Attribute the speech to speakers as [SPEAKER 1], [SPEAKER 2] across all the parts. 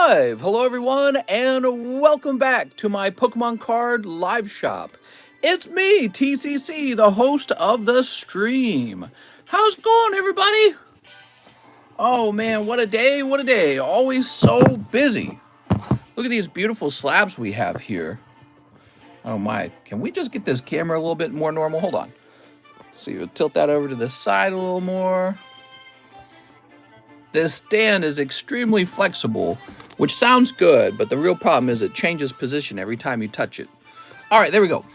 [SPEAKER 1] live! Hello everyone, and welcome back to my Pokemon card live shop. It's me, TCC, the host of the stream. How's it going, everybody? Oh man, what a day, what a day. Always so busy. Look at these beautiful slabs we have here. Oh my, can we just get this camera a little bit more normal? Hold on. So you'll tilt that over to the side a little more. This stand is extremely flexible, which sounds good, but the real problem is it changes position every time you touch it. All right, there we go.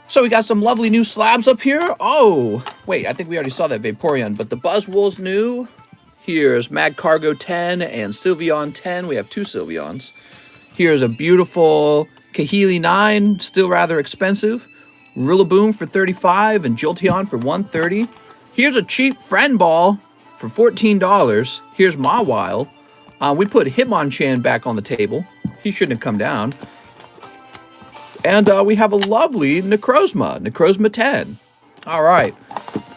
[SPEAKER 1] So we got some lovely new slabs up here. Oh, wait, I think we already saw that Vaporeon, but the Buzzwool's new. Here's Magcargo 10 and Sylveon 10. We have two Sylveons. Here's a beautiful Kahili 9, still rather expensive. Rillaboom for $35 and Jolteon for $130. Here's a cheap friend ball for $14. Here's Mawile. We put Hitmonchan back on the table. He shouldn't have come down. And we have a lovely Necrozma 10. All right.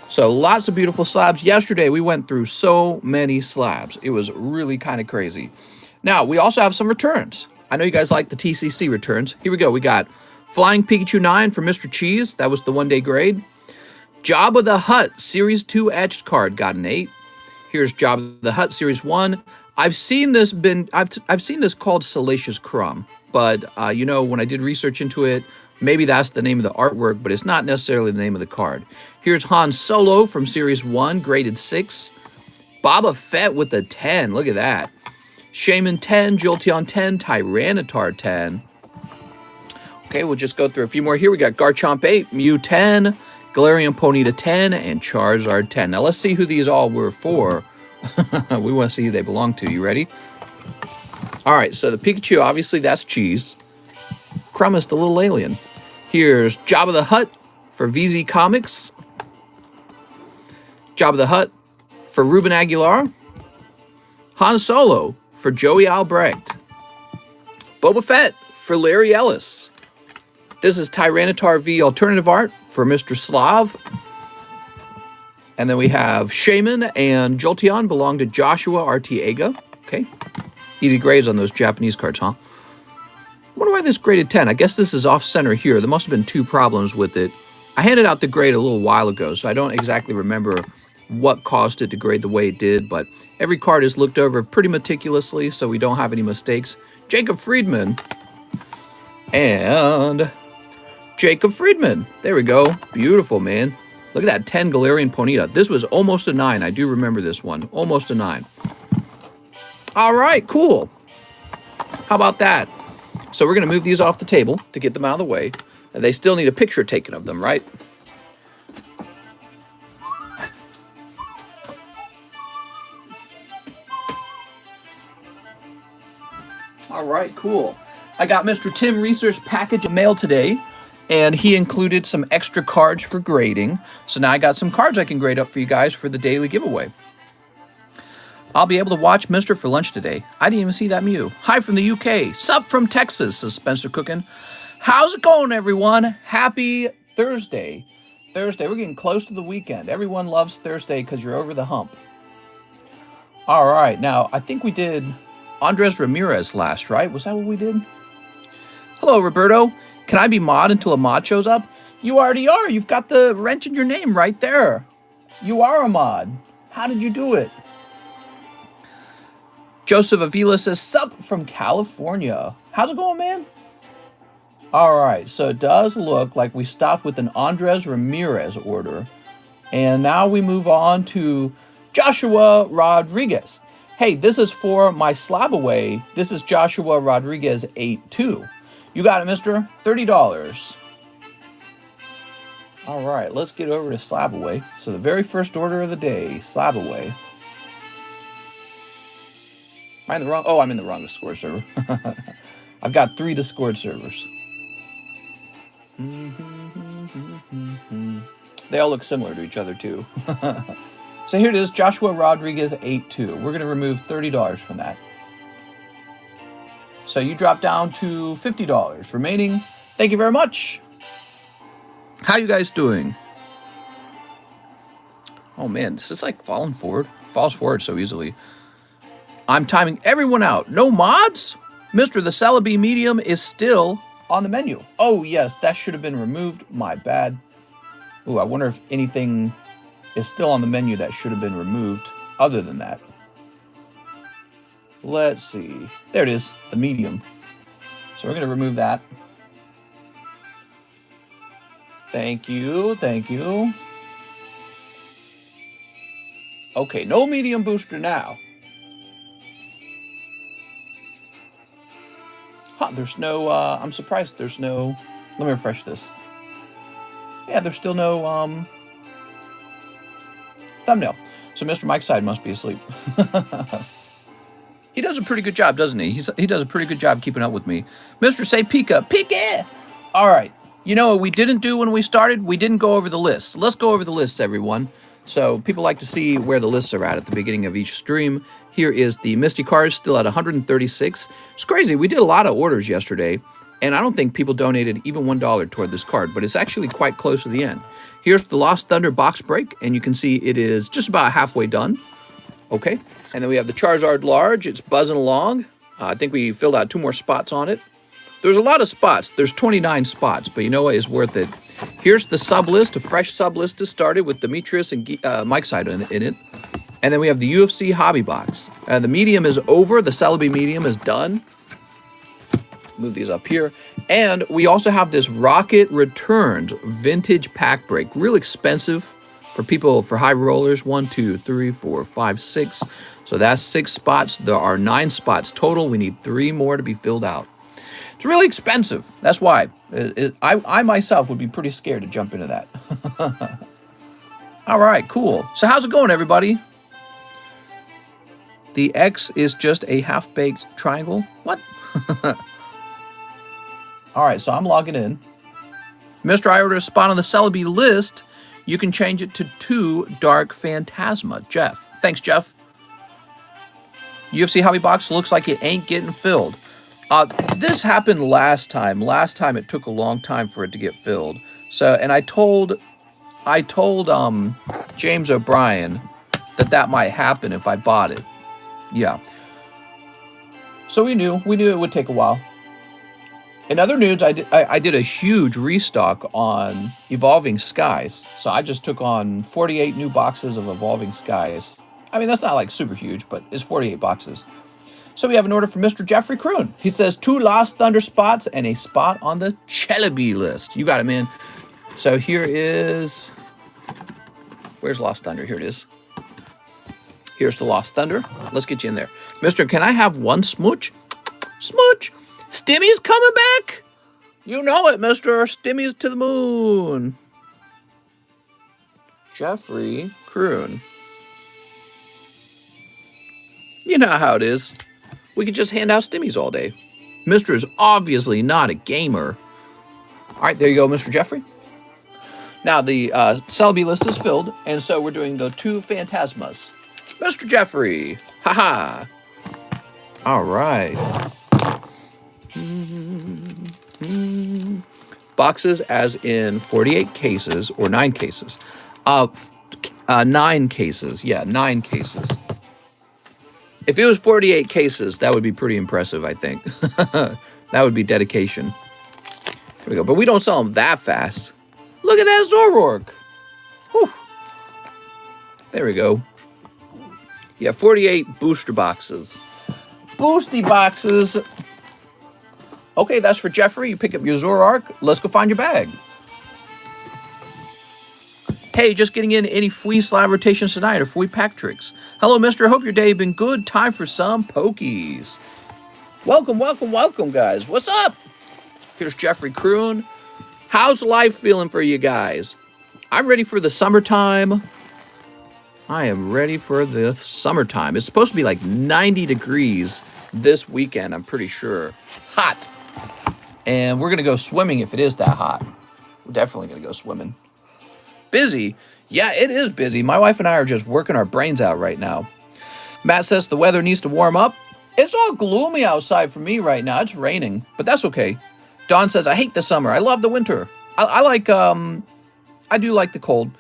[SPEAKER 1] So lots of beautiful slabs. Yesterday we went through so many slabs. It was really kind of crazy. Now we also have some returns. I know you guys like the TCC returns. Here we go. We got Flying Pikachu 9 for Mr. Cheese. That was the one-day grade. Jabba the Hutt Series 2 etched card got an 8. Here's Jabba the Hutt Series 1. I've seen this called Salacious Crumb, but you know, when I did research into it, maybe that's the name of the artwork, but it's not necessarily the name of the card. Here's Han Solo from Series 1, graded 6. Boba Fett with a 10. Look at that. Shaman 10, Jolteon 10, Tyranitar 10. Okay, we'll just go through a few more here. We got Garchomp 8, Mew 10, Galarian Ponyta 10, and Charizard 10. Now, let's see who these all were for. We want to see who they belong to. You ready? All right, so the Pikachu, obviously, that's Cheese. Crumb is the little alien. Here's Jabba the Hutt for VZ Comics. Jabba the Hutt for Ruben Aguilar. Han Solo for Joey Albrecht. Boba Fett for Larry Ellis. This is Tyranitar V alternative art for Mr. Slav. And then we have Shaman and Jolteon belong to Joshua Arteaga. Okay. Easy grades on those Japanese cards, huh? I wonder why this graded 10. I guess this is off-center here. There must have been two problems with it. I handed out the grade a little while ago, so I don't exactly remember what caused it to grade the way it did, but every card is looked over pretty meticulously, so we don't have any mistakes. Jacob Friedman. And Jacob Friedman. There we go. Beautiful, man. Look at that 10 Galarian Ponyta. This was almost a 9. I do remember this one. Almost a 9. All right, cool. How about that? So we're going to move these off the table to get them out of the way. And they still need a picture taken of them, right? All right, cool. I got Mr. Tim Reeser's package of mail today, and he included some extra cards for grading. So now I got some cards I can grade up for you guys for the daily giveaway. I'll be able to watch Mister for lunch today. I didn't even see that Mew. Hi from the UK. Sup from Texas, says Spencer Cookin. How's it going, everyone? Happy Thursday. We're getting close to the weekend. Everyone loves Thursday because you're over the hump. All right, now I think we did Andres Ramirez last, right? Was that what we did? Hello, Roberto. Can I be mod until a mod shows up? You already are. You've got the wrench in your name right there. You are a mod. How did you do it? Joseph Avila says, sup from California. How's it going, man? All right, so it does look like we stopped with an Andres Ramirez order. And now we move on to Joshua Rodriguez. Hey, this is for my slab away. This is Joshua Rodriguez 8-2. You got it, mister. $30. All right, let's get over to slab away. So the very first order of the day, slab away. Am I in the wrong? Oh, I'm in the wrong Discord server. I've got 3 Discord servers. They all look similar to each other, too. So here it is, Joshua Rodriguez 8-2. We're going to remove $30 from that. So you drop down to $50 remaining. Thank you very much. How you guys doing? Oh man, this is like falling forward. Falls forward so easily. I'm timing everyone out. No mods? Mr. The Celebi medium is still on the menu. Oh, yes, that should have been removed. My bad. Ooh, I wonder if anything is still on the menu that should have been removed other than that. Let's see. There it is, the medium. So we're going to remove that. Thank you, thank you. Okay, no medium booster now. Huh, there's no, I'm surprised there's no, let me refresh this. Yeah, there's still no, thumbnail. So Mr. Mike's side must be asleep. He does a pretty good job, doesn't he? He does a pretty good job keeping up with me. Mr. Say Pika, Pika! All right. You know what we didn't do when we started? We didn't go over the lists. Let's go over the lists, everyone. So people like to see where the lists are at the beginning of each stream. Here is the Misty Cards still at 136. It's crazy. We did a lot of orders yesterday, and I don't think people donated even $1 toward this card, but it's actually quite close to the end. Here's the Lost Thunder box break, and you can see it is just about halfway done. Okay, and then we have the Charizard Large. It's buzzing along. I think we filled out 2 more spots on it. There's a lot of spots. There's 29 spots, but you know what? It's worth it. Here's the sub list. A fresh sub list has started with Demetrius and Mike's side in it. And then we have the UFC Hobby Box. The medium is over. The Celebi medium is done. Move these up here. And we also have this Rocket Returns Vintage Pack Break. Real expensive for people, for high rollers. 1, 2, 3, 4, 5, 6. So that's 6 spots. There are 9 spots total. We need 3 more to be filled out. It's really expensive. That's why. I myself would be pretty scared to jump into that. All right, cool. So how's it going, everybody? The X is just a half-baked triangle? What? All right, so I'm logging in. Mr. I ordered a spot on the Celebi list. You can change it to 2 Dark Phantasma. Jeff. Thanks, Jeff. UFC Hobby Box looks like it ain't getting filled. This happened last time. Last time it took a long time for it to get filled. So, and I told James O'Brien that might happen if I bought it. Yeah. So we knew it would take a while. In other news, I did a huge restock on Evolving Skies. So I just took on 48 new boxes of Evolving Skies. I mean, that's not like super huge, but it's 48 boxes. So we have an order from Mr. Jeffrey Kroon. He says 2 Lost Thunder spots and a spot on the Celebi list. You got him in. So here is... Where's Lost Thunder? Here it is. Here's the Lost Thunder. Let's get you in there. Mr. Can I have 1 smooch? Smooch! Stimmy's coming back! You know it, Mr. Stimmy's to the moon. Jeffrey Kroon. You know how it is. We could just hand out stimmies all day. Mr. is obviously not a gamer. All right, there you go, Mr. Jeffrey. Now, the Celebi list is filled, and so we're doing the 2 Phantasmas. Mr. Jeffrey. Haha. All right. Boxes as in 48 cases, or 9 cases. 9 cases. Yeah, 9 cases. If it was 48 cases, that would be pretty impressive, I think. That would be dedication. Here we go. But we don't sell them that fast. Look at that Zoroark. Whew. There we go. Yeah, 48 booster boxes. Boosty boxes. Okay, that's for Jeffrey. You pick up your Zoroark. Let's go find your bag. Hey, just getting in any free slab rotations tonight or free pack tricks. Hello, mister. Hope your day been good. Time for some pokies. Welcome, welcome, welcome, guys. What's up? Here's Jeffrey Kroon. How's life feeling for you guys? I'm ready for the summertime. I am ready for the summertime. It's supposed to be like 90 degrees this weekend, I'm pretty sure. Hot. And we're going to go swimming if it is that hot. We're definitely going to go swimming. Busy? Yeah, it is busy. My wife and I are just working our brains out right now. Matt says the weather needs to warm up. It's all gloomy outside for me right now. It's raining, but that's okay. Dawn says, I hate the summer. I love the winter. I do like the cold.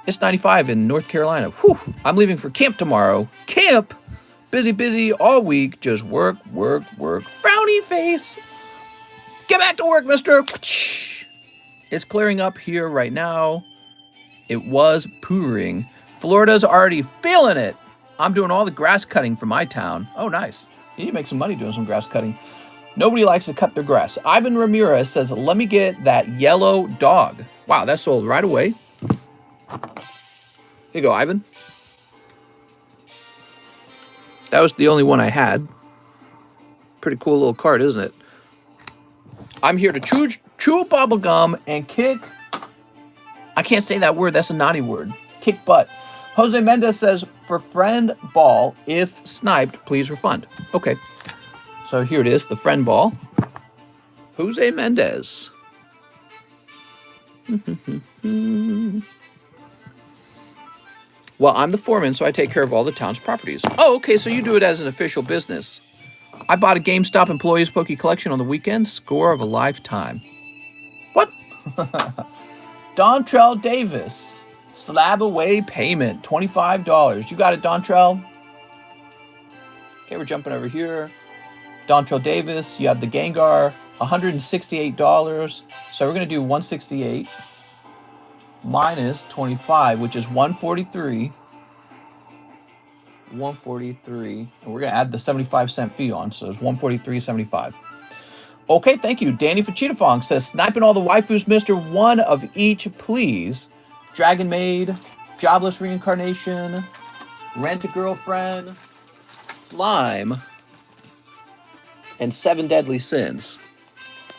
[SPEAKER 1] It's 95 in North Carolina. Whew. I'm leaving for camp tomorrow. Camp? Busy, busy all week. Just work, work, work. Frowny face. Get back to work, mister. It's clearing up here right now. It was pouring. Florida's already feeling it. I'm doing all the grass cutting for my town. Oh, nice. You need to make some money doing some grass cutting. Nobody likes to cut their grass. Ivan Ramirez says, let me get that yellow dog. Wow, that sold right away. Here you go, Ivan. That was the only one I had. Pretty cool little card, isn't it? I'm here to chew bubble gum and kick. I can't say that word. That's a naughty word. Kick butt. Jose Mendez says, for friend ball, if sniped, please refund. Okay. So here it is, the friend ball. Jose Mendez. Well, I'm the foreman, so I take care of all the town's properties. Oh, okay, so you do it as an official business. I bought a GameStop Employees Poke collection on the weekend. Score of a lifetime. What? Dontrell Davis. Slab away payment. $25. You got it, Dontrell? Okay, we're jumping over here. Dontrell Davis. You have the Gengar. $168. So we're going to do 168 minus 25, which is 143. 143. And we're going to add the 75-cent fee on. So it's 143.75. Okay, thank you. Danny Fachitafong says, sniping all the waifus, mister. One of each, please. Dragon Maid, Jobless Reincarnation, Rent a Girlfriend, Slime, and 7 Deadly Sins.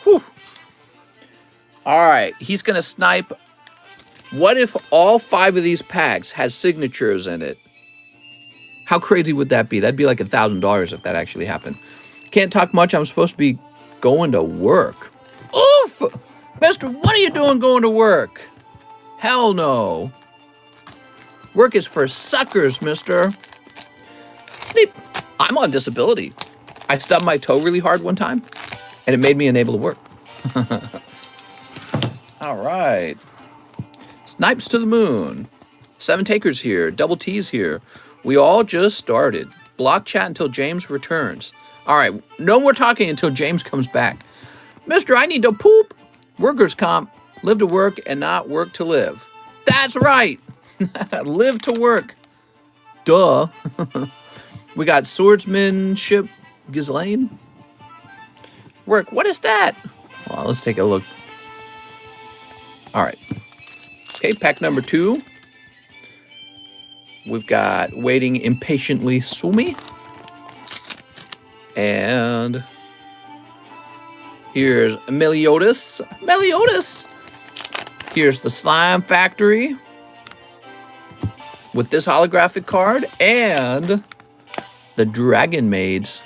[SPEAKER 1] Whew. All right, he's going to snipe. What if all 5 of these packs has signatures in it? How crazy would that be? That'd be like $1,000 if that actually happened. Can't talk much. I'm supposed to be going to work. Oof! Mister, what are you doing going to work? Hell no. Work is for suckers, mister. Sneep. I'm on disability. I stubbed my toe really hard one time, and it made me unable to work. All right. Snipes to the moon. 7 takers here. Double T's here. We all just started. Block chat until James returns. All right. No more talking until James comes back. Mister, I need to poop. Workers' comp. Live to work and not work to live. That's right. Live to work. Duh. We got swordsmanship. Ghislaine. Work. What is that? Well, let's take a look. All right. Okay, pack number 2. We've got Waiting Impatiently Sumi. And here's Meliodas. Meliodas! Here's the Slime Factory with this holographic card and the Dragon Maids.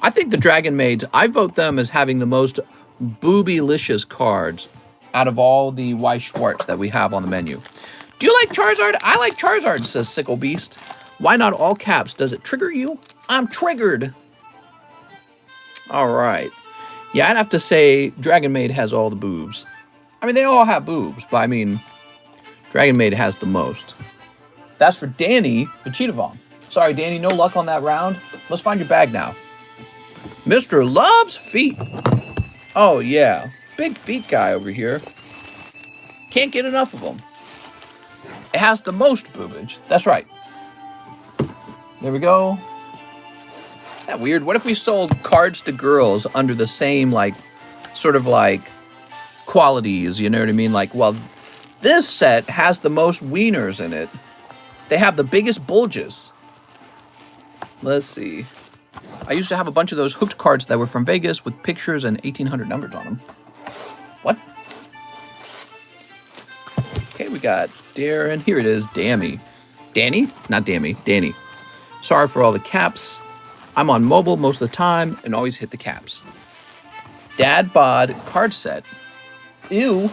[SPEAKER 1] I think the Dragon Maids, I vote them as having the most boobylicious cards out of all the Y Schwartz that we have on the menu. Do you like Charizard? I like Charizard, says Sickle Beast. Why not all caps? Does it trigger you? I'm triggered. All right. Yeah, I'd have to say Dragon Maid has all the boobs. I mean, they all have boobs, but I mean, Dragon Maid has the most. That's for Danny Vachitavon. Sorry, Danny, no luck on that round. Let's find your bag now. Mr. Loves Feet. Oh, yeah. Big feet guy over here. Can't get enough of them. It has the most boobage. That's right. There we go. Isn't that weird? What if we sold cards to girls under the same, like, sort of like qualities, you know what I mean? Like, well, this set has the most wieners in it. They have the biggest bulges. Let's see. I used to have a bunch of those hooked cards that were from Vegas with pictures and 1800 numbers on them. What? Okay, we got Darren. Here it is, Dammy. Danny? Not Dammy, Danny. Sorry for all the caps. I'm on mobile most of the time and always hit the caps. Dad bod card set. Ew.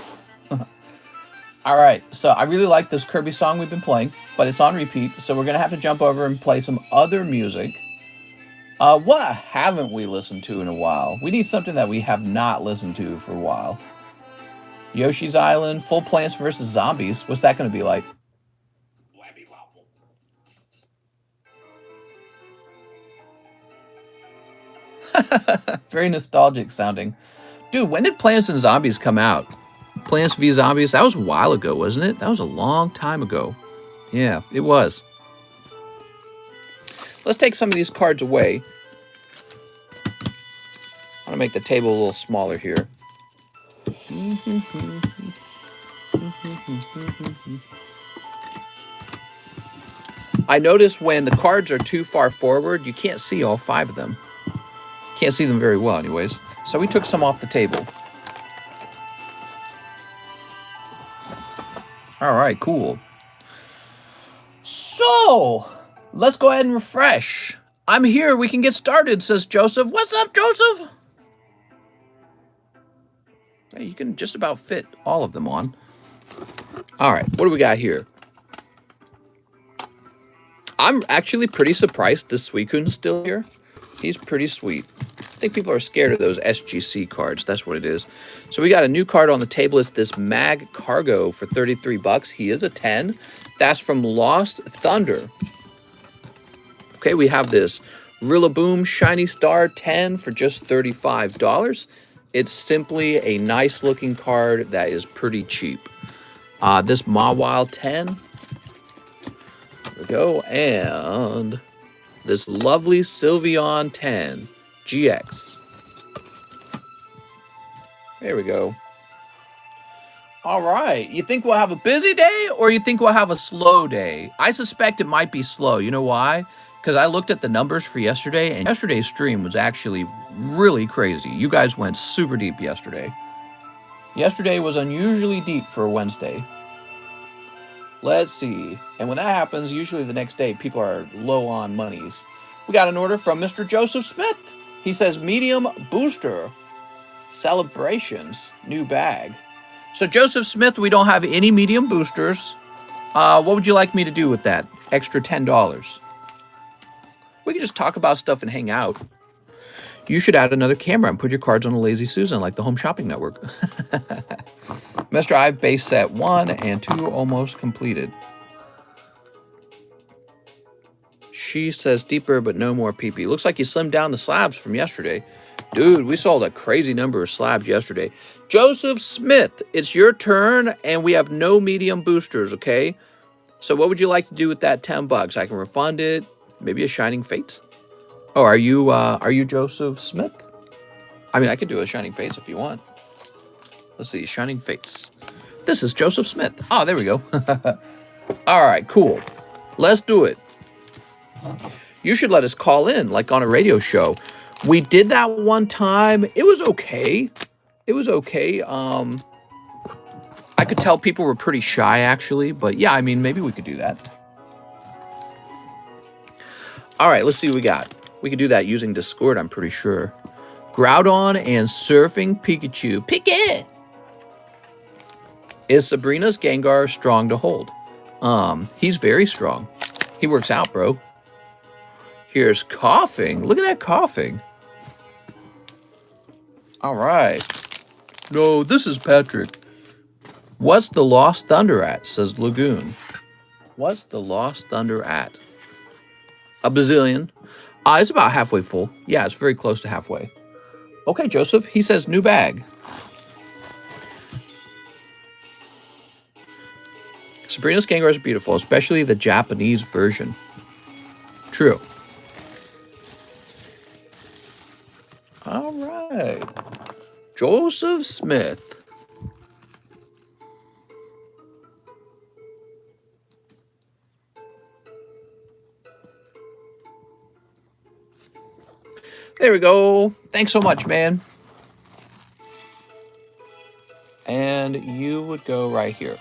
[SPEAKER 1] All right, so I really like this Kirby song we've been playing, but it's on repeat, so we're going to have to jump over and play some other music. What haven't we listened to in a while? We need something that we have not listened to for a while. Yoshi's Island, Full Plants vs. Zombies. What's that going to be like? Very nostalgic sounding. Dude, when did Plants and Zombies come out? Plants v Zombies? That was a while ago, wasn't it? That was a long time ago. Yeah, it was. Let's take some of these cards away. I'm going to make the table a little smaller here. I notice when the cards are too far forward, you can't see all 5 of them. Can't see them very well anyways. So we took some off the table. All right, cool. So, let's go ahead and refresh. I'm here. We can get started, says Joseph. What's up, Joseph? Hey, you can just about fit all of them on. All right, what do we got here? I'm actually pretty surprised this Suikun's still here. He's pretty sweet. I think people are scared of those SGC cards. That's what it is. So we got a new card on the table. It's this Mag Cargo for 33 bucks. He is a 10. That's from Lost Thunder. Okay, we have this Rillaboom Shiny Star 10 for just $35. It's simply a nice looking card that is pretty cheap. This Mawile 10. There we go. And this lovely Sylveon 10 GX. There we go. All right. You think we'll have a busy day or you think we'll have a slow day? I suspect it might be slow. You know why? Because I looked at the numbers for yesterday, and yesterday's stream was actually really crazy. You guys went super deep yesterday. Yesterday was unusually deep for a Wednesday. Let's see. And when that happens, usually the next day, people are low on monies. We got an order from Mr. Joseph Smith. He says, medium booster. Celebrations. New bag. So, Joseph Smith, we don't have any medium boosters. What would you like me to do with that extra $10? We can just talk about stuff and hang out. You should add another camera and put your cards on a Lazy Susan like the Home Shopping Network. Mr. I've base set 1 and 2 almost completed. She says deeper, but no more PP. Looks like you slimmed down the slabs from yesterday. Dude, we sold a crazy number of slabs yesterday. Joseph Smith, it's your turn, and we have no medium boosters, okay? So what would you like to do with that 10 bucks? I can refund it. Maybe a Shining Fates? Oh, are you Joseph Smith? I mean, I could do a Shining Fates if you want. Let's see, Shining Fates. This is Joseph Smith. Oh, there we go. All right, cool. Let's do it. You should let us call in, like on a radio show. We did that one time. It was okay. It was okay. I could tell people were pretty shy, actually. But yeah, I mean, maybe we could do that. All right, let's see what we got. We could do that using Discord, I'm pretty sure. Groudon and Surfing Pikachu. Pika! Is Sabrina's Gengar strong to hold? He's very strong. He works out, bro. Here's Coughing. Look at that Coughing. All right. No, this is Patrick. What's the Lost Thunder at? Says Lagoon. What's the Lost Thunder at? A bazillion. It's about halfway full. Yeah, it's very close to halfway. Okay, Joseph. He says new bag. Sabrina's Gengar is beautiful, especially the Japanese version. True. All right. Joseph Smith. There we go. Thanks so much, man. And you would go right here.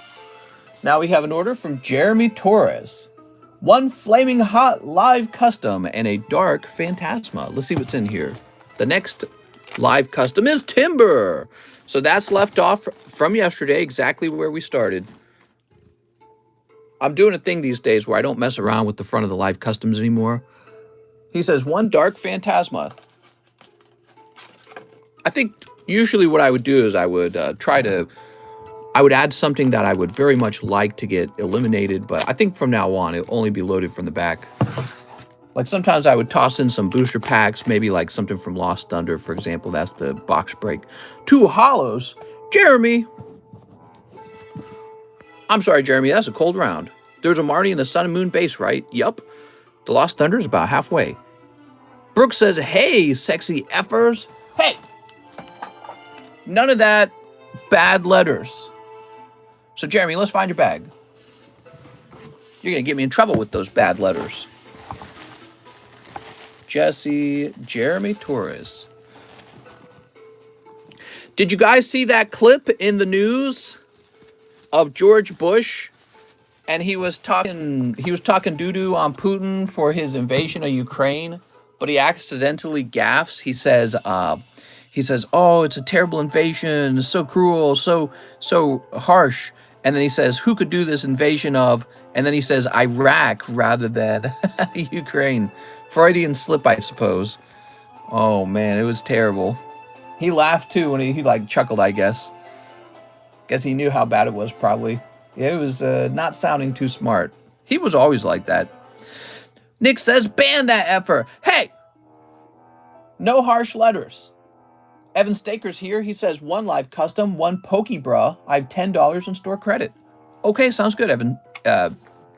[SPEAKER 1] Now we have an order from Jeremy Torres. 1 Flaming Hot Live Custom and a Dark Phantasma. Let's see what's in here. The next live custom is Timber. So that's left off from yesterday, exactly where we started. I'm doing a thing these days where I don't mess around with the front of the live customs anymore. He says 1 Dark Phantasma. I think usually what I would do is I would I would add something that I would very much like to get eliminated, but I think from now on it'll only be loaded from the back. Like sometimes I would toss in some booster packs, maybe like something from Lost Thunder, for example. That's the box break. 2 hollows. Jeremy. I'm sorry, Jeremy. That's a cold round. There's a Marty in the Sun and Moon base, right? Yup. The Lost Thunder is about halfway. Brooke says, hey, sexy effers. Hey. None of that bad letters. So, Jeremy, let's find your bag. You're going to get me in trouble with those bad letters. Jesse, Jeremy Torres. Did you guys see that clip in the news of George Bush? And he was talking doo-doo on Putin for his invasion of Ukraine, but he accidentally gaffes. He says, oh, it's a terrible invasion, so cruel, so harsh. And then he says, who could do this invasion of? And then he says, Iraq rather than Ukraine. Freudian slip, I suppose. Oh, man, it was terrible. He laughed, too, when he like, chuckled, I guess. Guess he knew how bad it was, probably. Yeah, it was not sounding too smart. He was always like that. Nick says, ban that effer. Hey! No harsh letters. Evan Staker's here. He says, 1 live custom, 1 Pokebra. I have $10 in store credit. Okay, sounds good, Evan.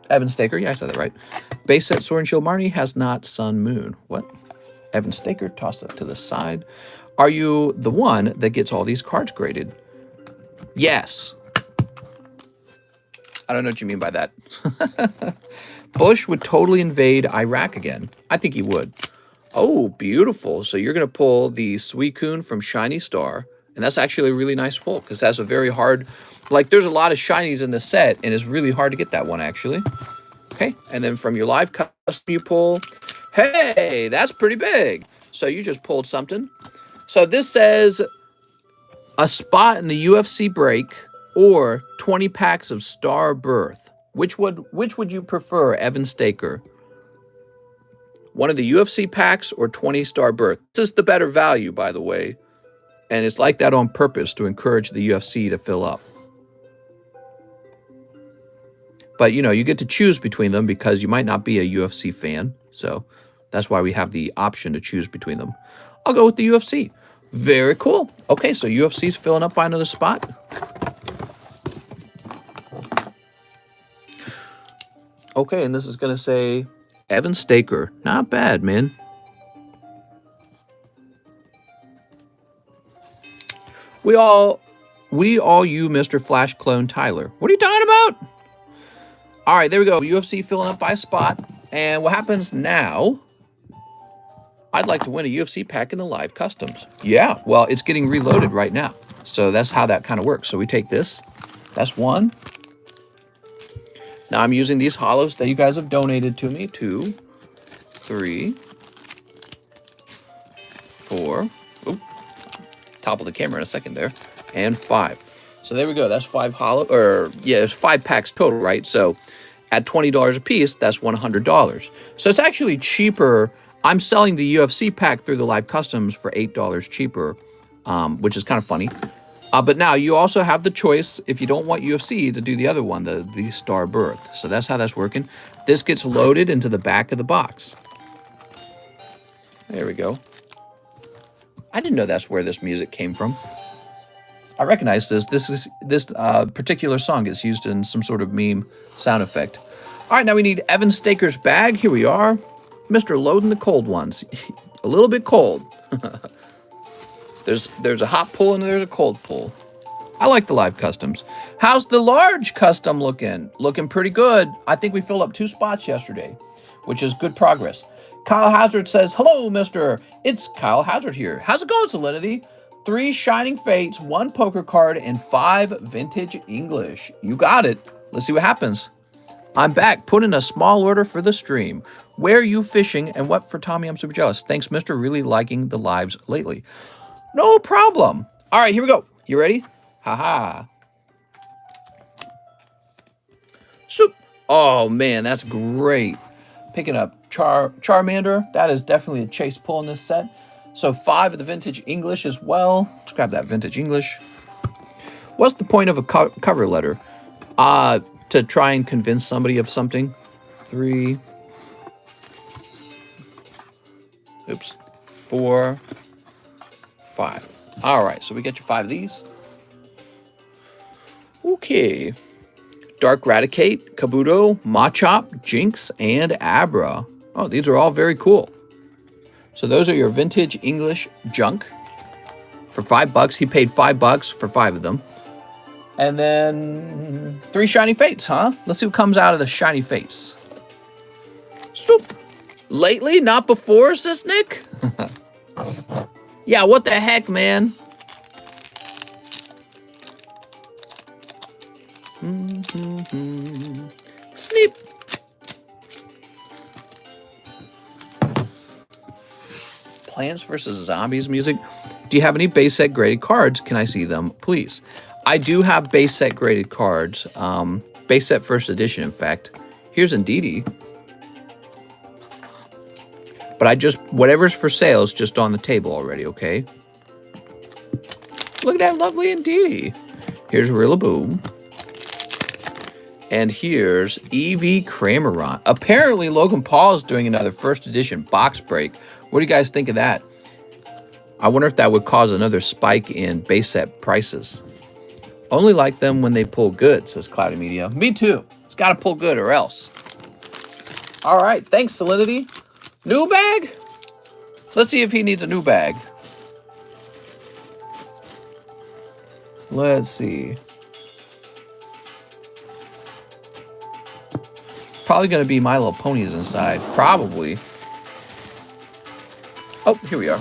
[SPEAKER 1] Evan Staker. Yeah, I said that right. Base set Sword and Shield Marnie has not Sun Moon. What? Evan Staker, toss that to the side. Are you the one that gets all these cards graded? Yes. I don't know what you mean by that. Bush would totally invade Iraq again. I think he would. Oh, beautiful. So you're going to pull the Suicune from Shiny Star. And that's actually a really nice pull because that's a very hard... Like, there's a lot of shinies in the set, and it's really hard to get that one, actually. Okay, and then from your live custom, you pull... Hey, that's pretty big. So you just pulled something. So this says a spot in the UFC break or 20 packs of Star Birth. Which would you prefer, Evan Staker? One of the UFC packs or 20 Star Birth? This is the better value, by the way. And it's like that on purpose to encourage the UFC to fill up. But, you know, you get to choose between them because you might not be a UFC fan. So that's why we have the option to choose between them. I'll go with the UFC. Very cool. Okay, so UFC's filling up by another spot. Okay, and this is going to say Evan Staker. Not bad, man. We all you, Mr. Flash Clone Tyler. What are you talking about? All right, there we go. UFC filling up by a spot. And what happens now? I'd like to win a UFC pack in the live customs. Yeah, well, it's getting reloaded right now. So that's how that kind of works. So we take this. That's 1. Now I'm using these hollows that you guys have donated to me. 2, 3, 4. Oop. Top of the camera in a second there. And 5. So there we go. That's 5 hollow, or yeah, there's 5 packs total, right? So at $20 a piece, that's $100. So it's actually cheaper. I'm selling the UFC pack through the live customs for $8 cheaper, which is kind of funny. But now you also have the choice, if you don't want UFC, to do the other one, the Star Birth. So that's how that's working. This gets loaded into the back of the box. There we go. I didn't know that's where this music came from. I recognize this. This particular song is used in some sort of meme sound effect. All right, now we need Evan Staker's bag. Here we are. Mr. Loading the cold ones. A little bit cold. There's a hot pull and there's a cold pull. I like the live customs. How's the large custom looking? Looking pretty good. I think we filled up 2 spots yesterday, which is good progress. Kyle Hazard says, hello, mister. It's Kyle Hazard here. How's it going, Salinity? 3 Shining Fates, 1 poker card, and 5 Vintage English. You got it. Let's see what happens. I'm back. Put in a small order for the stream. Where are you fishing and what for Tommy? I'm super jealous. Thanks, mister. Really liking the lives lately. No problem. All right, here we go. You ready? Haha. Soup. Oh, man, that's great. Picking up Charmander. That is definitely a chase pull in this set. So 5 of the Vintage English as well. Let's grab that Vintage English. What's the point of a cover letter? To try and convince somebody of something. 3, Oops. 4, 5. All right, so we get you 5 of these. Okay. Dark Raticate, Kabuto, Machop, Jinx, and Abra. Oh, these are all very cool. So those are your vintage English junk. For $5, he paid $5 for 5 of them. And then 3 shiny fates, huh? Let's see what comes out of the shiny face. Swoop. Lately, not before, says Nick. Yeah, what the heck, man? Sneep. Plants vs. Zombies music. Do you have any base set graded cards? Can I see them, please? I do have base set graded cards. Base set first edition, in fact. Here's Indeedee. But I just, whatever's for sale is just on the table already, okay? Look at that lovely Indeedee. Here's Rillaboom. And here's EV Cramorant. Apparently, Logan Paul is doing another first edition box break. What do you guys think of that? I wonder if that would cause another spike in base set prices. Only like them when they pull good, says Cloudy Media. Me too. It's got to pull good or else. All right. Thanks, Salinity. New bag? Let's see if he needs a new bag. Let's see. Probably going to be My Little Ponies inside. Probably. Oh, here we are.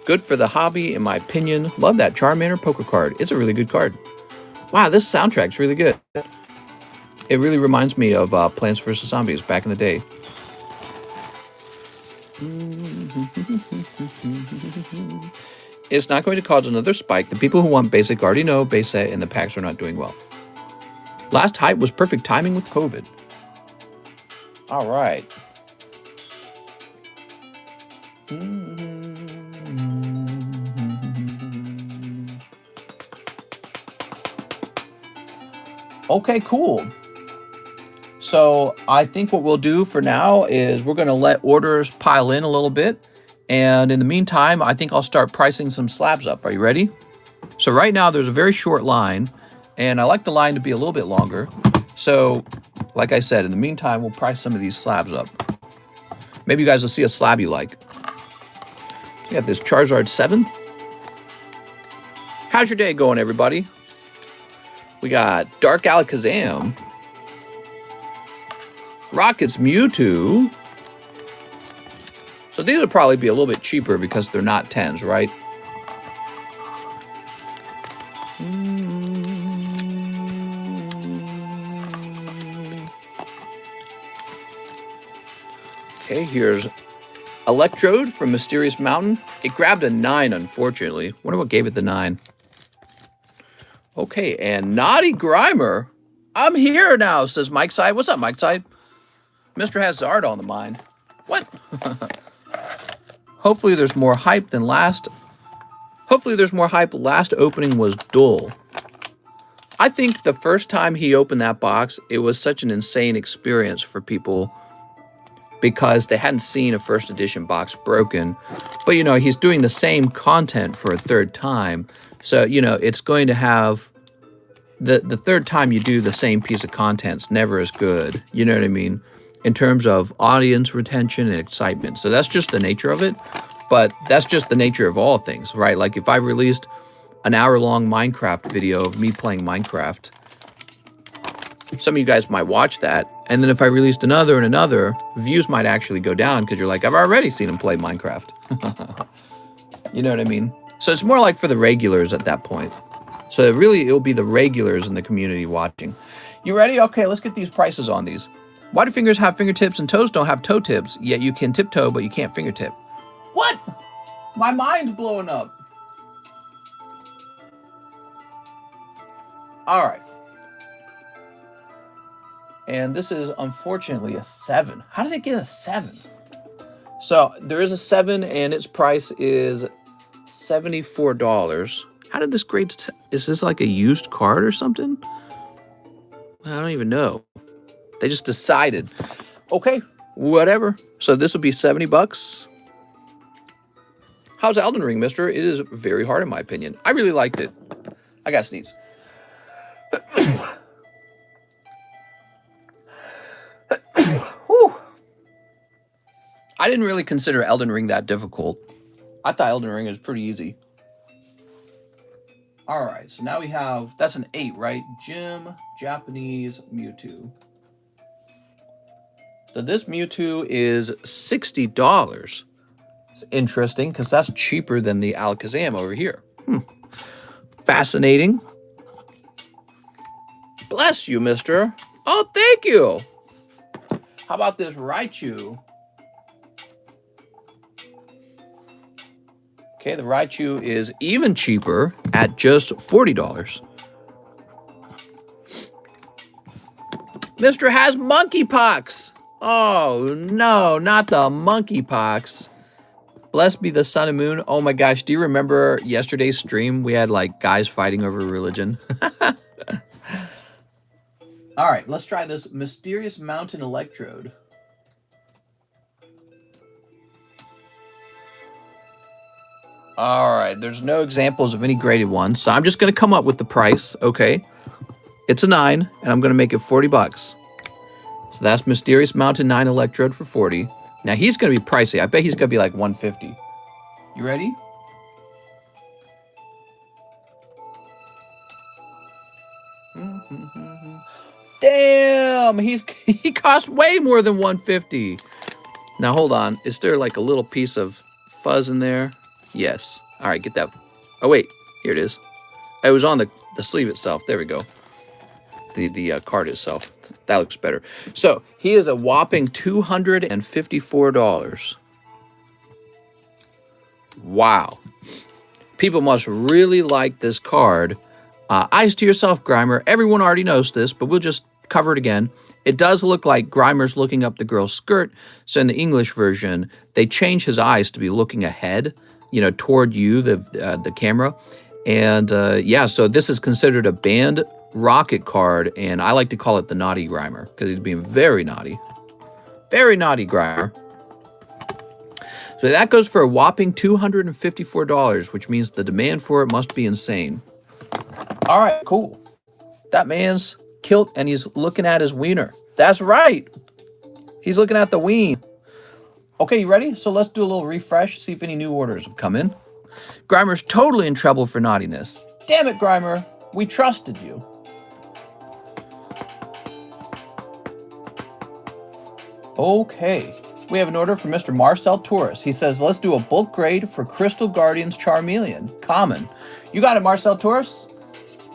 [SPEAKER 1] Good for the hobby, in my opinion. Love that Charmander poker card. It's a really good card. Wow, this soundtrack's really good. It really reminds me of Plants vs. Zombies back in the day. It's not going to cause another spike. The people who want basic already know base set and the packs are not doing well. Last hype was perfect timing with COVID. All right. Okay, cool. So I think what we'll do for now is we're going to let orders pile in a little bit. And in the meantime, I think I'll start pricing some slabs up. Are you ready? So right now there's a very short line, and I like the line to be a little bit longer. So like I said, in the meantime, we'll price some of these slabs up. Maybe you guys will see a slab you like. We got this Charizard 7. How's your day going, everybody? We got Dark Alakazam. Rocket's Mewtwo. So these will probably be a little bit cheaper because they're not 10s, right? Okay, here's Electrode from Mysterious Mountain. It grabbed a 9, unfortunately. Wonder what gave it the 9. Okay, and Naughty Grimer. I'm here now, says Mike Side. What's up, Mike Side? Mr. Hazard on the mind. What? Hopefully there's more hype than last. Hopefully there's more hype. Last opening was dull. I think the first time he opened that box, it was such an insane experience for people because they hadn't seen a first edition box broken. But, you know, he's doing the same content for a third time. So, you know, it's going to have... The third time you do the same piece of content's never as good. You know what I mean? In terms of audience retention and excitement. So that's just the nature of it. But that's just the nature of all things, right? Like if I released an hour-long Minecraft video of me playing Minecraft, some of you guys might watch that. And then if I released another and another, views might actually go down because you're like, I've already seen him play Minecraft. You know what I mean? So it's more like for the regulars at that point. So really, it'll be the regulars in the community watching. You ready? Okay, let's get these prices on these. Why do fingers have fingertips and toes don't have toe tips? Yet you can tiptoe, but you can't fingertip. What? My mind's blowing up. All right. And this is, unfortunately, a 7. How did it get a 7? So there is a 7, and its price is $74. How did this grade... Is this like a used card or something? I don't even know. They just decided. Okay, whatever. So this will be 70 bucks. How's Elden Ring, mister? It is very hard in my opinion. I really liked it. I got to sneeze. Whew. I didn't really consider Elden Ring that difficult. I thought Elden Ring was pretty easy. All right, so now we have, that's an 8, right? Gym, Japanese, Mewtwo. So this Mewtwo is $60. It's interesting because that's cheaper than the Alakazam over here. Fascinating. Bless you, mister. Oh, thank you. How about this Raichu? Okay, the Raichu is even cheaper at just $40. Mister has monkeypox. Oh, no, not the monkeypox. Blessed be the sun and moon. Oh my gosh, do you remember yesterday's stream? We had like guys fighting over religion. All right, let's try this mysterious mountain electrode. All right, there's no examples of any graded ones, so I'm just going to come up with the price, okay? It's a 9, and I'm going to make it 40 bucks. So that's Mysterious Mountain 9 Electrode for 40. Now, he's going to be pricey. I bet he's going to be like 150. You ready? Damn, he costs way more than 150. Now, hold on. Is there like a little piece of fuzz in there? Yes. All right, get that. Oh, wait. Here it is. It was on the sleeve itself. There we go. The card itself. That looks better. So, he is a whopping $254. Wow. People must really like this card. Eyes to yourself, Grimer. Everyone already knows this, but we'll just cover it again. It does look like Grimer's looking up the girl's skirt. So in the English version, they change his eyes to be looking ahead, you know, toward you, the camera. And yeah, so this is considered a banned rocket card, and I like to call it the naughty Grimer because he's being very naughty. Very naughty Grimer. So that goes for a whopping $254, which means the demand for it must be insane. All right, cool. That man's kilt, and he's looking at his wiener. That's right. He's looking at the ween. Okay, you ready? So let's do a little refresh, see if any new orders have come in. Grimer's totally in trouble for naughtiness. Damn it, Grimer. We trusted you. Okay. We have an order from Mr. Marcel Torres. He says, let's do a bulk grade for Crystal Guardians Charmeleon. Common. You got it, Marcel Torres?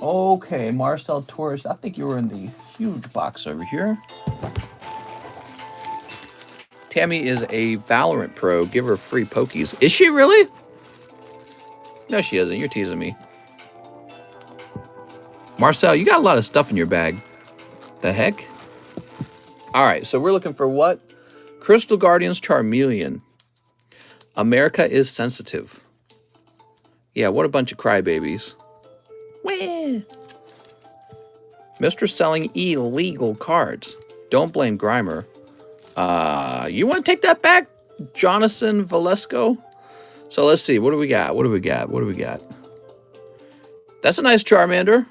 [SPEAKER 1] Okay, Marcel Torres. I think you were in the huge box over here. Tammy is a Valorant pro. Give her free pokies. Is she really? No, she isn't. You're teasing me. Marcel, you got a lot of stuff in your bag. The heck? All right, so we're looking for what? Crystal Guardians Charmeleon. America is sensitive. Yeah, what a bunch of crybabies. Wah. Mr. selling illegal cards. Don't blame Grimer. You want to take that back, Jonathan Valesco? So let's see. What do we got? What do we got? What do we got? That's a nice Charmander.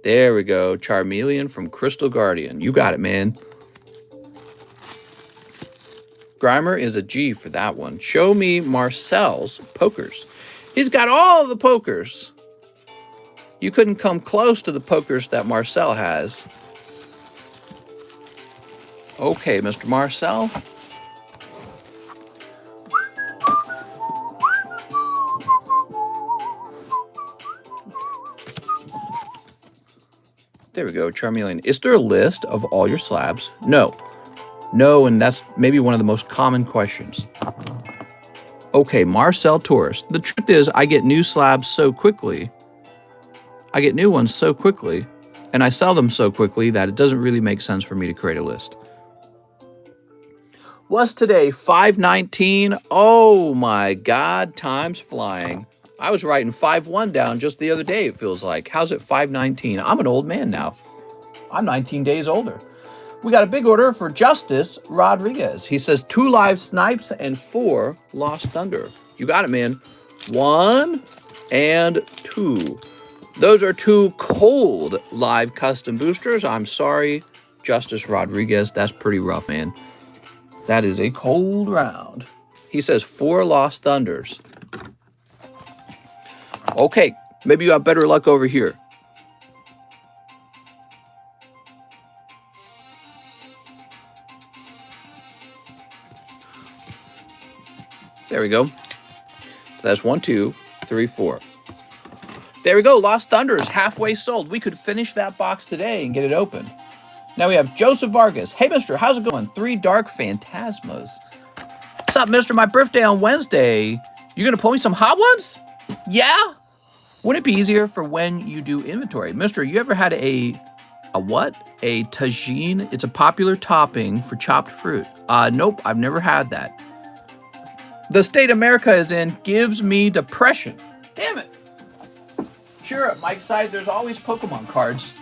[SPEAKER 1] There we go. Charmeleon from Crystal Guardian. You got it, man. Grimer is a G for that one. Show me Marcel's pokers. He's got all the pokers. You couldn't come close to the pokers that Marcel has. Okay, Mr. Marcel. There we go, Charmeleon. Is there a list of all your slabs? No. No, and that's maybe one of the most common questions. Okay, Marcel Torres. The truth is, I get new slabs so quickly. I get new ones so quickly, and I sell them so quickly that it doesn't really make sense for me to create a list. What's today? 5/19? Oh my God, time's flying. I was writing 5/1 down just the other day, it feels like. How's it 5/19? I'm an old man now. I'm 19 days older. We got a big order for Justice Rodriguez. He says 2 live snipes and 4 lost thunder. You got it, man. 1 and 2. Those are 2 cold live custom boosters. I'm sorry, Justice Rodriguez. That's pretty rough, man. That is a cold round. He says 4 lost thunders. Okay, maybe you have better luck over here. There we go. That's 1, 2, 3, 4. There we go. Lost Thunders halfway sold. We could finish that box today and get it open. Now we have Joseph Vargas. Hey, mister, how's it going? 3 Dark Phantasmas. What's up, mister? My birthday on Wednesday. You gonna pull me some hot ones? Yeah? Wouldn't it be easier for when you do inventory? Mister, you ever had a what? A tagine? It's a popular topping for chopped fruit. Nope, I've never had that. The state America is in gives me depression. Damn it. Sure, at Mike's side, there's always Pokemon cards.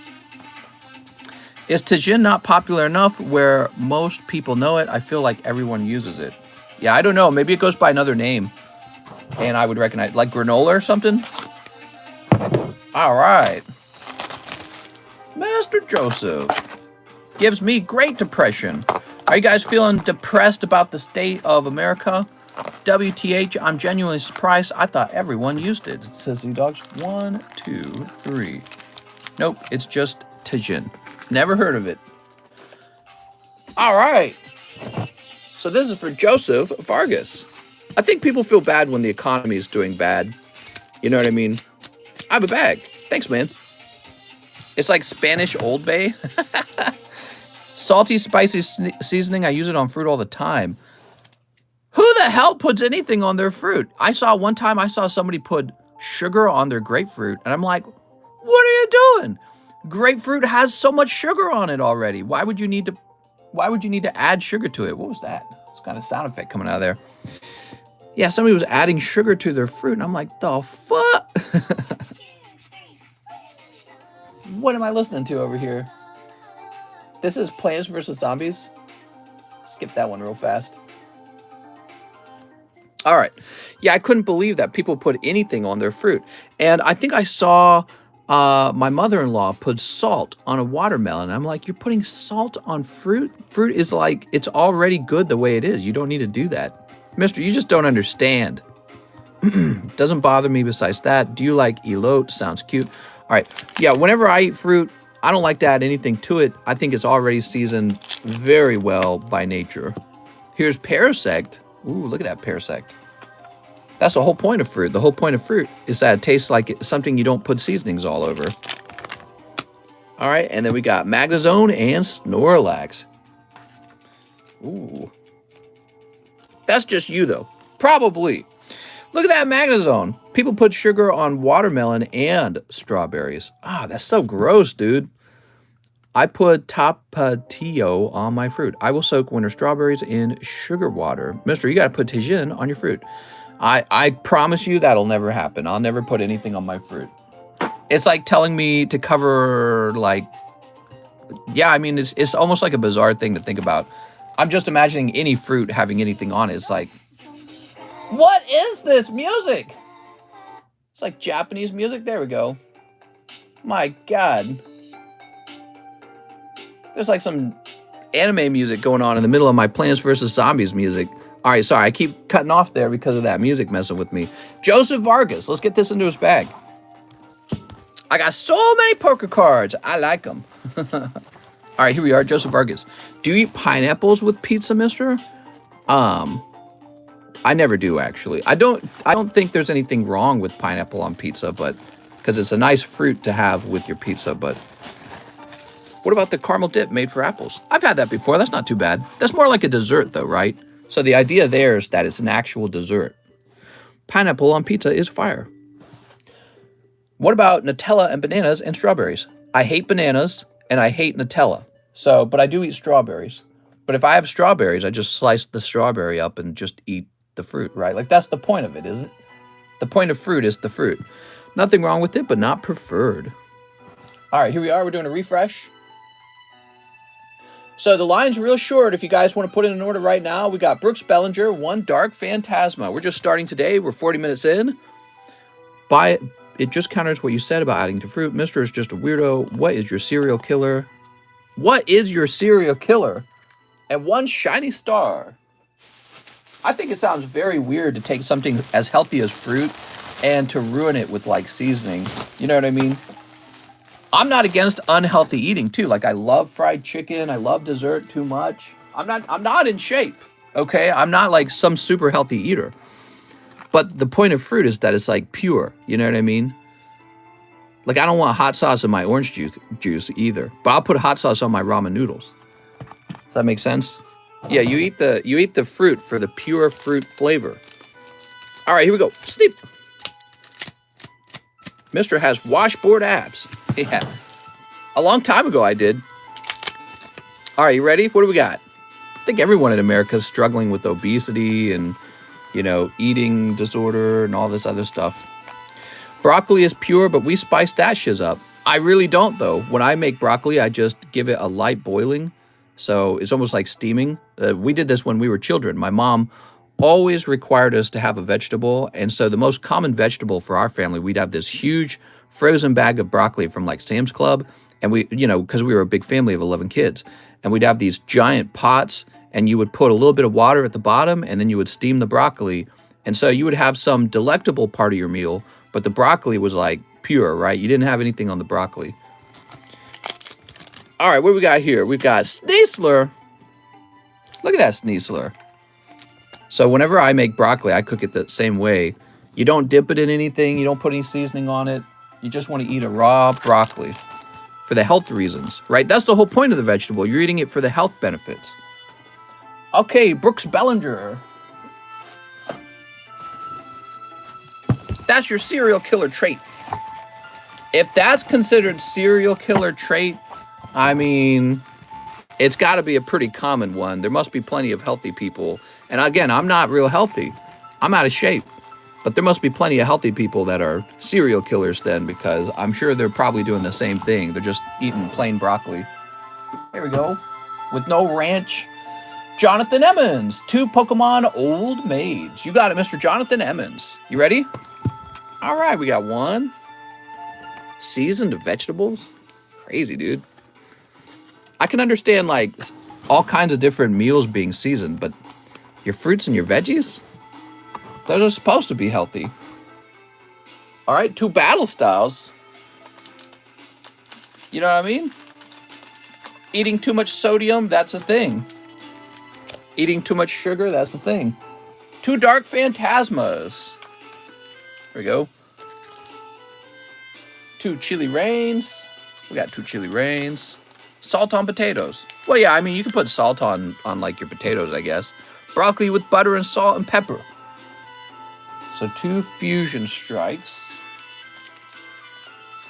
[SPEAKER 1] Is tagine not popular enough where most people know it? I feel like everyone uses it. Yeah, I don't know. Maybe it goes by another name. And I would recognize, like granola or something. All right. Master Joseph gives me great depression. Are you guys feeling depressed about the state of America? WTH, I'm genuinely surprised. I thought everyone used it. It says the dogs 1, 2, 3. Nope, it's just tagine. Never heard of it. All right. So this is for Joseph Vargas. I think people feel bad when the economy is doing bad. You know what I mean? I have a bag. Thanks, man. It's like Spanish Old Bay. Salty, spicy seasoning. I use it on fruit all the time. Who the hell puts anything on their fruit? One time I saw somebody put sugar on their grapefruit, and I'm like, what are you doing? Grapefruit has so much sugar on it already. Why would you need to add sugar to it? What was that? It's kind of sound effect coming out of there. Yeah, somebody was adding sugar to their fruit, and I'm like, the fuck? What am I listening to over here? This is Plants vs. Zombies. Skip that one real fast. All right. Yeah, I couldn't believe that people put anything on their fruit. And I think I saw my mother-in-law put salt on a watermelon. I'm like, you're putting salt on fruit? Fruit is like, it's already good the way it is. You don't need to do that. Mister, you just don't understand. Doesn't bother me besides that. Do you like elote? Sounds cute. All right. Yeah, whenever I eat fruit, I don't like to add anything to it. I think it's already seasoned very well by nature. Here's Parasect. Ooh, look at that Parasect. That's the whole point of fruit. The whole point of fruit is that it tastes like something you don't put seasonings all over. All right, and then we got Magnezone and Snorlax. Ooh. That's just you, though. Probably. Look at that Magnezone. People put sugar on watermelon and strawberries. Ah, that's so gross, dude. I put Tapatio on my fruit. I will soak winter strawberries in sugar water. Mister, you got to put tagine on your fruit. I promise you that'll never happen. I'll never put anything on my fruit. It's like telling me to cover, like... Yeah, I mean, it's almost like a bizarre thing to think about. I'm just imagining any fruit having anything on it. It's like... What is this music? It's like Japanese music. There we go. My God. There's like some anime music going on in the middle of my Plants vs. Zombies music. All right, sorry. I keep cutting off there because of that music messing with me. Joseph Vargas. Let's get this into his bag. I got so many poker cards. I like them. All right, here we are. Joseph Vargas. Do you eat pineapples with pizza, mister? I never do, actually. I don't think there's anything wrong with pineapple on pizza, but because it's a nice fruit to have with your pizza, but what about the caramel dip made for apples? I've had that before. That's not too bad. That's more like a dessert, though, right? So the idea there is that it's an actual dessert. Pineapple on pizza is fire. What about Nutella and bananas and strawberries? I hate bananas and I hate Nutella. So, but I do eat strawberries. But if I have strawberries, I just slice the strawberry up and just eat the fruit, right? Like that's the point of it, isn't it? The point of fruit is the fruit. Nothing wrong with it, but not preferred. All right, here we are. We're doing a refresh. So the line's real short. If you guys want to put in an order right now, we got Brooks Bellinger, 1 Dark Phantasma. We're just starting today. We're 40 minutes in. Buy it. It just counters what you said about adding to fruit. Mister is just a weirdo. What is your serial killer? What is your serial killer? And 1 shiny star. I think it sounds very weird to take something as healthy as fruit and to ruin it with like seasoning. You know what I mean? I'm not against unhealthy eating too. Like I love fried chicken. I love dessert too much. I'm not in shape. Okay. I'm not like some super healthy eater. But the point of fruit is that it's like pure. You know what I mean? Like I don't want hot sauce in my orange juice either. But I'll put hot sauce on my ramen noodles. Does that make sense? Yeah, you eat the fruit for the pure fruit flavor. All right, here we go. Sneep. Mister has washboard abs. Yeah. A long time ago I did. All right, you ready? What do we got? I think everyone in America is struggling with obesity and, you know, eating disorder and all this other stuff. Broccoli is pure, but we spice that shiz up. I really don't, though. When I make broccoli, I just give it a light boiling. So it's almost like steaming. We did this when we were children. My mom always required us to have a vegetable. And so the most common vegetable for our family, we'd have this huge frozen bag of broccoli from like Sam's Club. And we, you know, because we were a big family of 11 kids. And we'd have these giant pots and you would put a little bit of water at the bottom and then you would steam the broccoli. And so you would have some delectable part of your meal, but the broccoli was like pure, right? You didn't have anything on the broccoli. All right, what do we got here? We've got Sneasler. Look at that Sneasler. So whenever I make broccoli, I cook it the same way. You don't dip it in anything. You don't put any seasoning on it. You just want to eat a raw broccoli for the health reasons, right? That's the whole point of the vegetable. You're eating it for the health benefits. Okay, Brooks Bellinger. That's your serial killer trait. If that's considered serial killer trait, I mean, it's got to be a pretty common one. There must be plenty of healthy people. And again, I'm not real healthy. I'm out of shape. But there must be plenty of healthy people that are serial killers then, because I'm sure they're probably doing the same thing. They're just eating plain broccoli. Here we go. With no ranch. Jonathan Emmons, 2 Pokemon Old Maids. You got it, Mr. Jonathan Emmons. You ready? All right, we got 1. Seasoned vegetables? Crazy, dude. I can understand, like, all kinds of different meals being seasoned, but your fruits and your veggies? Those are supposed to be healthy. All right, 2 Battle Styles. You know what I mean? Eating too much sodium, that's a thing. Eating too much sugar, that's the thing. 2 Dark Phantasmas. There we go. 2 Chili Rains. We got 2 Chili Rains. Salt on potatoes. Well, yeah, I mean, you can put salt on like your potatoes, I guess. Broccoli with butter and salt and pepper. So 2 Fusion Strikes.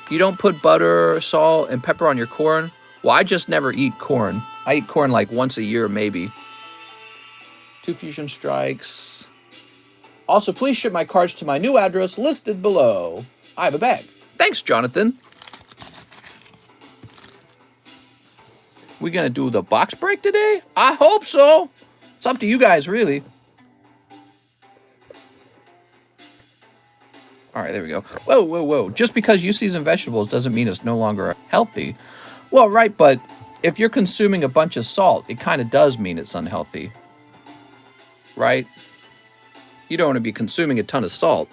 [SPEAKER 1] You don't put butter, salt, and pepper on your corn? Well, I just never eat corn. I eat corn like once a year, maybe. 2 Fusion Strikes. Also, please ship my cards to my new address listed below. I have a bag. Thanks, Jonathan. We gonna do the box break today? I hope so. It's up to you guys, really. All right, there we go. Whoa, whoa, whoa. Just because you season vegetables doesn't mean it's no longer healthy. Well, right, but if you're consuming a bunch of salt, it kind of does mean it's unhealthy. Right? You don't want to be consuming a ton of salt.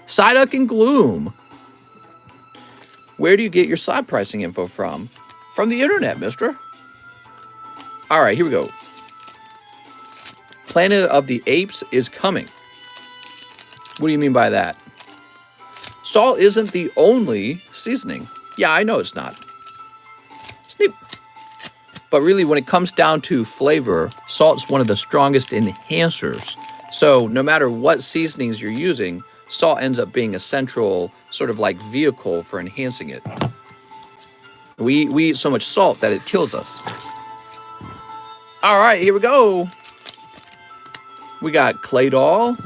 [SPEAKER 1] Psyduck and Gloom. Where do you get your slab pricing info from? From the internet, mister. All right, here we go. Planet of the Apes is coming. What do you mean by that? Salt isn't the only seasoning. Yeah, I know it's not. Sneap. But really, when it comes down to flavor, salt is one of the strongest enhancers. So no matter what seasonings you're using, salt ends up being a central sort of like vehicle for enhancing it. We eat so much salt that it kills us. All right, here we go. We got clay doll.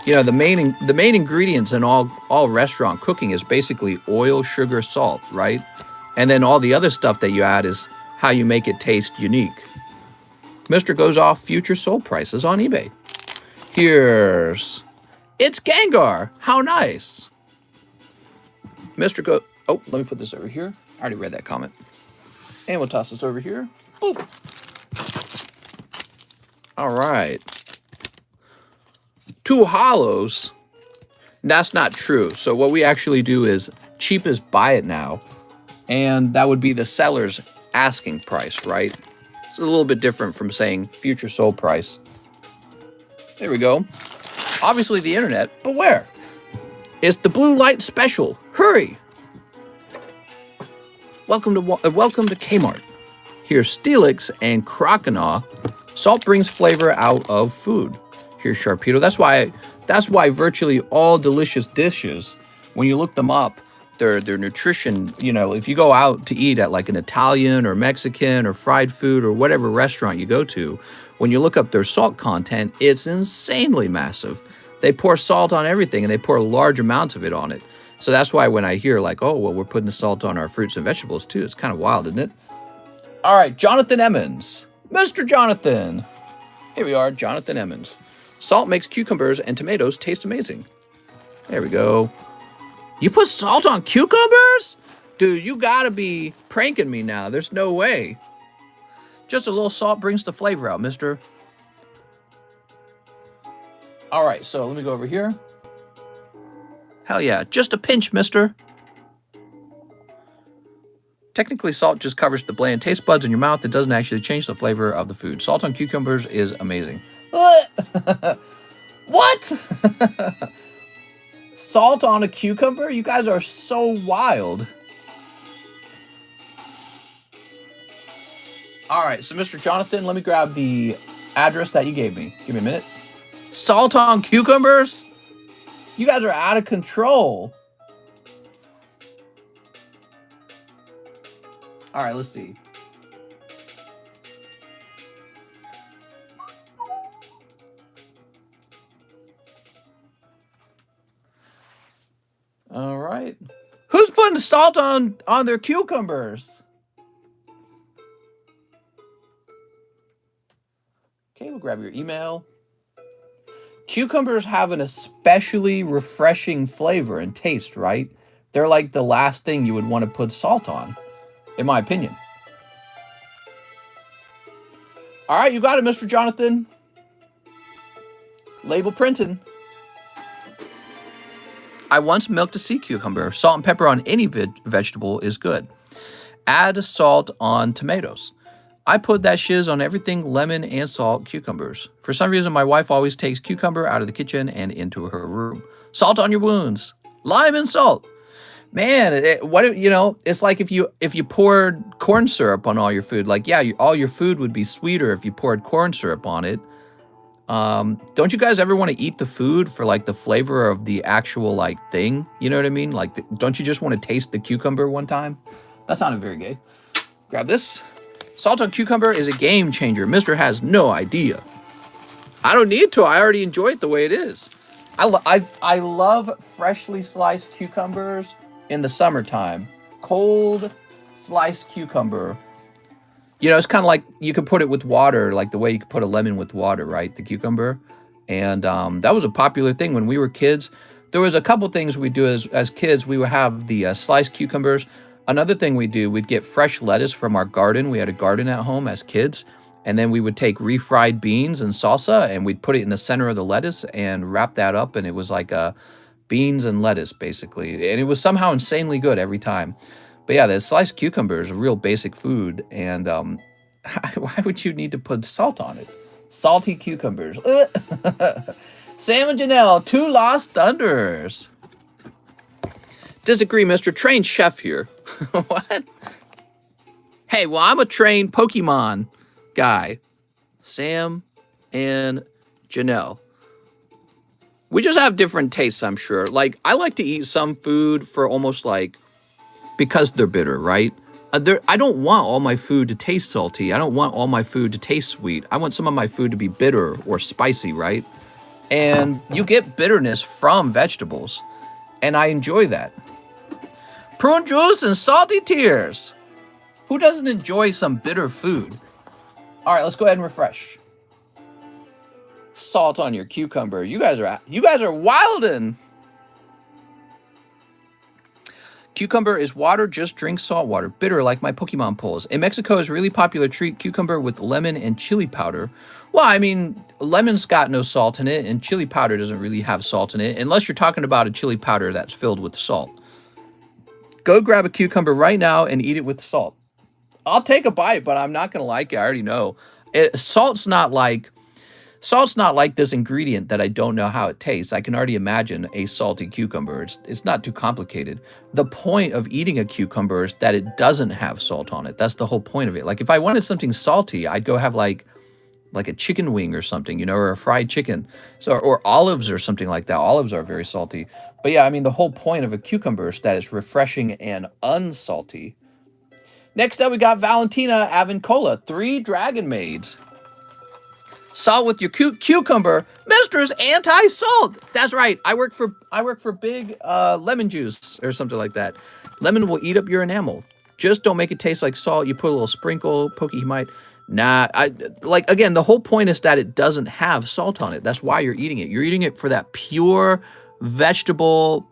[SPEAKER 1] You know, the main ingredients in all restaurant cooking is basically oil, sugar, salt, right? And then all the other stuff that you add how you make it taste unique. Mr. goes off future sold prices on eBay. It's Gengar. How nice. Mr. Oh, let me put this over here. I already read that comment. And we'll toss this over here. Boop. All right. 2 hollows. That's not true. So what we actually do is cheapest buy it now. And that would be the seller's asking price, right? It's a little bit different from saying future sold price. There we go. Obviously the internet, but where? It's the blue light special. Hurry! Welcome to Kmart. Here's Steelix and Croconaw. Salt brings flavor out of food. Here's Sharpedo. That's why virtually all delicious dishes, when you look them up, their nutrition, you know, if you go out to eat at like an Italian or Mexican or fried food or whatever restaurant you go to, when you look up their salt content, it's insanely massive. They pour salt on everything, and they pour large amounts of it on it. So that's why when I hear like, oh, well, we're putting the salt on our fruits and vegetables too, it's kind of wild, isn't it? All right, Jonathan Emmons. Mr. Jonathan. Here we are, Jonathan Emmons. Salt makes cucumbers and tomatoes taste amazing. There we go. You put salt on cucumbers? Dude, you gotta be pranking me now. There's no way. Just a little salt brings the flavor out, mister. All right, so let me go over here. Hell yeah, just a pinch, mister. Technically, salt just covers the bland taste buds in your mouth. It doesn't actually change the flavor of the food. Salt on cucumbers is amazing. What? Salt on a cucumber? You guys are so wild. All right, so Mr. Jonathan, let me grab the address that you gave me. Give me a minute. Salt on cucumbers? You guys are out of control. All right, let's see. All right. Who's putting salt on their cucumbers? Okay, we'll grab your email. Cucumbers have an especially refreshing flavor and taste, right? They're like the last thing you would want to put salt on, in my opinion. All right, you got it, Mr. Jonathan. Label printing. I once milked a sea cucumber. Salt and pepper on any vegetable is good. Add salt on tomatoes. I put that shiz on everything, lemon and salt cucumbers. For some reason, my wife always takes cucumber out of the kitchen and into her room. Salt on your wounds. Lime and salt. Man, it's like if you poured corn syrup on all your food. Like, yeah, all your food would be sweeter if you poured corn syrup on it. Don't you guys ever want to eat the food for like the flavor of the actual like thing? You know what I mean? Like, don't you just want to taste the cucumber one time? That sounded very gay. Grab this. Salt on cucumber is a game changer. Mister has no idea. I don't need to. I already enjoy it the way it is. I love freshly sliced cucumbers in the summertime. Cold sliced cucumber. You know, it's kind of like you could put it with water, like the way you could put a lemon with water, right? The cucumber. And that was a popular thing when we were kids. There was a couple things we do as kids. We would have the sliced cucumbers. Another thing we do, we'd get fresh lettuce from our garden. We had a garden at home as kids. And then we would take refried beans and salsa and we'd put it in the center of the lettuce and wrap that up. And it was like beans and lettuce, basically. And it was somehow insanely good every time. But yeah, the sliced cucumber is a real basic food. And why would you need to put salt on it? Salty cucumbers. Sam and Janelle, 2 lost thunders. Disagree, Mr. Trained chef here. What? Hey, well, I'm a trained Pokemon guy. Sam and Janelle. We just have different tastes, I'm sure. Like, I like to eat some food for almost like, because they're bitter, right? I don't want all my food to taste salty. I don't want all my food to taste sweet. I want some of my food to be bitter or spicy, right? And you get bitterness from vegetables. And I enjoy that. Prune juice and salty tears. Who doesn't enjoy some bitter food? All right, let's go ahead and refresh. Salt on your cucumber. You guys are wildin'. Cucumber is water, just drink salt water. Bitter like my Pokemon pulls. In Mexico, is a really popular treat, cucumber with lemon and chili powder. Well, I mean, lemon's got no salt in it, and chili powder doesn't really have salt in it, unless you're talking about a chili powder that's filled with salt. Go grab a cucumber right now and eat it with salt. I'll take a bite, but I'm not going to like it. I already know. Salt's not like this ingredient that I don't know how it tastes. I can already imagine a salty cucumber. It's not too complicated. The point of eating a cucumber is that it doesn't have salt on it. That's the whole point of it. Like if I wanted something salty, I'd go have like a chicken wing or something, or a fried chicken. Or olives or something like that. Olives are very salty. But yeah, I mean, the whole point of a cucumber is that it's refreshing and unsalty. Next up, we got Valentina Avincola, 3 Dragon Maids. Salt with your cucumber. Mistress anti-salt. That's right. I work for Big Lemon Juice or something like that. Lemon will eat up your enamel. Just don't make it taste like salt. You put a little sprinkle, Pokemite. Nah, again, the whole point is that it doesn't have salt on it. That's why you're eating it. You're eating it for that pure vegetable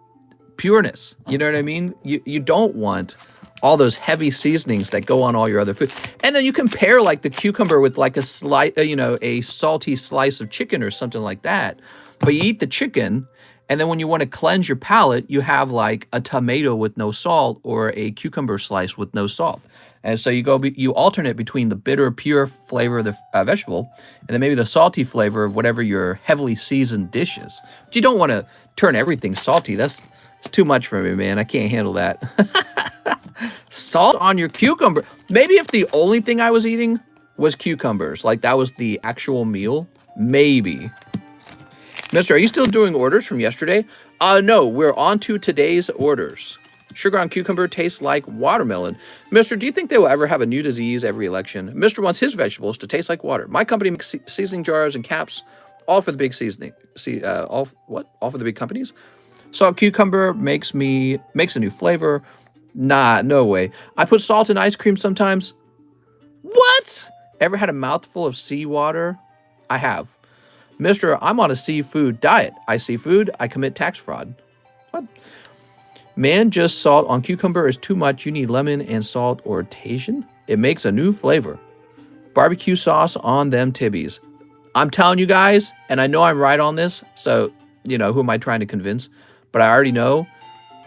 [SPEAKER 1] pureness. You know what I mean? You don't want all those heavy seasonings that go on all your other food. And then you compare like the cucumber with like a salty slice of chicken or something like that. But you eat the chicken, and then when you want to cleanse your palate, you have like a tomato with no salt or a cucumber slice with no salt. And so you alternate between the bitter, pure flavor of the vegetable and then maybe the salty flavor of whatever your heavily seasoned dish is. But you don't want to turn everything salty. It's too much for me, man. I can't handle that. Salt on your cucumber. Maybe if the only thing I was eating was cucumbers, like that was the actual meal, maybe. Mister, are you still doing orders from yesterday? No, we're on to today's orders. Sugar on cucumber tastes like watermelon. Mister, do you think they will ever have a new disease every election? Mister wants his vegetables to taste like water. My company makes seasoning jars and caps, all for the big seasoning. All for the big companies? Salt cucumber makes a new flavor. Nah, no way. I put salt in ice cream sometimes. What? Ever had a mouthful of seawater? I have. Mister, I'm on a seafood diet. I seafood, I commit tax fraud. What? Man, just salt on cucumber is too much. You need lemon and salt or Tajin. It makes a new flavor. Barbecue sauce on them tibbies. I'm telling you guys, and I know I'm right on this, so, who am I trying to convince? But I already know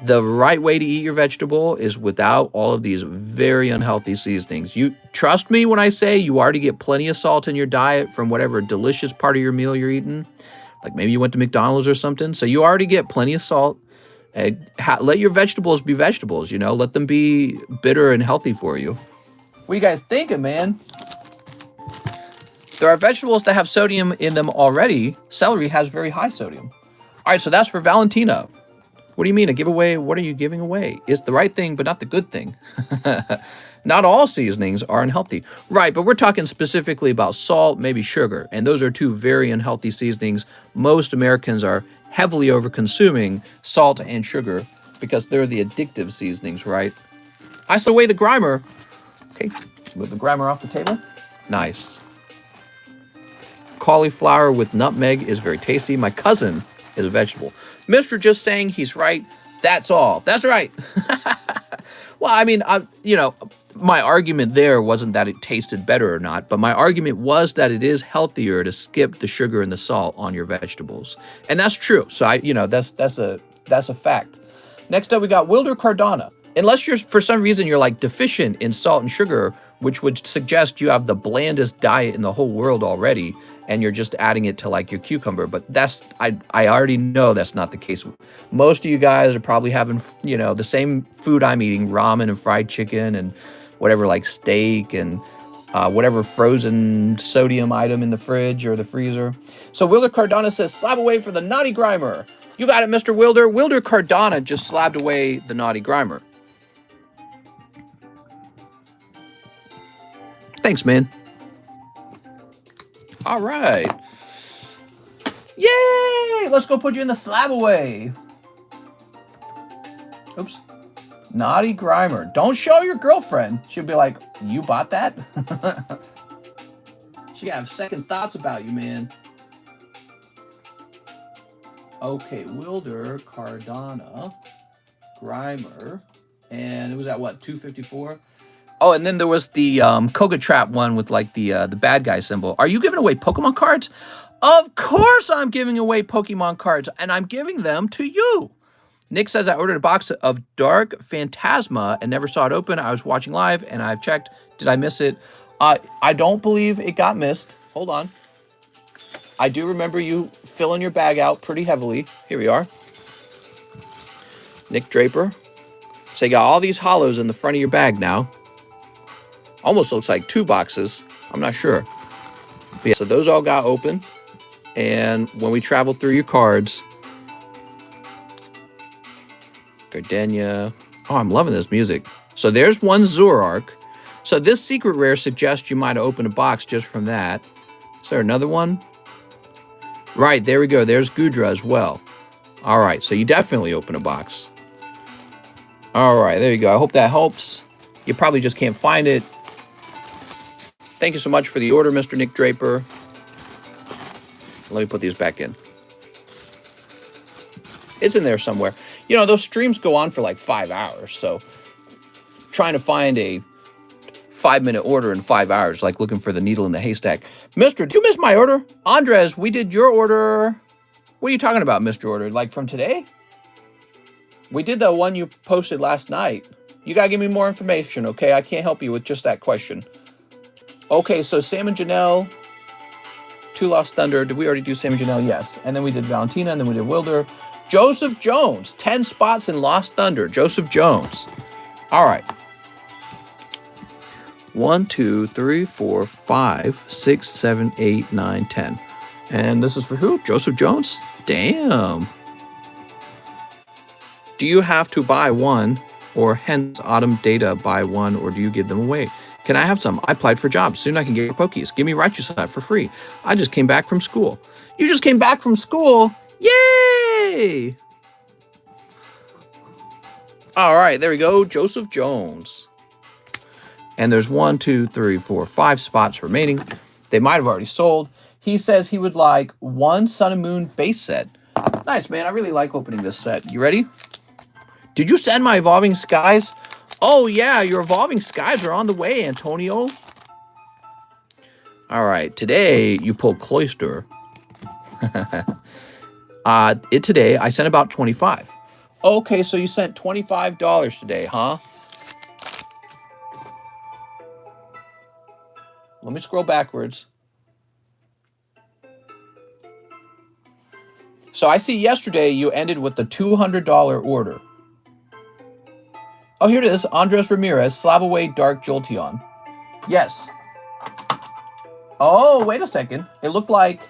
[SPEAKER 1] the right way to eat your vegetable is without all of these very unhealthy seasonings. You trust me when I say you already get plenty of salt in your diet from whatever delicious part of your meal you're eating. Like maybe you went to McDonald's or something. So you already get plenty of salt. Let your vegetables be vegetables, let them be bitter and healthy for you. What are you guys thinking, man? There are vegetables that have sodium in them already. Celery has very high sodium. All right, so that's for Valentina. What do you mean, a giveaway? What are you giving away? It's the right thing, but not the good thing. Not all seasonings are unhealthy. Right, but we're talking specifically about salt, maybe sugar. And those are 2 very unhealthy seasonings. Most Americans are heavily over-consuming salt and sugar because they're the addictive seasonings, right? I saw away the Grimer. Okay, move the Grimer off the table. Nice. Cauliflower with nutmeg is very tasty. My cousin is a vegetable. Mister just saying he's right. That's all. That's right. Well, I mean, my argument there wasn't that it tasted better or not, but my argument was that it is healthier to skip the sugar and the salt on your vegetables. And that's true. So that's a fact. Next up, we got Wilder Cardona. Unless for some reason you're like deficient in salt and sugar, which would suggest you have the blandest diet in the whole world already, and you're just adding it to like your cucumber. But I already know that's not the case. Most of you guys are probably having, the same food I'm eating, ramen and fried chicken and whatever, like steak and whatever frozen sodium item in the fridge or the freezer. So Wilder Cardona says, slab away for the naughty Grimer. You got it, Mr. Wilder. Wilder Cardona just slabbed away the naughty Grimer. Thanks, man. All right. Yay! Let's go put you in the slab away. Oops. Naughty Grimer. Don't show your girlfriend. She'll be like, you bought that? She have second thoughts about you, man. Okay, Wilder, Cardona, Grimer, and it was at what, 254? Oh, and then there was the Koga Trap one with like the bad guy symbol. Are you giving away Pokemon cards? Of course I'm giving away Pokemon cards, and I'm giving them to you. Nick says, I ordered a box of Dark Phantasma and never saw it open. I was watching live, and I've checked. Did I miss it? I don't believe it got missed. Hold on. I do remember you filling your bag out pretty heavily. Here we are. Nick Draper. So you got all these hollows in the front of your bag now. Almost looks like 2 boxes. I'm not sure. But yeah, so those all got open. And when we traveled through your cards, Gardenia. Oh, I'm loving this music. So there's one Zoroark. So this secret rare suggests you might have opened a box just from that. Is there another one? Right, there we go. There's Gudra as well. All right, so you definitely open a box. All right, there you go. I hope that helps. You probably just can't find it. Thank you so much for the order, Mr. Nick Draper. Let me put these back in. It's in there somewhere. You know, those streams go on for like 5 hours, so trying to find a 5-minute order in 5 hours, like looking for the needle in the haystack. Mister, did you miss my order? Andres, we did your order. What are you talking about, Mr. Order? Like from today? We did the one you posted last night. You gotta give me more information, okay? I can't help you with just that question. Okay, so Sam and Janelle, 2 Lost Thunder. Did we already do Sam and Janelle? Yes. And then we did Valentina, and then we did Wilder. Joseph Jones, 10 spots in Lost Thunder. Joseph Jones. All right. 1, 2, 3, 4, 5, 6, 7, 8, 9, 10. And this is for who? Joseph Jones? Damn. Do you have to buy one, or hence Autumn Data buy one, or do you give them away? Can I have some? I applied for jobs. Soon I can get your Pokies. Give me Raichu Slab for free. I just came back from school. You just came back from school? Yay! All right, there we go. Joseph Jones. And there's 1, 2, 3, 4, 5 spots remaining. They might have already sold. He says he would like 1 Sun and Moon base set. Nice, man. I really like opening this set. You ready? Did you send my Evolving Skies? Oh, yeah. Your Evolving Skies are on the way, Antonio. All right. Today, you pulled Cloyster. Today, I sent about 25. Okay, so you sent $25 today, huh? Let me scroll backwards. So I see yesterday you ended with the $200 order. Oh, here it is. Andres Ramirez, Slab Away Dark Jolteon. Yes. Oh, wait a second. It looked like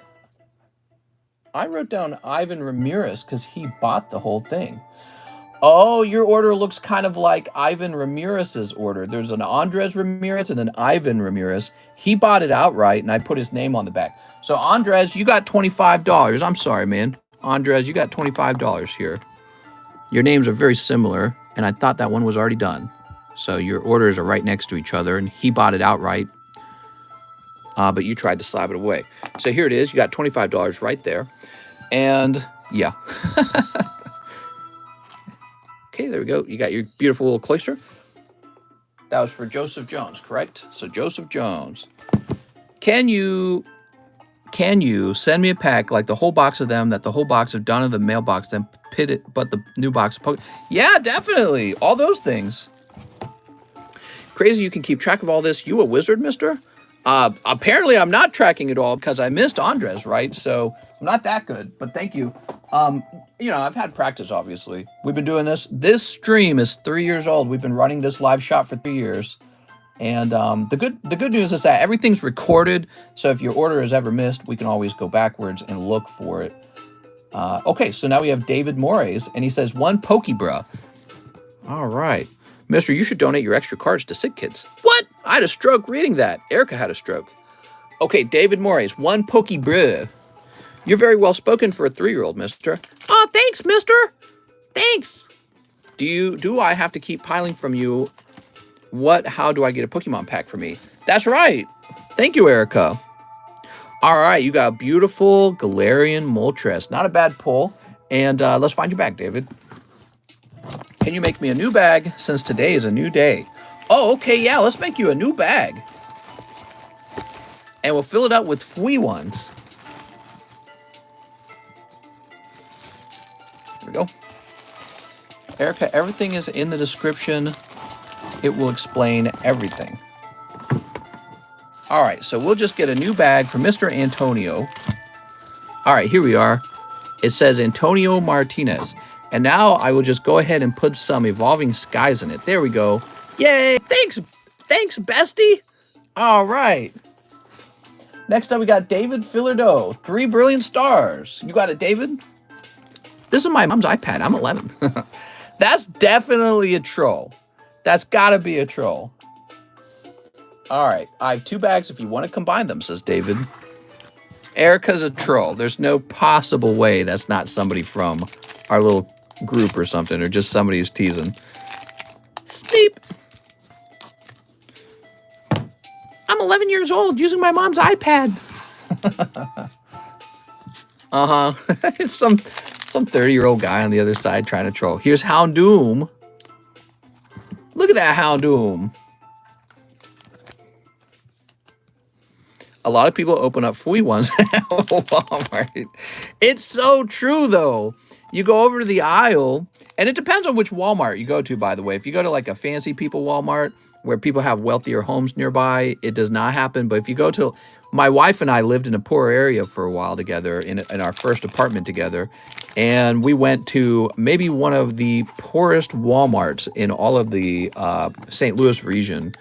[SPEAKER 1] I wrote down Ivan Ramirez because he bought the whole thing. Oh, your order looks kind of like Ivan Ramirez's order. There's an Andres Ramirez and an Ivan Ramirez. He bought it outright, and I put his name on the back. So, Andres, you got $25. I'm sorry, man. Andres, you got $25 here. Your names are very similar, and I thought that one was already done. So, your orders are right next to each other, and he bought it outright, but you tried to slab it away. So, here it is. You got $25 right there. And, yeah. Okay, there we go. You got your beautiful little cloister. That was for Joseph Jones, correct? So Joseph Jones. Can you send me a pack like the whole box of them, that the whole box of Donna the mailbox, then pit it, but the new box of Pokemon? Yeah, definitely. All those things. Crazy you can keep track of all this. You a wizard, mister? Apparently I'm not tracking it all because I missed Andres, right? So I'm not that good, but thank you. You know, I've had practice, obviously. We've been doing this. This stream is 3 years old. We've been running this live shop for 3 years. And the good news is that everything's recorded. So if your order is ever missed, we can always go backwards and look for it. Okay, so now we have David Mores, and he says, 1 Pokebra. All right. Mister, you should donate your extra cards to sick kids. What? I had a stroke reading that. Erica had a stroke. Okay, David Mores, 1 Pokebra. You're very well spoken for a 3-year-old, mister. Oh, thanks, mister. Thanks. Do I have to keep piling from you? How do I get a Pokemon pack for me? That's right. Thank you, Erica. All right, you got a beautiful Galarian Moltres. Not a bad pull. And let's find you back, David. Can you make me a new bag since today is a new day? Oh, okay, yeah, let's make you a new bag. And we'll fill it up with free ones. There we go. Erica, everything is in the description. It will explain everything. All right, so we'll just get a new bag for Mr. Antonio. All right, here we are. It says Antonio Martinez. And now I will just go ahead and put some Evolving Skies in it. There we go. Yay! Thanks, bestie. All right. Next up, we got David Fillardo. 3 brilliant stars. You got it, David? This is my mom's iPad. I'm 11. That's definitely a troll. That's got to be a troll. All right. I have 2 bags if you want to combine them, says David. Erica's a troll. There's no possible way that's not somebody from our little group or something, or just somebody who's teasing. Steep. I'm 11 years old using my mom's iPad. It's some 30-year-old guy on the other side trying to troll. Here's Houndoom. Look at that Houndoom. A lot of people open up free ones at Walmart. It's so true, though. You go over to the aisle, and it depends on which Walmart you go to, by the way. If you go to like a fancy people Walmart where people have wealthier homes nearby, it does not happen. But if you go to, my wife and I lived in a poor area for a while together in our first apartment together. And we went to maybe one of the poorest Walmarts in all of the St. Louis region.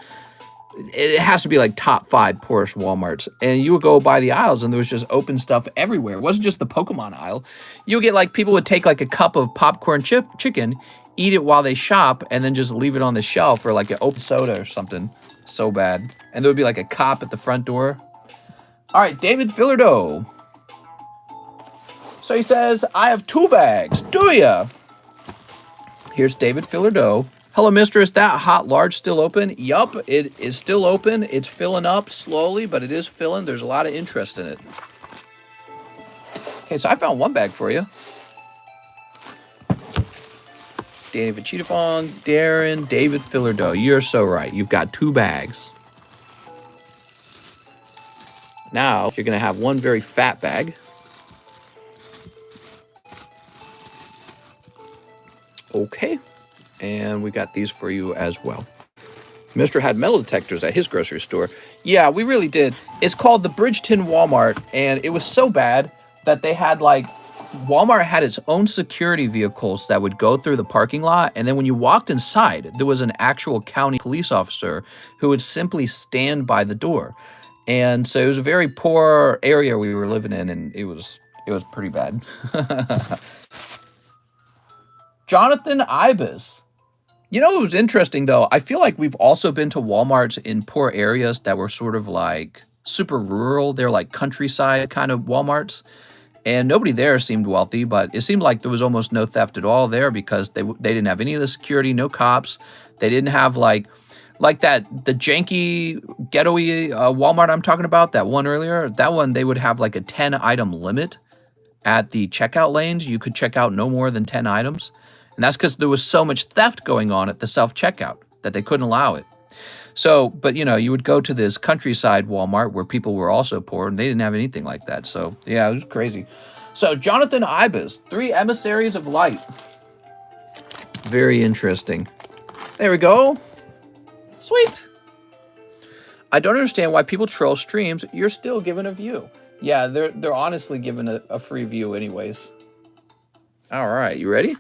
[SPEAKER 1] It has to be like top 5 poorest Walmarts. And you would go by the aisles and there was just open stuff everywhere. It wasn't just the Pokemon aisle. You'll get like people would take like a cup of popcorn chicken, eat it while they shop, and then just leave it on the shelf, or like an open soda or something. So bad. And there would be like a cop at the front door. All right, David Fillardo. So he says, I have 2 bags. Do ya? Here's David Fillardo. Hello, mister. Is that hot large still open? Yup, it is still open. It's filling up slowly, but it is filling. There's a lot of interest in it. Okay, so I found 1 bag for you. Danny Vachitafong, Darren, David Fillardo. You're so right. You've got 2 bags. Now, you're going to have 1 very fat bag. Okay. And we got these for you as well. Mr. had metal detectors at his grocery store. Yeah, we really did. It's called the Bridgeton Walmart, and it was so bad that they had like, Walmart had its own security vehicles that would go through the parking lot, and then when you walked inside, there was an actual county police officer who would simply stand by the door. And so it was a very poor area we were living in, and it was pretty bad. Jonathan Ibis. You know, it was interesting, though. I feel like we've also been to Walmarts in poor areas that were sort of like super rural. They're like countryside kind of Walmarts. And nobody there seemed wealthy, but it seemed like there was almost no theft at all there because they didn't have any of the security, no cops. They didn't have like the janky, ghetto-y Walmart I'm talking about, that one earlier. That one, they would have like a 10-item limit at the checkout lanes. You could check out no more than 10 items. And that's because there was so much theft going on at the self-checkout that they couldn't allow it. So, but you know, you would go to this countryside Walmart where people were also poor and they didn't have anything like that. So, yeah, it was crazy. So, Jonathan Ibis, 3 emissaries of light. Very interesting. There we go. Sweet. I don't understand why people troll streams. You're still given a view. Yeah, they're honestly given a free view anyways. All right, you ready?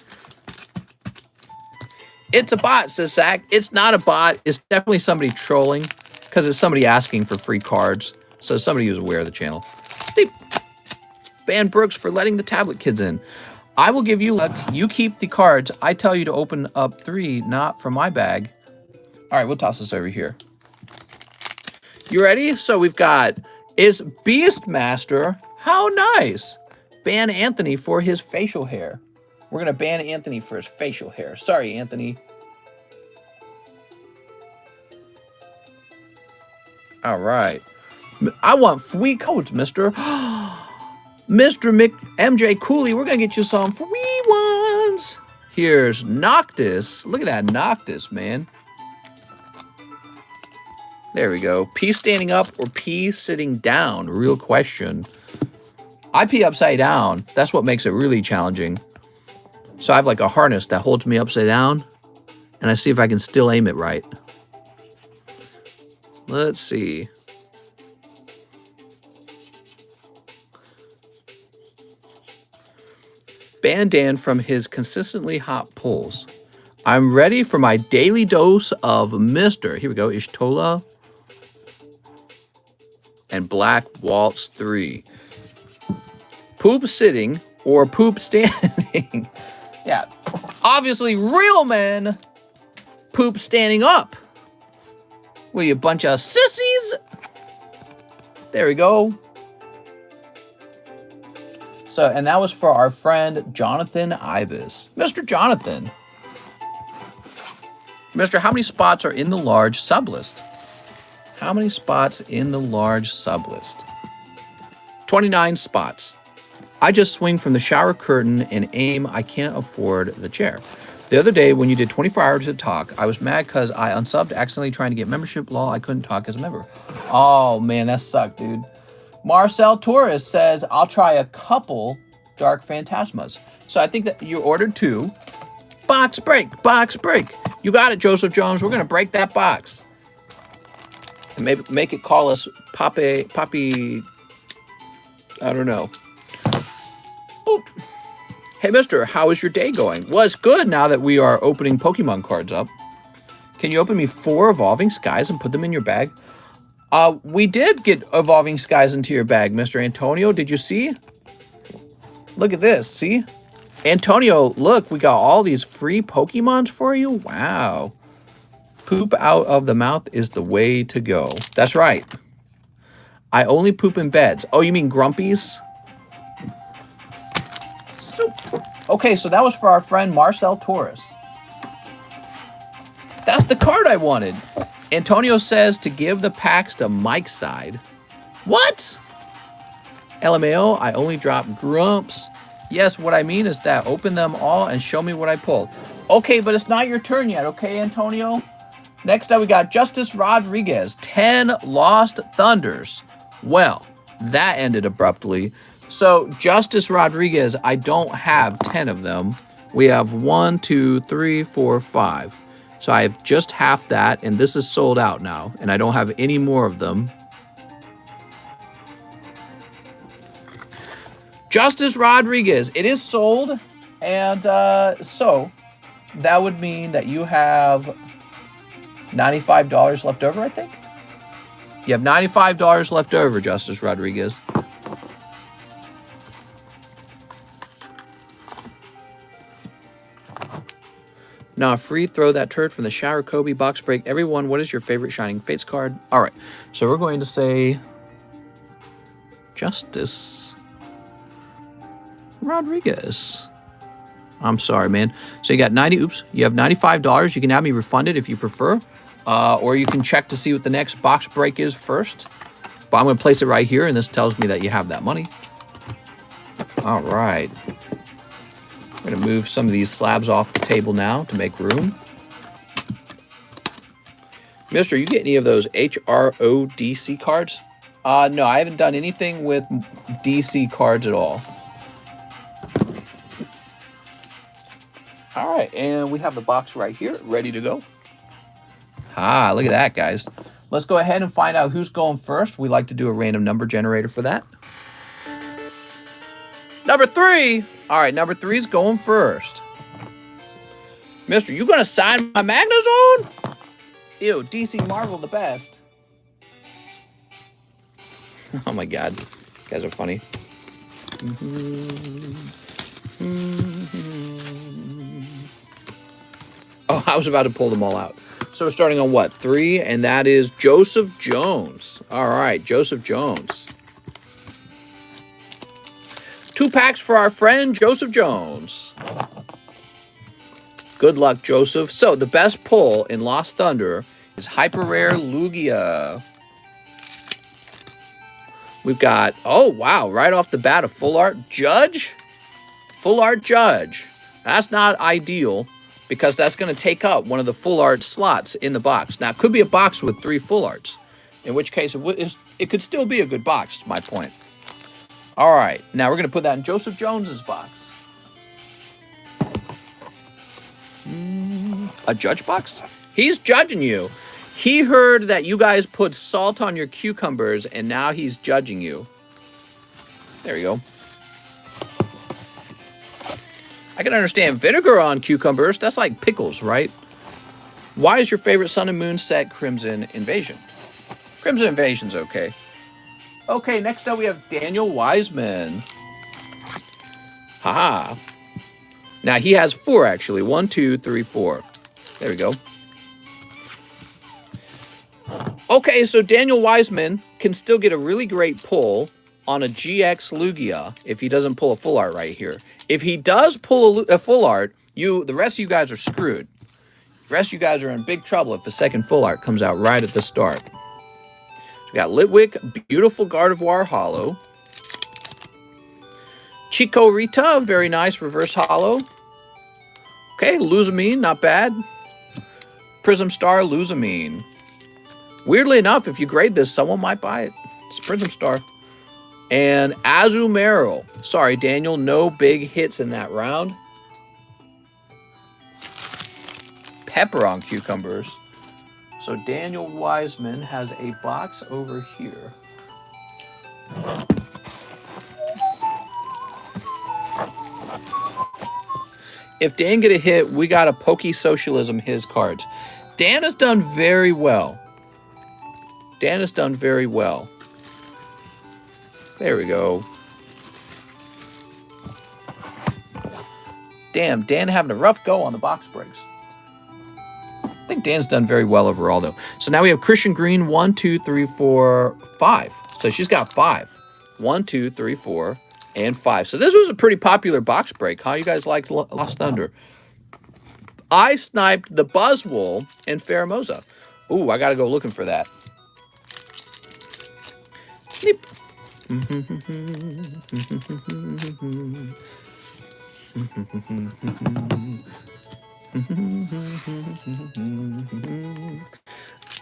[SPEAKER 1] It's a bot, says Zach. It's not a bot. It's definitely somebody trolling because it's somebody asking for free cards. So somebody who's aware of the channel. Steve. Ban Brooks for letting the tablet kids in. I will give you luck. You keep the cards. I tell you to open up 3, not from my bag. All right, we'll toss this over here. You ready? So we've got, is Beastmaster. How nice. Ban Anthony for his facial hair. We're going to ban Anthony for his facial hair. Sorry, Anthony. All right. I want free codes, Mr. Mr. MJ Cooley. We're going to get you some free ones. Here's Noctis. Look at that Noctis, man. There we go. P standing up or P sitting down? Real question. I pee upside down. That's what makes it really challenging. So I have like a harness that holds me upside down, and I see if I can still aim it right. Let's see. Ban Dan from his consistently hot pulls. I'm ready for my daily dose of Mr. Here we go. Ishtola and Black Waltz 3. Poop sitting or poop standing. Yeah. Obviously, real men poop standing up. What are you, a bunch of sissies? There we go. So, and that was for our friend Jonathan Ibis. Mr. Jonathan. Mr. How many spots are in the large sublist? How many spots in the large sublist? 29 spots. I just swing from the shower curtain and aim. I can't afford the chair. The other day when you did 24 hours to talk, I was mad because I unsubbed accidentally trying to get membership. Lol, I couldn't talk as a member. Oh, man, that sucked, dude. Marcel Torres says, I'll try a couple Dark Phantasmas. So I think that you ordered 2. Box break, box break. You got it, Joseph Jones. We're going to break that box. And maybe make it call us Poppy, I don't know. Boop. Hey, mister, how is your day going? Well, it's good now that we are opening Pokemon cards up. Can you open me 4 Evolving Skies and put them in your bag? We did get Evolving Skies into your bag, Mr. Antonio. Did you see? Look at this, see? Antonio, look, we got all these free Pokemons for you. Wow. Poop out of the mouth is the way to go. That's right. I only poop in beds. Oh, you mean grumpies? Okay, so that was for our friend Marcel Torres. That's the card I wanted. Antonio says to give the packs to Mike's side. What? LMAO, I only drop grumps. Yes, what I mean is that open them all and show me what I pulled. Okay, but it's not your turn yet, okay, Antonio? Next up, we got Justice Rodriguez, 10 Lost Thunders. Well, that ended abruptly. So, Justice Rodriguez, I don't have 10 of them. We have 1, 2, 3, 4, 5. So I have just half that, and this is sold out now, and I don't have any more of them. Justice Rodriguez, it is sold, and so that would mean that you have $95 left over, I think. You have $95 left over, Justice Rodriguez. Nah, free, throw that turd from the shower, Kobe, box break. Everyone, what is your favorite Shining Fates card? All right, so we're going to say Justice Rodriguez. I'm sorry, man. So you got 90, oops, you have $95. You can have me refunded if you prefer, or you can check to see what the next box break is first. But I'm going to place it right here, and this tells me that you have that money. All right. I'm going to move some of these slabs off the table now to make room. Mister, you get any of those HRO DC cards? No, I haven't done anything with DC cards at all. All right, and we have the box right here, ready to go. Ah, look at that, guys. Let's go ahead and find out who's going first. We like to do a random number generator for that. Number 3. All right, number 3 is going first. Mister, you going to sign my Magnezone? Ew, DC Marvel the best. Oh, my God. You guys are funny. Oh, I was about to pull them all out. So we're starting on what? 3, and that is Joseph Jones. All right, Joseph Jones. 2 packs for our friend Joseph Jones. Good luck, Joseph. So the best pull in Lost Thunder is Hyper Rare Lugia. We've got, oh wow, right off the bat, a full art Judge. Full art Judge. That's not ideal because that's going to take up one of the full art slots in the box. Now, it could be a box with 3 full arts, in which case it could still be a good box, is my point. All right, now we're going to put that in Joseph Jones's box. A Judge box? He's judging you. He heard that you guys put salt on your cucumbers, and now he's judging you. There you go. I can understand vinegar on cucumbers. That's like pickles, right? Why is your favorite Sun and Moon set Crimson Invasion? Crimson Invasion's okay. Okay, next up we have Daniel Wiseman. Haha. Now he has 4 actually. 1, 2, 3, 4. There we go. Okay, so Daniel Wiseman can still get a really great pull on a GX Lugia if he doesn't pull a full art right here. If he does pull a full art, the rest of you guys are screwed. The rest of you guys are in big trouble if the second full art comes out right at the start. We got Litwick, beautiful Gardevoir Hollow. Chico Rita, very nice reverse hollow. Okay, Luzamine, not bad. Prism Star, Luzamine. Weirdly enough, if you grade this, someone might buy it. It's Prism Star. And Azumarill. Sorry, Daniel, no big hits in that round. Pepper on cucumbers. So Daniel Wiseman has a box over here. If Dan get a hit, we got to Pokey Socialism his cards. Dan has done very well. Dan has done very well. There we go. Damn, Dan having a rough go on the box breaks. I think Dan's done very well overall, though. So now we have Christian Green, 1, 2, 3, 4, 5. So she's got 5. 1, 2, 3, 4, and 5. So this was a pretty popular box break. How you guys liked Lost Thunder? I sniped the Buzzwole and Pheromosa. Ooh, I got to go looking for that. Snip.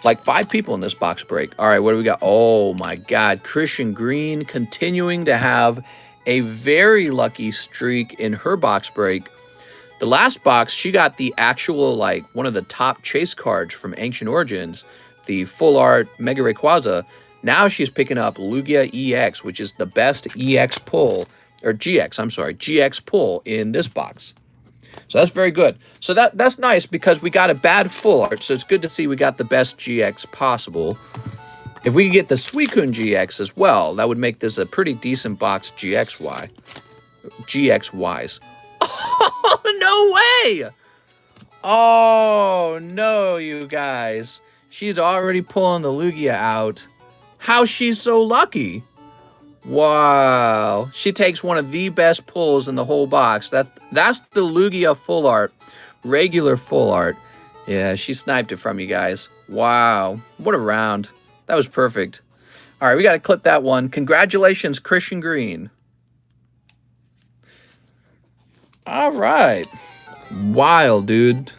[SPEAKER 1] Like 5 people in this box break. All right, what do we got? Oh my God, Christian Green continuing to have a very lucky streak in her box break. The last box, she got the actual, like, one of the top chase cards from Ancient Origins, the full art Mega Rayquaza. Now she's picking up Lugia EX, which is the best EX pull, or GX, I'm sorry, GX pull in this box. So that's very good. So that's nice because we got a bad full art, so it's good to see we got the best GX possible. If we could get the Suicune GX as well, that would make this a pretty decent box GX-wise. Oh, no way! Oh, no, you guys. She's already pulling the Lugia out. How's she so lucky? Wow. She takes one of the best pulls in the whole box. That's the Lugia full art. Regular full art. Yeah, she sniped it from you guys. Wow. What a round. That was perfect. All right, we got to clip that one. Congratulations, Christian Green. All right. Wild, dude.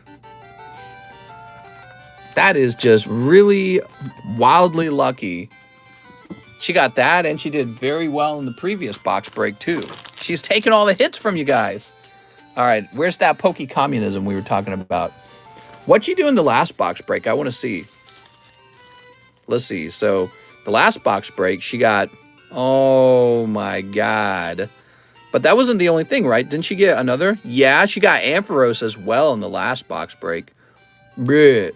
[SPEAKER 1] That is just really wildly lucky. She got that, and she did very well in the previous box break, too. She's taking all the hits from you guys. All right, where's that pokey communism we were talking about? What'd she do in the last box break? I want to see. Let's see. So, the last box break, she got... Oh, my God. But that wasn't the only thing, right? Didn't she get another? Yeah, she got Ampharos as well in the last box break. Bleh.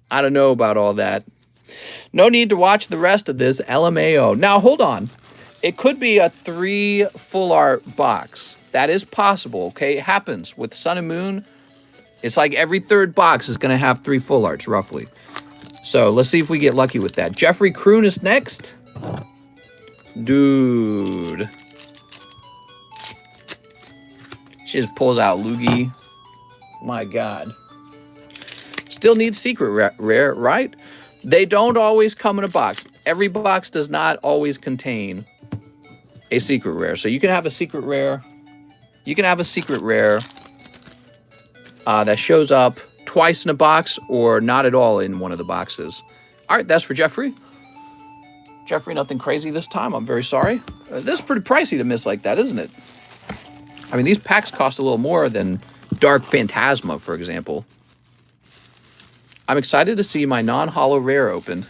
[SPEAKER 1] I don't know about all that. No need to watch the rest of this LMAO. Now, hold on. It could be a 3 full art box. That is possible, okay? It happens. With Sun and Moon, it's like every 3rd box is going to have 3 full arts, roughly. So, let's see if we get lucky with that. Jeffrey Kroon is next. Dude. She just pulls out Lugie. My God. Still need secret rare, right? They don't always come in a box. Every box does not always contain a secret rare. So you can have a secret rare. You can have a secret rare that shows up twice in a box or not at all in one of the boxes. All right, that's for Jeffrey. Jeffrey, nothing crazy this time. I'm very sorry. This is pretty pricey to miss like that, isn't it? I mean, these packs cost a little more than Dark Phantasma, for example. I'm excited to see my non-holo rare open.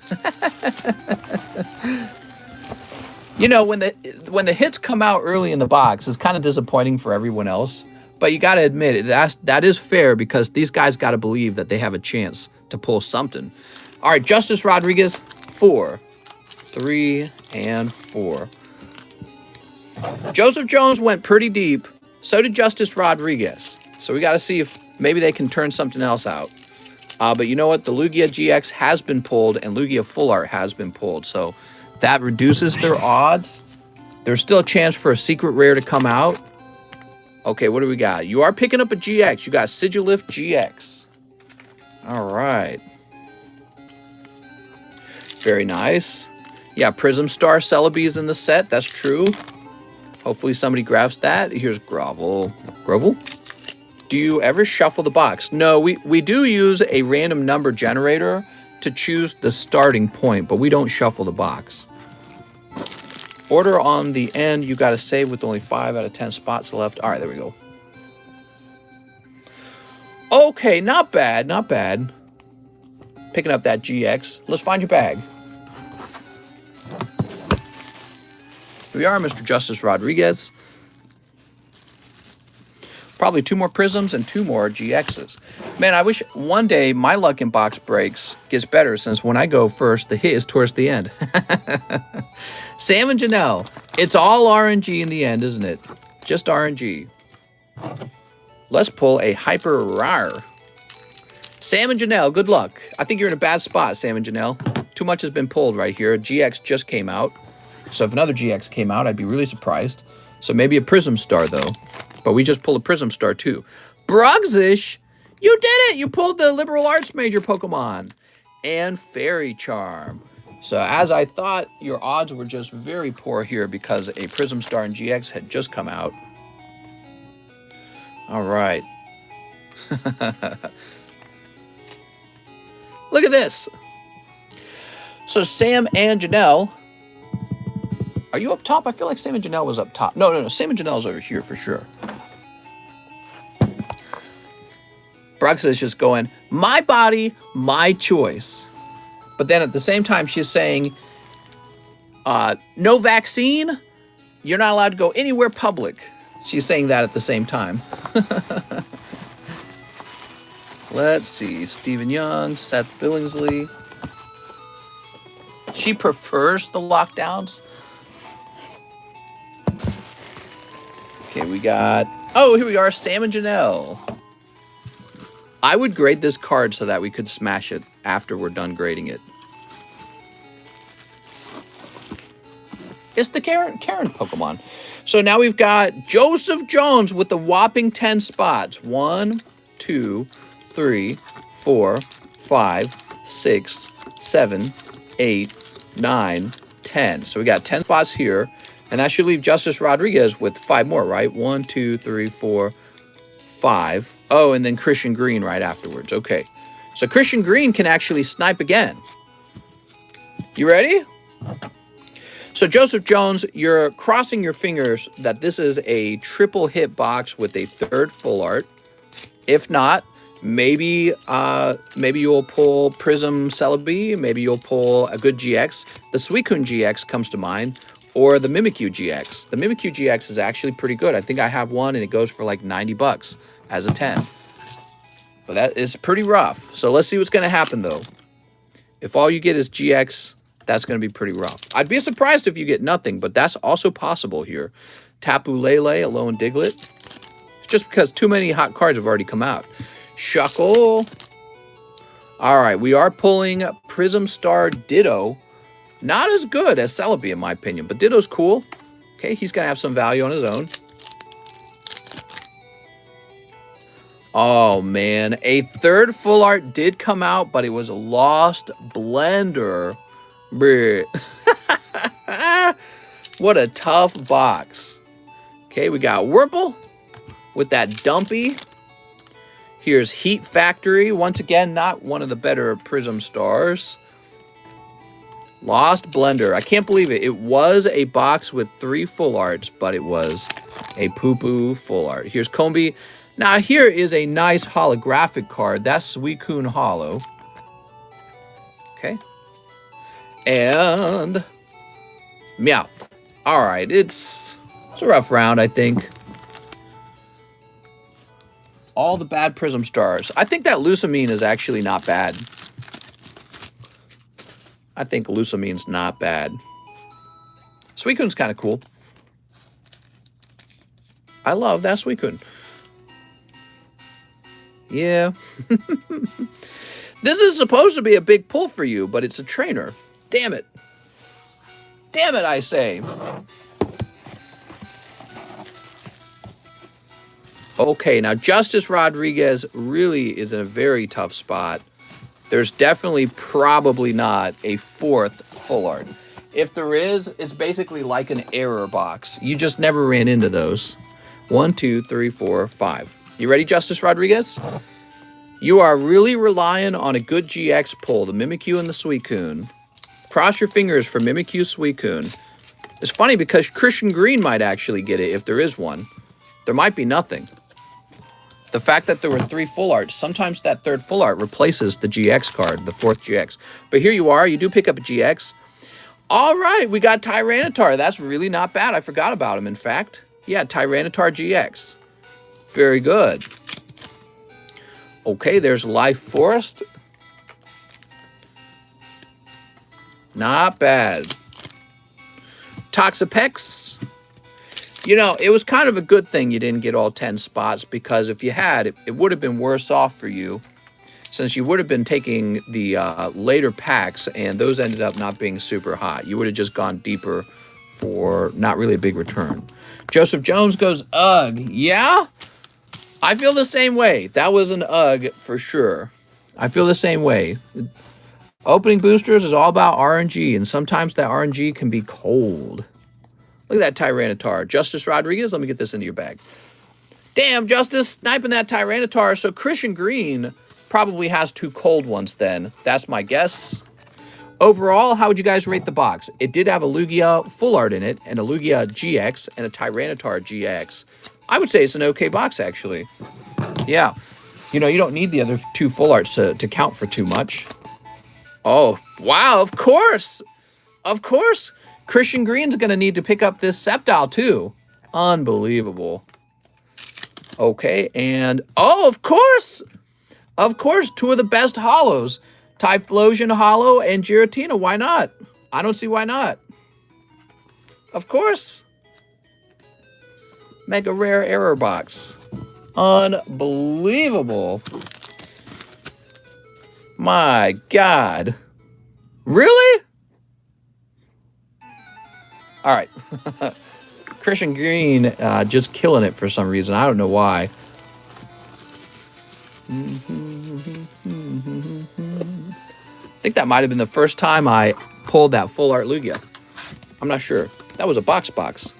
[SPEAKER 1] You know, when the hits come out early in the box, it's kind of disappointing for everyone else. But you got to admit, that is fair because these guys got to believe that they have a chance to pull something. All right, Justice Rodriguez, 4, 3, and 4. Joseph Jones went pretty deep. So did Justice Rodriguez. So we got to see if maybe they can turn something else out. But you know what? The Lugia GX has been pulled and Lugia Full Art has been pulled. So that reduces their odds. There's still a chance for a secret rare to come out. Okay, what do we got? You are picking up a GX. You got Sigilift GX. All right. Very nice. Yeah, Prism Star Celebi's in the set. That's true. Hopefully somebody grabs that. Here's Grovel. Grovel? Do you ever shuffle the box? No, we do use a random number generator to choose the starting point, but we don't shuffle the box. Order on the end, you got to save with only 5 out of 10 spots left. All right, there we go. Okay, not bad, not bad. Picking up that GX. Let's find your bag. Here we are, Mr. Justice Rodriguez. Probably 2 more Prisms and 2 more GXs. Man, I wish one day my luck in box breaks gets better since when I go first, the hit is towards the end. Sam and Janelle. It's all RNG in the end, isn't it? Just RNG. Let's pull a Hyper Rare. Sam and Janelle, good luck. I think you're in a bad spot, Sam and Janelle. Too much has been pulled right here. GX just came out. So if another GX came out, I'd be really surprised. So maybe a Prism Star, though. But we just pulled a Prism Star, too. Brugzish, you did it! You pulled the Liberal Arts Major Pokemon. And Fairy Charm. So as I thought, your odds were just very poor here because a Prism Star and GX had just come out. All right. Look at this. So Sam and Janelle. Are you up top? I feel like Sam and Janelle was up top. No. Sam and Janelle's over here for sure. Bruxa is just going, my body, my choice. But then at the same time, she's saying, no vaccine, you're not allowed to go anywhere public. She's saying that at the same time. Let's see. Stephen Young, Seth Billingsley. She prefers the lockdowns. Okay, we got... Oh, here we are, Sam and Janelle. I would grade this card so that we could smash it after we're done grading it. It's the Karen Pokemon. So now we've got Joseph Jones with the whopping 10 spots. 1, 2, 3, 4, 5, 6, 7, 8, 9, 10. So we got 10 spots here. And that should leave Justice Rodriguez with 5 more, right? 1, 2, 3, 4, 5. Oh, and then Christian Green right afterwards. Okay. So Christian Green can actually snipe again. You ready? So Joseph Jones, you're crossing your fingers that this is a triple hit box with a 3rd full art. If not, maybe you'll pull Prism Celebi. Maybe you'll pull a good GX. The Suicune GX comes to mind. Or the Mimikyu GX. The Mimikyu GX is actually pretty good. I think I have one and it goes for like 90 bucks as a 10. But that is pretty rough. So let's see what's going to happen though. If all you get is GX, that's going to be pretty rough. I'd be surprised if you get nothing, but that's also possible here. Tapu Lele, a Lone Diglett. It's just because too many hot cards have already come out. Shuckle. All right, we are pulling Prism Star Ditto. Not as good as Celebi, in my opinion, but Ditto's cool. Okay, he's going to have some value on his own. Oh, man. A third full art did come out, but it was a lost blender. Bruh. What a tough box. Okay, we got Whirlpool with that dumpy. Here's Heat Factory. Once again, not one of the better Prism stars. Lost Blender. I can't believe it. It was a box with 3 full arts, but it was a poo-poo full art. Here's Combi. Now, here is a nice holographic card. That's Suicune Hollow. Okay. And Meow. All right, it's a rough round, I think. All the bad Prism stars. I think that Lucamine is actually not bad. I think Lucamine's not bad. Suicune's kind of cool. I love that Suicune. Yeah. This is supposed to be a big pull for you, but it's a trainer. Damn it. Damn it, I say. Okay, now Justice Rodriguez really is in a very tough spot. There's definitely probably not a 4th full art. If there is, it's basically like an error box. You just never ran into those. 1, 2, 3, 4, 5. You ready, Justice Rodriguez? You are really relying on a good GX pull, the Mimikyu and the Suicune. Cross your fingers for Mimikyu Suicune. It's funny because Christian Green might actually get it if there is one. There might be nothing. The fact that there were 3 full arts, sometimes that 3rd full art replaces the GX card, the 4th GX. But here you are, you do pick up a GX. All right, we got Tyranitar. That's really not bad. I forgot about him, in fact. Yeah, Tyranitar GX. Very good. Okay, there's Life Forest. Not bad. Toxapex. You know, it was kind of a good thing you didn't get all 10 spots, because if you had, it would have been worse off for you, since you would have been taking the later packs, and those ended up not being super hot. You would have just gone deeper for not really a big return. Joseph Jones goes, ugh. Yeah? I feel the same way. That was an ugh for sure. I feel the same way. Opening boosters is all about RNG, and sometimes that RNG can be cold. Look at that Tyranitar. Justice Rodriguez, let me get this into your bag. Damn, Justice, sniping that Tyranitar. So Christian Green probably has 2 cold ones then. That's my guess. Overall, how would you guys rate the box? It did have a Lugia full art in it, and a Lugia GX, and a Tyranitar GX. I would say it's an okay box, actually. Yeah. You know, you don't need the other 2 full arts to count for too much. Oh, wow, of course. Of course. Christian Green's going to need to pick up this Sceptile, too. Unbelievable. Okay, and... oh, of course! Of course, 2 of the best hollows. Typhlosion Hollow and Giratina. Why not? I don't see why not. Of course. Mega Rare Error Box. Unbelievable. My God. Really? All right. Christian Green just killing it for some reason. I don't know why. I think that might have been the first time I pulled that full art Lugia. I'm not sure. That was a box.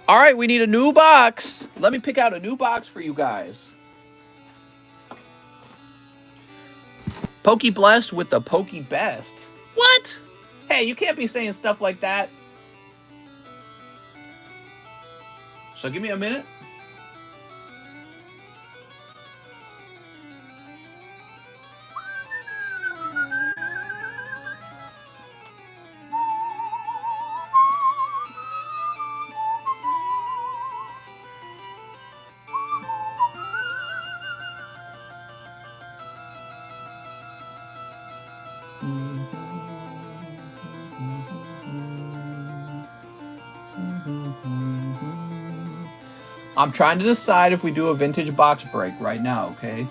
[SPEAKER 1] All right, we need a new box. Let me pick out a new box for you guys. Pokey Blessed with the Pokey Best. What? Hey, you can't be saying stuff like that. So give me a minute. I'm trying to decide if we do a vintage box break right now, okay?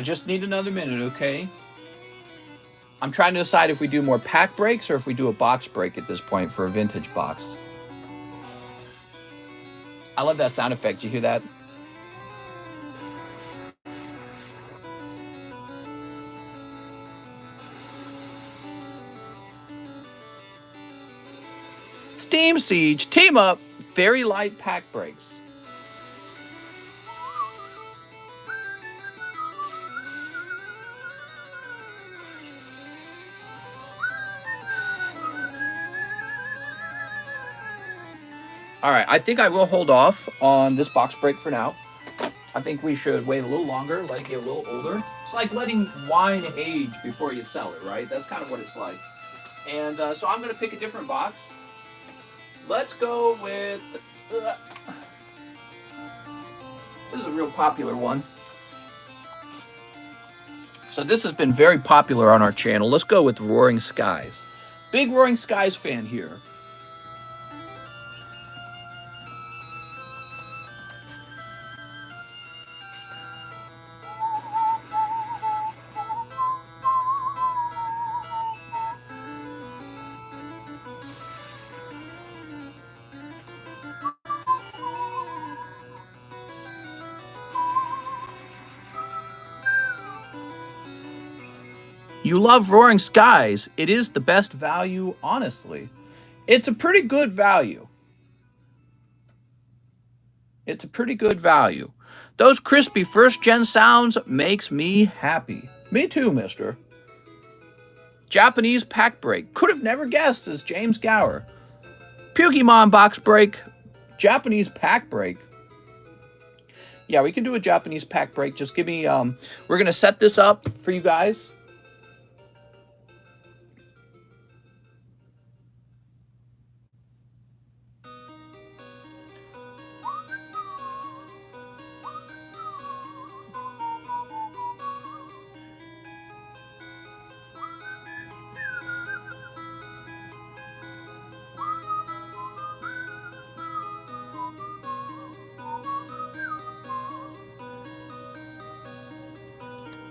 [SPEAKER 1] I just need another minute, okay? I'm trying to decide if we do more pack breaks or if we do a box break at this point for a vintage box. I love that sound effect. Did you hear that? Steam Siege, team up, very light pack breaks. All right, I think I will hold off on this box break for now. I think we should wait a little longer, let it get a little older. It's like letting wine age before you sell it, right? That's kind of what it's like. And so I'm going to pick a different box. Let's go with... this is a real popular one. So this has been very popular on our channel. Let's go with Roaring Skies. Big Roaring Skies fan here. You love Roaring Skies. It is the best value, honestly. It's a pretty good value. It's a pretty good value. Those crispy first-gen sounds makes me happy. Me too, mister. Japanese pack break. Could have never guessed, as James Gower. Pokemon box break. Japanese pack break. Yeah, we can do a Japanese pack break. Just give me... we're going to set this up for you guys.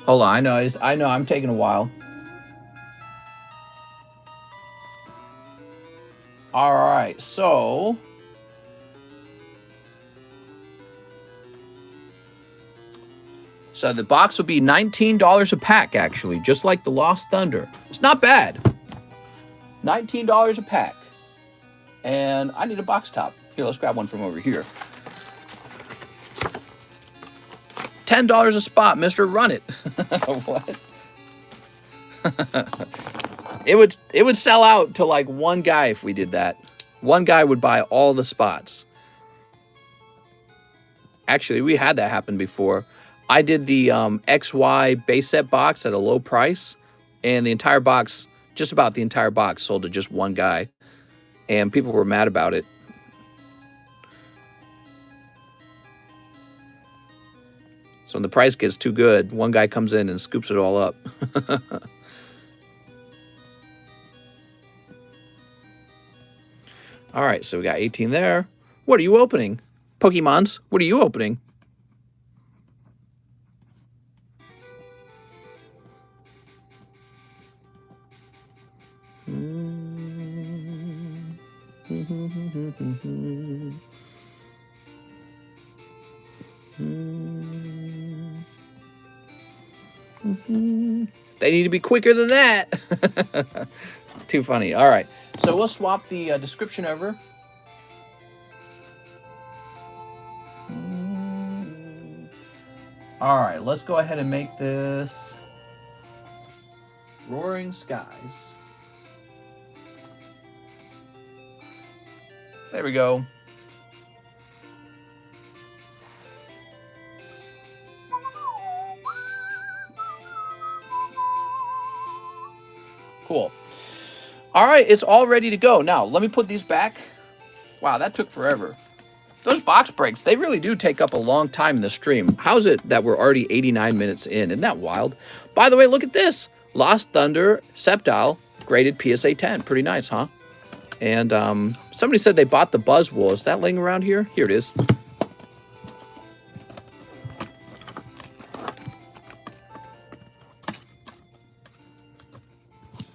[SPEAKER 1] Hold on, I know, I'm taking a while. All right, so the box will be $19 a pack, actually, just like the Lost Thunder. It's not bad. $19 a pack. And I need a box top. Here, let's grab one from over here. $10 a spot, mister. Run it. What? It would sell out to like one guy if we did that. One guy would buy all the spots. Actually, we had that happen before. I did the XY base set box at a low price, and the entire box, just about the entire box, sold to just one guy, and people were mad about it. So when the price gets too good, one guy comes in and scoops it all up. All right, so we got 18 there. What are you opening? Pokemons, what are you opening? They need to be quicker than that. Too funny. All right. So we'll swap the description over. All right. Let's go ahead and make this Roaring Skies. There we go. Cool. All right, it's all ready to go. Now, let me put these back. Wow, that took forever. Those box breaks, they really do take up a long time in the stream. How's it that we're already 89 minutes in? Isn't that wild? By the way, look at this. Lost Thunder Sceptile, graded PSA 10. Pretty nice, huh? And somebody said they bought the Buzzwool. Is that laying around here? Here it is.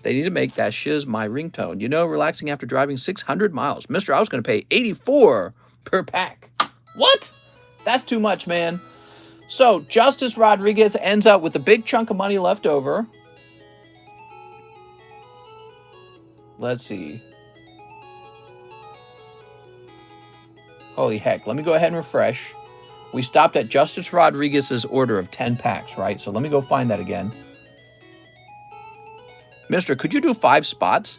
[SPEAKER 1] They need to make that shiz my ringtone. You know, relaxing after driving 600 miles. Mister, I was going to pay 84 per pack. What? That's too much, man. So, Justice Rodriguez ends up with a big chunk of money left over. Let's see. Holy heck. Let me go ahead and refresh. We stopped at Justice Rodriguez's order of 10 packs, right? So let me go find that again. Mister, could you do 5 spots?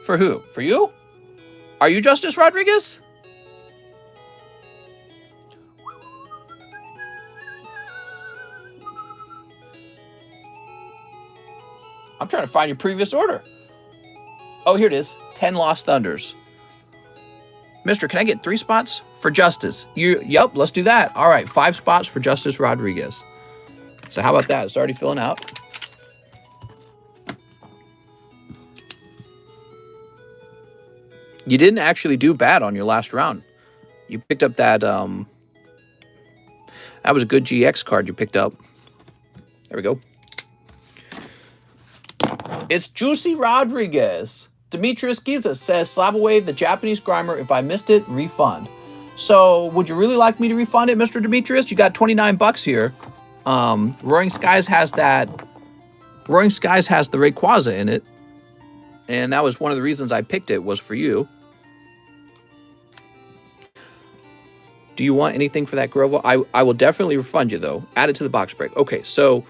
[SPEAKER 1] For who? For you? Are you Justice Rodriguez? I'm trying to find your previous order. Oh, here it is. 10 Lost Thunders. Mister, can I get 3 spots for Justice? Yep, let's do that. All right, 5 spots for Justice Rodriguez. So how about that? It's already filling out. You didn't actually do bad on your last round. You picked up that, that was a good GX card you picked up. There we go. It's Juicy Rodriguez. Demetrius Giza says, slab away the Japanese grimer. If I missed it, refund. So, would you really like me to refund it, Mr. Demetrius? You got 29 bucks here. Roaring Skies has that. Roaring Skies has the Rayquaza in it. And that was one of the reasons I picked it, was for you. Do you want anything for that Grovel? I will definitely refund you, though. Add it to the box break. Okay, so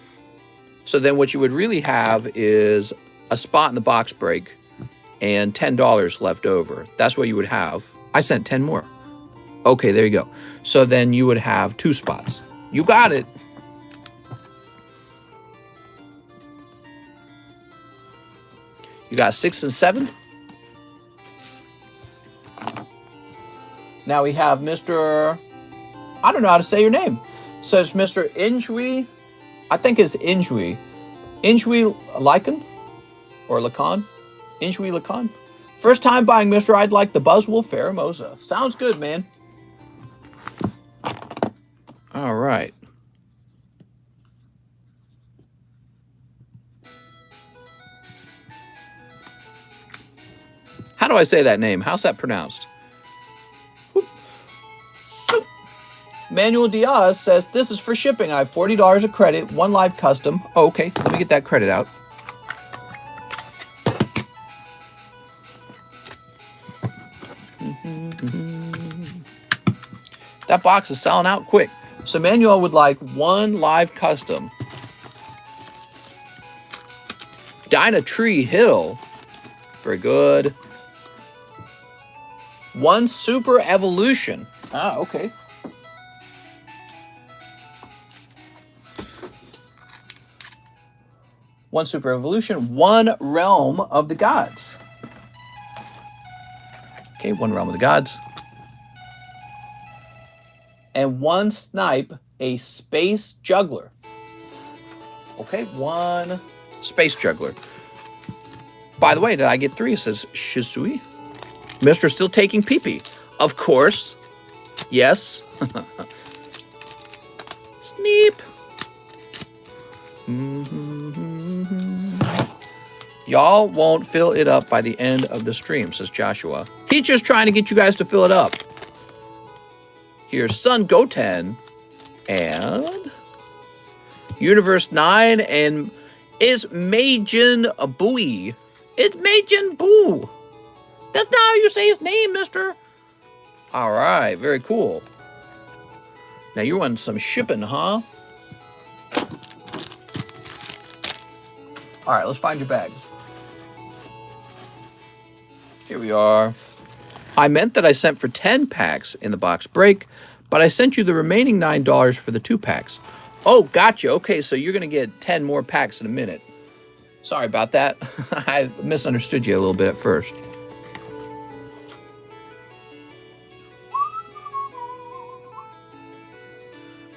[SPEAKER 1] then what you would really have is a spot in the box break and $10 left over. That's what you would have. I sent 10 more. Okay, there you go. So then you would have 2 spots. You got it. You got 6 and 7. Now we have Mr. I don't know how to say your name. So it's Mr. Injui. I think it's Injui. Injui Lycan? Or Lacan? Injui Lacan? First time buying, Mr. I'd like the Buzzwolf Pheromosa. Sounds good, man. All right. How do I say that name? How's that pronounced? Manuel Diaz says, this is for shipping. I have $40 of credit, 1 live custom. Oh, okay, let me get that credit out. That box is selling out quick. So Manuel would like 1 live custom. Dynatree Hill. Very good. 1 super evolution. Ah, okay. One super evolution, 1 realm of the gods. Okay, 1 realm of the gods. And 1 snipe, a space juggler. Okay, 1 space juggler. By the way, did I get 3? It says Shisui. Mr. Still taking pee-pee. Of course. Yes. Sneep. Y'all won't fill it up by the end of the stream, says Joshua. He's just trying to get you guys to fill it up. Here's Sun Goten and Universe 9 and is Meijin Bui. It's Meijin Buu. That's not how you say his name, mister. All right, very cool. Now you want some shipping, huh? All right, let's find your bag. Here we are. I meant that I sent for 10 packs in the box break, but I sent you the remaining $9 for the 2 packs. Oh, gotcha. Okay, so you're going to get 10 more packs in a minute. Sorry about that. I misunderstood you a little bit at first.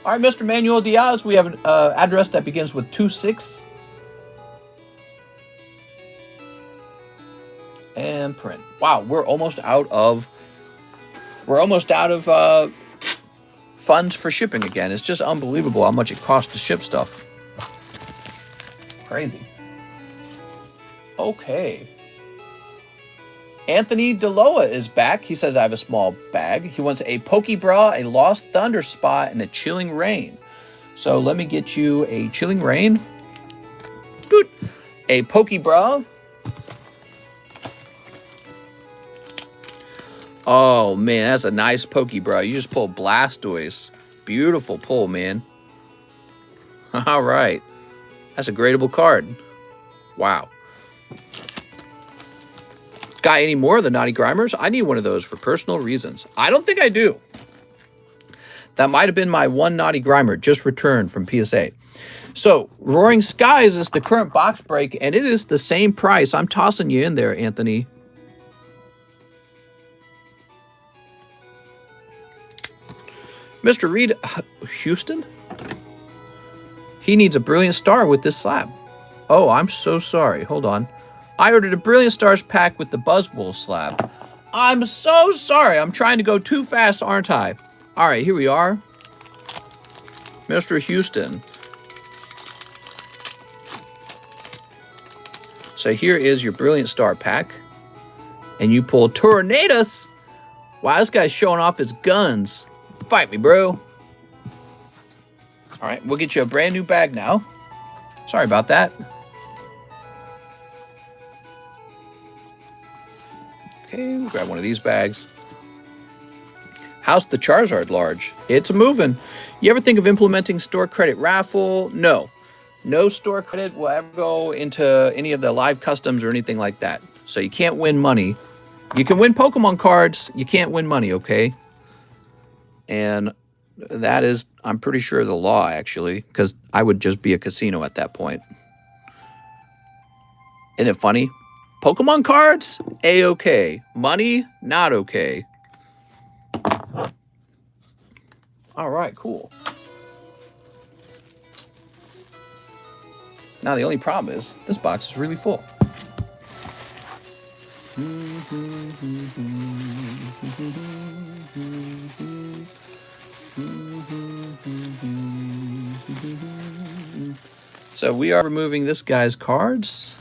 [SPEAKER 1] All right, Mr. Manuel Diaz, we have an address that begins with 26. And print. Wow, we're almost out of funds for shipping again. It's just unbelievable how much it costs to ship stuff. Crazy. Okay. Anthony Deloa is back. He says, I have a small bag. He wants a Pokebra, a Lost Thunder Spot, and a Chilling Rain. So let me get you a Chilling Rain. Doot. A Pokebra. Oh, man, that's a nice Pokebra. You just pulled Blastoise. Beautiful pull, man. All right. That's a gradable card. Wow. Got any more of the Naughty Grimers? I need one of those for personal reasons. I don't think I do. That might have been my one Naughty Grimer just returned from PSA. So, Roaring Skies is the current box break, and it is the same price. I'm tossing you in there, Anthony. Mr. Reed Houston? He needs a Brilliant Star with this slab. Oh, I'm so sorry. Hold on. I ordered a Brilliant Stars pack with the Buzzwole slab. I'm so sorry. I'm trying to go too fast, aren't I? All right, here we are. Mr. Houston. So here is your Brilliant Star pack. And you pull Tornadus. Wow, this guy's showing off his guns. Fight me, bro. All right, we'll get you a brand new bag now. Sorry about that. Okay, we'll grab one of these bags. How's the Charizard large? It's moving. You ever think of implementing store credit raffle? No. No store credit will ever go into any of the live customs or anything like that. So you can't win money. You can win Pokemon cards. You can't win money, okay? And that is, I'm pretty sure, the law, actually, because I would just be a casino at that point. Isn't it funny? Pokemon cards? A-okay. Money? Not okay. All right, cool. Now, the only problem is this box is really full. So we are removing this guy's cards.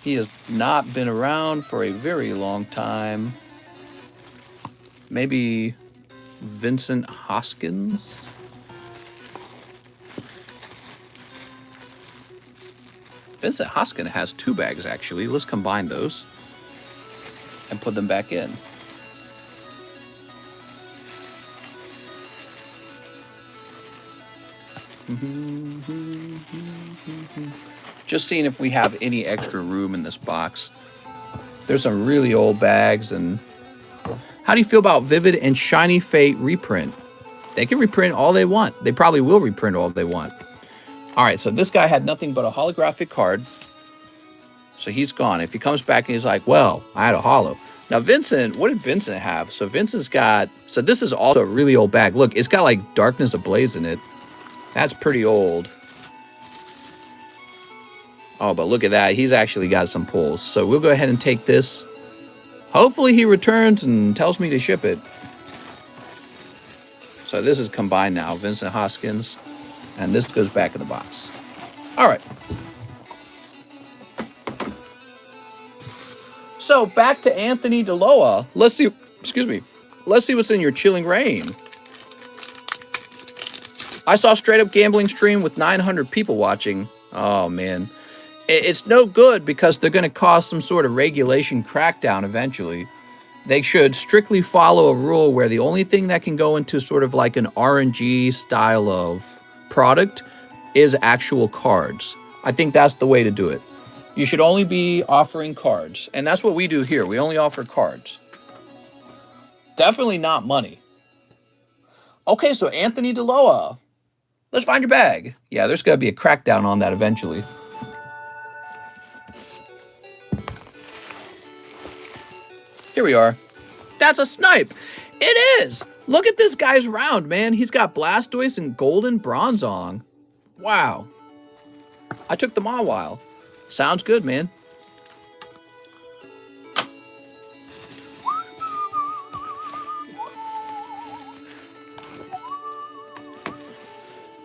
[SPEAKER 1] He has not been around for a very long time. Maybe Vincent Hoskins? Vincent Hoskins has two bags, actually. Let's combine those and put them back in. Just seeing if we have any extra room in this box. There's some really old bags. And how do you feel about Vivid and Shiny Fate reprint? They can reprint all they want. They probably will reprint all they want. All right, so this guy had nothing but a holographic card. So he's gone. If he comes back and he's like, well, I had a holo. Now, Vincent, what did Vincent have? So Vincent's got, so this is also a really old bag. Look, it's got like Darkness Ablaze in it. That's pretty old. Oh, but look at that. He's actually got some pulls. So we'll go ahead and take this. Hopefully he returns and tells me to ship it. So this is combined now. Vincent Hoskins. And this goes back in the box. All right. So back to Anthony Deloa. Let's see. Excuse me. Let's see what's in your Chilling Rain. I saw Straight Up Gambling stream with 900 people watching. Oh, man. It's no good because they're going to cause some sort of regulation crackdown eventually. They should strictly follow a rule where the only thing that can go into sort of like an RNG style of product is actual cards. I think that's the way to do it. You should only be offering cards. And that's what we do here. We only offer cards. Definitely not money. Okay, so Anthony Deloa. Let's find your bag. Yeah, there's going to be a crackdown on that eventually. Here we are. That's a snipe. It is. Look at this guy's round, man. He's got Blastoise and Golden Bronzong. Wow. I took them all a while. Sounds good, man.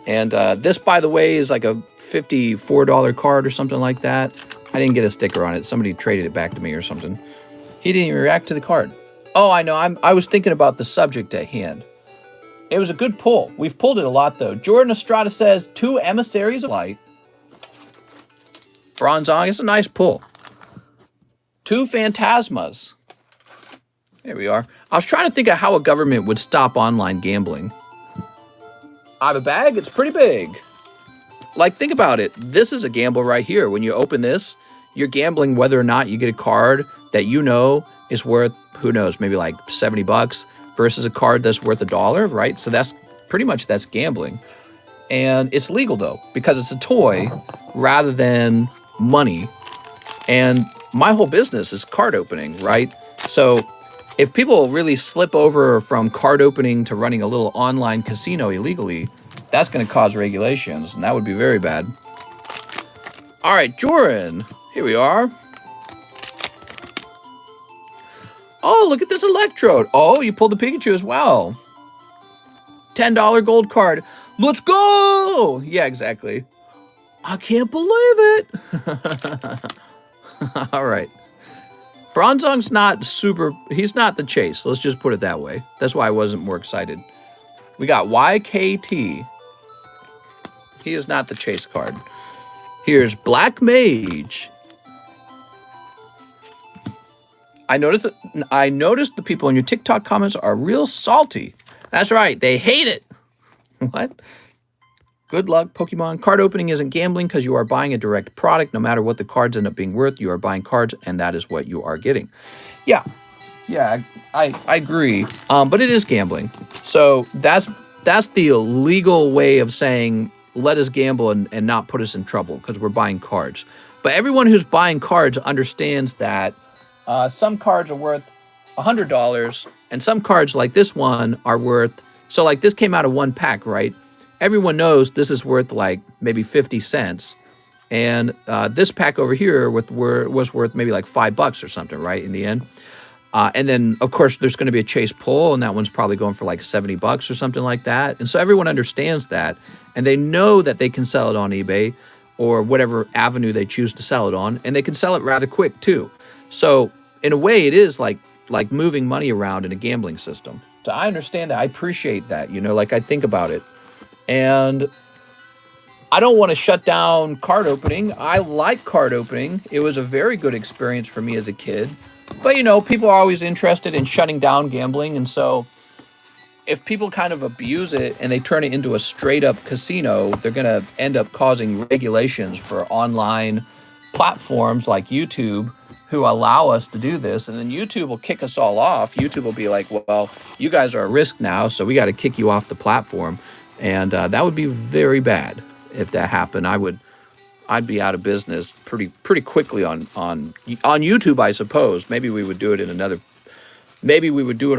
[SPEAKER 1] And this, by the way, is like a $54 card or something like that. I didn't get a sticker on it. Somebody traded it back to me or something. He didn't even react to the card. Oh, I know. I was thinking about the subject at hand. It was a good pull. We've pulled it a lot, though. Jordan Estrada says, 2 Emissaries of Light. Bronzong, it's a nice pull. 2 Phantasmas. There we are. I was trying to think of how a government would stop online gambling. I have a bag. It's pretty big. Like, think about it. This is a gamble right here. When you open this, you're gambling whether or not you get a card that you know is worth, who knows, maybe like $70 versus a card that's worth $1, right? So that's pretty much, that's gambling. And it's legal, though, because it's a toy rather than money. And my whole business is card opening, right? So if people really slip over from card opening to running a little online casino illegally, that's going to cause regulations, and that would be very bad. All right, Joran, here we are. Oh, look at this Electrode. Oh, you pulled the Pikachu as well. $10 gold card. Let's go! Yeah, exactly. I can't believe it. All right. Bronzong's not super, he's not the chase. Let's just put it that way. That's why I wasn't more excited. We got YKT. He is not the chase card. Here's Black Mage. I noticed the people in your TikTok comments are real salty. That's right. They hate it. What? Good luck, Pokemon. Card opening isn't gambling because you are buying a direct product. No matter what the cards end up being worth, you are buying cards, and that is what you are getting. Yeah, I agree. But it is gambling. So that's the legal way of saying let us gamble and not put us in trouble because we're buying cards. But everyone who's buying cards understands that some cards are worth $100, and some cards like this one are worth. So like this came out of 1 pack, right? Everyone knows this is worth like maybe 50 cents. And this pack over here was worth maybe like $5 or something, right, in the end. And then, of course, there's going to be a chase pull, and that one's probably going for like $70 or something like that. And so everyone understands that, and they know that they can sell it on eBay or whatever avenue they choose to sell it on, and they can sell it rather quick too. So in a way, it is like moving money around in a gambling system. So I understand that. I appreciate that, you know, like I think about it. And I don't want to shut down card opening. I like card opening. It was a very good experience for me as a kid. But, you know, people are always interested in shutting down gambling. And so if people kind of abuse it and they turn it into a straight up casino, they're going to end up causing regulations for online platforms like YouTube who allow us to do this. And then YouTube will kick us all off. YouTube will be like, well, you guys are at risk now, so we got to kick you off the platform. And that would be very bad if that happened. I'd be out of business pretty quickly on YouTube, I suppose. Maybe we would do it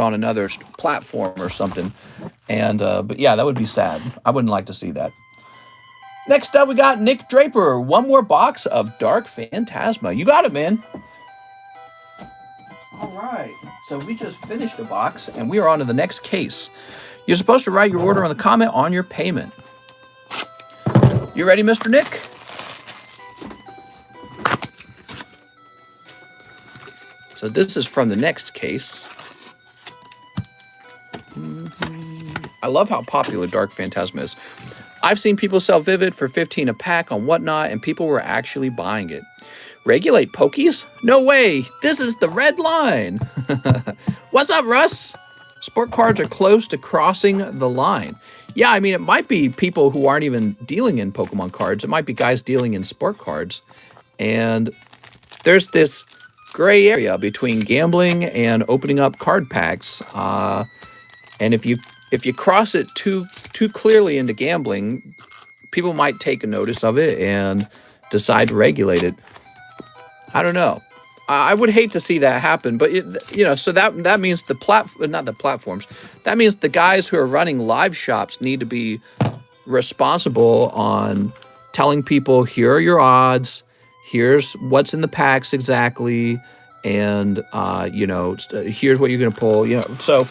[SPEAKER 1] on another platform or something. And but yeah, that would be sad. I wouldn't like to see that. Next up, we got Nick Draper. 1 more box of Dark Phantasma. You got it, man. All right. So we just finished a box, and we are on to the next case. You're supposed to write your order on the comment on your payment. You ready, Mr. Nick? So this is from the next case. I love how popular Dark Phantasma is. I've seen people sell Vivid for $15 a pack on Whatnot, and people were actually buying it. Regulate Pokies? No way. This is the red line. What's up, Russ? Sport cards are close to crossing the line. Yeah, I mean, it might be people who aren't even dealing in Pokemon cards. It might be guys dealing in sport cards. And there's this gray area between gambling and opening up card packs. And if you cross it too clearly into gambling, people might take a notice of it and decide to regulate it. I don't know. I would hate to see that happen, but so that means not the platforms. That means the guys who are running live shops need to be responsible on telling people, here are your odds, here's what's in the packs exactly, and here's what you're gonna pull. So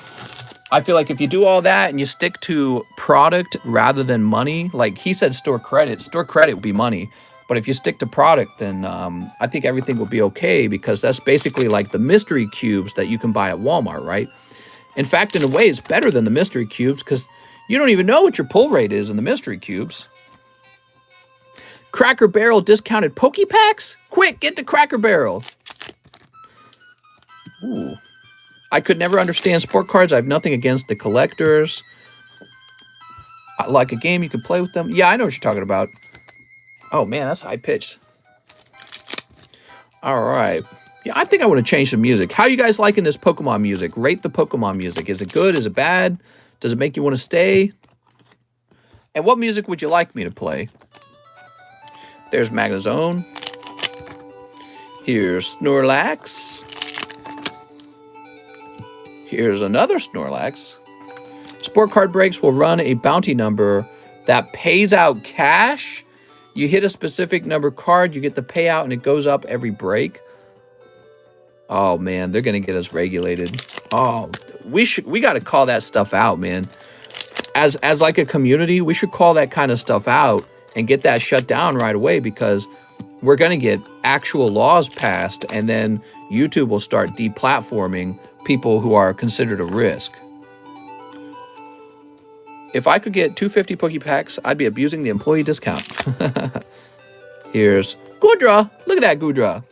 [SPEAKER 1] I feel like if you do all that and you stick to product rather than money, like he said, store credit would be money. But if you stick to product, then I think everything will be okay, because that's basically like the mystery cubes that you can buy at Walmart, right? In fact, in a way, it's better than the mystery cubes, because you don't even know what your pull rate is in the mystery cubes. Cracker Barrel discounted Pokepacks? Quick, get to Cracker Barrel. Ooh. I could never understand sport cards. I have nothing against the collectors. I like a game, you can play with them. Yeah, I know what you're talking about. Oh, man, that's high pitched. All right. Yeah, I think I want to change the music. How you guys liking this Pokemon music? Rate the Pokemon music. Is it good? Is it bad? Does it make you want to stay? And what music would you like me to play? There's Magnezone. Here's Snorlax. Here's another Snorlax. Sport card breaks will run a bounty number that pays out cash. You hit a specific number card, you get the payout, and it goes up every break. Oh man, they're gonna get us regulated. Oh, we got to call that stuff out, man. As like a community, we should call that kind of stuff out and get that shut down right away, because we're gonna get actual laws passed, and then YouTube will start deplatforming people who are considered a risk. If I could get 250 Pokepacks, I'd be abusing the employee discount. Here's Goodra. Look at that Goodra.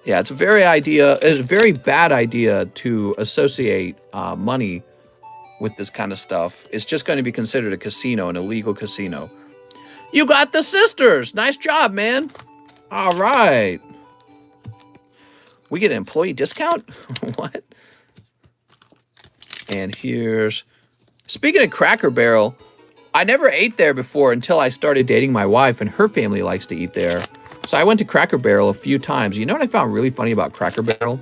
[SPEAKER 1] Yeah, it's a very bad idea to associate money with this kind of stuff. It's just going to be considered a casino, an illegal casino. You got the sisters. Nice job, man. All right. We get an employee discount? What? And here's... Speaking of Cracker Barrel, I never ate there before until I started dating my wife, and her family likes to eat there. So I went to Cracker Barrel a few times. You know what I found really funny about Cracker Barrel?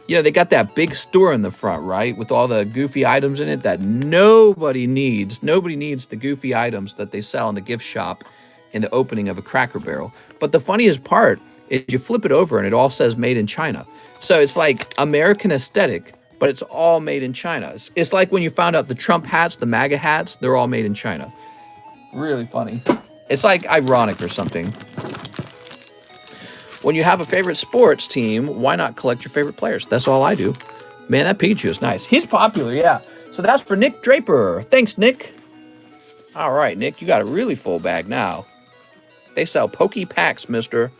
[SPEAKER 1] You know, they got that big store in the front, right? With all the goofy items in it that nobody needs. Nobody needs the goofy items that they sell in the gift shop in the opening of a Cracker Barrel. But the funniest part is you flip it over and it all says made in China. So it's like American aesthetic, but it's all made in China. It's like when you found out the Trump hats, the MAGA hats, they're all made in China. Really funny. It's like ironic or something. When you have a favorite sports team, why not collect your favorite players? That's all I do. Man, that Pikachu is nice. He's popular, yeah. So that's for Nick Draper. Thanks, Nick. All right, Nick, you got a really full bag now. They sell Pokepacks, mister.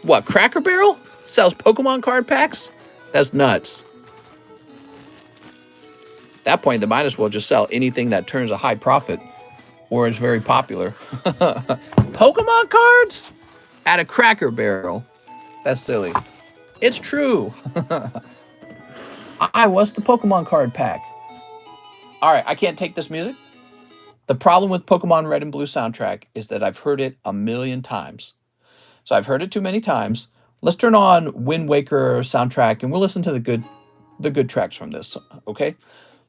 [SPEAKER 1] What, Cracker Barrel sells Pokemon card packs? That's nuts. At that point, they might as well just sell anything that turns a high profit or is very popular. Pokemon cards? At a Cracker Barrel. That's silly. It's true. I was the Pokemon card pack. All right, I can't take this music. The problem with Pokemon Red and Blue soundtrack is that I've heard it a million times. So I've heard it too many times. Let's turn on Wind Waker soundtrack and we'll listen to the good tracks from this, okay?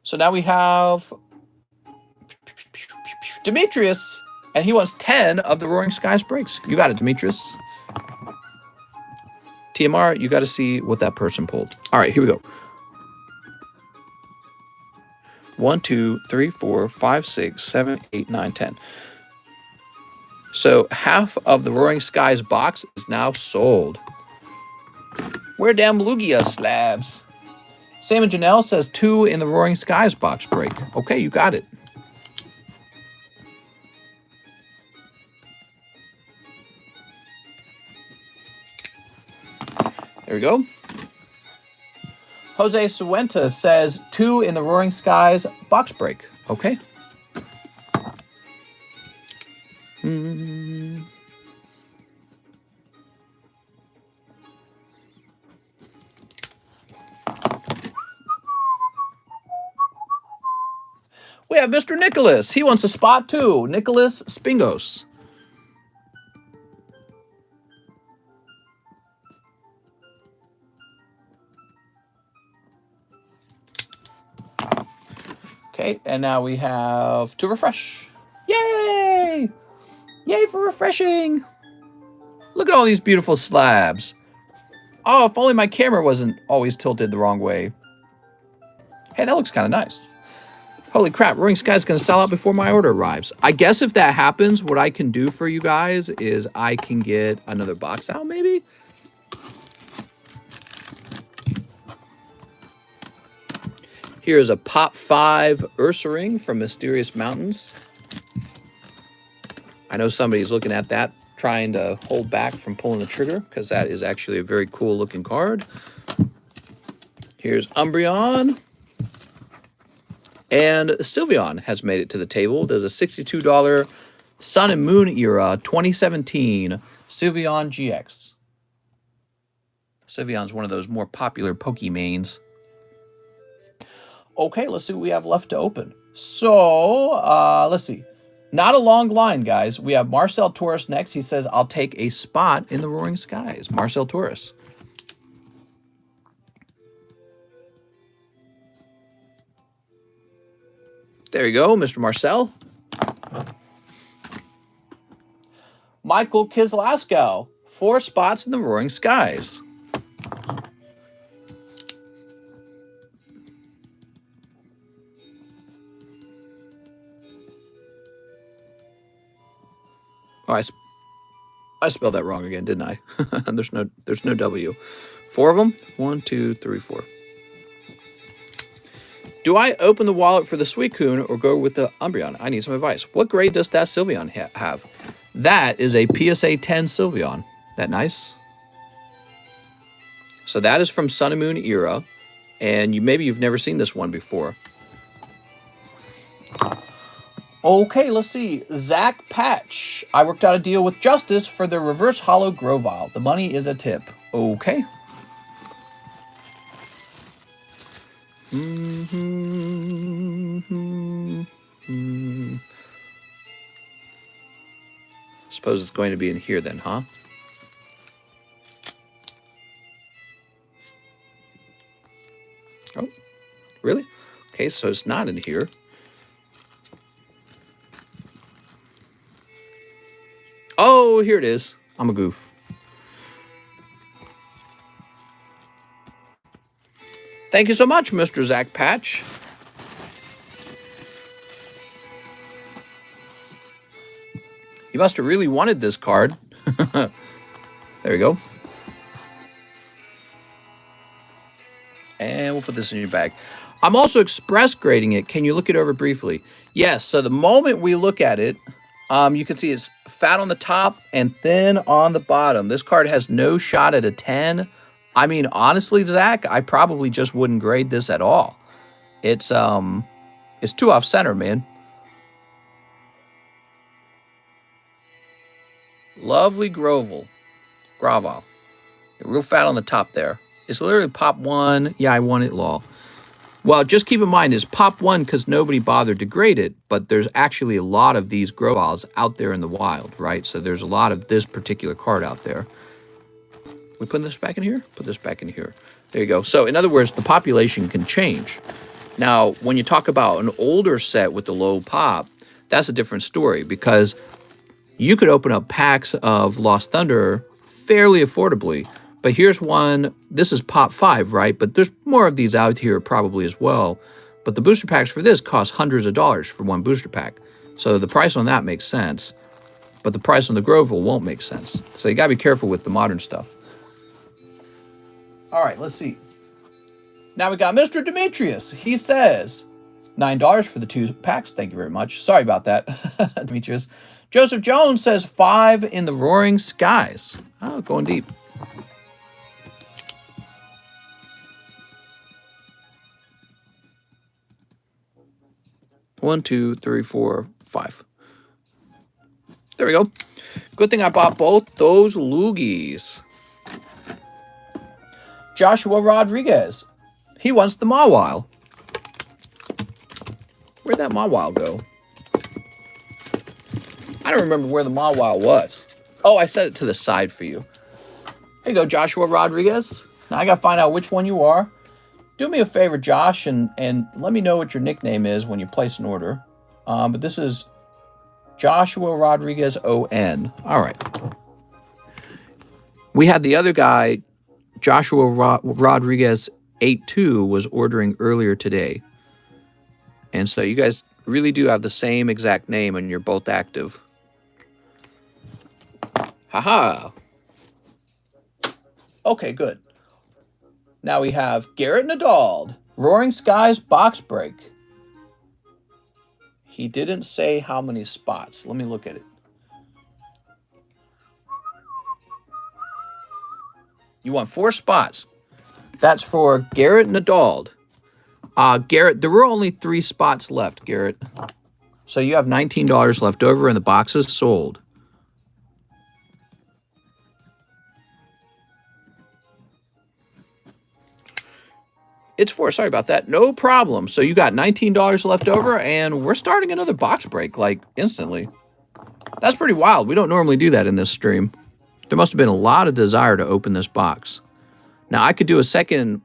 [SPEAKER 1] So now we have Demetrius, and he wants 10 of the Roaring Skies breaks. You got it, Demetrius. TMR, you got to see what that person pulled. All right, here we go. 1, 2, 3, 4, 5, 6, 7, 8, 9, 10. So half of the Roaring Skies box is now sold. Where damn Lugia slabs? Sam and Janelle says 2 in the Roaring Skies box break. Okay, you got it. There we go. Jose Suenta says 2 in the Roaring Skies box break. Okay. We have Mr. Nicholas. He wants a spot too. Nicholas Spingos. Okay, and now we have to refresh. Yay! Yay for refreshing! Look at all these beautiful slabs. Oh, if only my camera wasn't always tilted the wrong way. Hey, that looks kind of nice. Holy crap, Roaring Sky's going to sell out before my order arrives. I guess if that happens, what I can do for you guys is I can get another box out, maybe? Here's a Pop 5 Ursa Ring from Mysterious Mountains. I know somebody's looking at that, trying to hold back from pulling the trigger, because that is actually a very cool looking card. Here's Umbreon. And Sylveon has made it to the table. There's a $62 Sun and Moon era 2017 Sylveon GX. Sylveon's one of those more popular Pokémains. Okay, let's see what we have left to open. So, let's see. Not a long line, guys. We have Marcel Torres next. He says, I'll take a spot in the Roaring Skies. Marcel Torres. There you go, Mr. Marcel. Michael Kislaskow, 4 spots in the Roaring Skies. Oh, I spelled that wrong again, didn't I? there's no W. 4 of them? 1, 2, 3, 4. Do I open the wallet for the Suicune or go with the Umbreon? I need some advice. What grade does that Sylveon have? That is a PSA 10 Sylveon. That nice? So that is from Sun and Moon era. And maybe you've never seen this one before. Okay, let's see. Zach Patch. I worked out a deal with Justice for the reverse hollow Grovyle. The money is a tip. Okay. Suppose it's going to be in here then, huh? Oh, really? Okay, so it's not in here. Oh, here it is. I'm a goof. Thank you so much, Mr. Zach Patch. You must have really wanted this card. There you go. And we'll put this in your bag. I'm also express grading it. Can you look it over briefly? Yes, so the moment we look at it, you can see it's fat on the top and thin on the bottom. This card has no shot at a 10. I mean, honestly, Zach, I probably just wouldn't grade this at all. It's too off center, man. Lovely Grovyle. Real fat on the top there. It's literally pop 1. Yeah, I want it, lol. Well, just keep in mind, it's pop 1 because nobody bothered to grade it, but there's actually a lot of these Grovyles out there in the wild, right? So there's a lot of this particular card out there. We put this back in here? Put this back in here. There you go. So, in other words, the population can change. Now, when you talk about an older set with the low pop, that's a different story because you could open up packs of Lost Thunder fairly affordably. But here's one. This is pop 5, right? But there's more of these out here probably as well. But the booster packs for this cost hundreds of dollars for one booster pack. So the price on that makes sense. But the price on the Grovyle won't make sense. So you got to be careful with the modern stuff. All right, let's see. Now we got Mr. Demetrius. He says, $9 for the 2 packs. Thank you very much. Sorry about that, Demetrius. Joseph Jones says 5 in the Roaring Skies. Oh, going deep. One, two, three, four, 5. There we go. Good thing I bought both those loogies. Joshua Rodriguez. He wants the Mawile. Where'd that Mawile go? I don't remember where the Mawile was. Oh, I set it to the side for you. There you go, Joshua Rodriguez. Now I gotta find out which one you are. Do me a favor, Josh, and let me know what your nickname is when you place an order. But this is Joshua Rodriguez ON. All right. We had the other guy, Joshua Rodriguez 82, was ordering earlier today. And so you guys really do have the same exact name and you're both active. Haha. Okay, good. Now we have Garrett Nadald. Roaring Skies box break. He didn't say how many spots. Let me look at it. You want 4 spots. That's for Garrett Nadald. Garrett, there were only 3 spots left, Garrett. So you have $19 left over and the box is sold. It's 4. Sorry about that. No problem. So you got $19 left over and we're starting another box break like instantly. That's pretty wild. We don't normally do that in this stream. There must have been a lot of desire to open this box. Now I could do a second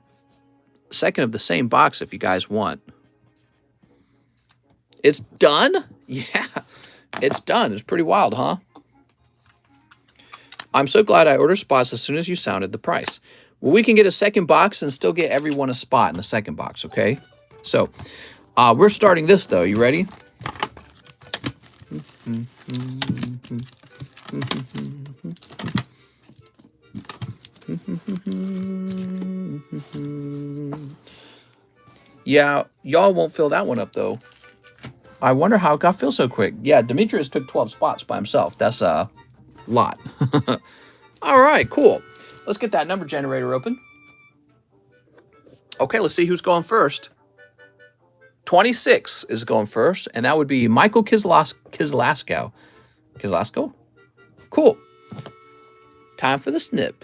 [SPEAKER 1] of the same box if you guys want. It's done? Yeah, it's done. It's pretty wild, huh? I'm so glad I ordered spots as soon as you sounded the price. Well, we can get a second box and still get everyone a spot in the second box, okay? So, we're starting this, though. You ready? Yeah, y'all won't fill that one up, though. I wonder how it got filled so quick. Yeah, Demetrius took 12 spots by himself. That's a lot. All right, cool. Let's get that number generator open. Okay, let's see who's going first. 26 is going first, and that would be Michael Kislasco. Kislasco? Cool. Time for the snip.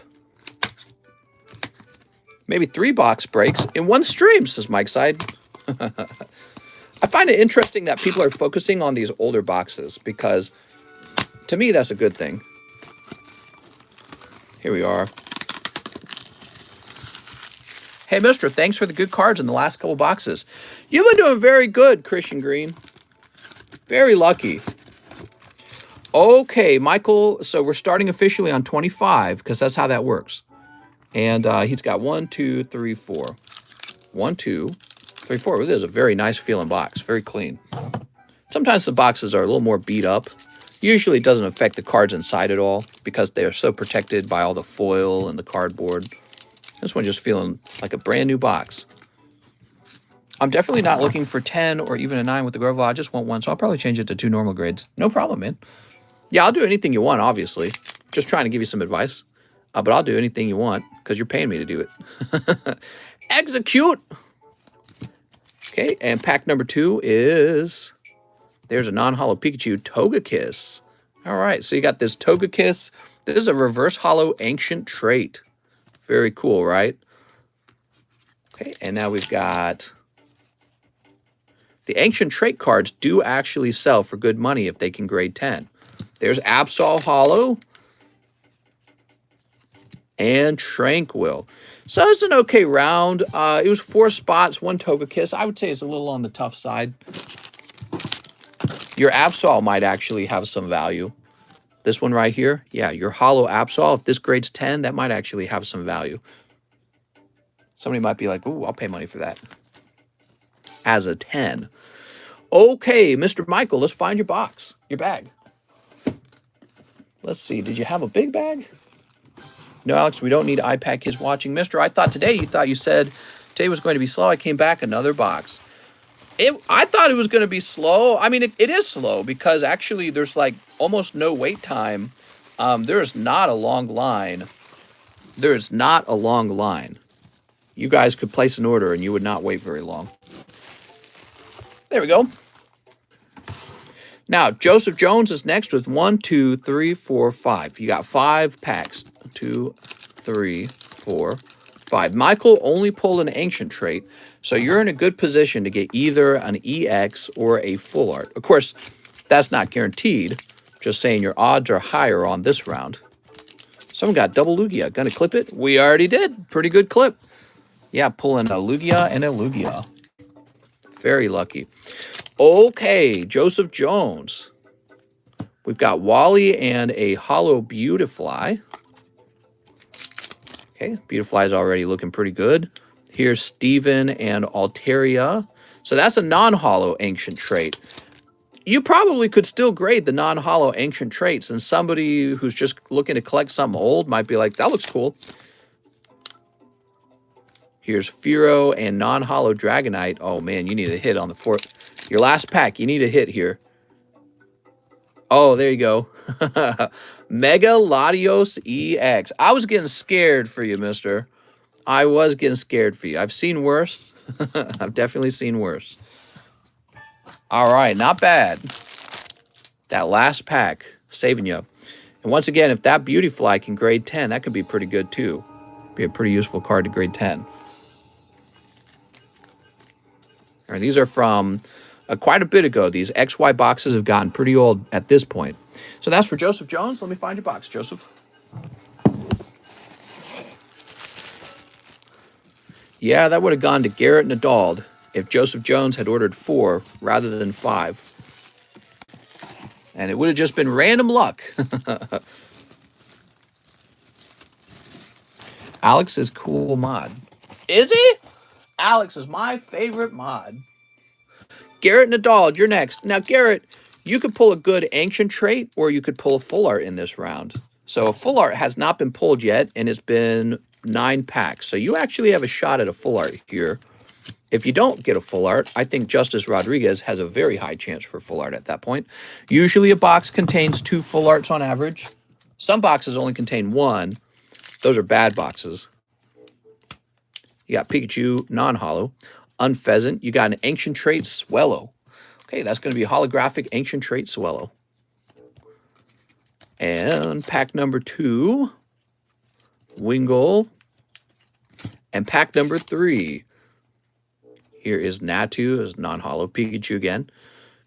[SPEAKER 1] Maybe 3 box breaks in one stream, says Mike Side. I find it interesting that people are focusing on these older boxes because, to me, that's a good thing. Here we are. Hey, mister, thanks for the good cards in the last couple boxes. You've been doing very good, Christian Green. Very lucky. Okay, Michael, so we're starting officially on 25 because that's how that works. And he's got 1, 2, 3, 4. 1, 2, 3, 4. This is a very nice feeling box. Very clean. Sometimes the boxes are a little more beat up. Usually it doesn't affect the cards inside at all because they are so protected by all the foil and the cardboard. This one just feeling like a brand new box. I'm definitely not looking for 10 or even a 9 with the Grovelaw. I just want 1, so I'll probably change it to 2 normal grades. No problem, man. Yeah, I'll do anything you want, obviously. Just trying to give you some advice. But I'll do anything you want because you're paying me to do it. Execute! Okay, and pack number 2 is... There's a non-hollow Pikachu Togekiss. All right, so you got this Togekiss. This is a reverse hollow ancient trait. Very cool, right? Okay, and now we've got... The ancient trait cards do actually sell for good money if they can grade 10. There's Absol Hollow and Tranquil. So it's an okay round. It was 4 spots, 1 Togekiss. I would say it's a little on the tough side. Your Absol might actually have some value. This one right here, yeah, your hollow Absol, if this grades 10, that might actually have some value. Somebody might be like, ooh, I'll pay money for that. As a 10. Okay, Mr. Michael, let's find your box, your bag. Let's see, did you have a big bag? No, Alex, we don't need iPad kids watching. Mister, I thought today, you said today was going to be slow. I came back, another box. I thought it was going to be slow. I mean, it is slow because actually there's like almost no wait time. There is not a long line. There is not a long line. You guys could place an order and you would not wait very long. There we go. Now, Joseph Jones is next with 1, 2, 3, 4, 5. You got 5 packs. 2, 3, 4, 5. Michael only pulled an ancient trait, so you're in a good position to get either an EX or a full art. Of course, that's not guaranteed. Just saying your odds are higher on this round. Someone got double Lugia. Gonna clip it? We already did. Pretty good clip. Yeah, pulling a Lugia and a Lugia. Very lucky. Okay, Joseph Jones. We've got Wally and a hollow Beautifly. Okay, Beautifly is already looking pretty good. Here's Steven and Alteria. So that's a non-holo ancient trait. You probably could still grade the non-holo ancient traits, and somebody who's just looking to collect something old might be like, that looks cool. Here's Furo and non-holo Dragonite. Oh man, you need a hit on the fourth. Your last pack, you need a hit here. Oh, there you go. Mega Latios EX. I was getting scared for you, mister. I was getting scared for you. I've seen worse. I've definitely seen worse. All right, not bad. That last pack, saving you. And once again, if that Beautifly can grade 10, that could be pretty good too. Be a pretty useful card to grade 10. All right, these are from quite a bit ago. These XY boxes have gotten pretty old at this point. So that's for Joseph Jones. Let me find your box, Joseph. Yeah, that would have gone to Garrett Nadald if Joseph Jones had ordered 4 rather than 5. And it would have just been random luck. Alex is cool mod. Is he? Alex is my favorite mod. Garrett Nadald, you're next. Now, Garrett, you could pull a good ancient trait, or you could pull a full art in this round. So a full art has not been pulled yet, and it's been 9 packs. So you actually have a shot at a full art here. If you don't get a full art, I think Justice Rodriguez has a very high chance for full art at that point. Usually a box contains 2 full arts on average. Some boxes only contain 1. Those are bad boxes. You got Pikachu, non-holo. Unpheasant. You got an ancient trait, Swellow. Okay, that's going to be a holographic ancient trait, Swellow. And pack number 2, Wingull. And pack number 3. Here is Natu, is non-holo. Pikachu again.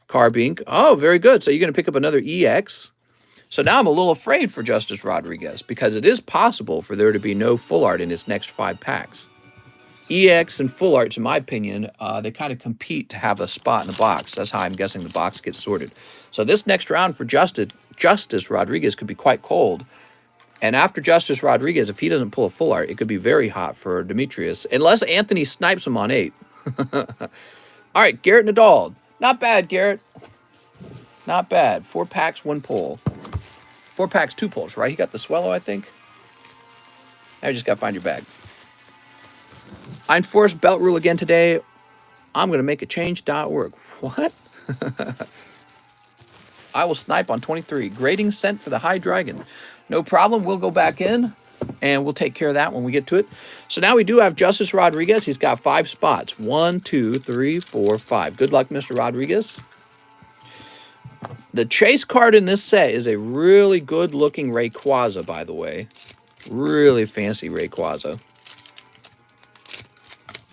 [SPEAKER 1] Carbink. Oh, very good. So you're going to pick up another EX. So now I'm a little afraid for Justice Rodriguez because it is possible for there to be no full art in his next 5 packs. EX and full arts, in my opinion, they kind of compete to have a spot in the box. That's how I'm guessing the box gets sorted. So this next round for Justice Rodriguez could be quite cold. And after Justice Rodriguez, if he doesn't pull a full art, it could be very hot for Demetrius, unless Anthony snipes him on 8. All right, Garrett Nadald. Not bad, Garrett. Not bad. 4 packs, 1 pull. 4 packs, 2 pulls, right? He got the Swellow, I think. Now you just got to find your bag. I enforced belt rule again today. I'm going to make a change.org. What? I will snipe on 23. Grading sent for the High Dragon. No problem. We'll go back in, and we'll take care of that when we get to it. So now we do have Justice Rodriguez. He's got 5 spots. 1, 2, 3, 4, 5. Good luck, Mr. Rodriguez. The chase card in this set is a really good-looking Rayquaza, by the way. Really fancy Rayquaza.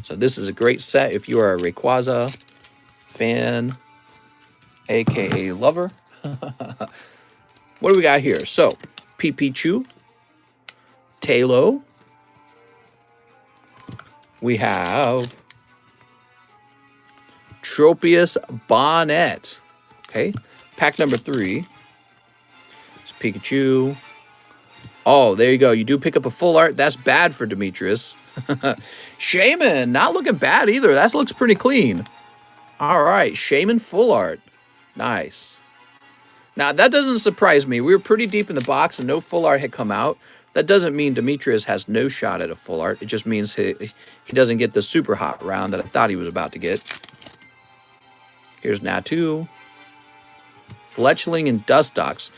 [SPEAKER 1] So this is a great set if you are a Rayquaza fan, a.k.a. lover. What do we got here? So, Pipichu, Talo. We have Tropius Bonnet. Okay, pack number 3. It's Pikachu. Oh, there you go. You do pick up a full art. That's bad for Demetrius. Shaman, not looking bad either. That looks pretty clean. All right, Shaman full art. Nice. Now, that doesn't surprise me. We were pretty deep in the box and no full art had come out. That doesn't mean Demetrius has no shot at a full art. It just means he doesn't get the super hot round that I thought he was about to get. Here's Natu, Fletchling, and Dustox.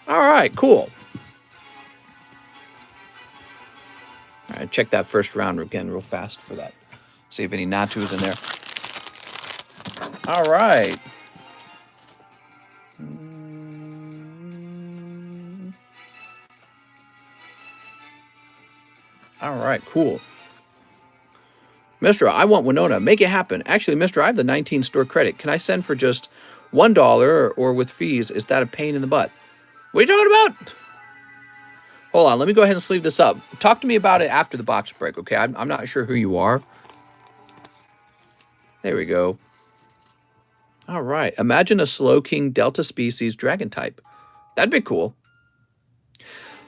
[SPEAKER 1] All right, cool. All right, check that first round again real fast for that. See if any Natus in there. All right. All right, cool. Mister, I want Winona. Make it happen. Actually, Mister, I have the 19 store credit. Can I send for just $1 or with fees? Is that a pain in the butt? What are you talking about? Hold on, let me go ahead and sleeve this up. Talk to me about it after the box break, okay? I'm not sure who you are. There we go. All right. Imagine a Slowking Delta species dragon type. That'd be cool.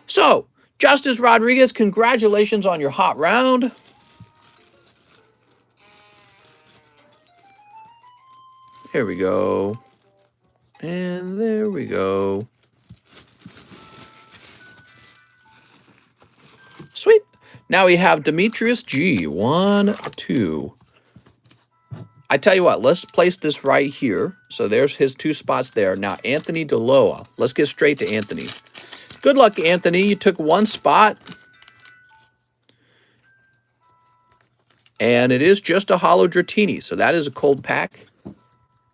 [SPEAKER 1] So, Justice Rodriguez, congratulations on your hot round. There we go. And there we go. Sweet. Now we have Demetrius G. 1, 2. I tell you what, let's place this right here. So there's his 2 spots there. Now, Anthony DeLoa. Let's get straight to Anthony. Good luck, Anthony. You took 1 spot. And it is just a hollow Dratini. So that is a cold pack.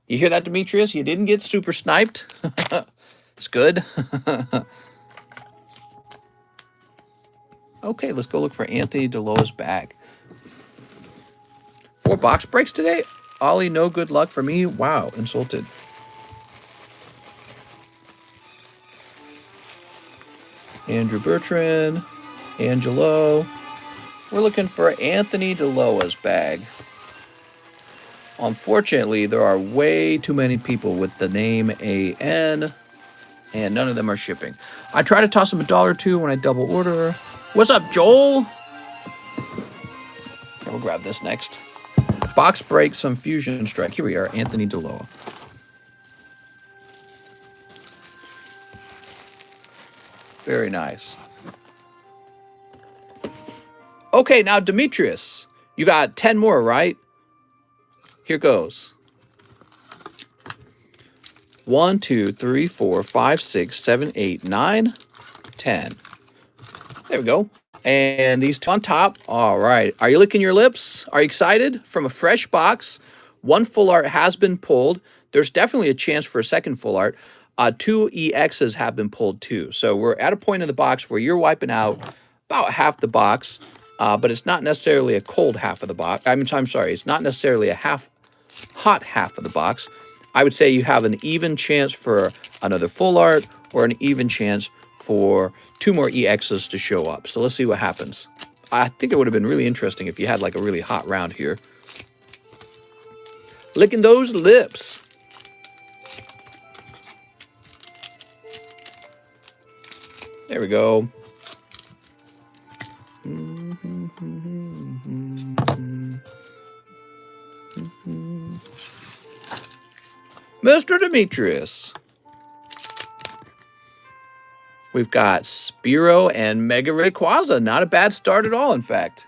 [SPEAKER 1] You hear that, Demetrius? You didn't get super sniped. It's good. Okay, let's go look for Anthony DeLoa's bag. 4 box breaks today? Ollie, no good luck for me? Wow, insulted. Andrew Bertrand, Angelo. We're looking for Anthony DeLoa's bag. Unfortunately, there are way too many people with the name AN, and none of them are shipping. I try to toss them $1 or $2 when I double order. What's up, Joel? Okay, we'll grab this next. Box break, some Fusion Strike. Here we are, Anthony DeLoa. Very nice. Okay, now Demetrius. You got 10 more, right? Here goes. 1, 2, 3, 4, 5, 6, 7, 8, 9, 10. There we go. And these 2 on top. All right. Are you licking your lips? Are you excited? From a fresh box, 1 full art has been pulled. There's definitely a chance for a second full art. 2 EXs have been pulled too. So we're at a point in the box where you're wiping out about half the box, but it's not necessarily a cold half of the box. I'm sorry. It's not necessarily a hot half of the box. I would say you have an even chance for another full art or an even chance for 2 more EXs to show up. So let's see what happens. I think it would have been really interesting if you had like a really hot round here. Licking those lips. There we go. Mr. Demetrius. We've got Spiro and Mega Rayquaza. Not a bad start at all, in fact.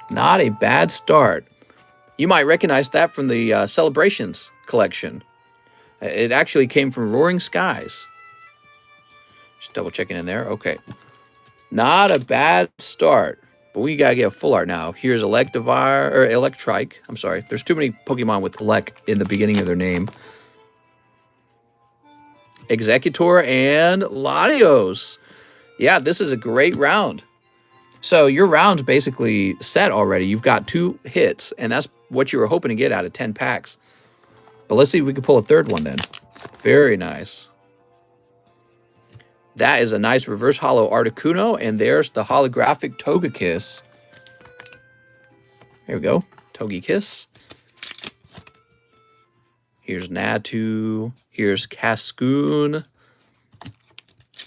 [SPEAKER 1] Not a bad start. You might recognize that from the Celebrations collection. It actually came from Roaring Skies. Just double checking in there. Okay. Not a bad start. But we gotta get a full art now. Here's Electrike. I'm sorry. There's too many Pokemon with Elec in the beginning of their name. Executor and Latios. Yeah, this is a great round. So your round's basically set already. You've got 2 hits, and that's what you were hoping to get out of 10 packs. But let's see if we can pull a 3rd one then. Very nice. That is a nice reverse holo Articuno, and there's the holographic Togekiss. Here we go. Togekiss. Here's Natu. Here's Cascoon.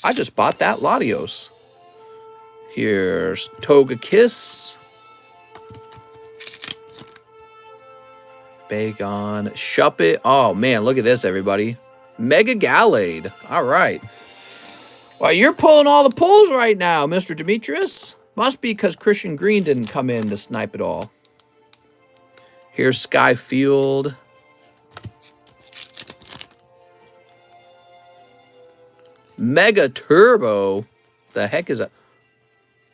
[SPEAKER 1] I just bought that Latios. Here's Togekiss. Bagon. Shuppet. Oh, man, look at this, everybody. Mega Gallade. All right. Well, you're pulling all the pulls right now, Mr. Demetrius. Must be because Christian Green didn't come in to snipe it all. Here's Skyfield. Mega Turbo. The heck is that?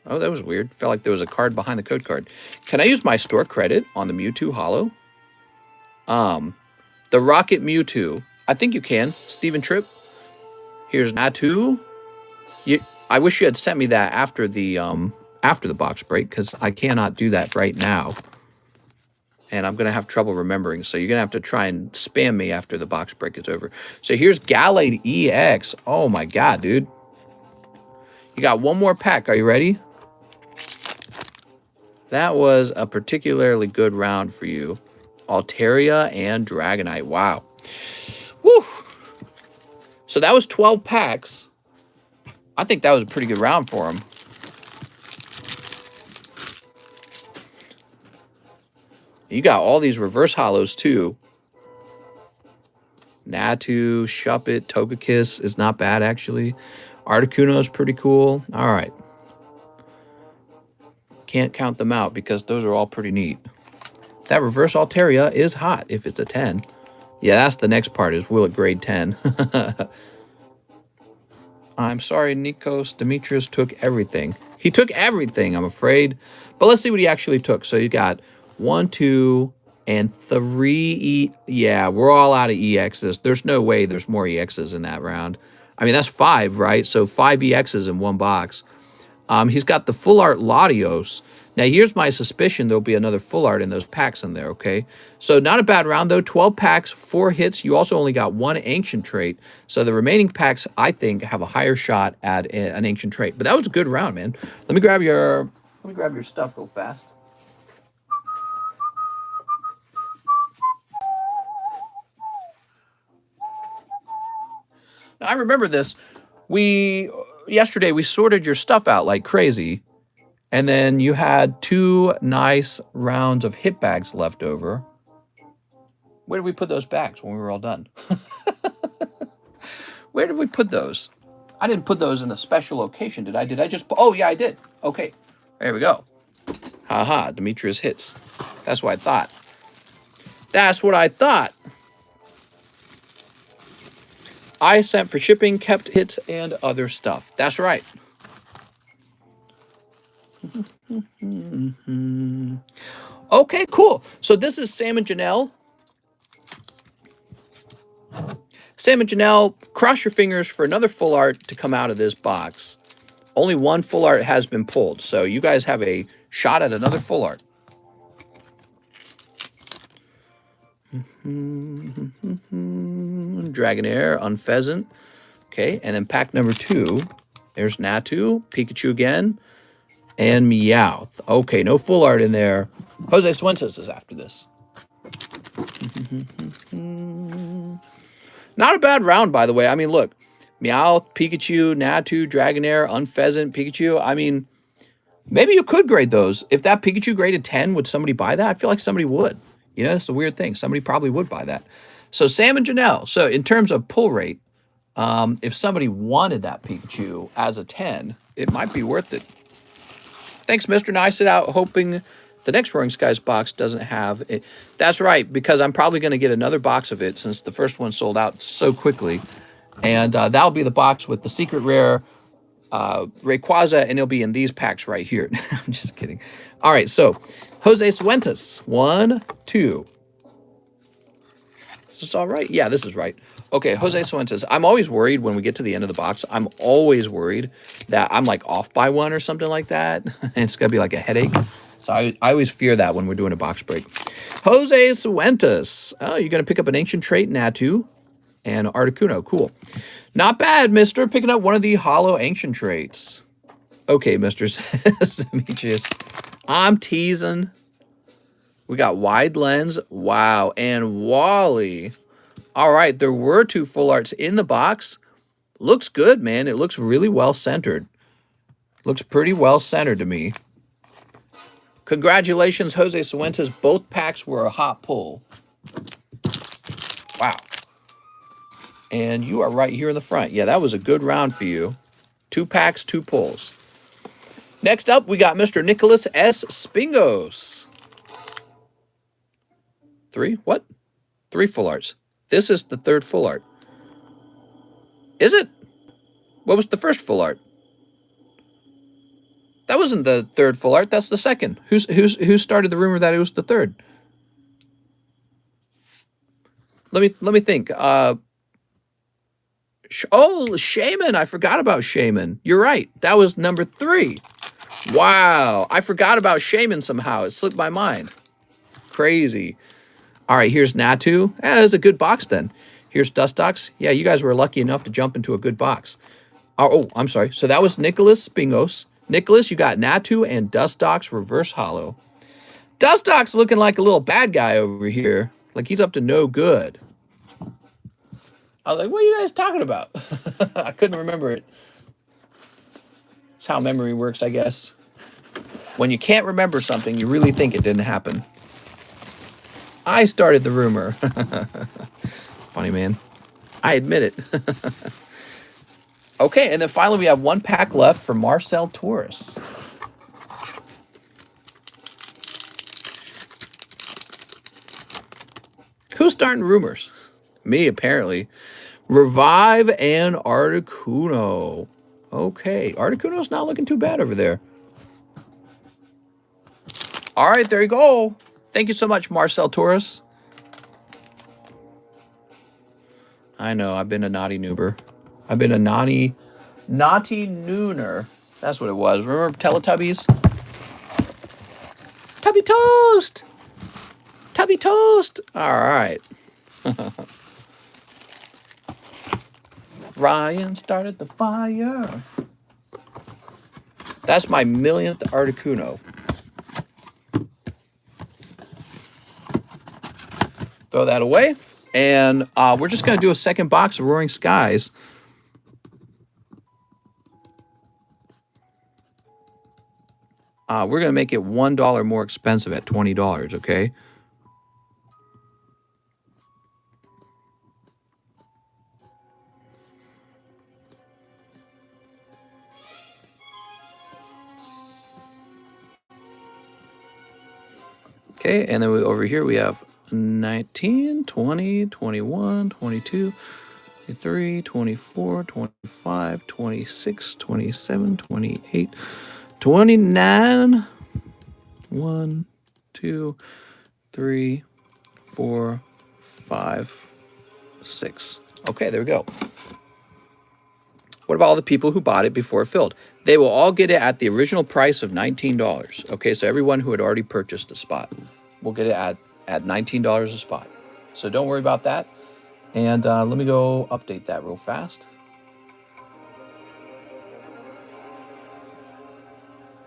[SPEAKER 1] Oh, that was weird. Felt like there was a card behind the code card. Can I use my store credit on the Mewtwo Holo? The Rocket Mewtwo. I think you can. Steven Tripp. Here's Natu. I wish you had sent me that after the box break, because I cannot do that right now. And I'm going to have trouble remembering, so you're going to have to try and spam me after the box break is over. So here's Gallade EX. Oh my god, dude. You got 1 more pack. Are you ready? That was a particularly good round for you. Altaria and Dragonite. Wow. Woo! So that was 12 packs. I think that was a pretty good round for him. You got all these reverse holos too. Natu, Shuppet, Togekiss is not bad, actually. Articuno is pretty cool. All right. Can't count them out because those are all pretty neat. That reverse Altaria is hot if it's a 10. Yeah, that's the next part is will it grade 10? I'm sorry, Nikos. Demetrius took everything. He took everything, I'm afraid. But let's see what he actually took. So you got 1, 2, and 3 Yeah, we're all out of EXs. There's no way there's more EXs in that round. I mean, that's 5, right? So 5 EXs in one box. He's got the full art Latios. Now, here's my suspicion there'll be another full art in those packs in there, okay? So not a bad round, though. 12 packs, 4 hits. You also only got 1 ancient trait. So the remaining packs, I think, have a higher shot at an ancient trait. But that was a good round, man. Let me grab your stuff real fast. Now, I remember this. Yesterday, we sorted your stuff out like crazy. And then you had 2 nice rounds of hit bags left over. Where did we put those bags when we were all done? Where did we put those? I didn't put those in a special location, did I? Did I just put... Oh, yeah, I did. Okay. There we go. Haha, Demetrius hits. That's what I thought. That's what I thought. I sent for shipping, kept hits, and other stuff. That's right. Okay, cool. So this is Sam and Janelle. Sam and Janelle, cross your fingers for another full art to come out of this box. Only 1 full art has been pulled, so you guys have a shot at another full art. Dragonair, Unpheasant. Okay, and then pack number 2. There's Natu, Pikachu again, and Meowth. Okay, no full art in there. Jose Suentes is after this. Not a bad round, by the way. I mean, look. Meowth, Pikachu, Natu, Dragonair, Unpheasant, Pikachu. I mean, maybe you could grade those. If that Pikachu graded 10, would somebody buy that? I feel like somebody would. You know, that's a weird thing. Somebody probably would buy that. So Sam and Janelle. So in terms of pull rate, if somebody wanted that Pikachu as a 10, it might be worth it. Thanks, Mr. Now I sit out hoping the next Roaring Skies box doesn't have it. That's right, because I'm probably going to get another box of it since the first one sold out so quickly. And that'll be the box with the secret rare Rayquaza, and it'll be in these packs right here. I'm just kidding. All right, so Jose Suentes. 1, 2. Is this all right? Yeah, this is right. Okay, Jose Suentes. I'm always worried when we get to the end of the box. I'm always worried that I'm like off by 1 or something like that. And it's going to be like a headache. So I always fear that when we're doing a box break. Jose Suentes. Oh, you're going to pick up an ancient trait, Natu, and Articuno. Cool. Not bad, mister. Picking up one of the hollow ancient traits. Okay, Mr. Demetrius. I'm teasing. We got Wide Lens. Wow. And Wally. All right, there were 2 full arts in the box. Looks good, man. It looks really well centered. Looks pretty well centered to me. Congratulations, Jose Suentes. Both packs were a hot pull. Wow. And you are right here in the front. Yeah, that was a good round for you. 2 packs, 2 pulls. Next up, we got Mr. Nicholas S. Spingos. 3? What? 3 full arts. This is the 3rd full art. Is it? What was the first full art? That wasn't the 3rd full art. That's the 2nd. Who started the rumor that it was the 3rd? Let me think. Shaman. I forgot about Shaman. You're right. That was number 3. Wow. I forgot about Shaman somehow. It slipped my mind. Crazy. All right, here's Natu. That's a good box then. Here's Dustox. Yeah, you guys were lucky enough to jump into a good box. Oh, I'm sorry. So that was Nicholas Spingos. Nicholas, you got Natu and Dustox reverse hollow. Dustox looking like a little bad guy over here. Like he's up to no good. I was like, what are you guys talking about? I couldn't remember it. That's how memory works, I guess. When you can't remember something, you really think it didn't happen. I started the rumor. Funny man. I admit it. Okay, and then finally we have one pack left for Marcel Taurus. Who's starting rumors? Me, apparently. Revive and Articuno. Okay, Articuno's not looking too bad over there. All right, there you go. Thank you so much, Marcel Taurus. I know, I've been a naughty noober. I've been a naughty nooner. That's what it was. Remember Teletubbies? Tubby Toast! Tubby Toast! All right. Ryan started the fire. That's my millionth Articuno. Throw that away. And we're just going to do a second box of Roaring Skies. We're going to make it $1 more expensive at $20, okay? Okay, and then over here we have 19, 20, 21, 22, 23, 24, 25, 26, 27, 28, 29. 1, 2, 3, 4, 5, 6. Okay, there we go. What about all the people who bought it before it filled? They will all get it at the original price of $19. Okay, so everyone who had already purchased a spot will get it at $19 a spot. So don't worry about that. And let me go update that real fast.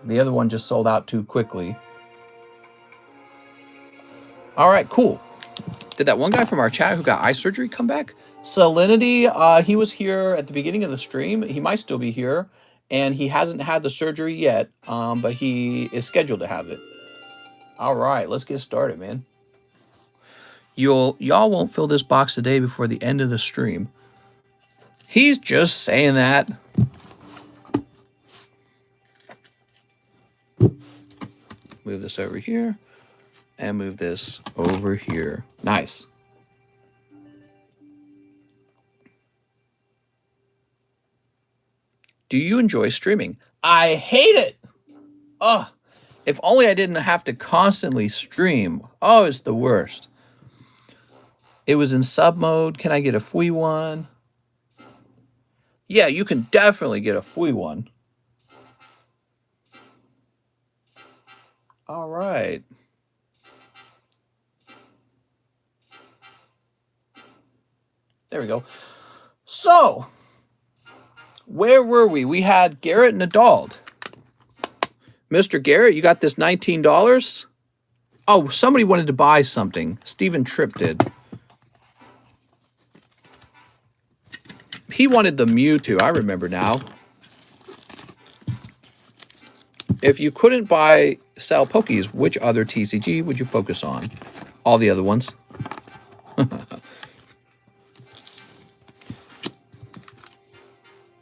[SPEAKER 1] The other one just sold out too quickly. All right, cool. Did that one guy from our chat who got eye surgery come back? Salinity, he was here at the beginning of the stream. He might still be here. And he hasn't had the surgery yet, but he is scheduled to have it. All right, let's get started, man. Y'all won't fill this box today before the end of the stream. He's just saying that. Move this over here. And move this over here. Nice. Do you enjoy streaming? I hate it. Oh, if only I didn't have to constantly stream. Oh, it's the worst. It was in sub mode. Can I get a free one? Yeah, you can definitely get a free one. All right. There we go. So, where were we? We had Garrett and Adald. Mr. Garrett, you got this $19? Oh, somebody wanted to buy something. Stephen Tripp did. He wanted the Mewtwo. I remember now. If you couldn't buy Sal Pokies, which other TCG would you focus on? All the other ones.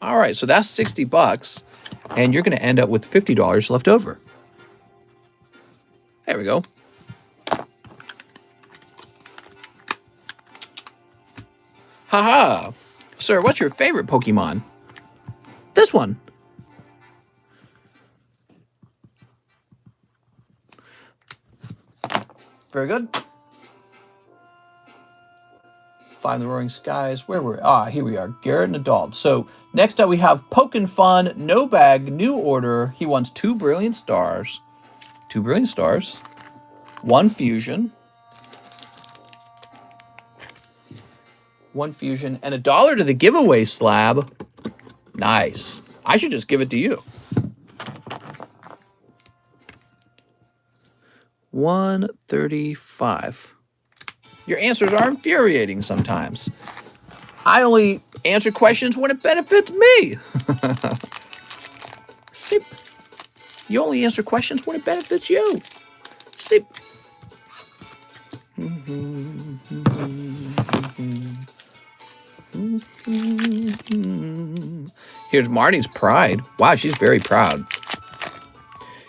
[SPEAKER 1] All right, so that's $60, and you're going to end up with $50 left over. There we go. Haha. Sir, what's your favorite Pokemon? This one. Very good. Find the Roaring Skies. Where were we? Ah, here we are. Garrett and Adult. So next up we have Pokin' Fun, No Bag, New Order. He wants 2 Brilliant Stars. 2 Brilliant Stars. 1 Fusion. 1 Fusion. And $1 to the giveaway slab. Nice. I should just give it to you. 135. Your answers are infuriating sometimes. I only answer questions when it benefits me. Sleep. You only answer questions when it benefits you. Sleep. Here's Marnie's Pride. Wow, she's very proud.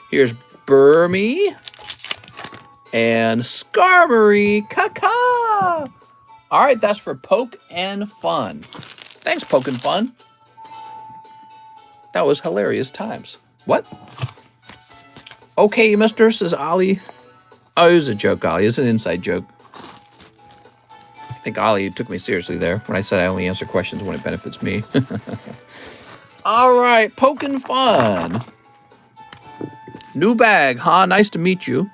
[SPEAKER 1] Here's Burmy and Skarmory. Caca. All right, that's for Poke and Fun. Thanks, Poke and Fun. That was hilarious times. What? Okay, mister, says Ollie. Oh, it was a joke, Ollie. It's an inside joke. I think Ollie took me seriously there when I said I only answer questions when it benefits me. All right, Poke and Fun. New bag, huh? Nice to meet you.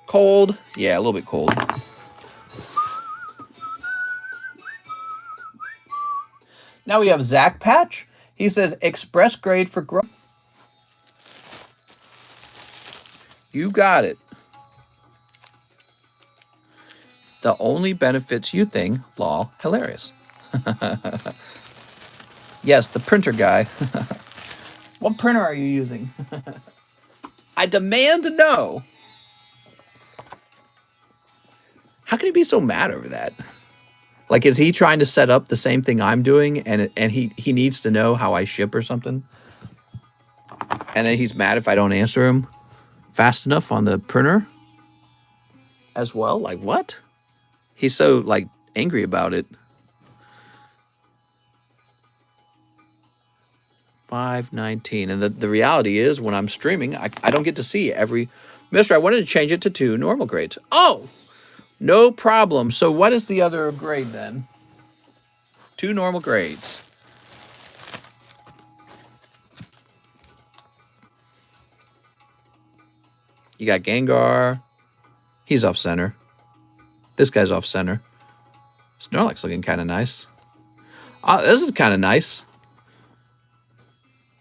[SPEAKER 1] Cold. Yeah, a little bit cold. Now we have Zach Patch. He says, express grade for growth. You got it. The only benefits you think, lol, hilarious. Yes, the printer guy. What printer are you using? I demand to know. How can he be so mad over that? Like, is he trying to set up the same thing I'm doing, and he needs to know how I ship or something? And then he's mad if I don't answer him fast enough on the printer as well? Like, what? He's so, like, angry about it. 519. And the reality is, when I'm streaming, I don't get to see every... Mister, I wanted to change it to 2 normal grades. Oh! No problem. So what is the other grade then? 2 normal grades. You got Gengar. He's off center. This guy's off center. Snorlax looking kind of nice. This is kind of nice.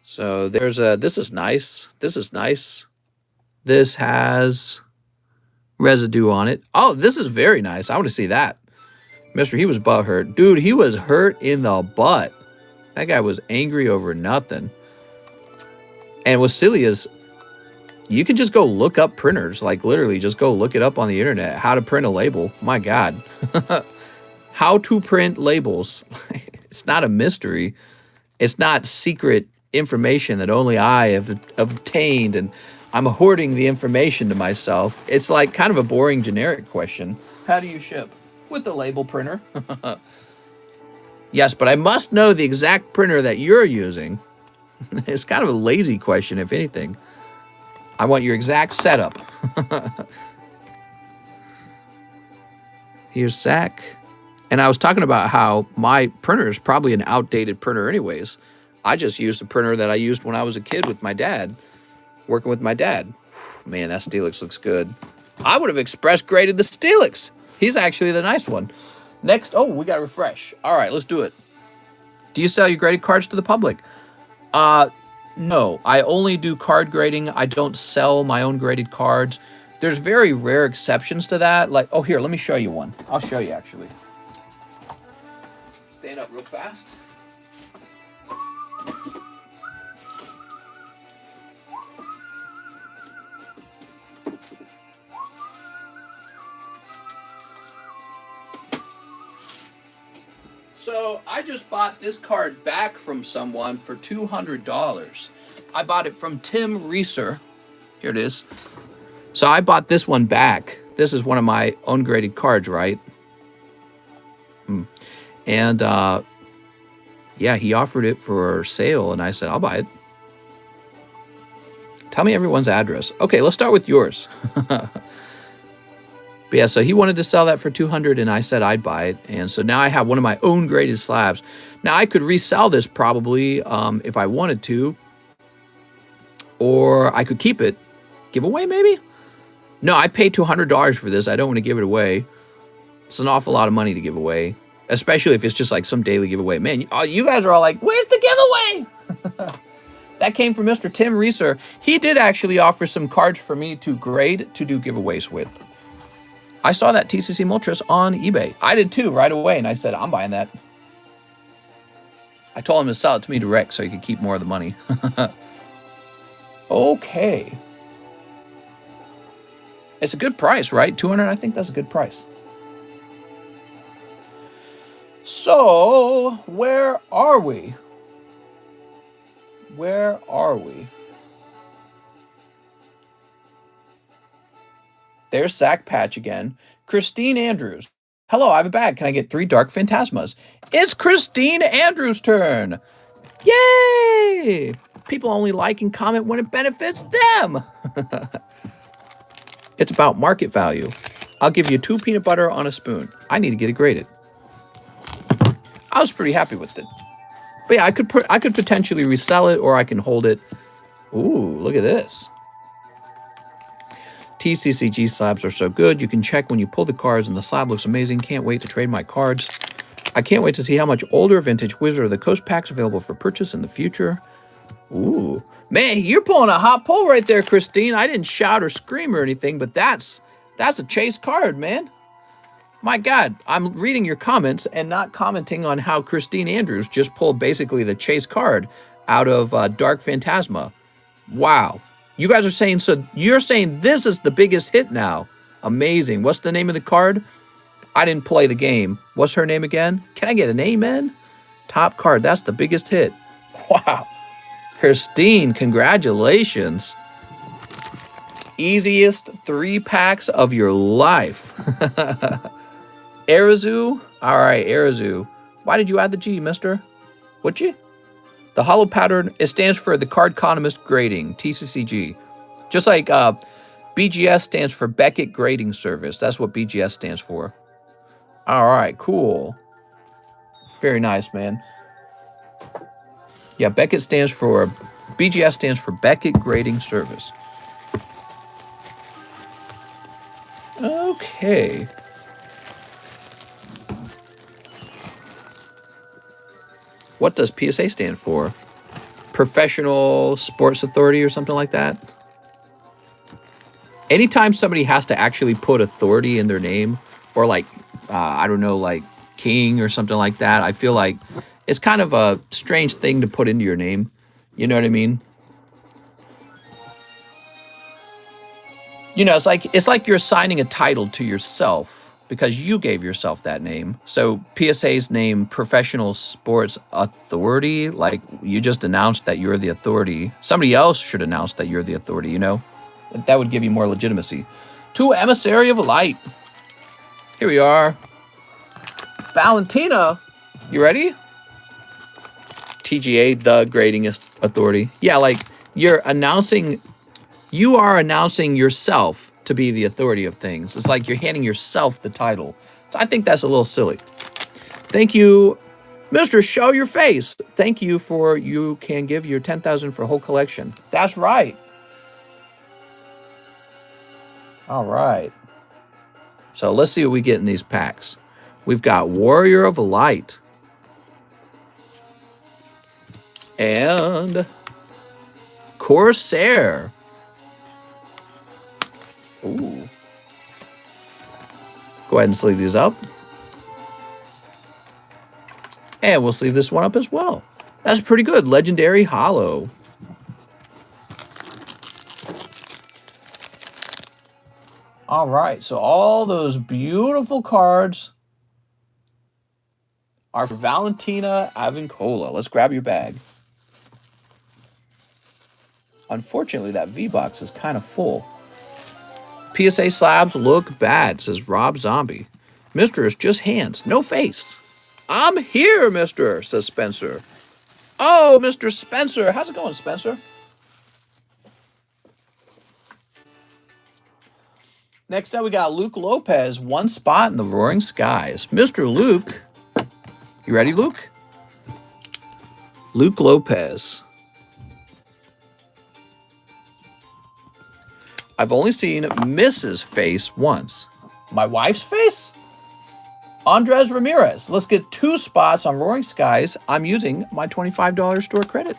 [SPEAKER 1] So there's a... This is nice. This is nice. This has residue on it. Oh, this is very nice. I want to see that. Mister, he was butt hurt. Dude, he was hurt in the butt. That guy was angry over nothing. And what's silly is you can just go look up printers. Like, literally, just go look it up on the internet. How to print a label. My God. How to print labels. It's not a mystery. It's not secret information that only I have obtained, and I'm hoarding the information to myself. It's like kind of a boring generic question. How do you ship? With the label printer. Yes, but I must know the exact printer that you're using. It's kind of a lazy question, if anything. I want your exact setup. Here's Zach. And I was talking about how my printer is probably an outdated printer anyways. I just used the printer that I used when I was a kid with my dad. Working with my dad. Man, that Steelix looks good. I would have express graded the Steelix. He's actually the nice one. Next, oh, we got to refresh. All right, let's do it. Do you sell your graded cards to the public? No, I only do card grading. I don't sell my own graded cards. There's very rare exceptions to that. Like, oh, here, let me show you one. I'll show you, actually. Stand up real fast. So I just bought this card back from someone for $200. I bought it from Tim Reeser. Here it is. So I bought this one back. This is one of my ungraded cards, right? And yeah, he offered it for sale, and I said, I'll buy it. Tell me everyone's address. Okay, let's start with yours. But yeah, so he wanted to sell that for $200, and I said I'd buy it. And so now I have one of my own graded slabs. Now I could resell this probably if I wanted to, or I could keep it, give away maybe. No, I paid $200 for this. I don't want to give it away. It's an awful lot of money to give away, especially if it's just like some daily giveaway. Man, you guys are all like, "Where's the giveaway?" That came from Mr. Tim Reeser. He did actually offer some cards for me to grade to do giveaways with. I saw that TCC Moltres on eBay. I did too, right away, and I said, I'm buying that. I told him to sell it to me direct so he could keep more of the money. Okay. It's a good price, right? $200, I think that's a good price. So, where are we? Where are we? There's Sack Patch again. Christine Andrews. Hello, I have a bag. Can I get 3 Dark Phantasmas? It's Christine Andrews' turn. Yay! People only like and comment when it benefits them. It's about market value. I'll give you 2 peanut butter on a spoon. I need to get it graded. I was pretty happy with it. But yeah, I could potentially resell it, or I can hold it. Ooh, look at this. TCCG slabs are so good. You can check when you pull the cards, and the slab looks amazing. Can't wait to trade my cards. I can't wait to see how much older vintage Wizard of the Coast packs available for purchase in the future. Ooh. Man, you're pulling a hot pull right there, Christine. I didn't shout or scream or anything, but that's a chase card, man. My God, I'm reading your comments and not commenting on how Christine Andrews just pulled basically the chase card out of Dark Phantasma. Wow. You guys are saying, so you're saying this is the biggest hit now. Amazing. What's the name of the card? I didn't play the game. What's her name again? Can I get an amen? Top card. That's the biggest hit. Wow. Christine, congratulations. Easiest 3 packs of your life. Arazu? All right, Arazu. Why did you add the G, mister? Would you? The hollow pattern, it stands for TheCardconomist Grading, TCCG. Just like BGS stands for Beckett Grading Service. That's what BGS stands for. All right, cool. Very nice, man. Yeah, BGS stands for Beckett Grading Service. Okay. What does PSA stand for? Professional Sports Authority or something like that? Anytime somebody has to actually put authority in their name, or like, I don't know, like King or something like that, I feel like it's kind of a strange thing to put into your name. You know what I mean? You know, it's like you're assigning a title to yourself because you gave yourself that name. So PSA's name, Professional Sports Authority, like you just announced that you're the authority. Somebody else should announce that you're the authority, you know? That would give you more legitimacy. To Emissary of Light. Here we are. Valentina, you ready? TGA, the grading authority. Yeah, like you are announcing yourself to be the authority of things. It's like you're handing yourself the title. So I think that's a little silly. Thank you, Mr. Show Your Face. Thank you for you can give your 10,000 for a whole collection. That's right. All right. So let's see what we get in these packs. We've got Warrior of Light. And Corsair. Ooh. Go ahead and sleeve these up. And we'll sleeve this one up as well. That's pretty good. Legendary Hollow. All right, so all those beautiful cards are for Valentina Avincola. Let's grab your bag. Unfortunately, that V-Box is kind of full. PSA slabs look bad, says Rob Zombie. Mister is just hands, no face. I'm here, mister, says Spencer. Oh, Mr. Spencer. How's it going, Spencer? Next up, we got Luke Lopez, one spot in the Roaring Skies. Mr. Luke. You ready, Luke? Luke Lopez. I've only seen Mrs. face once. My wife's face? Andres Ramirez. Let's get 2 spots on Roaring Skies. I'm using my $25 store credit.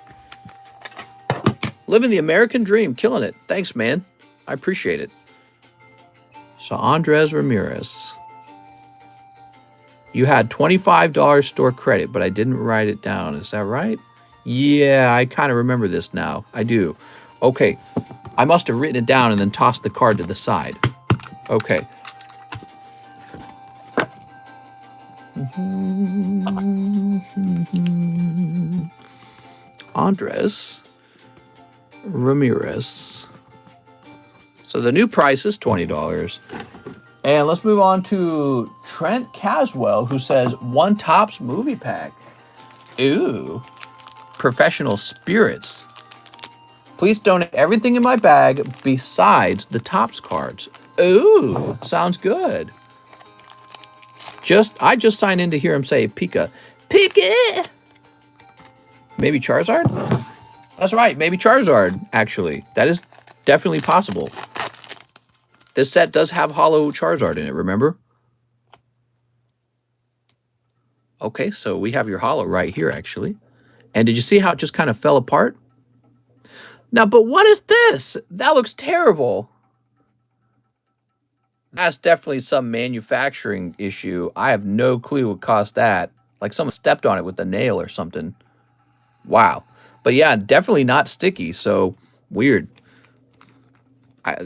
[SPEAKER 1] Living the American dream. Killing it. Thanks, man. I appreciate it. So Andres Ramirez. You had $25 store credit, but I didn't write it down. Is that right? Yeah, I kind of remember this now. I do. Okay. I must have written it down and then tossed the card to the side. Okay. Andres Ramirez. So the new price is $20. And let's move on to Trent Caswell, who says one Topps movie pack. Ooh, professional spirits. Please donate everything in my bag besides the Topps cards. Ooh, sounds good. I just signed in to hear him say Pika. Pika! Maybe Charizard? That's right, maybe Charizard, actually. That is definitely possible. This set does have holo Charizard in it, remember? Okay, so we have your holo right here, actually. And did you see how it just kind of fell apart? Now, but what is this? That looks terrible. That's definitely some manufacturing issue. I have no clue what caused that. Like someone stepped on it with a nail or something. Wow. But yeah, definitely not sticky, so weird.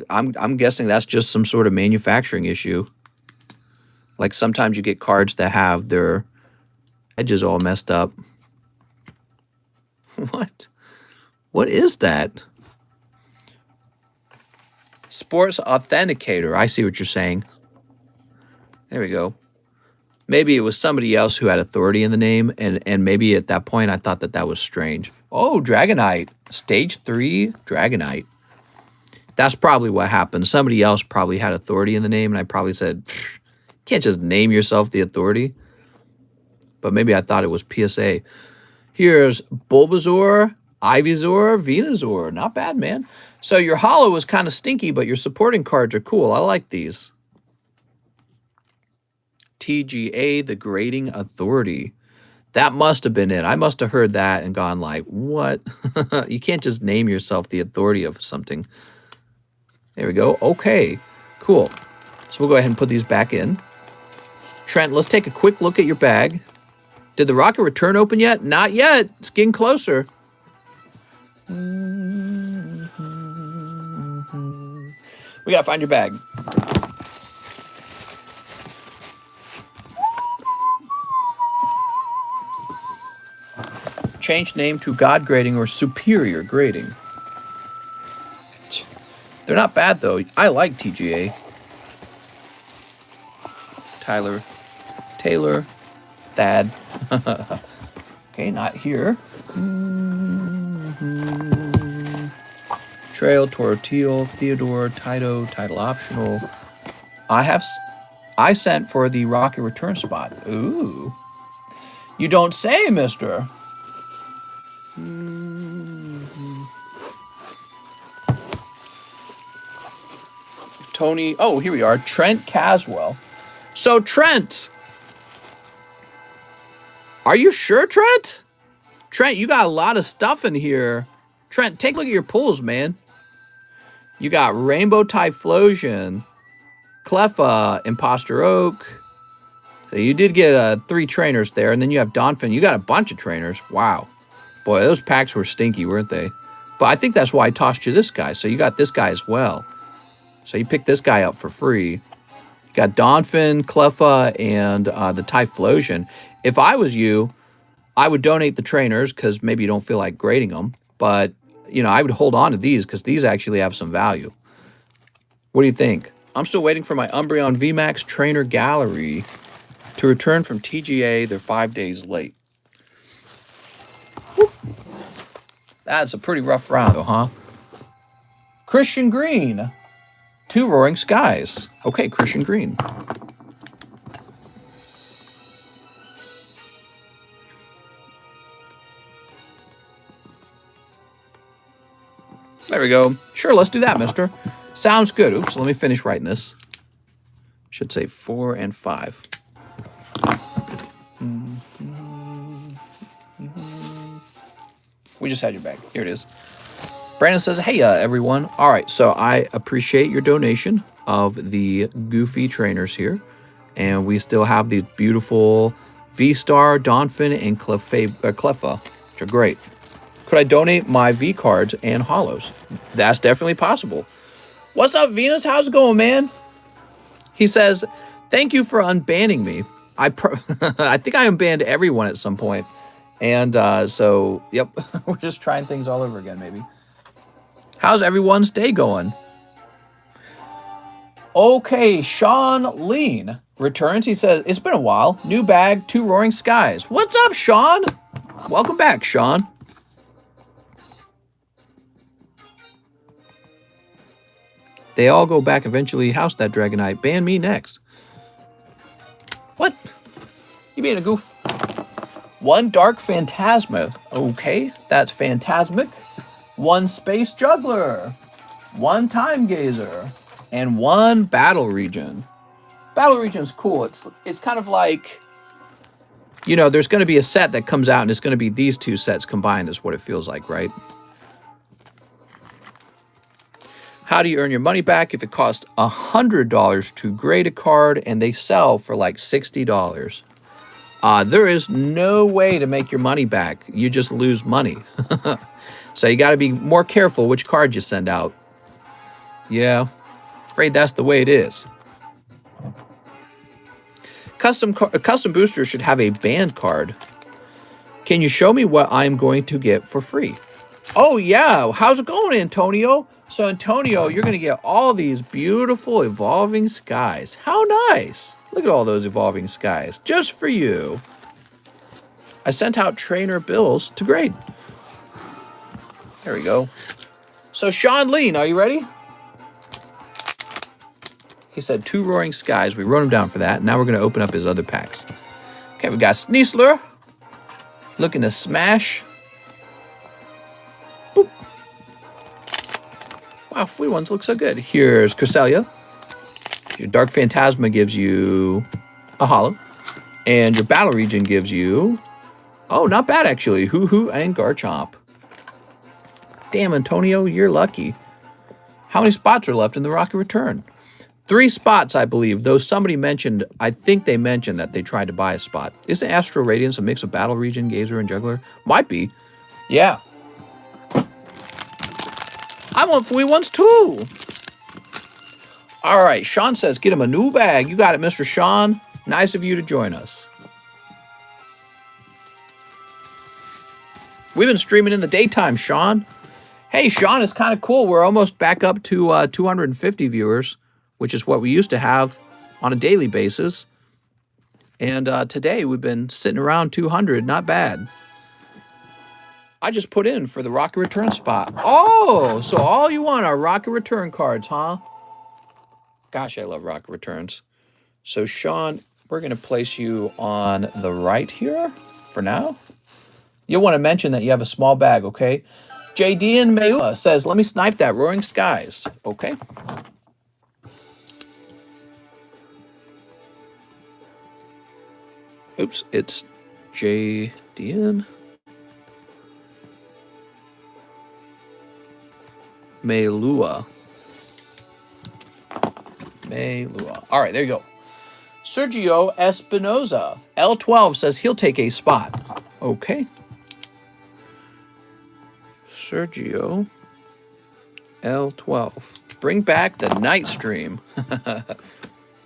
[SPEAKER 1] I'm guessing that's just some sort of manufacturing issue. Like sometimes you get cards that have their edges all messed up. What? What is that? Sports Authenticator. I see what you're saying. There we go. Maybe it was somebody else who had authority in the name, and maybe at that point I thought that was strange. Oh, Dragonite. Stage 3 Dragonite. That's probably what happened. Somebody else probably had authority in the name, and I probably said, you can't just name yourself the authority. But maybe I thought it was PSA. Here's Bulbasaur, Ivysaur, Venusaur. Not bad, man. So your holo was kind of stinky, but your supporting cards are cool. I like these. TGA, the Grading Authority. That must have been it. I must have heard that and gone like, what? You can't just name yourself the authority of something. There we go. Okay, cool. So we'll go ahead and put these back in. Trent, let's take a quick look at your bag. Did the Rocket Return open yet? Not yet. It's getting closer. We gotta find your bag. Change name to God Grading or Superior Grading. They're not bad, though. I like TGA. Tyler, Taylor, Thad. Okay, not here. Trail, Toro Teal, Theodore, Title Optional. I sent for the Rocket Return spot. Ooh. You don't say, mister. Tony. Oh, here we are. Trent Caswell. So, Trent. Are you sure, Trent? Trent, you got a lot of stuff in here. Trent, take a look at your pulls, man. You got Rainbow Typhlosion, Cleffa, Imposter Oak. So you did get 3 trainers there, and then you have Donphin. You got a bunch of trainers. Wow. Boy, those packs were stinky, weren't they? But I think that's why I tossed you this guy. So you got this guy as well. So you picked this guy up for free. You got Donphin, Cleffa, and the Typhlosion. If I was you, I would donate the trainers because maybe you don't feel like grading them. But, you know, I would hold on to these because these actually have some value. What do you think? I'm still waiting for my Umbreon VMAX Trainer Gallery to return from TGA. They're 5 days late. Whew. That's a pretty rough round, though, huh? Christian Green. 2 Roaring Skies. Okay, Christian Green. There we go. Sure, let's do that, mister. Sounds good. Oops, let me finish writing this. Should say 4 and 5. We just had your bag. Here it is. Brandon says, hey, everyone. All right, so I appreciate your donation of the goofy trainers here. And we still have these beautiful V-Star, Donphin, and Cleffa, which are great. Could I donate my V cards and holos? That's definitely possible. What's up, Venus? How's it going, man? He says, thank you for unbanning me. I think I unbanned everyone at some point. And so, yep, we're just trying things all over again, maybe. How's everyone's day going? Okay, Sean Lean returns. He says, it's been a while. New bag, 2 roaring skies. What's up, Sean? Welcome back, Sean. They all go back eventually. House that Dragonite. Ban me next. What? You being a goof? 1 Dark Phantasma. Okay, that's Phantasmic. 1 Space Juggler. 1 Time Gazer. And 1 Battle Region. Battle Region's cool. It's kind of like, you know, there's going to be a set that comes out and it's going to be these 2 sets combined is what it feels like, right? How do you earn your money back if it costs $100 to grade a card and they sell for like $60? There is no way to make your money back. You just lose money. So you got to be more careful which card you send out. Yeah, afraid that's the way it is. Custom boosters should have a banned card. Can you show me what I'm going to get for free? Oh, yeah. How's it going, Antonio? So, Antonio, you're going to get all these beautiful evolving skies. How nice. Look at all those evolving skies. Just for you. I sent out trainer bills to grade. There we go. So, Sean Lean, are you ready? He said 2 roaring skies. We wrote him down for that. Now we're going to open up his other packs. Okay, we got Sneasler. Looking to smash. Boop. Wow, free ones look so good. Here's Cresselia. Your Dark Phantasma gives you a holo. And your Battle Region gives you... Oh, not bad, actually. Hoo-Hoo and Garchomp. Damn, Antonio, you're lucky. How many spots are left in the Rocket Return? 3 spots, I believe. Though somebody mentioned... I think they mentioned that they tried to buy a spot. Isn't Astral Radiance a mix of Battle Region, Gazer, and Juggler? Might be. Yeah. I want free ones, too. All right, Sean says, get him a new bag. You got it, Mr. Sean. Nice of you to join us. We've been streaming in the daytime, Sean. Hey, Sean, it's kind of cool. We're almost back up to 250 viewers, which is what we used to have on a daily basis. And today we've been sitting around 200. Not bad. I just put in for the Rocket Return spot. Oh, so all you want are Rocket Return cards, huh? Gosh, I love Rocket Returns. So, Sean, we're going to place you on the right here for now. You'll want to mention that you have a small bag, okay? JD and Mayula says, let me snipe that Roaring Skies. Okay. Oops, it's JD. Mayula. All right, there you go. Sergio Espinoza. L12 says he'll take a spot. Okay. Sergio L12. Bring back the night stream.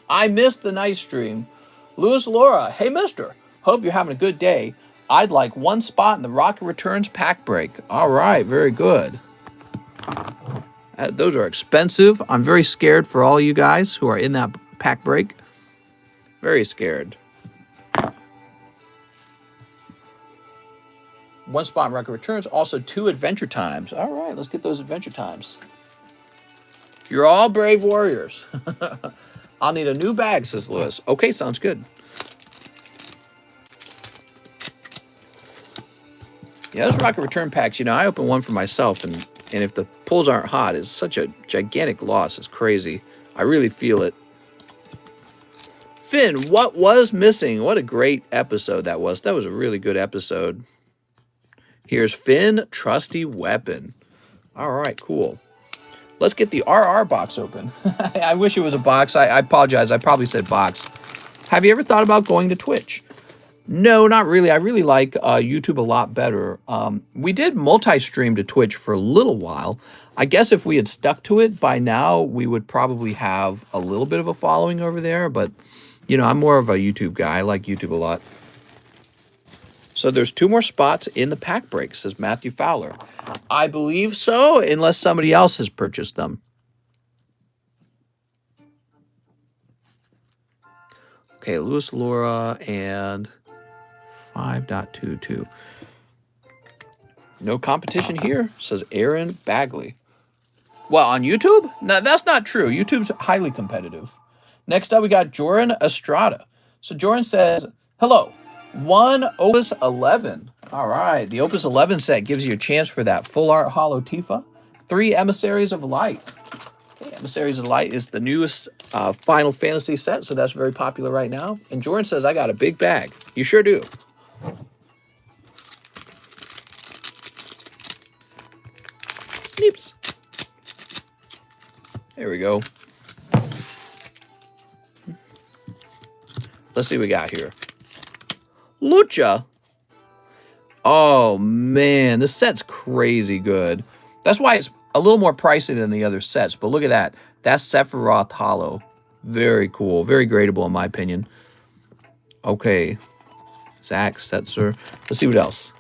[SPEAKER 1] I missed the night stream. Louis Laura. Hey, mister. Hope you're having a good day. I'd like 1 spot in the Rocket Returns pack break. All right, very good. Those are expensive. I'm very scared for all you guys who are in that pack break. Very scared. 1 spot in Rocket Returns. Also 2 Adventure Times. All right, let's get those Adventure Times. You're all brave warriors. I'll need a new bag, says Lewis. Okay, sounds good. Yeah, those Rocket Return packs, you know, I opened one for myself, and if the pulls aren't hot, it's such a gigantic loss. It's crazy. I really feel it. Finn, what was missing? What a great episode that was. That was a really good episode. Here's Finn, Trusty Weapon. All right, cool. Let's get the RR box open. I wish it was a box. I apologize. I probably said box. Have you ever thought about going to Twitch? No, not really. I really like YouTube a lot better. We did multi-stream to Twitch for a little while. I guess if we had stuck to it by now, we would probably have a little bit of a following over there. But You know, I'm more of a YouTube guy. I like YouTube a lot. So there's 2 more spots in the pack break, says Matthew Fowler. I believe so, unless somebody else has purchased them. Okay, Louis Laura and 5.22. No competition here, says Aaron Bagley. Well, on YouTube? No, that's not true. YouTube's highly competitive. Next up, we got Joran Estrada. So Joran says, hello, 1 Opus 11. All right, the Opus 11 set gives you a chance for that full art holo Tifa. 3 Emissaries of Light. Okay, Emissaries of Light is the newest Final Fantasy set, so that's very popular right now. And Joran says, I got a big bag. You sure do. Sneeps. There we go. Let's see what we got here. Lucha. Oh, man. This set's crazy good. That's why it's a little more pricey than the other sets. But look at that. That's Sephiroth Hollow. Very cool. Very gradable, in my opinion. Okay. Zach, Setzer. Let's see what else.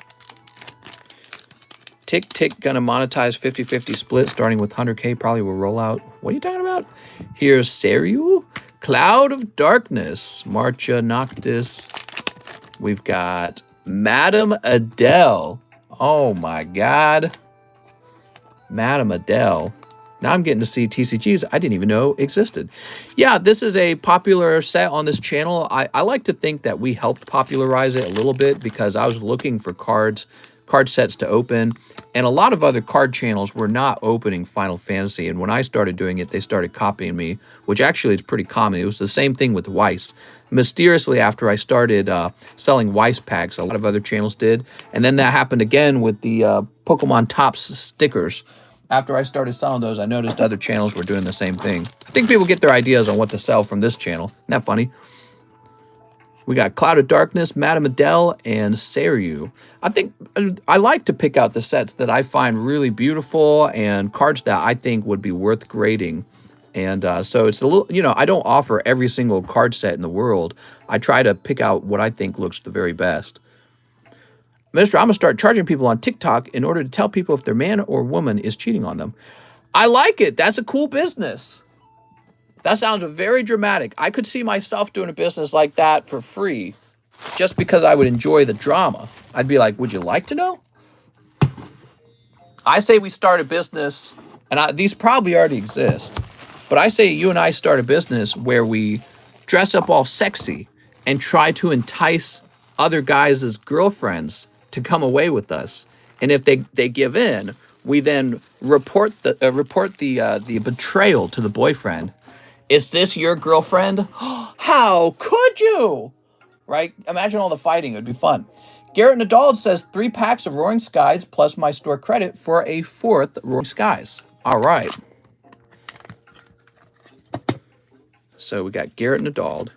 [SPEAKER 1] Tick Tick gonna monetize 50-50 split starting with 100K. Probably will roll out. What are you talking about? Here's Seru. Cloud of Darkness. Marcha Noctis. We've got Madame Adele. Oh my god. Madame Adele. Now I'm getting to see TCGs I didn't even know existed. Yeah, this is a popular set on this channel. I like to think that we helped popularize it a little bit because I was looking for card sets to open. And a lot of other card channels were not opening Final Fantasy. And when I started doing it, they started copying me, which actually is pretty common. It was the same thing with Weiss. Mysteriously, after I started selling Weiss packs, a lot of other channels did. And then that happened again with the Pokemon Tops stickers. After I started selling those, I noticed other channels were doing the same thing. I think people get their ideas on what to sell from this channel. Isn't that funny? We got Cloud of Darkness, Madame Adele, and Seru. I think I like to pick out the sets that I find really beautiful and cards that I think would be worth grading. And so it's a little, you know, I don't offer every single card set in the world. I try to pick out what I think looks the very best. Mister, I'm going to start charging people on TikTok in order to tell people if their man or woman is cheating on them. I like it. That's a cool business. That sounds very dramatic. I could see myself doing a business like that for free just because I would enjoy the drama. I'd be like, would you like to know? I say we start a business, and these probably already exist, but I say you and I start a business where we dress up all sexy and try to entice other guys' girlfriends to come away with us. And if they give in, we then report the betrayal to the boyfriend. Is this your girlfriend? How could you? Right? Imagine all the fighting. It would be fun. Garrett Nadal says 3 packs of Roaring Skies plus my store credit for a 4th Roaring Skies. All right. So we got Garrett Nadal.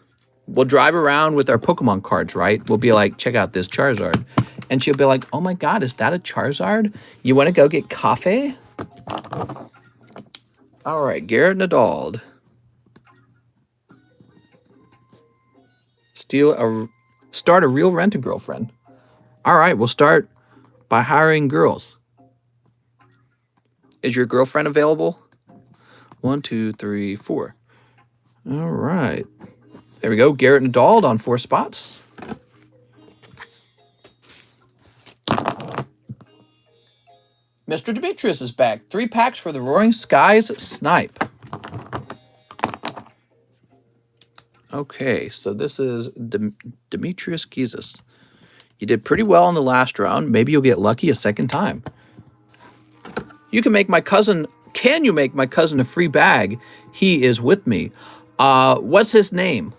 [SPEAKER 1] We'll drive around with our Pokemon cards, right? We'll be like, check out this Charizard. And she'll be like, oh my God, is that a Charizard? You want to go get coffee? All right, Garrett Nadal. Start a real rent-a-girlfriend. All right, we'll start by hiring girls. Is your girlfriend available? 1, 2, 3, 4. All right. There we go. Garrett Nadal on 4 spots. Mr. Demetrius is back. 3 packs for the Roaring Skies Snipe. Okay, so this is Demetrius Gizis. You did pretty well in the last round. Maybe you'll get lucky a second time. You can make my cousin... Can you make my cousin a free bag? He is with me. What's his name?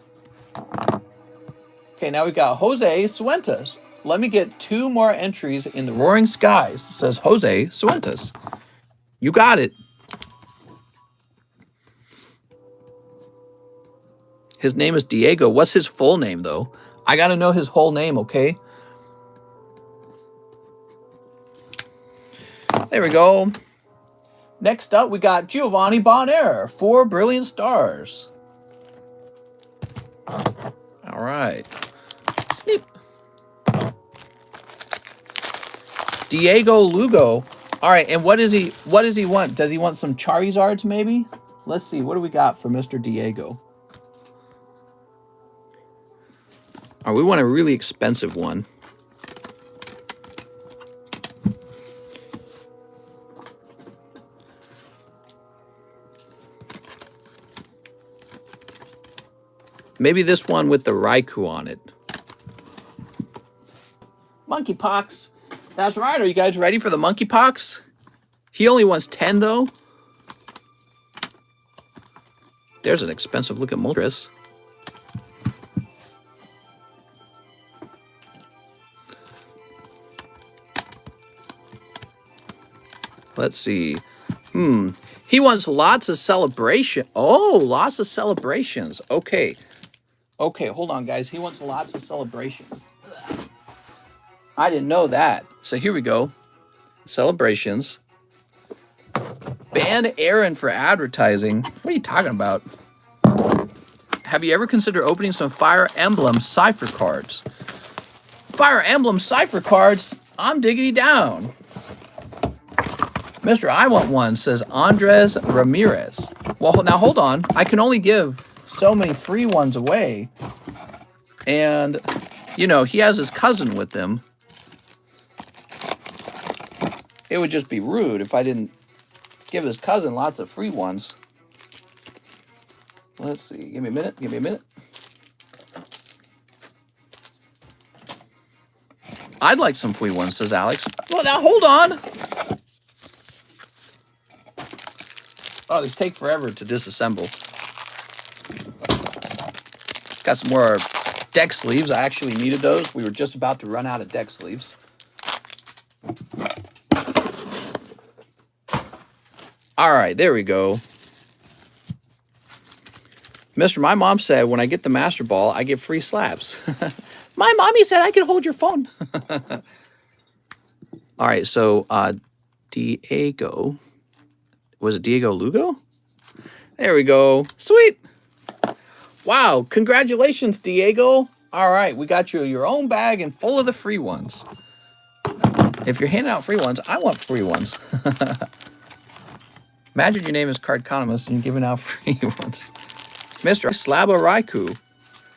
[SPEAKER 1] Okay, now we got Jose Suentas. Let me get 2 more entries in the Roaring Skies. It says Jose Suentas. You got it. His name is Diego. What's his full name, though? I got to know his whole name, okay? There we go. Next up, we got Giovanni Bonaire. 4 brilliant stars. All right. Sneak. Diego Lugo. All right, and what does he want? Does he want some Charizards maybe? Let's see. What do we got for Mr. Diego? All right, we want a really expensive one. Maybe this one with the Raikou on it. Monkeypox. That's right. Are you guys ready for the Monkeypox? He only wants 10, though. There's an expensive looking Moltres. Let's see. He wants lots of celebration. Oh, lots of celebrations. Okay. Okay, hold on, guys. He wants lots of celebrations. I didn't know that. So here we go. Celebrations. Ban Aaron for advertising. What are you talking about? Have you ever considered opening some Fire Emblem cipher cards? Fire Emblem cipher cards? I'm diggity down. Mr. I Want One says Andres Ramirez. Well, now hold on. I can only give so many free ones away. And, you know, he has his cousin with him. It would just be rude if I didn't give his cousin lots of free ones. Let's see. Give me a minute. Give me a minute. I'd like some free ones, says Alex. Well, now hold on. Oh, these take forever to disassemble. Got some more deck sleeves. I actually needed those. We were just about to run out of deck sleeves. All right, there we go. Mister, my mom said when I get the Master Ball, I get free slabs. My mommy said I could hold your phone. All right, so Diego. Was it Diego Lugo? There we go. Sweet. Wow, congratulations, Diego. All right, we got you your own bag and full of the free ones. If you're handing out free ones, I want free ones. Imagine your name is Cardconomist and you're giving out free ones. Mr. Slab a Raikou.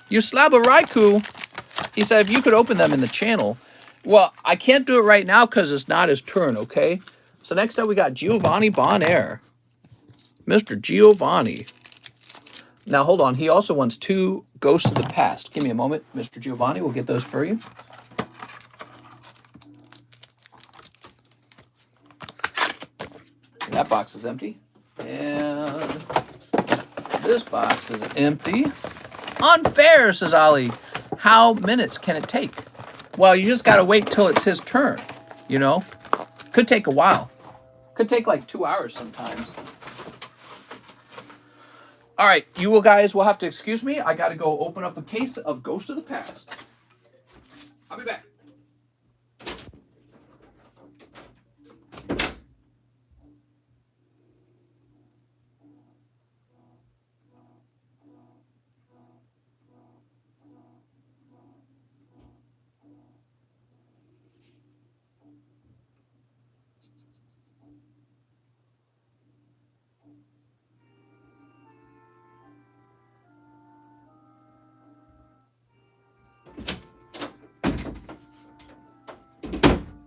[SPEAKER 1] You slab a Raikou. He said if you could open them in the channel. Well, I can't do it right now because it's not his turn, okay? So next up we got Giovanni Bonaire. Mr. Giovanni. Now hold on. He also wants 2 Ghosts of the Past. Give me a moment, Mr. Giovanni. We'll get those for you. That box is empty. And this box is empty. Unfair, says Ali. How minutes can it take? Well, you just got to wait till it's his turn, you know? Could take a while. Could take like 2 hours sometimes. All right, you guys will have to excuse me. I got to go open up a case of Ghost of the Past. I'll be back.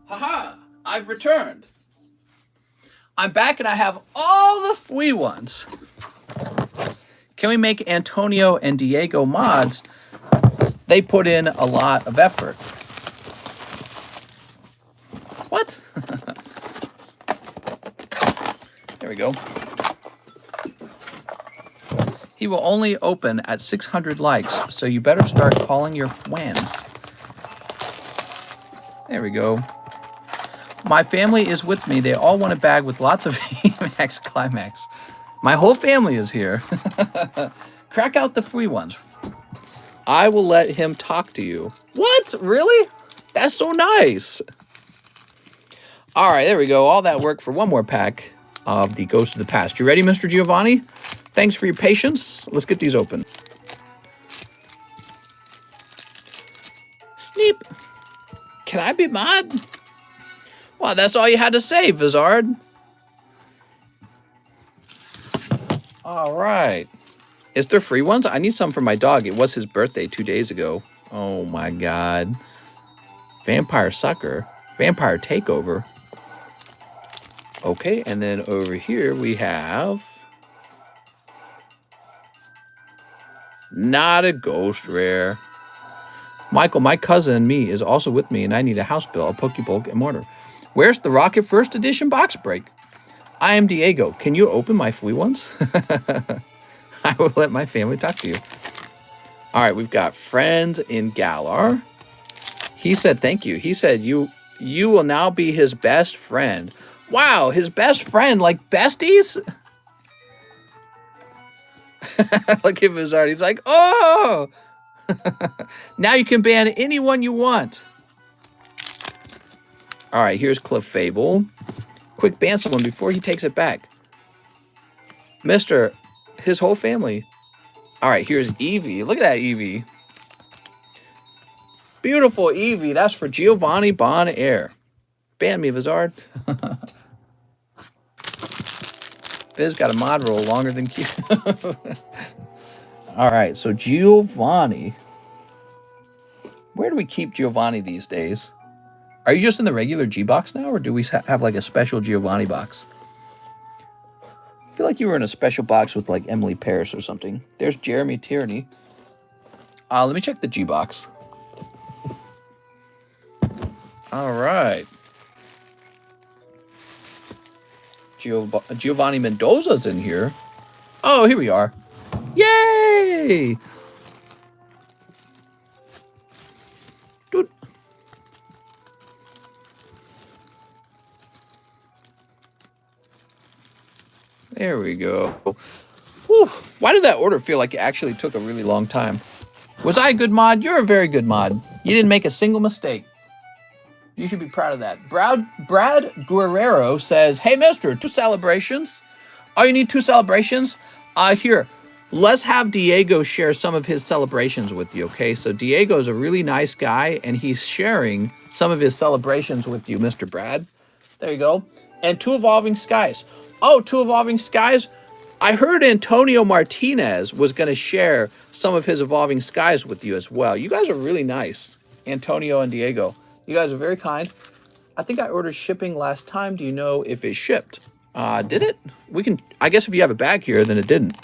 [SPEAKER 1] Haha, I've returned. I'm back and I have all the free ones. Can we make Antonio and Diego mods? They put in a lot of effort. What? There we go. He will only open at 600 likes, so you better start calling your friends. There we go. My family is with me. They all want a bag with lots of Max Climax. My whole family is here. Crack out the free ones. I will let him talk to you. What? Really? That's so nice. All right, there we go. All that work for one more pack of the Ghost of the Past. You ready, Mr. Giovanni? Thanks for your patience. Let's get these open. Sneep. Can I be mod? Well, that's all you had to say, Vizard. All right. Is there free ones? I need some for my dog. It was his birthday 2 days ago. Oh my god. Vampire Sucker. Vampire Takeover. Okay, and then over here we have... Not a ghost rare. Michael, my cousin and me is also with me, and I need a house bill, a Pokebulk, and mortar. Where's the Rocket First Edition box break? I am Diego. Can you open my free ones? I will let my family talk to you. All right, we've got friends in Galar. He said thank you. He said you will now be his best friend. Wow, his best friend, like besties? Look at Vizard. He's like, oh! Now you can ban anyone you want. All right, here's Clefable. Quick, ban someone before he takes it back. Mister, his whole family. All right, here's Eevee. Look at that Eevee. Beautiful Eevee. That's for Giovanni Bon Air. Ban me, Vizard. Viz got a mod roll longer than Q. All right, so Giovanni. Where do we keep Giovanni these days? Are you just in the regular G box now, or do we have like a special Giovanni box? I feel like you were in a special box with like Emily Paris or something. There's Jeremy Tierney. Let me check the G box. All right. Giovanni Mendoza's in here. Oh, here we are. Yay! Dude. There we go. Whew. Why did that order feel like it actually took a really long time? Was I a good mod? You're a very good mod. You didn't make a single mistake. You should be proud of that. Brad Guerrero says, hey, mister, 2 celebrations. Oh, you need 2 celebrations? Here, let's have Diego share some of his celebrations with you, okay? So Diego's a really nice guy, and he's sharing some of his celebrations with you, Mr. Brad. There you go. And 2 Evolving Skies. Oh, 2 Evolving Skies. I heard Antonio Martinez was going to share some of his Evolving Skies with you as well. You guys are really nice, Antonio and Diego. You guys are very kind. I think I ordered shipping last time. Do you know if it shipped? Did it? We can, I guess if you have a bag here, then it didn't.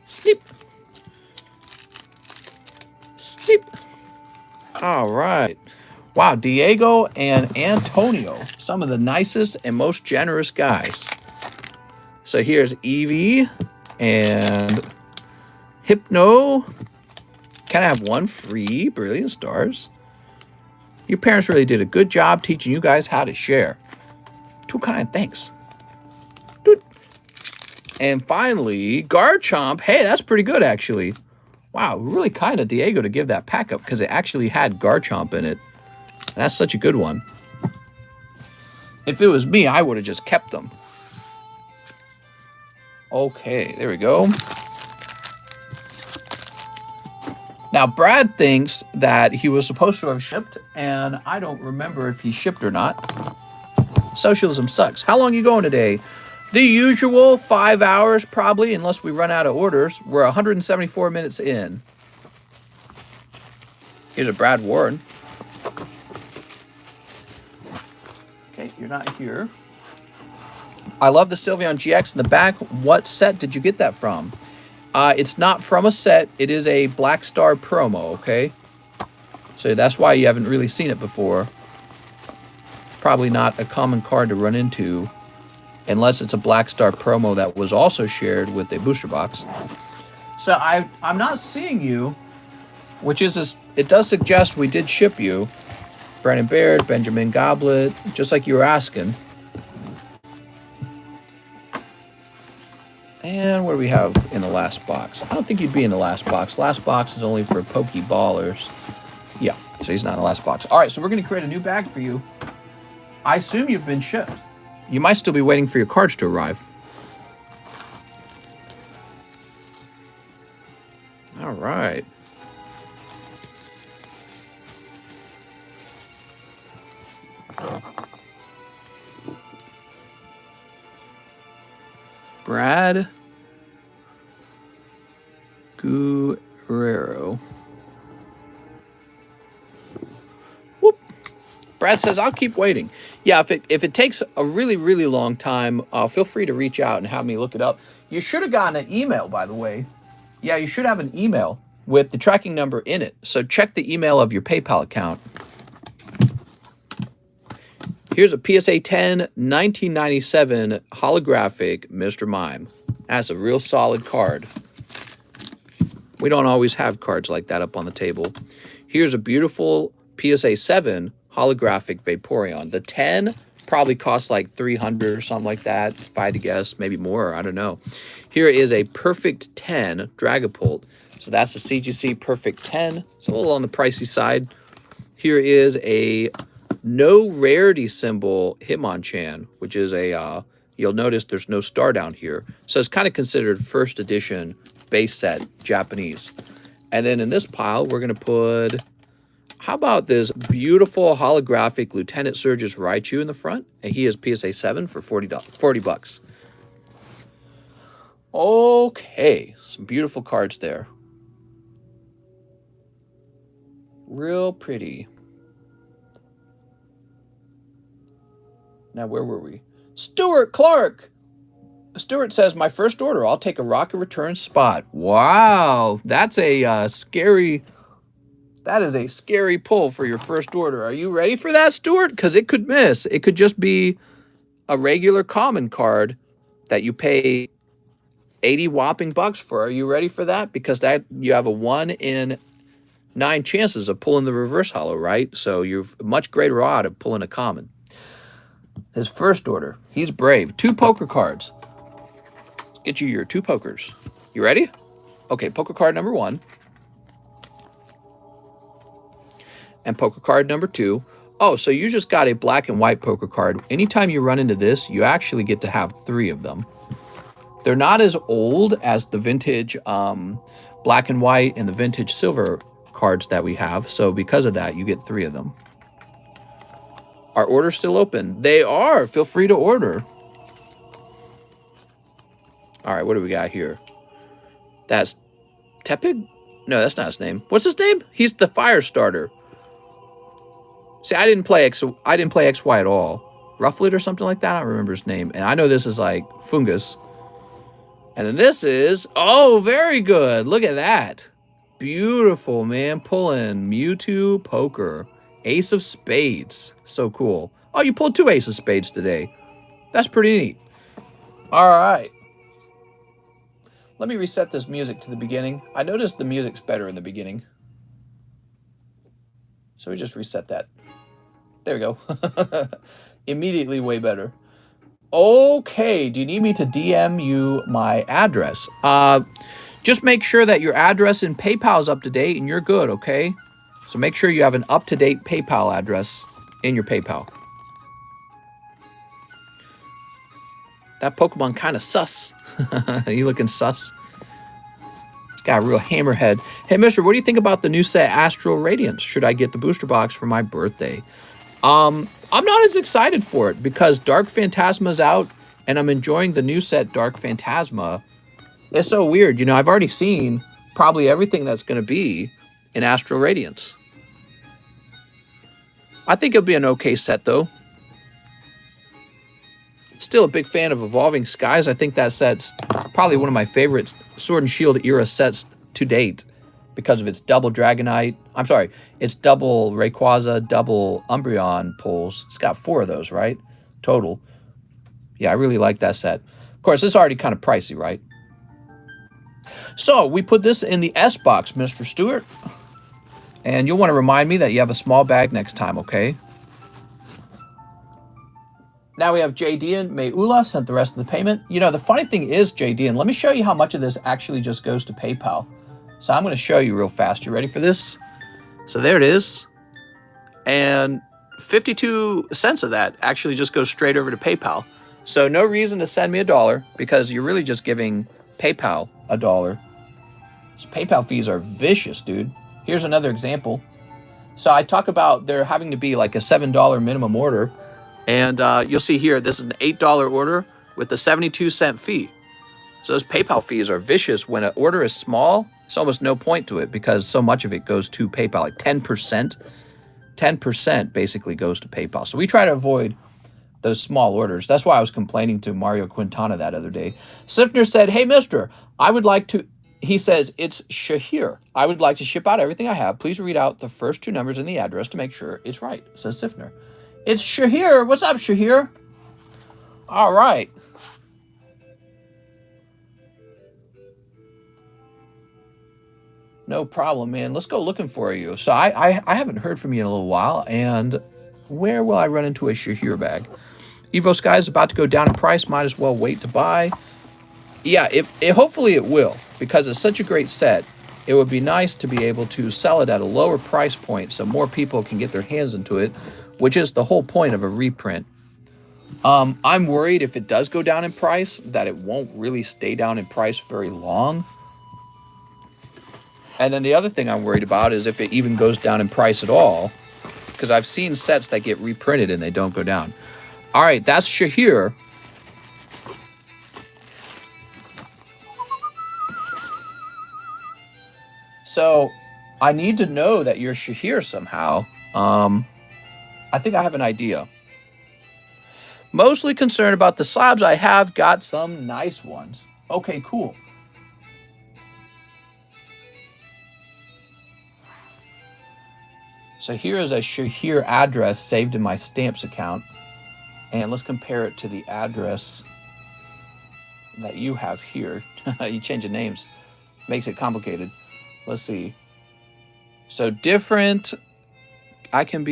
[SPEAKER 1] Sleep. Sleep. All right. Wow, Diego and Antonio, some of the nicest and most generous guys. So here's Eevee and Hypno. Can I have 1 free Brilliant Stars? Your parents really did a good job teaching you guys how to share. Too kind, thanks. Dude. And finally, Garchomp. Hey, that's pretty good, actually. Wow, really kind of Diego to give that pack up because it actually had Garchomp in it. That's such a good one. If it was me, I would have just kept them. Okay, there we go. Now, Brad thinks that he was supposed to have shipped, and I don't remember if he shipped or not. Socialism sucks. How long are you going today? The usual 5 hours, probably, unless we run out of orders. We're 174 minutes in. Here's a Brad Warren. Okay, you're not here. I love the Sylveon GX in the back. What set did you get that from? It's not from a set. It is a Black Star promo, okay? So that's why you haven't really seen it before. Probably not a common card to run into unless it's a Black Star promo that was also shared with a booster box. So I'm not seeing you, which is, it does suggest we did ship you. Brandon Baird, Benjamin Goblet, just like you were asking. And what do we have in the last box? I don't think you'd be in the last box. Last box is only for Pokeballers. Yeah, so he's not in the last box. All right, so we're going to create a new bag for you. I assume you've been shipped. You might still be waiting for your cards to arrive. All right. Brad Guerrero. Whoop. Brad says, I'll keep waiting. Yeah, if it takes a really, really long time, feel free to reach out and have me look it up. You should have gotten an email, by the way. Yeah, you should have an email with the tracking number in it. So check the email of your PayPal account. Here's a PSA 10 1997 holographic Mr. Mime. That's a real solid card. We don't always have cards like that up on the table. Here's a beautiful PSA 7 holographic Vaporeon. The 10 probably costs like $300 or something like that, if I had to guess, maybe more, I don't know. Here is a Perfect 10 Dragapult. So that's a CGC Perfect 10. It's a little on the pricey side. Here is a no rarity symbol Hitmonchan, which is a, you'll notice there's no star down here. So it's kind of considered first edition base set Japanese. And then in this pile, we're going to put, how about this beautiful holographic Lieutenant Surge's Raichu in the front? And he is PSA 7 for $40 bucks. Okay, some beautiful cards there. Real pretty. Now, where were we? Stuart Clark. Stuart says, my first order, I'll take a Rocket Return spot. Wow, that's a scary... That is a scary pull for your first order. Are you ready for that, Stuart? Because it could miss. It could just be a regular common card that you pay 80 whopping bucks for. Are you ready for that? Because that you have a 1 in 9 chances of pulling the reverse holo, right? So you've a much greater odd of pulling a common. His first order. He's brave. 2 poker cards. Let's get you your 2 pokers. You ready? Okay, poker card number 1. And poker card number 2. Oh, so you just got a black and white poker card. Anytime you run into this, you actually get to have 3 of them. They're not as old as the vintage black and white and the vintage silver cards that we have. So because of that, you get 3 of them. Are orders still open? They are. Feel free to order. All right, what do we got here? That's Tepig? No, that's not his name. What's his name? He's the fire starter. See, I didn't play XY at all. Rufflet or something like that. I don't remember his name. And I know this is like Fungus. And then this is, oh, very good. Look at that. Beautiful, man. Pulling Mewtwo Poker. Ace of Spades. So cool. Oh, you pulled 2 Ace of Spades today. That's pretty neat. All right. Let me reset this music to the beginning. I noticed the music's better in the beginning. So we just reset that. There we go. Immediately way better. Okay, do you need me to DM you my address? Just make sure that your address in PayPal is up to date and you're good, okay? So make sure you have an up-to-date PayPal address in your PayPal. That Pokemon kind of sus. You looking sus? It's got a real hammerhead. Hey, mister, what do you think about the new set Astral Radiance? Should I get the booster box for my birthday? I'm not as excited for it because Dark Phantasma's out and I'm enjoying the new set Dark Phantasma. It's so weird. You know, I've already seen probably everything that's going to be in Astral Radiance. I think it'll be an okay set, though. Still a big fan of Evolving Skies. I think that set's probably one of my favorite Sword and Shield era sets to date because of its double Dragonite. I'm sorry, it's double Rayquaza, double Umbreon pulls. It's got 4 of those, right? Total. Yeah, I really like that set. Of course, it's already kind of pricey, right? So, we put this in the S box, Mr. Stewart. And you'll want to remind me that you have a small bag next time, okay? Now we have JD and Mayula sent the rest of the payment. You know, the funny thing is, JD, and let me show you how much of this actually just goes to PayPal. So I'm going to show you real fast. You ready for this? So there it is. And 52 cents of that actually just goes straight over to PayPal. So no reason to send me $1 because you're really just giving PayPal $1. So PayPal fees are vicious, dude. Here's another example. So I talk about there having to be like a $7 minimum order. And you'll see here, this is an $8 order with the 72-cent fee. So those PayPal fees are vicious. When an order is small, it's almost no point to it because so much of it goes to PayPal, like 10%. 10% basically goes to PayPal. So we try to avoid those small orders. That's why I was complaining to Mario Quintana that other day. Sifner said, hey, mister, I would like to, he says, it's Shahir. I would like to ship out everything I have. Please read out the first 2 numbers in the address to make sure it's right, says Sifner. It's Shahir. What's up, Shahir? All right. No problem, man. Let's go looking for you. So I haven't heard from you in a little while. And where will I run into a Shahir bag? Evo Sky is about to go down in price. Might as well wait to buy. Yeah, hopefully it will, because it's such a great set. It would be nice to be able to sell it at a lower price point so more people can get their hands into it, which is the whole point of a reprint. I'm worried if it does go down in price that it won't really stay down in price very long. And then the other thing I'm worried about is if it even goes down in price at all, because I've seen sets that get reprinted and they don't go down. All right, that's Shahir. So I need to know that you're Shahir somehow. I think I have an idea. Mostly concerned about the slabs. I have got some nice ones. Okay, cool. So here is a Shahir address saved in my stamps account. And let's compare it to the address that you have here. You change the names. Makes it complicated. Let's see. So different. I can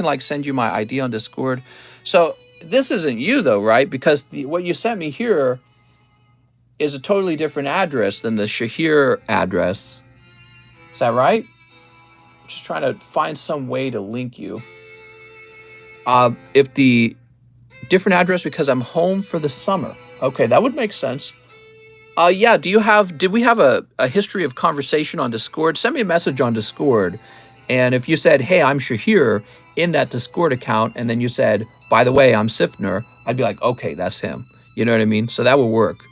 [SPEAKER 1] like send you my ID on Discord. So this isn't you though, right? Because what you sent me here is a totally different address than the Shahir address. Is that right? Just trying to find some way to link you. If the different address because I'm home for the summer. Okay, that would make sense. Yeah, did we have a history of conversation on Discord? Send me a message on Discord. And if you said, hey, I'm Shahir in that Discord account, and then you said, by the way, I'm Sifner, I'd be like, okay, that's him. You know what I mean? So that will work.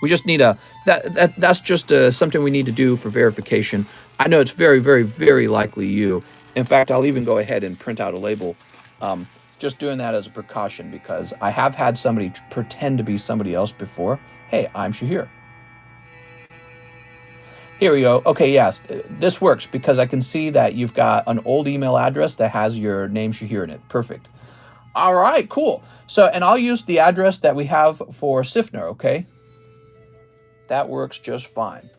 [SPEAKER 1] We just need that's just something we need to do for verification. I know it's very, very, very likely you. In fact, I'll even go ahead and print out a label. Just doing that as a precaution because I have had somebody pretend to be somebody else before. Hey, I'm Shahir. Here we go. Okay, yes, this works because I can see that you've got an old email address that has your name Shahir in it. Perfect. All right, cool. So, and I'll use the address that we have for Sifner, okay? That works just fine.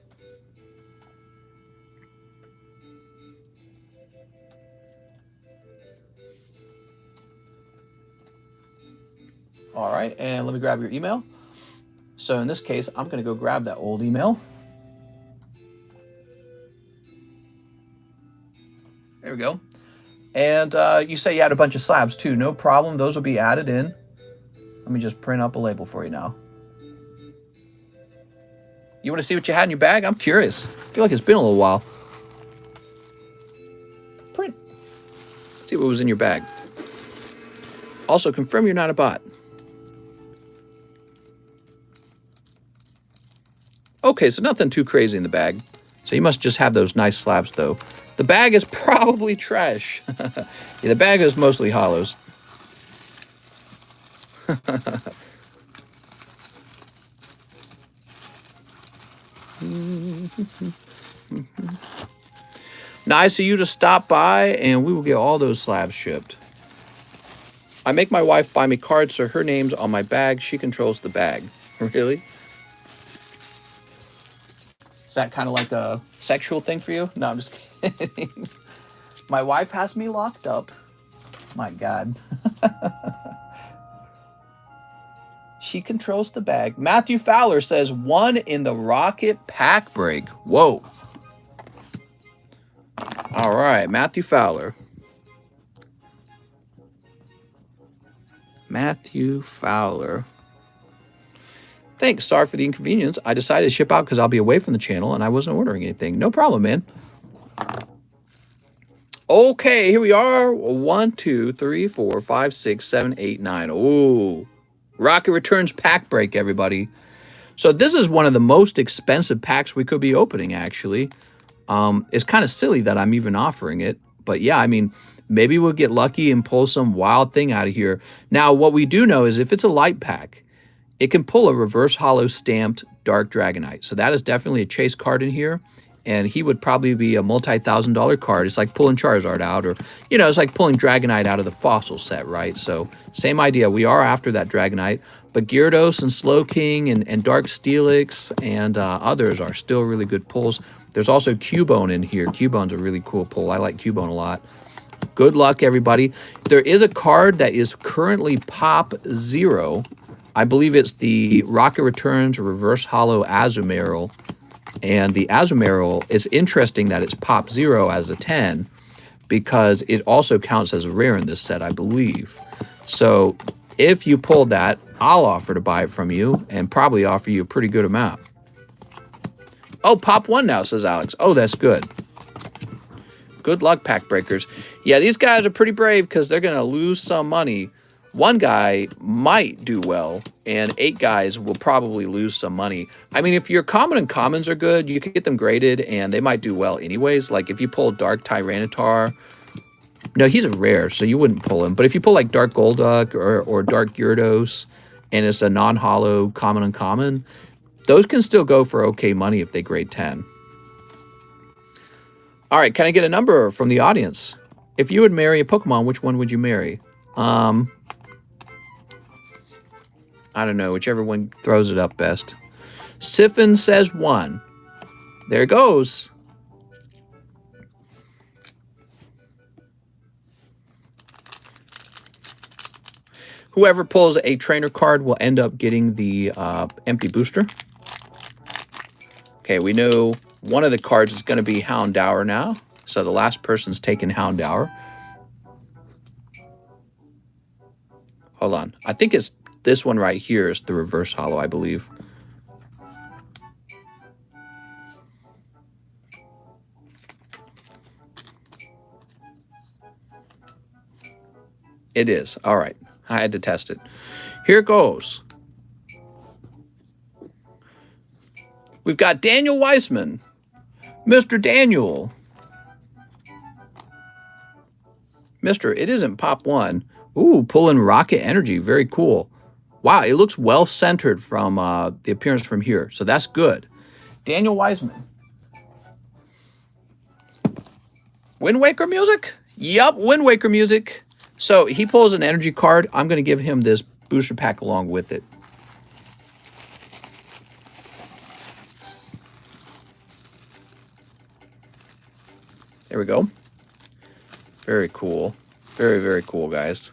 [SPEAKER 1] All right, and let me grab your email. So in this case, I'm going to go grab that old email. There we go. And you say you had a bunch of slabs too. No problem. Those will be added in. Let me just print up a label for you now. You want to see what you had in your bag? I'm curious. I feel like it's been a little while. Print. See what was in your bag. Also, confirm you're not a bot. Okay, so nothing too crazy in the bag. So you must just have those nice slabs, though. The bag is probably trash. Yeah, the bag is mostly hollows. Nice of you to stop by, and we will get all those slabs shipped. I make my wife buy me cards so her name's on my bag. She controls the bag. Really? Is that kind of like a sexual thing for you? No, I'm just kidding. My wife has me locked up. My God. She controls the bag. Matthew Fowler says, 1 in the rocket pack break. Whoa. All right, Matthew Fowler. Matthew Fowler. Thanks. Sorry for the inconvenience. I decided to ship out because I'll be away from the channel and I wasn't ordering anything. No problem, man. Okay, here we are. 1, 2, 3, 4, 5, 6, 7, 8, 9. Ooh. Rocket Returns pack break, everybody. So this is one of the most expensive packs we could be opening, actually. It's kind of silly that I'm even offering it. But yeah, I mean, maybe we'll get lucky and pull some wild thing out of here. Now, what we do know is if it's a light pack, it can pull a reverse hollow stamped Dark Dragonite. So that is definitely a chase card in here. And he would probably be a multi-$1,000 card. It's like pulling Charizard out, or, you know, it's like pulling Dragonite out of the fossil set, right? So same idea. We are after that Dragonite. But Gyarados and Slowking and Dark Steelix and others are still really good pulls. There's also Cubone in here. Cubone's a really cool pull. I like Cubone a lot. Good luck, everybody. There is a card that is currently Pop 0. I believe it's the Rocket Returns Reverse Hollow Azumarill. And the Azumarill, is interesting that it's Pop 0 as a 10 because it also counts as a rare in this set, I believe. So if you pulled that, I'll offer to buy it from you and probably offer you a pretty good amount. Oh, Pop 1 now, says Alex. Oh, that's good. Good luck, pack breakers. Yeah, these guys are pretty brave because they're going to lose some money. One guy might do well, and 8 guys will probably lose some money. I mean, if your common and commons are good, you can get them graded, and they might do well anyways. Like, if you pull Dark Tyranitar... No, he's a rare, so you wouldn't pull him. But if you pull, like, Dark Golduck or Dark Gyarados, and it's a non-hollow common uncommon, those can still go for okay money if they grade 10. All right, can I get a number from the audience? If you would marry a Pokemon, which one would you marry? I don't know, whichever one throws it up best. Siphon says 1. There it goes. Whoever pulls a trainer card will end up getting the empty booster. Okay, we know one of the cards is going to be Houndour now. So the last person's taken Houndour. Hold on. I think it's this one right here is the reverse hollow, I believe. It is. All right. I had to test it. Here it goes. We've got Daniel Weissman. Mr. Daniel. Mr. It isn't Pop 1. Ooh, pulling Rocket Energy. Very cool. Wow, it looks well centered from the appearance from here. So that's good. Daniel Weissman. Wind Waker music? Yup, Wind Waker music. So he pulls an energy card. I'm going to give him this booster pack along with it. There we go. Very cool. Very, very cool, guys.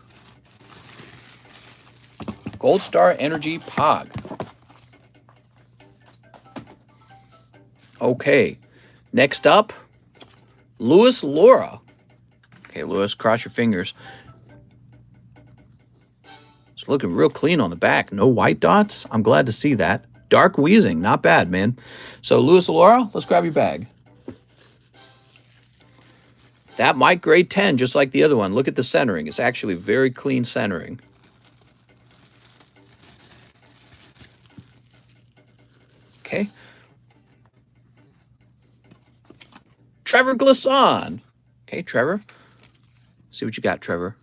[SPEAKER 1] Gold Star Energy Pog. Okay. Next up, Lewis Laura. Okay, Lewis, cross your fingers. It's looking real clean on the back. No white dots. I'm glad to see that. Dark Wheezing. Not bad, man. So, Lewis Laura, let's grab your bag. That might grade 10, just like the other one. Look at the centering. It's actually very clean centering. Okay. Trevor Glisson. Okay, Trevor. See what you got, Trevor.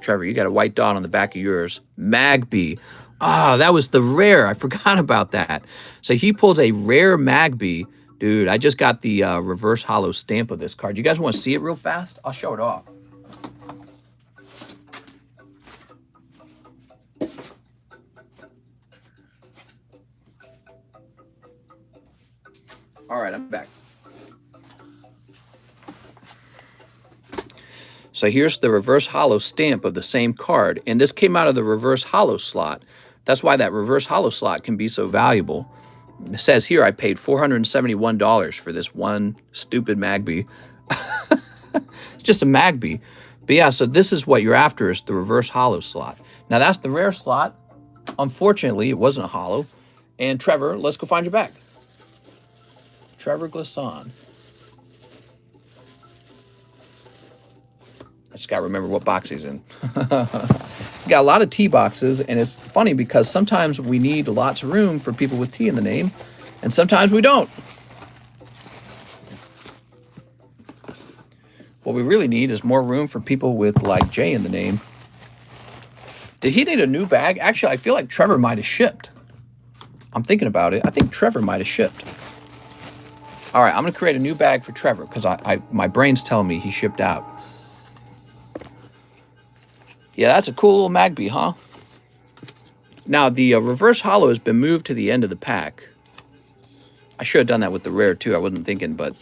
[SPEAKER 1] Trevor, you got a white dot on the back of yours. Magby. Ah, that was the rare. I forgot about that. So he pulls a rare Magby. Dude, I just got the reverse hollow stamp of this card. You guys want to see it real fast? I'll show it off. All right, I'm back. So here's the reverse hollow stamp of the same card. And this came out of the reverse hollow slot. That's why that reverse hollow slot can be so valuable. It says here I paid $471 for this one stupid Magby. It's just a Magby. But yeah, so this is what you're after is the reverse hollow slot. Now that's the rare slot. Unfortunately, it wasn't a hollow. And Trevor, let's go find your bag. Trevor Glisson. I just got to remember what box he's in. Got a lot of T boxes, and it's funny because sometimes we need lots of room for people with T in the name, and sometimes we don't. What we really need is more room for people with, like, J in the name. Did he need a new bag? Actually, I feel like Trevor might have shipped. I'm thinking about it. I think Trevor might have shipped. All right, I'm going to create a new bag for Trevor because my brain's telling me he shipped out. Yeah, that's a cool little Magby, huh? Now, the reverse hollow has been moved to the end of the pack. I should have done that with the rare, too. I wasn't thinking, but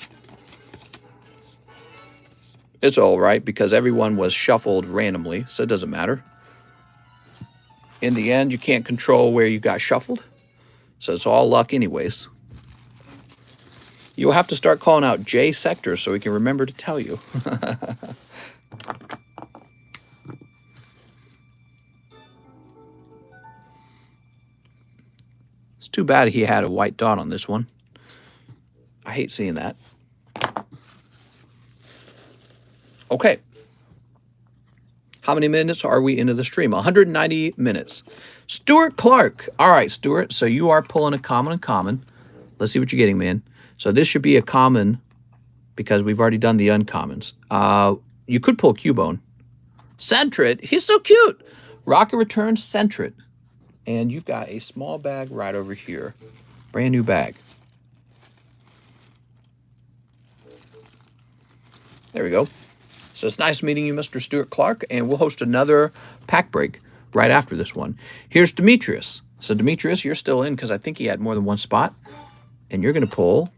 [SPEAKER 1] it's all right because everyone was shuffled randomly, so it doesn't matter. In the end, you can't control where you got shuffled, so it's all luck anyways. You'll have to start calling out J sector so we can remember to tell you. It's too bad he had a white dot on this one. I hate seeing that. Okay. How many minutes are we into the stream? 190 minutes. Stuart Clark. All right, Stuart. So you are pulling a common and common. Let's see what you're getting, man. So this should be a common because we've already done the uncommons. You could pull Cubone. Centrit. He's so cute. Rocket Return Centrit. And you've got a small bag right over here. Brand new bag. There we go. So it's nice meeting you, Mr. Stuart Clark, and we'll host another pack break right after this one. Here's Demetrius. So Demetrius, you're still in because I think he had more than one spot. And you're going to pull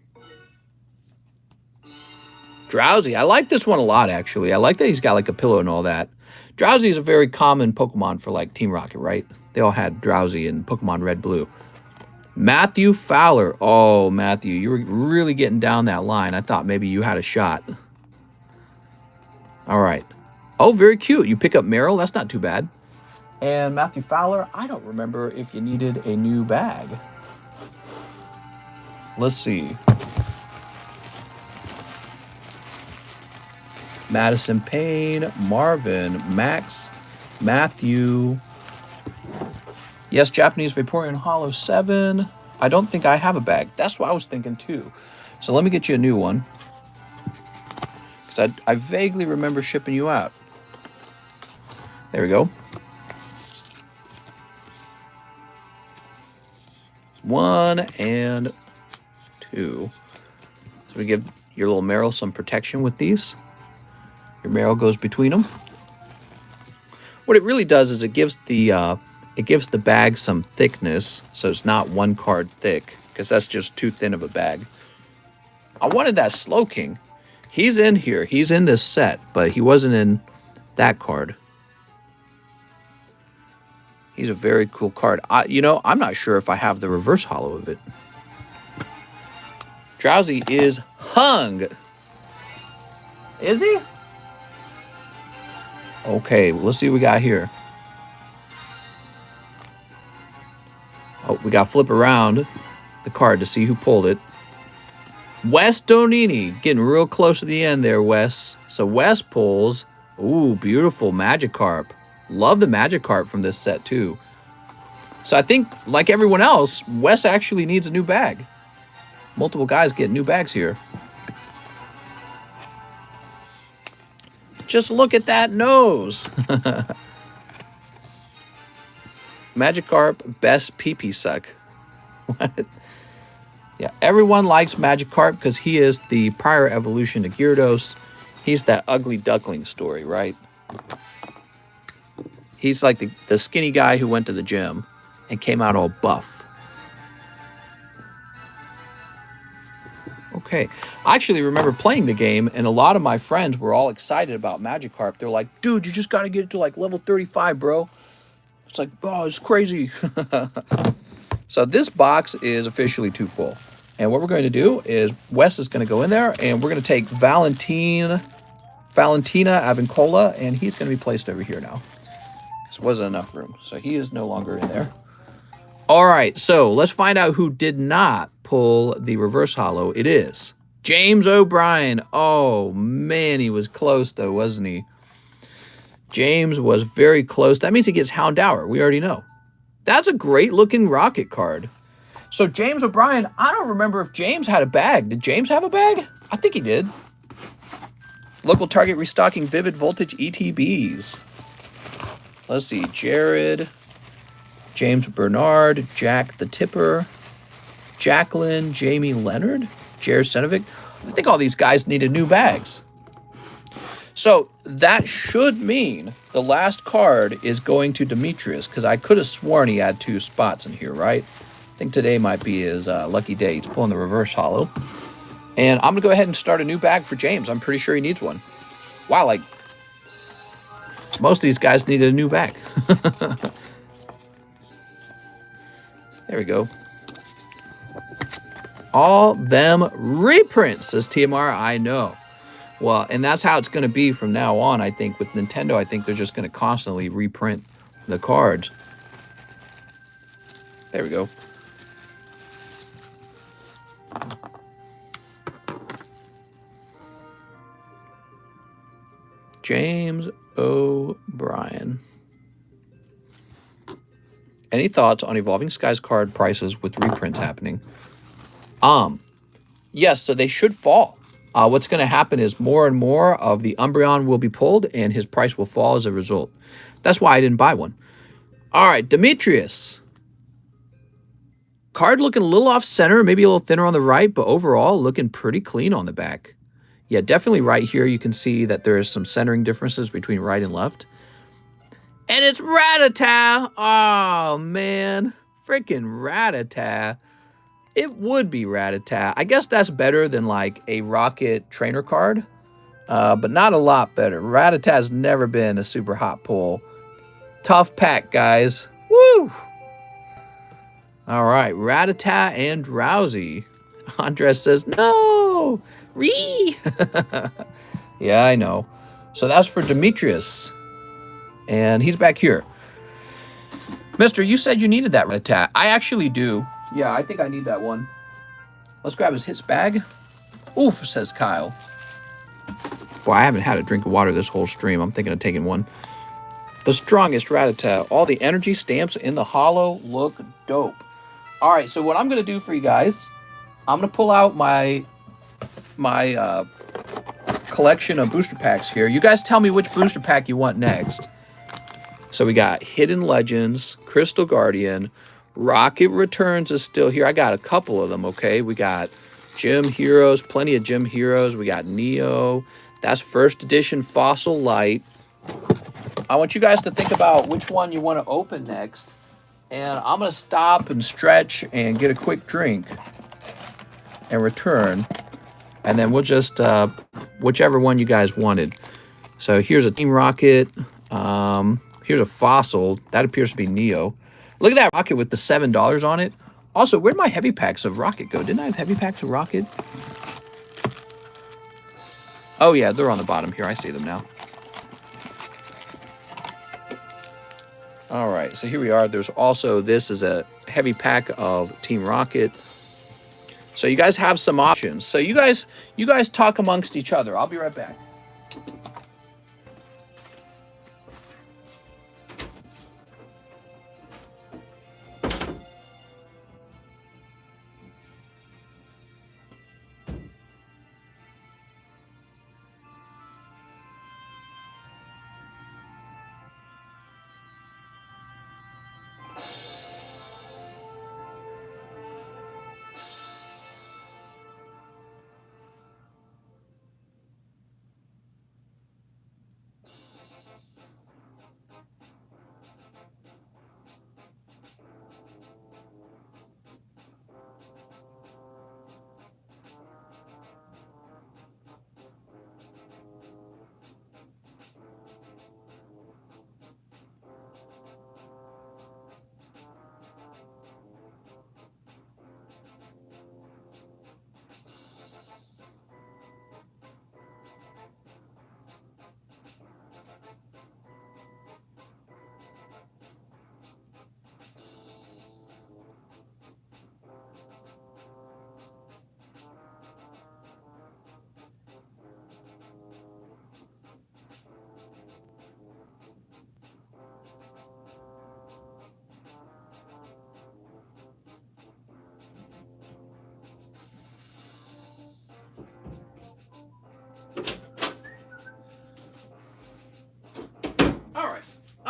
[SPEAKER 1] Drowsy. I like this one a lot, actually. I like that he's got like a pillow and all that. Drowsy is a very common Pokemon for like Team Rocket, right? They all had Drowsy in Pokemon Red Blue. Matthew Fowler. Oh, Matthew, you were really getting down that line. I thought maybe you had a shot. All right. Oh, very cute. You pick up Meryl. That's not too bad. And Matthew Fowler, I don't remember if you needed a new bag. Let's see. Madison Payne, Marvin, Max, Matthew. Yes, Japanese Vaporeon Hollow 7. I don't think I have a bag. That's what I was thinking too. So let me get you a new one. Because I vaguely remember shipping you out. There we go. 1 and 2. So we give your little Meryl some protection with these. Your Meryl goes between them. What it really does is it gives the bag some thickness, so it's not one card thick, because that's just too thin of a bag. I wanted that Slowking. He's in here. He's in this set, but he wasn't in that card. He's a very cool card. I'm not sure if I have the reverse hollow of it. Drowsy is hung. Is he? Okay, let's see what we got here. Oh, we got to flip around the card to see who pulled it. Wes Donini, getting real close to the end there, Wes. So Wes pulls, ooh, beautiful Magikarp. Love the Magikarp from this set, too. So I think, like everyone else, Wes actually needs a new bag. Multiple guys get new bags here. Just look at that nose. Magikarp, best pee-pee suck. What? Yeah, everyone likes Magikarp because he is the prior evolution to Gyarados. He's that ugly duckling story, right? He's like the skinny guy who went to the gym and came out all buff. Okay, I actually remember playing the game, and a lot of my friends were all excited about Magikarp. They're like, dude, you just got to get it to like level 35, bro. It's like, oh, it's crazy. So this box is officially too full. And what we're going to do is Wes is going to go in there, and we're going to take Valentina Avincola, and he's going to be placed over here now. This wasn't enough room, so he is no longer in there. All right, so let's find out who did not pull the reverse hollow. It is James O'Brien. Oh, man, he was close, though, wasn't he? James was very close. That means he gets Houndour. We already know. That's a great looking Rocket card. So James O'Brien, I don't remember if James had a bag. Did James have a bag? I think he did. Local Target restocking Vivid Voltage ETBs. Let's see. Jared, James Bernard, Jack the Tipper, Jacqueline, Jamie Leonard, Jared Senovic. I think all these guys needed new bags. So that should mean the last card is going to Demetrius, because I could have sworn he had 2 spots in here, right? I think today might be his lucky day. He's pulling the reverse hollow. And I'm going to go ahead and start a new bag for James. I'm pretty sure he needs one. Wow, like, most of these guys needed a new bag. There we go. All them reprints, says TMR. I know. Well, and that's how it's going to be from now on, I think. With Nintendo, I think they're just going to constantly reprint the cards. There we go. James O'Brien. Any thoughts on Evolving Skies card prices with reprints happening? Yes, so they should fall. What's going to happen is more and more of the Umbreon will be pulled, and his price will fall as a result. That's why I didn't buy one. All right, Demetrius. Card looking a little off center, maybe a little thinner on the right, but overall looking pretty clean on the back. Yeah, definitely right here you can see that there is some centering differences between right and left. And it's Rattata. Oh, man. Freaking Rattata. It would be Rattata. I guess that's better than like a Rocket trainer card, but not a lot better. Rattata's never been a super hot pull. Tough pack, guys. Woo! All right, Rattata and Drowsy. Andres says, no! Ree! Yeah, I know. So that's for Demetrius. And he's back here. Mister, you said you needed that Rattata. I actually do. Yeah, I think I need that one. Let's grab his hits bag. Oof, says Kyle. Boy, I haven't had a drink of water this whole stream. I'm thinking of taking one. The strongest Rattata. All the energy stamps in the hollow look dope. All right, so what I'm going to do for you guys, I'm going to pull out my collection of booster packs here. You guys tell me which booster pack you want next. So we got Hidden Legends, Crystal Guardian, Rocket Returns is still here. I got a couple of them, okay? We got Gym Heroes, plenty of Gym Heroes. We got Neo. That's first edition Fossil Light. I want you guys to think about which one you want to open next. And I'm going to stop and stretch and get a quick drink and return. And then we'll just, whichever one you guys wanted. So here's a Team Rocket. Here's a Fossil. That appears to be Neo. Look at that Rocket with the $7 on it. Also, where'd my heavy packs of Rocket go? Didn't I have heavy packs of Rocket? Oh, yeah, they're on the bottom here. I see them now. All right, so here we are. There's also, this is a heavy pack of Team Rocket. So you guys have some options. So you guys talk amongst each other. I'll be right back.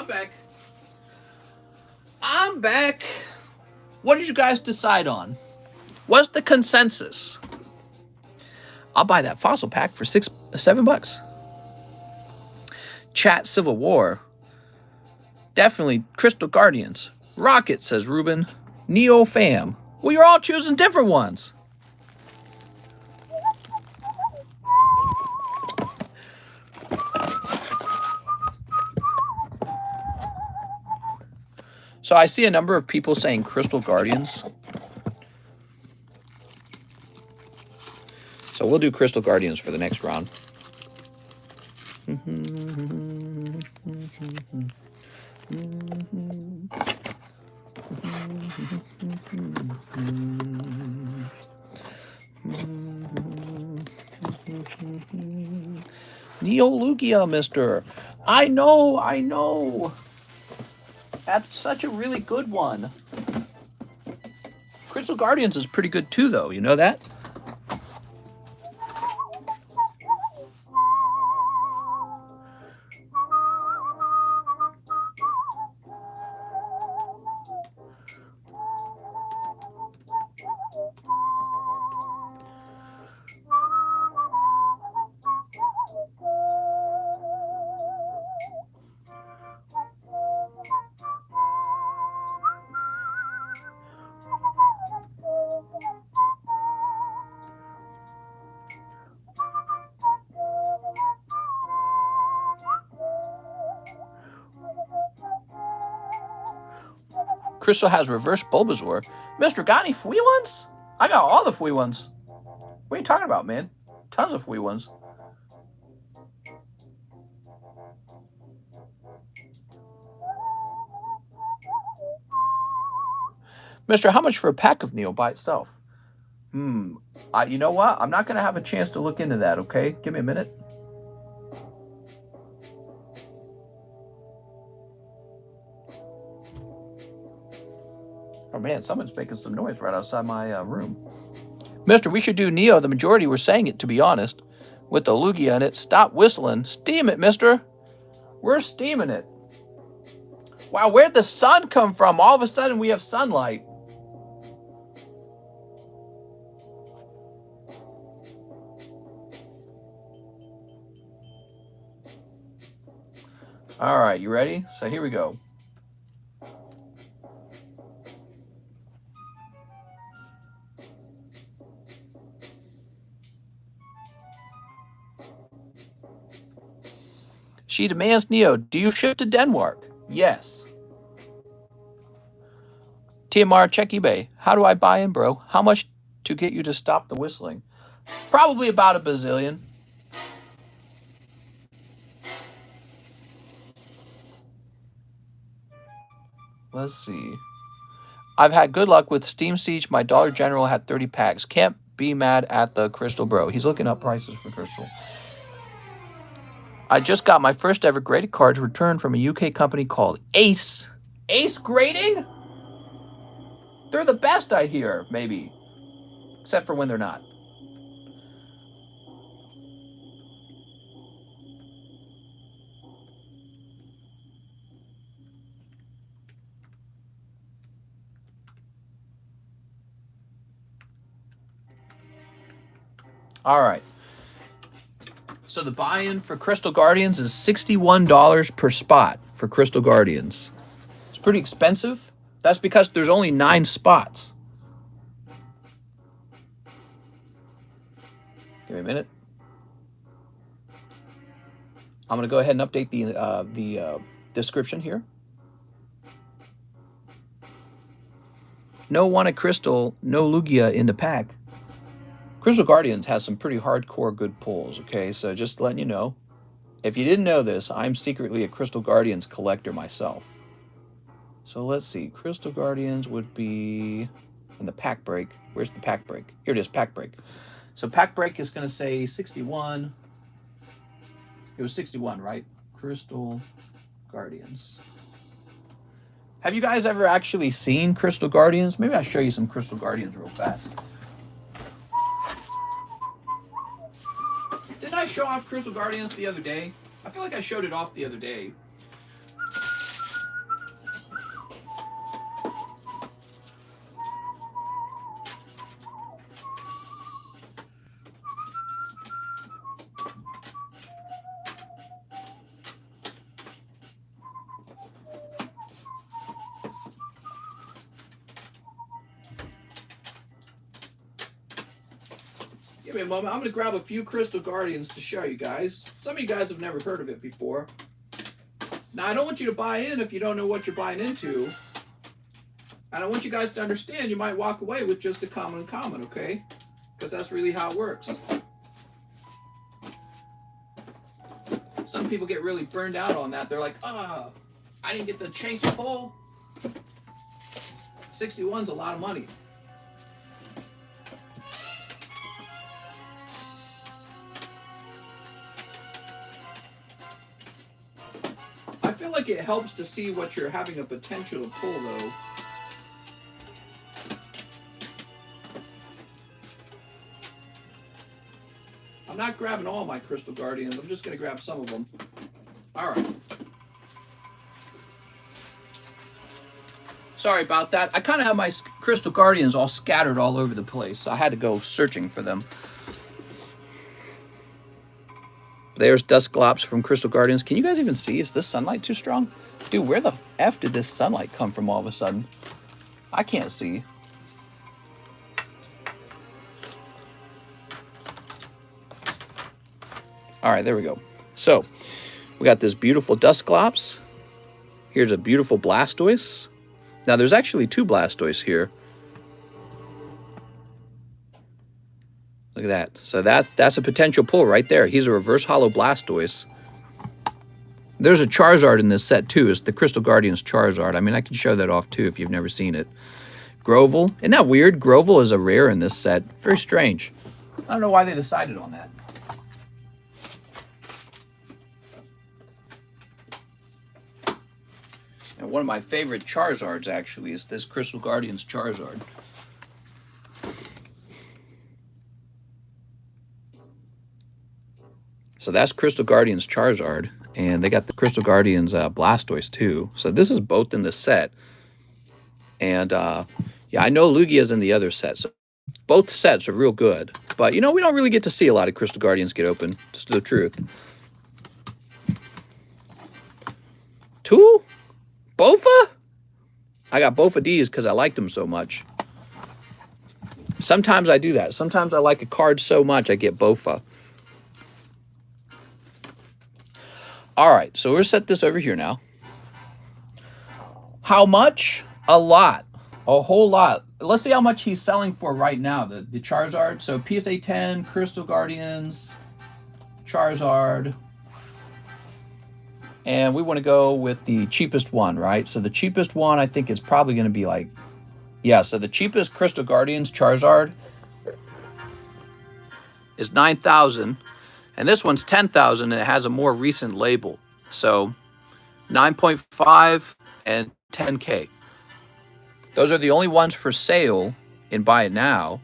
[SPEAKER 1] I'm back. I'm back. What did you guys decide on? What's the consensus? I'll buy that fossil pack for $7. Chat Civil War. Definitely Crystal Guardians. Rocket, says Ruben. Neo Fam. Well, you're all choosing different ones. So I see a number of people saying Crystal Guardians. So we'll do Crystal Guardians for the next round. Neolugia, mister. I know. That's such a really good one. Crystal Guardians is pretty good too, though. You know that? Crystal has reverse Bulbasaur. Mr. Got any free ones? I got all the free ones. What are you talking about, man? Tons of free ones. Mister, how much for a pack of Neo by itself? You know what? I'm not going to have a chance to look into that, okay? Give me a minute. Oh, man, someone's making some noise right outside my room. Mister, we should do Neo. The majority were saying it, to be honest. With the Lugia in it. Stop whistling. Steam it, mister. We're steaming it. Wow, where'd the sun come from? All of a sudden, we have sunlight. All right, you ready? So here we go. She demands Neo. Do you ship to Denmark? Yes. TMR, check eBay. How do I buy in, bro? How much to get you to stop the whistling? Probably about a bazillion. Let's see. I've had good luck with Steam Siege. My Dollar General had 30 packs. Can't be mad at the Crystal Bro. He's looking up prices for Crystal. I just got my first ever graded cards returned from a UK company called Ace. Ace Grading? They're the best, I hear, maybe. Except for when they're not. All right. So the buy-in for Crystal Guardians is $61 per spot for Crystal Guardians. It's pretty expensive. That's because there's only 9 spots. Give me a minute. I'm going to go ahead and update the description here. No Wanted Crystal, no Lugia in the pack. Crystal Guardians has some pretty hardcore good pulls, okay? So just letting you know. If you didn't know this, I'm secretly a Crystal Guardians collector myself. So let's see. Crystal Guardians would be in the pack break. Where's the pack break? Here it is, pack break. So pack break is going to say 61. It was 61, right? Crystal Guardians. Have you guys ever actually seen Crystal Guardians? Maybe I'll show you some Crystal Guardians real fast. Didn't I show off Crystal Guardians the other day? I feel like I showed it off the other day. Give me a moment. I'm going to grab a few Crystal Guardians to show you guys. Some of you guys have never heard of it before. Now, I don't want you to buy in if you don't know what you're buying into. And I want you guys to understand you might walk away with just a common, okay? Because that's really how it works. Some people get really burned out on that. They're like, oh, I didn't get the chase pull. 61's a lot of money. I feel like it helps to see what you're having a potential to pull, though. I'm not grabbing all my Crystal Guardians. I'm just going to grab some of them. All right. Sorry about that. I kind of have my Crystal Guardians all scattered all over the place, so I had to go searching for them. There's Dusclops from Crystal Guardians. Can you guys even see? Is this sunlight too strong? Dude, where the F did this sunlight come from all of a sudden? I can't see. All right, there we go. So, we got this beautiful Dusclops. Here's a beautiful Blastoise. Now, there's actually two Blastoise here. Look at that. So that's a potential pull right there. He's a reverse hollow Blastoise. There's a Charizard in this set, too. It's the Crystal Guardians Charizard. I mean, I can show that off, too, if you've never seen it. Grovel. Isn't that weird? Grovel is a rare in this set. Very strange. I don't know why they decided on that. And one of my favorite Charizards, actually, is this Crystal Guardians Charizard. So that's Crystal Guardians Charizard, and they got the Crystal Guardians Blastoise, too. So this is both in the set. And, yeah, I know Lugia's in the other set, so both sets are real good. But, you know, we don't really get to see a lot of Crystal Guardians get open, just the truth. Two? Bofa? I got both of these because I liked them so much. Sometimes I do that. Sometimes I like a card so much I get Bofa. All right, so we'll set this over here now. How much? A lot. A whole lot. Let's see how much he's selling for right now, the Charizard. So PSA 10, Crystal Guardians, Charizard. And we want to go with the cheapest one, right? So the cheapest one, I think, is probably going to be like... Yeah, so the cheapest Crystal Guardians Charizard is $9,000. And this one's $10,000, and it has a more recent label. So 9.5 and 10K. Those are the only ones for sale in Buy It Now.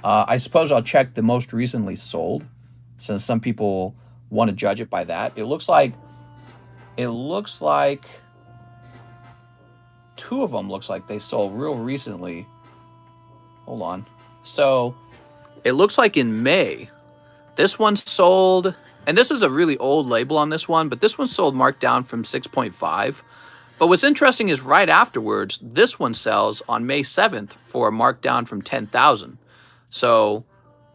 [SPEAKER 1] I suppose I'll check the most recently sold, since some people want to judge it by that. It looks like two of them looks like they sold real recently. Hold on. So it looks like in May, this one sold, and this is a really old label on this one, but this one sold marked down from 6.5. But what's interesting is right afterwards, this one sells on May 7th for a markdown from 10,000. So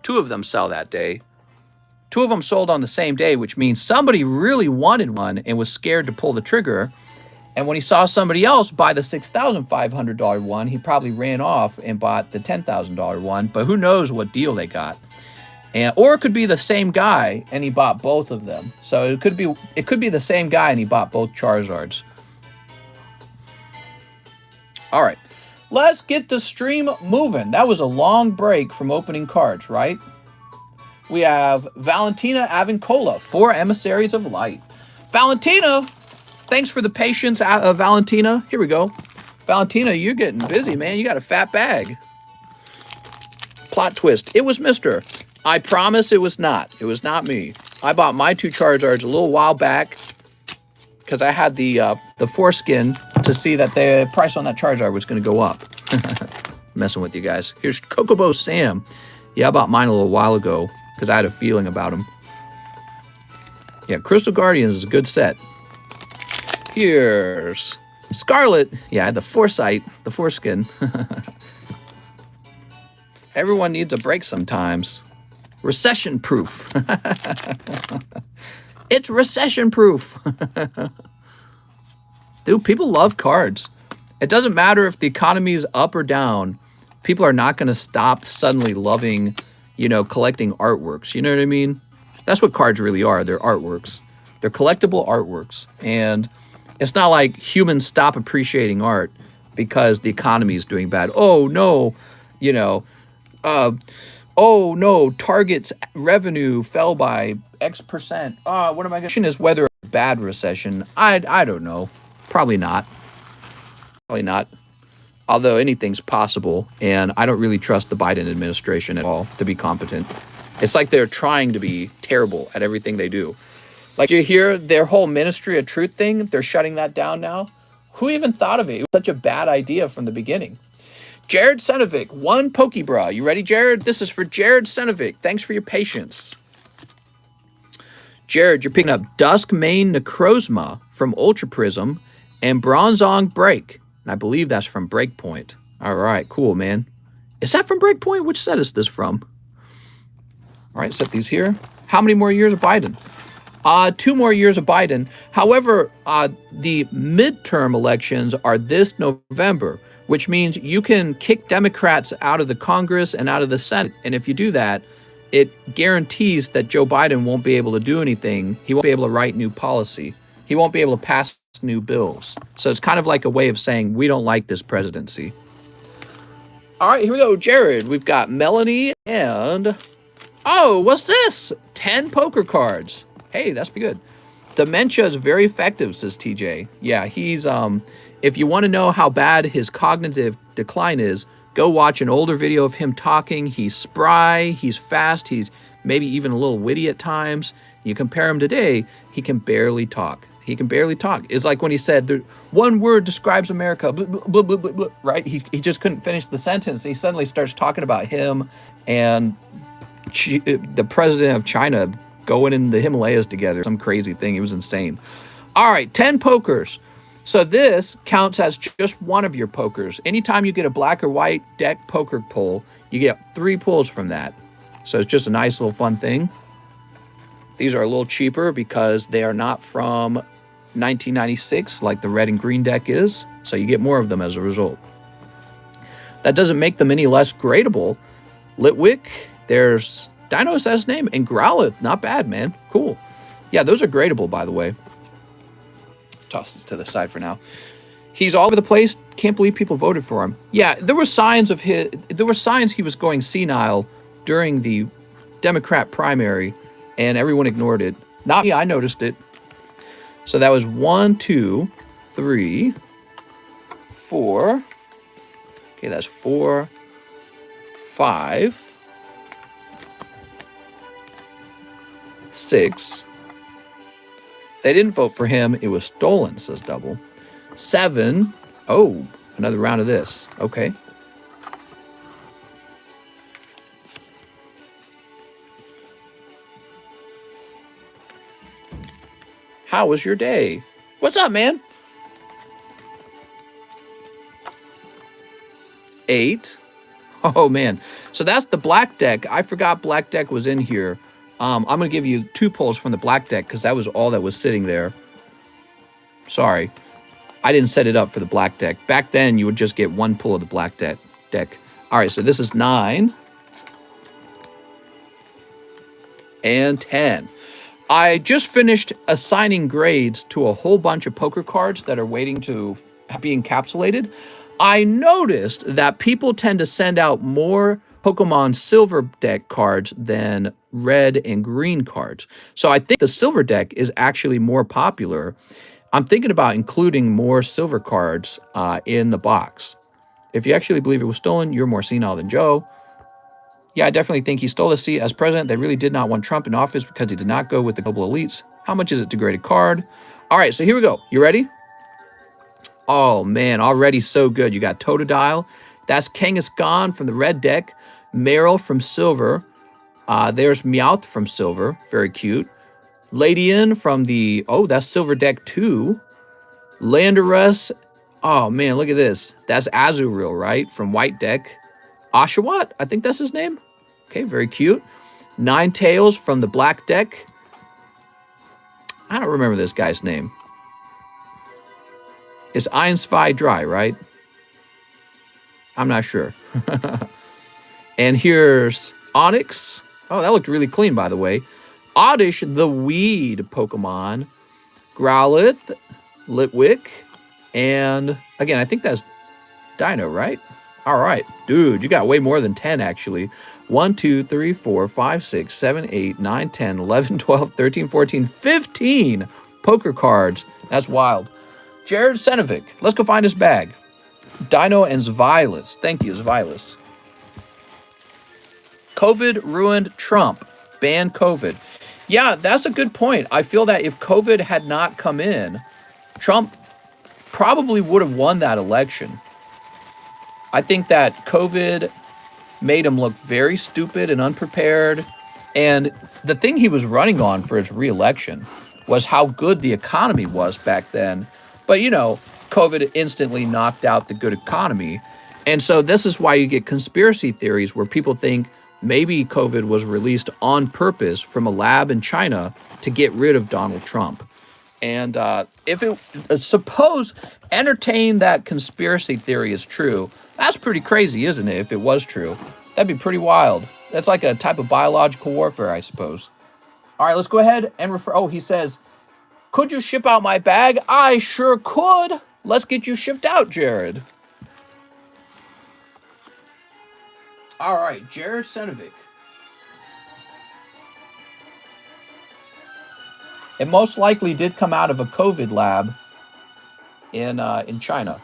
[SPEAKER 1] two of them sell that day. Two of them sold on the same day, which means somebody really wanted one and was scared to pull the trigger. And when he saw somebody else buy the $6,500 one, he probably ran off and bought the $10,000 one. But who knows what deal they got. Or it could be the same guy and he bought both of them. So it could be the same guy and he bought both Charizards. All right, let's get the stream moving. That was a long break from opening cards, right? We have Valentina Avincola, 4 Emissaries of Light. Valentina, thanks for the patience, Valentina. Here we go. Valentina, you're getting busy, man. You got a fat bag. Plot twist. It was Mr. I promise it was not. It was not me. I bought my 2 Charizards a little while back because I had the foreskin to see that the price on that Charizard was going to go up. Messing with you guys. Here's Kokobo Sam. Yeah, I bought mine a little while ago because I had a feeling about him. Yeah, Crystal Guardians is a good set. Here's Scarlet. Yeah, I had the foresight, the foreskin. Everyone needs a break sometimes. Recession proof. It's recession proof. Dude, people love cards. It doesn't matter if the economy is up or down. People are not going to stop suddenly loving, you know, collecting artworks. You know what I mean? That's what cards really are. They're artworks. They're collectible artworks. And it's not like humans stop appreciating art because the economy is doing bad. Oh, no, you know, oh, no, Target's revenue fell by X percent. What am I going to... is whether a bad recession. I don't know. Probably not. Probably not. Although anything's possible, and I don't really trust the Biden administration at all to be competent. It's like they're trying to be terrible at everything they do. Like, you hear their whole Ministry of Truth thing? They're shutting that down now. Who even thought of it? It was such a bad idea from the beginning. Jared Senovic, one Pokebra. You ready, Jared? This is for Jared Senovic. Thanks for your patience. Jared, you're picking up Dusk Mane Necrozma from Ultra Prism and Bronzong Break. And I believe that's from Breakpoint. All right, cool, man. Is that from Breakpoint? Which set is this from? All right, set these here. How many more years of Biden? 2 more years of Biden. However, the midterm elections are this November, which means you can kick Democrats out of the Congress and out of the Senate. And if you do that, it guarantees that Joe Biden won't be able to do anything. He won't be able to write new policy. He won't be able to pass new bills. So it's kind of like a way of saying, we don't like this presidency. All right, here we go, Jared. We've got Melanie and... oh, what's this? 10 poker cards. Hey, that's pretty good. Dementia is very effective, says TJ. Yeah, he's, if you want to know how bad his cognitive decline is, go watch an older video of him talking. He's spry, he's fast, he's maybe even a little witty at times. You compare him today, he can barely talk. He can barely talk. It's like when he said, one word describes America, blah, blah, blah, blah, blah, right? He just couldn't finish the sentence. He suddenly starts talking about him and the president of China going in the Himalayas together. Some crazy thing. It was insane. All right, 10 pokers. So this counts as just one of your pokers. Anytime you get a black or white deck poker pull, you get 3 pulls from that. So it's just a nice little fun thing. These are a little cheaper because they are not from 1996 like the red and green deck is. So you get more of them as a result. That doesn't make them any less gradable. Litwick, there's Dino, is that his name? And Growlithe, not bad, man. Cool. Yeah, those are gradable, by the way. Toss this to the side for now. He's all over the place. Can't believe people voted for him. Yeah, there were signs he was going senile during the Democrat primary, and everyone ignored it. Not me, I noticed it. So that was 1, 2, 3, 4. Okay, that's 4, 5. 6. They didn't vote for him. It was stolen, says Double. 7. Oh, another round of this. Okay. How was your day? What's up, man? 8. Oh, man. So that's the black deck. I forgot black deck was in here. I'm going to give you 2 pulls from the black deck because that was all that was sitting there. Sorry. I didn't set it up for the black deck. Back then, you would just get 1 pull of the black deck. All right, so this is 9. And 10. I just finished assigning grades to a whole bunch of poker cards that are waiting to be encapsulated. I noticed that people tend to send out more Pokemon Silver deck cards than red and green cards. So I think the Silver deck is actually more popular. I'm thinking about including more Silver cards in the box. If you actually believe it was stolen, you're more senile than Joe. Yeah, I definitely think he stole the seat as president. They really did not want Trump in office because he did not go with the global elites. How much is it degraded card? All right, so here we go. You ready? Oh, man, already so good. You got Totodile. That's Kangaskhan from the red deck. Meryl from Silver. There's Meowth from Silver. Very cute. Ladian from the... oh, that's Silver deck 2. Landorus. Oh, man, look at this. That's Azurill, right? From white deck. Oshawott, I think that's his name. Okay, very cute. Nine Tails from the Black Deck. I don't remember this guy's name. It's Einspy Dry, right? I'm not sure. And here's Onyx. Oh, that looked really clean, by the way. Oddish the Weed Pokemon. Growlithe, Litwick, and again, I think that's Dino, right? All right, dude, you got way more than 10, actually. 1, 2, 3, 4, 5, 6, 7, 8, 9, 10, 11, 12, 13, 14, 15 poker cards. That's wild. Jared Senovic, let's go find his bag. Dino and Zvilas. Thank you, Zvilas. COVID ruined Trump. Ban COVID. Yeah, that's a good point. I feel that if COVID had not come in, Trump probably would have won that election. I think that COVID made him look very stupid and unprepared. And the thing he was running on for his reelection was how good the economy was back then. But, you know, COVID instantly knocked out the good economy. And so this is why you get conspiracy theories where people think maybe COVID was released on purpose from a lab in China to get rid of Donald Trump. And if it, suppose, entertain that conspiracy theory is true, that's pretty crazy, isn't it, if it was true? That'd be pretty wild. That's like a type of biological warfare, I suppose. All right, let's go ahead and refer. Oh, he says, could you ship out my bag? I sure could. Let's get you shipped out, Jared. All right, Jared Senovic. It most likely did come out of a COVID lab in China,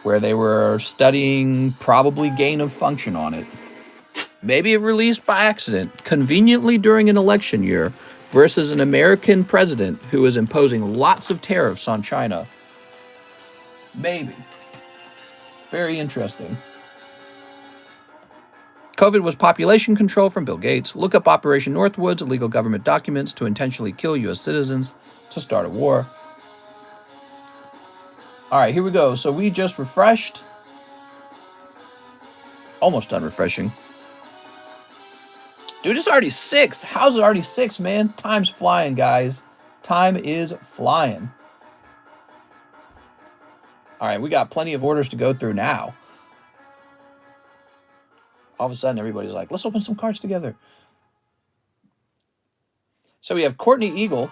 [SPEAKER 1] where they were studying probably gain of function on it. Maybe it released by accident, conveniently during an election year, versus an American president who is imposing lots of tariffs on China. Maybe. Very interesting. COVID was population control from Bill Gates. Look up Operation Northwoods, illegal government documents to intentionally kill U.S. citizens to start a war. All right, here we go. So we just refreshed. Almost done refreshing. Dude, it's already 6. How's it already 6, man? Time's flying, guys. Time is flying. All right, we got plenty of orders to go through now. All of a sudden, everybody's like, let's open some cards together. So we have Courtney Eagle,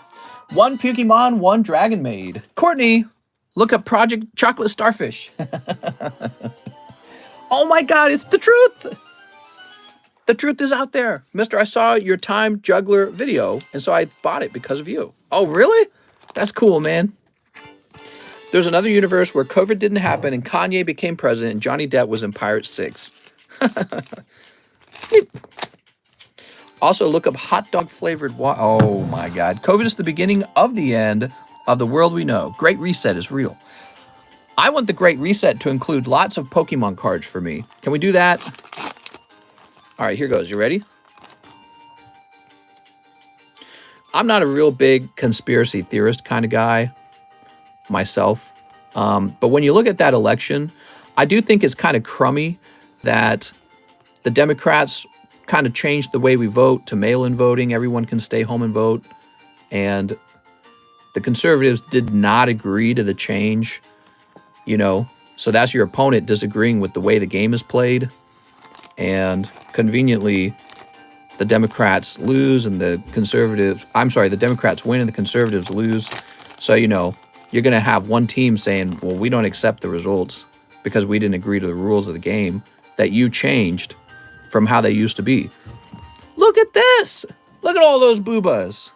[SPEAKER 1] 1 Pokemon, 1 Dragon Maid. Courtney, look up Project Chocolate Starfish. Oh my God, it's the truth. The truth is out there. Mister, I saw your Time Juggler video, and so I bought it because of you. Oh, really? That's cool, man. There's another universe where COVID didn't happen and Kanye became president and Johnny Depp was in Pirates 6. Sleep. Also, look up hot dog flavored water. Oh my God. COVID is the beginning of the end of the world we know. Great Reset is real. I want the Great Reset to include lots of Pokemon cards for me. Can we do that? All right, here goes. You ready? I'm not a real big conspiracy theorist kind of guy myself. But when you look at that election, I do think it's kind of crummy that the Democrats kind of changed the way we vote to mail-in voting. Everyone can stay home and vote. And the conservatives did not agree to the change, you know. So that's your opponent disagreeing with the way the game is played. And conveniently, the Democrats lose and the Democrats win and the conservatives lose. So, you know, you're going to have one team saying, well, we don't accept the results because we didn't agree to the rules of the game that you changed from how they used to be. Look at this. Look at all those boobas.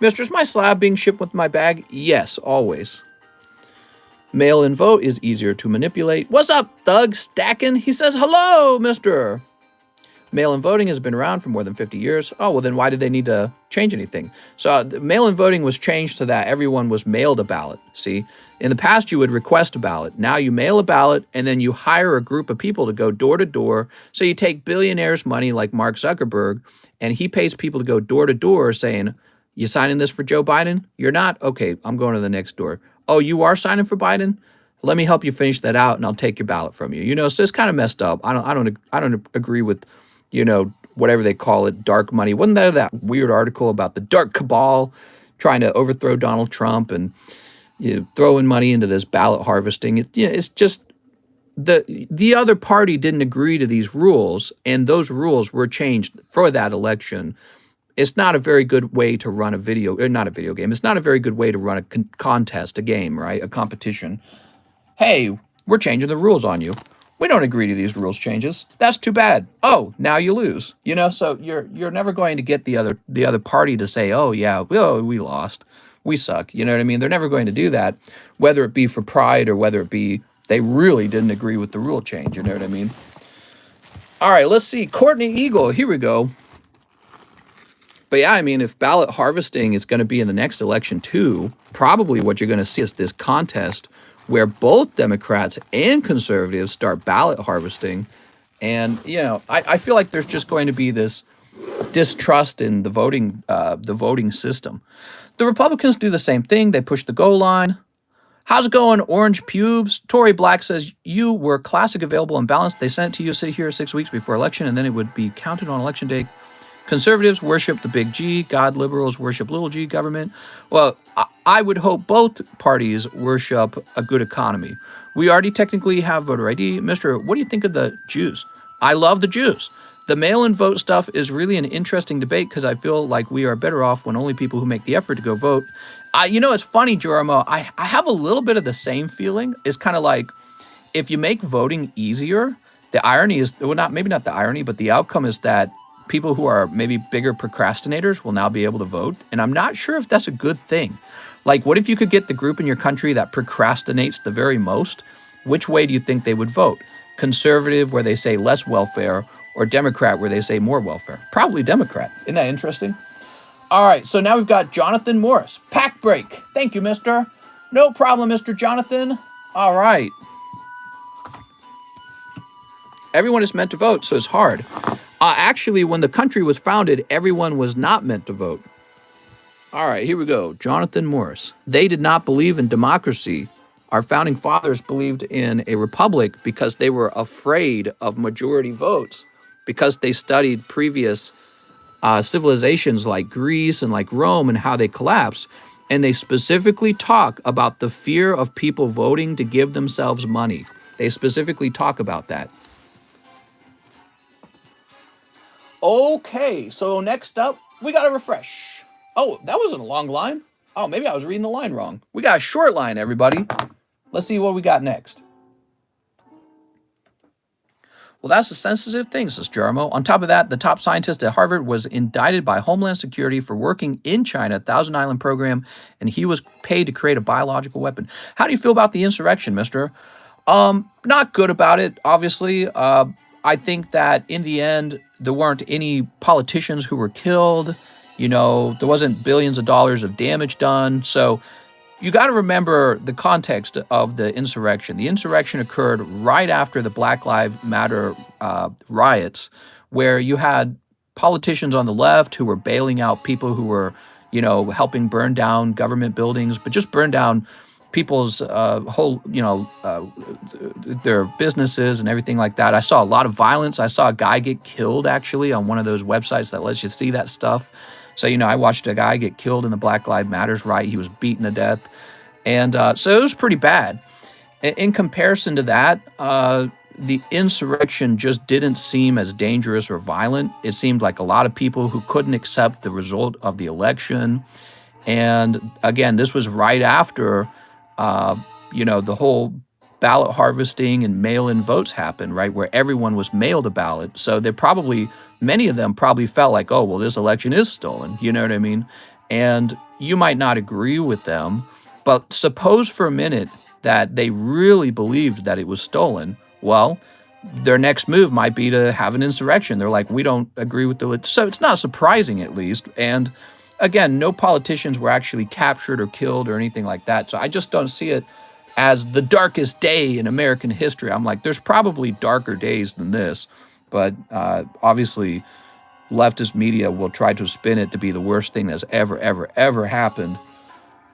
[SPEAKER 1] Mister, is my slab being shipped with my bag? Yes, always. Mail-in vote is easier to manipulate. What's up, Thug Stackin'? He says, hello, mister. Mail-in voting has been around for more than 50 years. Oh, well, then why did they need to change anything? So mail-in voting was changed so that everyone was mailed a ballot. See, in the past, you would request a ballot. Now you mail a ballot, and then you hire a group of people to go door to door. So you take billionaires' money like Mark Zuckerberg, and he pays people to go door to door saying, you signing this for Joe Biden? You're not? Okay, I'm going to the next door. Oh, you are signing for Biden? Let me help you finish that out, and I'll take your ballot from you. You know, so it's kind of messed up. I don't agree with, whatever they call it, dark money. Wasn't there that weird article about the dark cabal trying to overthrow Donald Trump and throwing money into this ballot harvesting? It's just the other party didn't agree to these rules, and those rules were changed for that election. It's not a very good way to run not a video game. It's not a very good way to run a contest, a game, right? A competition. Hey, we're changing the rules on you. We don't agree to these rules changes. That's too bad. Oh, now you lose. So you're never going to get the other party to say, "Oh yeah, we lost. We suck." You know what I mean? They're never going to do that, whether it be for pride or whether it be they really didn't agree with the rule change. You know what I mean? All right, let's see. Courtney Eagle, here we go. But yeah, I mean, if ballot harvesting is going to be in the next election too, probably what you're going to see is this contest where both Democrats and conservatives start ballot harvesting. And, I feel like there's just going to be this distrust in the voting system. The Republicans do the same thing. They push the goal line. How's it going, Orange Pubes? Tory Black says, you were classic, available, and balanced. They sent it to you, sit here 6 weeks before election, and then it would be counted on election day. Conservatives worship the big G. God, liberals worship little g government. Well, I would hope both parties worship a good economy. We already technically have voter ID. Mister, what do you think of the Jews? I love the Jews. The mail-in vote stuff is really an interesting debate because I feel like we are better off when only people who make the effort to go vote. It's funny, Jerome. I have a little bit of the same feeling. It's kind of like if you make voting easier, the irony is, well, maybe not the irony, but the outcome is that people who are maybe bigger procrastinators will now be able to vote. And I'm not sure if that's a good thing. Like, what if you could get the group in your country that procrastinates the very most? Which way do you think they would vote? Conservative, where they say less welfare, or Democrat, where they say more welfare? Probably Democrat. Isn't that interesting? All right, so now we've got Jonathan Morris. Pack break. Thank you, mister. No problem, Mr. Jonathan. All right. Everyone is meant to vote, so it's hard. Actually, when the country was founded, everyone was not meant to vote. All right, here we go. Jonathan Morris. They did not believe in democracy. Our founding fathers believed in a republic because they were afraid of majority votes, because they studied previous civilizations like Greece and like Rome and how they collapsed. And they specifically talk about the fear of people voting to give themselves money. They specifically talk about that. Okay, so next up, we got a refresh. Oh, that wasn't a long line. Oh, maybe I was reading the line wrong. We got a short line, everybody. Let's see what we got next. Well, that's a sensitive thing, says Jeremo. On top of that, the top scientist at Harvard was indicted by Homeland Security for working in China, Thousand Island program, and he was paid to create a biological weapon. How do you feel about the insurrection, mister? Not good about it, obviously. I think that in the end, there weren't any politicians who were killed. There wasn't billions of dollars of damage done. So you got to remember the context of the insurrection. The insurrection occurred right after the Black Lives Matter riots, where you had politicians on the left who were bailing out people who were, helping burn down government buildings, but just burn down people's their businesses and everything like that. I saw a lot of violence. I saw a guy get killed, actually, on one of those websites that lets you see that stuff. So, I watched a guy get killed in the Black Lives Matters riot. He was beaten to death. And so it was pretty bad. In comparison to that, the insurrection just didn't seem as dangerous or violent. It seemed like a lot of people who couldn't accept the result of the election. And again, this was right after the whole ballot harvesting and mail-in votes happened, right, where everyone was mailed a ballot. So many of them probably felt like, oh, well, this election is stolen. You know what I mean? And you might not agree with them, but suppose for a minute that they really believed that it was stolen. Well, their next move might be to have an insurrection. They're like, we don't agree with so it's not surprising, at least. And again, no politicians were actually captured or killed or anything like that. So I just don't see it as the darkest day in American history. I'm like, there's probably darker days than this, but obviously leftist media will try to spin it to be the worst thing that's ever happened.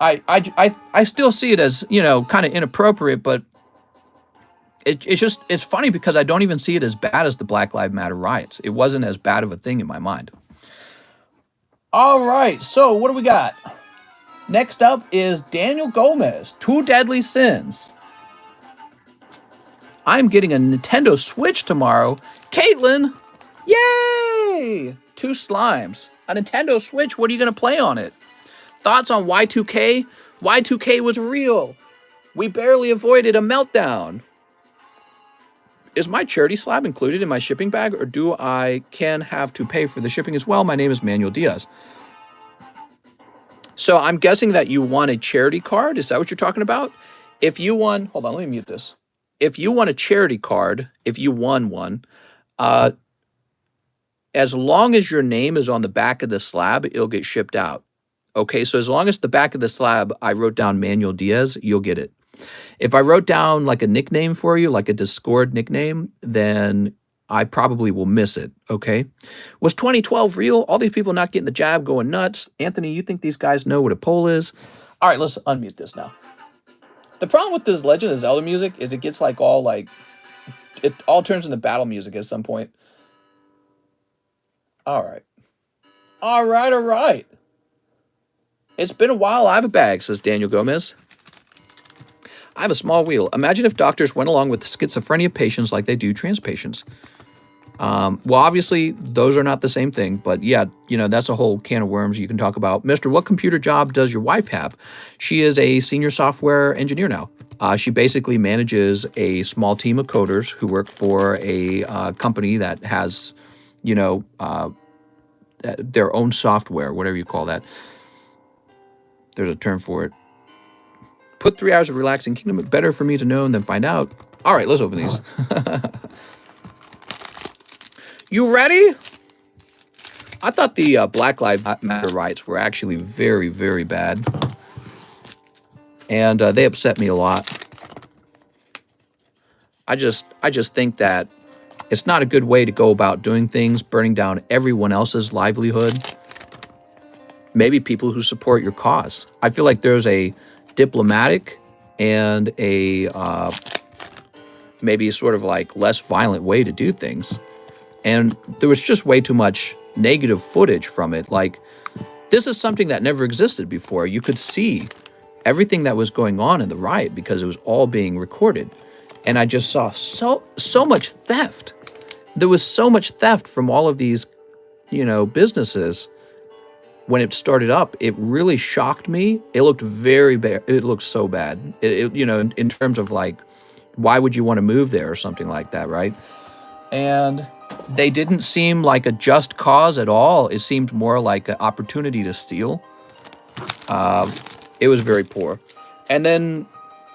[SPEAKER 1] I still see it as, kind of inappropriate, but It's funny because I don't even see it as bad as the Black Lives Matter riots. It wasn't as bad of a thing in my mind. All right, so what do we got? Next up is Daniel Gomez, Two Deadly Sins. I'm getting a Nintendo Switch tomorrow. Caitlin, yay! Two slimes. A Nintendo Switch, what are you going to play on it? Thoughts on Y2K? Y2K was real. We barely avoided a meltdown. Is my charity slab included in my shipping bag, or do I can have to pay for the shipping as well? My name is Manuel Diaz. So I'm guessing that you want a charity card. Is that what you're talking about? If you won, hold on, let me mute this. If you want a charity card, if you won one, as long as your name is on the back of the slab, it'll get shipped out. Okay, so as long as the back of the slab, I wrote down Manuel Diaz, you'll get it. If I wrote down like a nickname for you, like a Discord nickname, then I probably will miss it, okay? Was 2012 real? All these people not getting the jab going nuts. Anthony, you think these guys know what a poll is? All right, let's unmute this now. The problem with this Legend of Zelda music is it gets like all like, it all turns into battle music at some point. All right. All right, all right. It's been a while. I have a bag, says Daniel Gomez. I have a small wheel. Imagine if doctors went along with schizophrenia patients like they do trans patients. Well, obviously, those are not the same thing. But yeah, you know, that's a whole can of worms you can talk about. Mister, what computer job does your wife have? She is a senior software engineer now. She basically manages a small team of coders who work for a company that has, you know, their own software, whatever you call that. There's a term for it. Put 3 hours of relaxing kingdom. Better for me to know than find out. All right, let's open these. You ready? I thought the Black Lives Matter riots were actually very, very bad. And they upset me a lot. I just think that it's not a good way to go about doing things, burning down everyone else's livelihood. Maybe people who support your cause. I feel like there's a diplomatic and a maybe sort of like less violent way to do things. And there was just way too much negative footage from it. Like, this is something that never existed before. You could see everything that was going on in the riot because it was all being recorded. And I just saw so much theft. There was so much theft from all of these, you know, businesses. When it started up, it really shocked me. It looked very bad. It looked so bad. You know, in terms of like, why would you want to move there or something like that, right? And they didn't seem like a just cause at all. It seemed more like an opportunity to steal. It was very poor. And then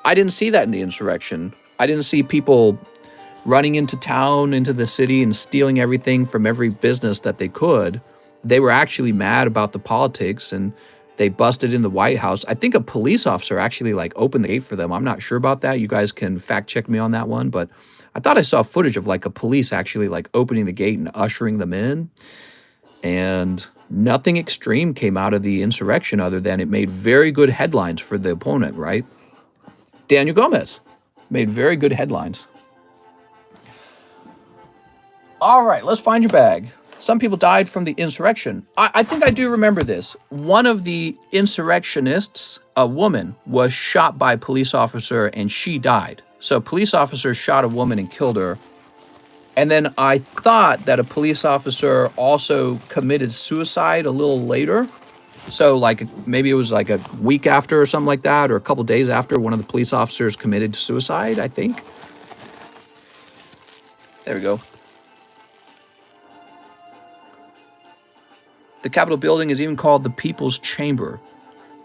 [SPEAKER 1] I didn't see that in the insurrection. I didn't see people running into town, into the city, and stealing everything from every business that they could. They were actually mad about the politics, and they busted in the White House. I think a police officer actually like opened the gate for them. I'm not sure about that. You guys can fact check me on that one, but I thought I saw footage of like a police actually like opening the gate and ushering them in. And nothing extreme came out of the insurrection other than it made very good headlines for the opponent, right? Daniel Gomez made very good headlines. All right, let's find your bag. Some people died from the insurrection. I think I do remember this. One of the insurrectionists, a woman, was shot by a police officer and she died. So police officer shot a woman and killed her. And then I thought that a police officer also committed suicide a little later. So like maybe it was like a week after or something like that, or a couple days after one of the police officers committed suicide, I think. There we go. The Capitol building is even called the People's Chamber.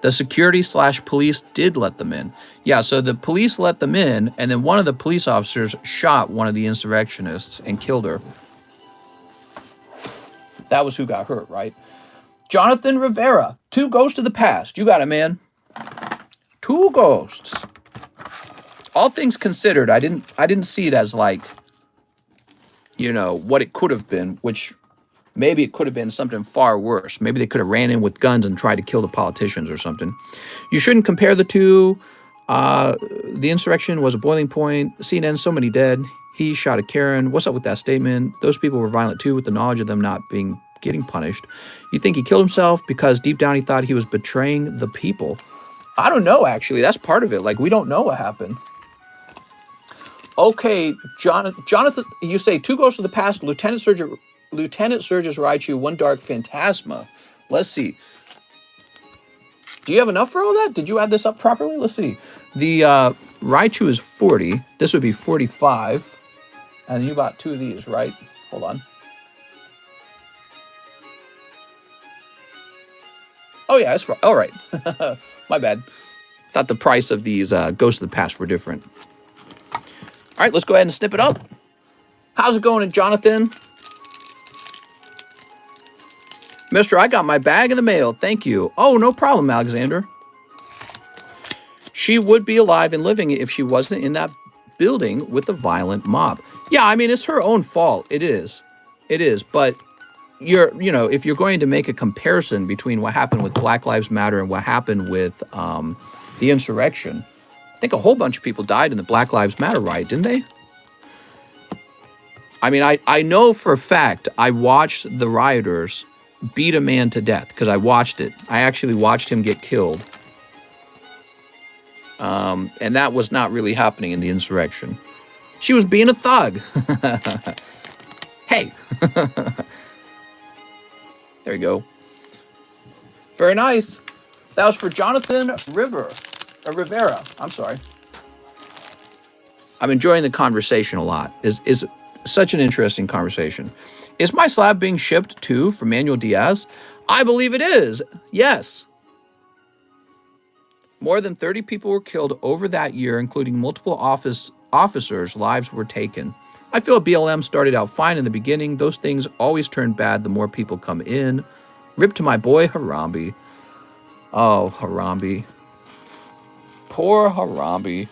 [SPEAKER 1] The security/police did let them in. Yeah, so the police let them in, and then one of the police officers shot one of the insurrectionists and killed her. That was who got hurt, right? Jonathan Rivera, 2 ghosts of the past. You got it, man. 2 ghosts. All things considered, I didn't see it as like, you know, what it could have been, which maybe it could have been something far worse. Maybe they could have ran in with guns and tried to kill the politicians or something. You shouldn't compare the two. The insurrection was a boiling point. CNN, so many dead. He shot at Karen. What's up with that statement? Those people were violent too, with the knowledge of them not getting punished. You think he killed himself because deep down he thought he was betraying the people? I don't know, actually. That's part of it. Like, we don't know what happened. Okay, Jonathan, you say 2 ghosts of the past, Lieutenant Surge's Raichu, 1 dark phantasma. Let's see. Do you have enough for all that? Did you add this up properly? Let's see. The Raichu is 40. This would be 45. And you got 2 of these, right? Hold on. Oh, yeah, that's right. All right. My bad. Thought the price of these Ghosts of the Past were different. All right, let's go ahead and snip it up. How's it going, Jonathan? Mister, I got my bag in the mail. Thank you. Oh, no problem, Alexander. She would be alive and living if she wasn't in that building with the violent mob. Yeah, I mean, it's her own fault. It is. It is. But if you're going to make a comparison between what happened with Black Lives Matter and what happened with the insurrection, I think a whole bunch of people died in the Black Lives Matter riot, didn't they? I mean, I know for a fact I watched the rioters beat a man to death because I watched it. I actually watched him get killed. And that was not really happening in the insurrection. She was being a thug. Hey. There you go. Very nice. That was for Jonathan Rivera. I'm sorry. I'm enjoying the conversation a lot. Is such an interesting conversation. Is my slab being shipped too from Manuel Diaz? I believe it is. Yes. More than 30 people were killed over that year, including multiple officers' lives were taken. I feel BLM started out fine in the beginning. Those things always turn bad the more people come in. Rip to my boy Harambe. Oh, Harambe. Poor Harambe.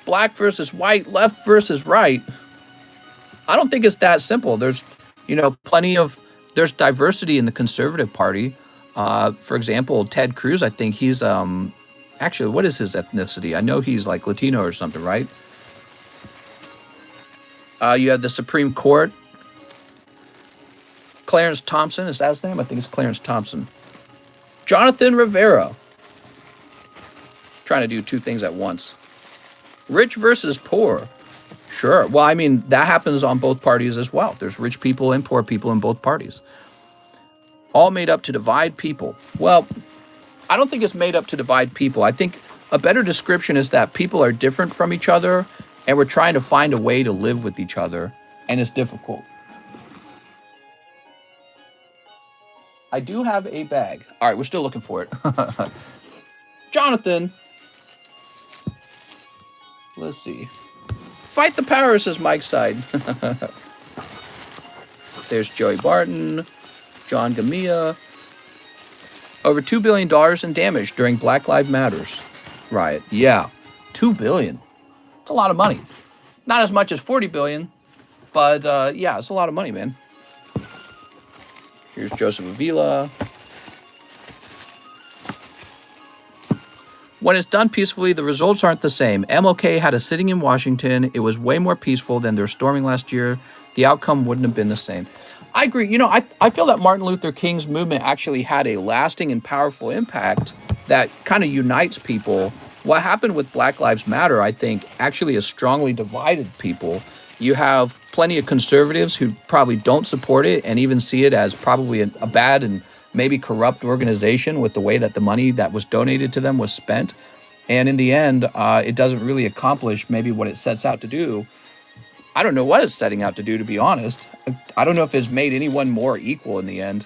[SPEAKER 1] Black versus white, left versus right. I don't think it's that simple. There's, there's diversity in the Conservative Party. For example, Ted Cruz, I think he's, actually, what is his ethnicity? I know he's like Latino or something, right? You have the Supreme Court. Clarence Thompson, is that his name? I think it's Clarence Thompson. Jonathan Rivera. Trying to do 2 things at once. Rich versus poor. Sure. Well, I mean, that happens on both parties as well. There's rich people and poor people in both parties. All made up to divide people. Well, I don't think it's made up to divide people. I think a better description is that people are different from each other, and we're trying to find a way to live with each other, and it's difficult. I do have a bag. All right, we're still looking for it. Jonathan. Let's see. Fight the power, says Mike's side. There's Joey Barton, John Gamia. Over $2 billion in damage during Black Lives Matters riot. Yeah, $2 billion. It's a lot of money. Not as much as $40 billion, but yeah, it's a lot of money, man. Here's Joseph Avila. When it's done peacefully, the results aren't the same. MLK had a sitting in Washington. It was way more peaceful than their storming last year. The outcome wouldn't have been the same. I agree. I feel that Martin Luther King's movement actually had a lasting and powerful impact that kind of unites people. What happened with Black Lives Matter, I think, actually has strongly divided people. You have plenty of conservatives who probably don't support it and even see it as probably a bad and maybe corrupt organization with the way that the money that was donated to them was spent. And in the end, it doesn't really accomplish maybe what it sets out to do. I don't know what it's setting out to do, to be honest. I don't know if it's made anyone more equal in the end,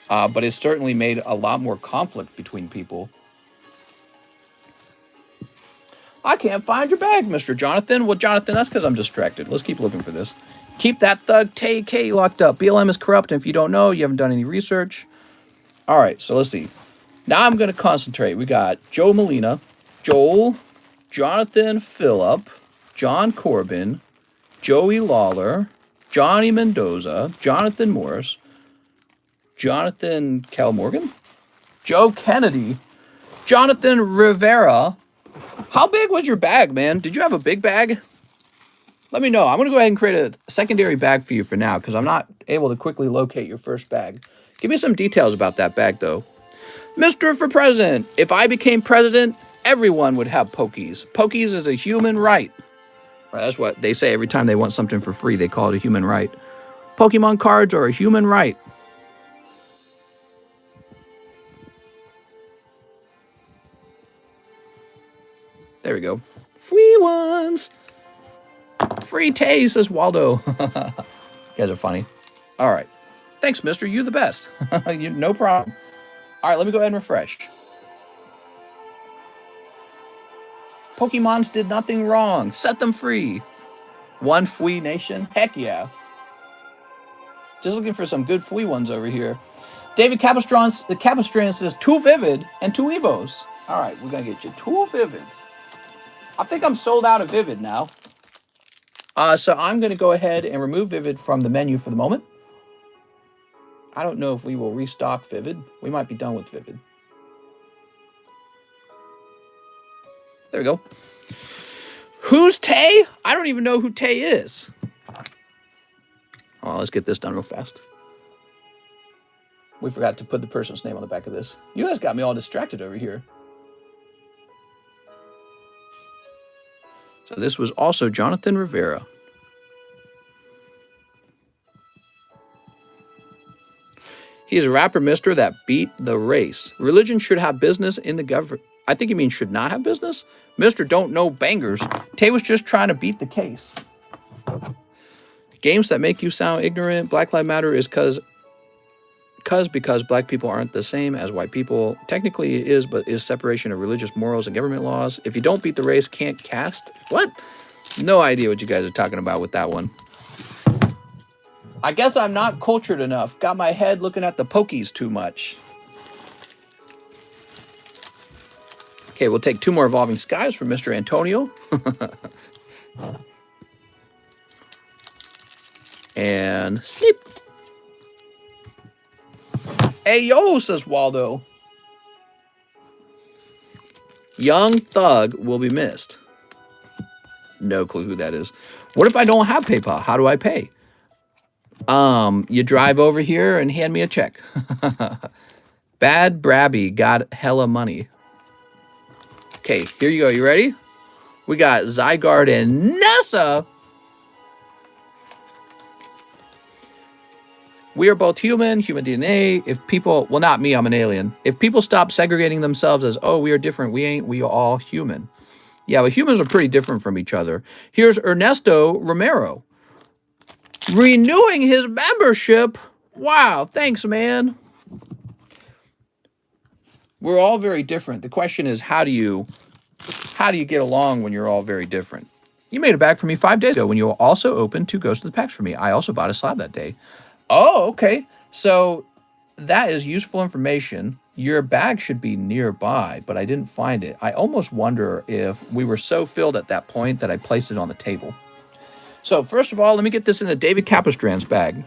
[SPEAKER 1] but it's certainly made a lot more conflict between people. I can't find your bag, Mr. Jonathan. Well, Jonathan, that's because I'm distracted. Let's keep looking for this. Keep that thug Tay-K locked up. BLM is corrupt, and if you don't know, you haven't done any research. All right, so let's see. Now I'm going to concentrate. We got Joe Molina, Joel, Jonathan Phillip, John Corbin, Joey Lawler, Johnny Mendoza, Jonathan Morris, Jonathan Cal Morgan, Joe Kennedy, Jonathan Rivera. How big was your bag, man? Did you have a big bag? Let me know. I'm going to go ahead and create a secondary bag for you for now because I'm not able to quickly locate your first bag. Give me some details about that bag, though. Mr. for President. If I became president, everyone would have Pokies. Pokies is a human right. That's what they say every time they want something for free. They call it a human right. Pokemon cards are a human right. There we go. Free ones. Free Tay, says Waldo. You guys are funny. All right. Thanks, mister. You the best. No problem. All right, let me go ahead and refresh. Pokemons did nothing wrong. Set them free. One Fui Nation. Heck yeah. Just looking for some good Fui ones over here. David Capistran says 2 Vivid and 2 Evos. All right, we're going to get you 2 Vivids. I think I'm sold out of Vivid now. So I'm going to go ahead and remove Vivid from the menu for the moment. I don't know if we will restock Vivid. We might be done with Vivid. There we go. Who's Tay? I don't even know who Tay is. Oh, let's get this done real fast. We forgot to put the person's name on the back of this. You guys got me all distracted over here. So this was also Jonathan Rivera. He is a rapper mister that beat the race. Religion should have business in the government. I think you mean should not have business? Mister don't know bangers. Tay was just trying to beat the case. Games that make you sound ignorant. Black Lives Matter is because black people aren't the same as white people. Technically it is, but is separation of religious morals and government laws. If you don't beat the race, can't cast. What? No idea what you guys are talking about with that one. I guess I'm not cultured enough. Got my head looking at the Pokies too much. Okay, we'll take 2 more Evolving Skies for Mr. Antonio. And sleep. Hey, yo, says Waldo. Young Thug will be missed. No clue who that is. What if I don't have PayPal? How do I pay? You drive over here and hand me a check. Bad Brabby got hella money. Okay, here you go. You ready? We got Zygarde and Nessa. We are both human DNA. If people, well, not me, I'm an alien. If people stop segregating themselves as, oh, we are different, we ain't, we are all human. Yeah, but humans are pretty different from each other. Here's Ernesto Romero. Renewing his membership. Wow, thanks, man. We're all very different. The question is, how do you get along when you're all very different? You made a bag for me 5 days ago when you also opened 2 Ghosts of the Packs for me. I also bought a slab that day. Oh, okay. So that is useful information. Your bag should be nearby, but I didn't find it. I almost wonder if we were so filled at that point that I placed it on the table. So first of all, let me get this in the David Capistran's bag.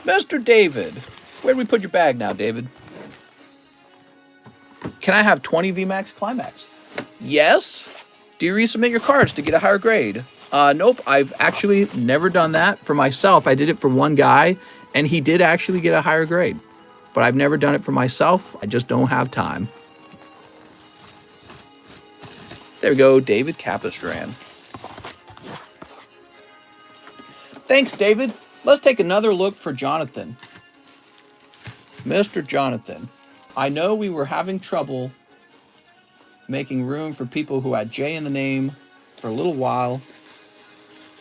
[SPEAKER 1] Mr. David, where did we put your bag now, David? Can I have 20 VMAX Climax? Yes. Do you resubmit your cards to get a higher grade? Nope, I've actually never done that for myself. I did it for one guy, and he did actually get a higher grade. But I've never done it for myself. I just don't have time. There we go, David Capistran. Thanks, David. Let's take another look for Jonathan. Mr. Jonathan, I know we were having trouble making room for people who had J in the name for a little while,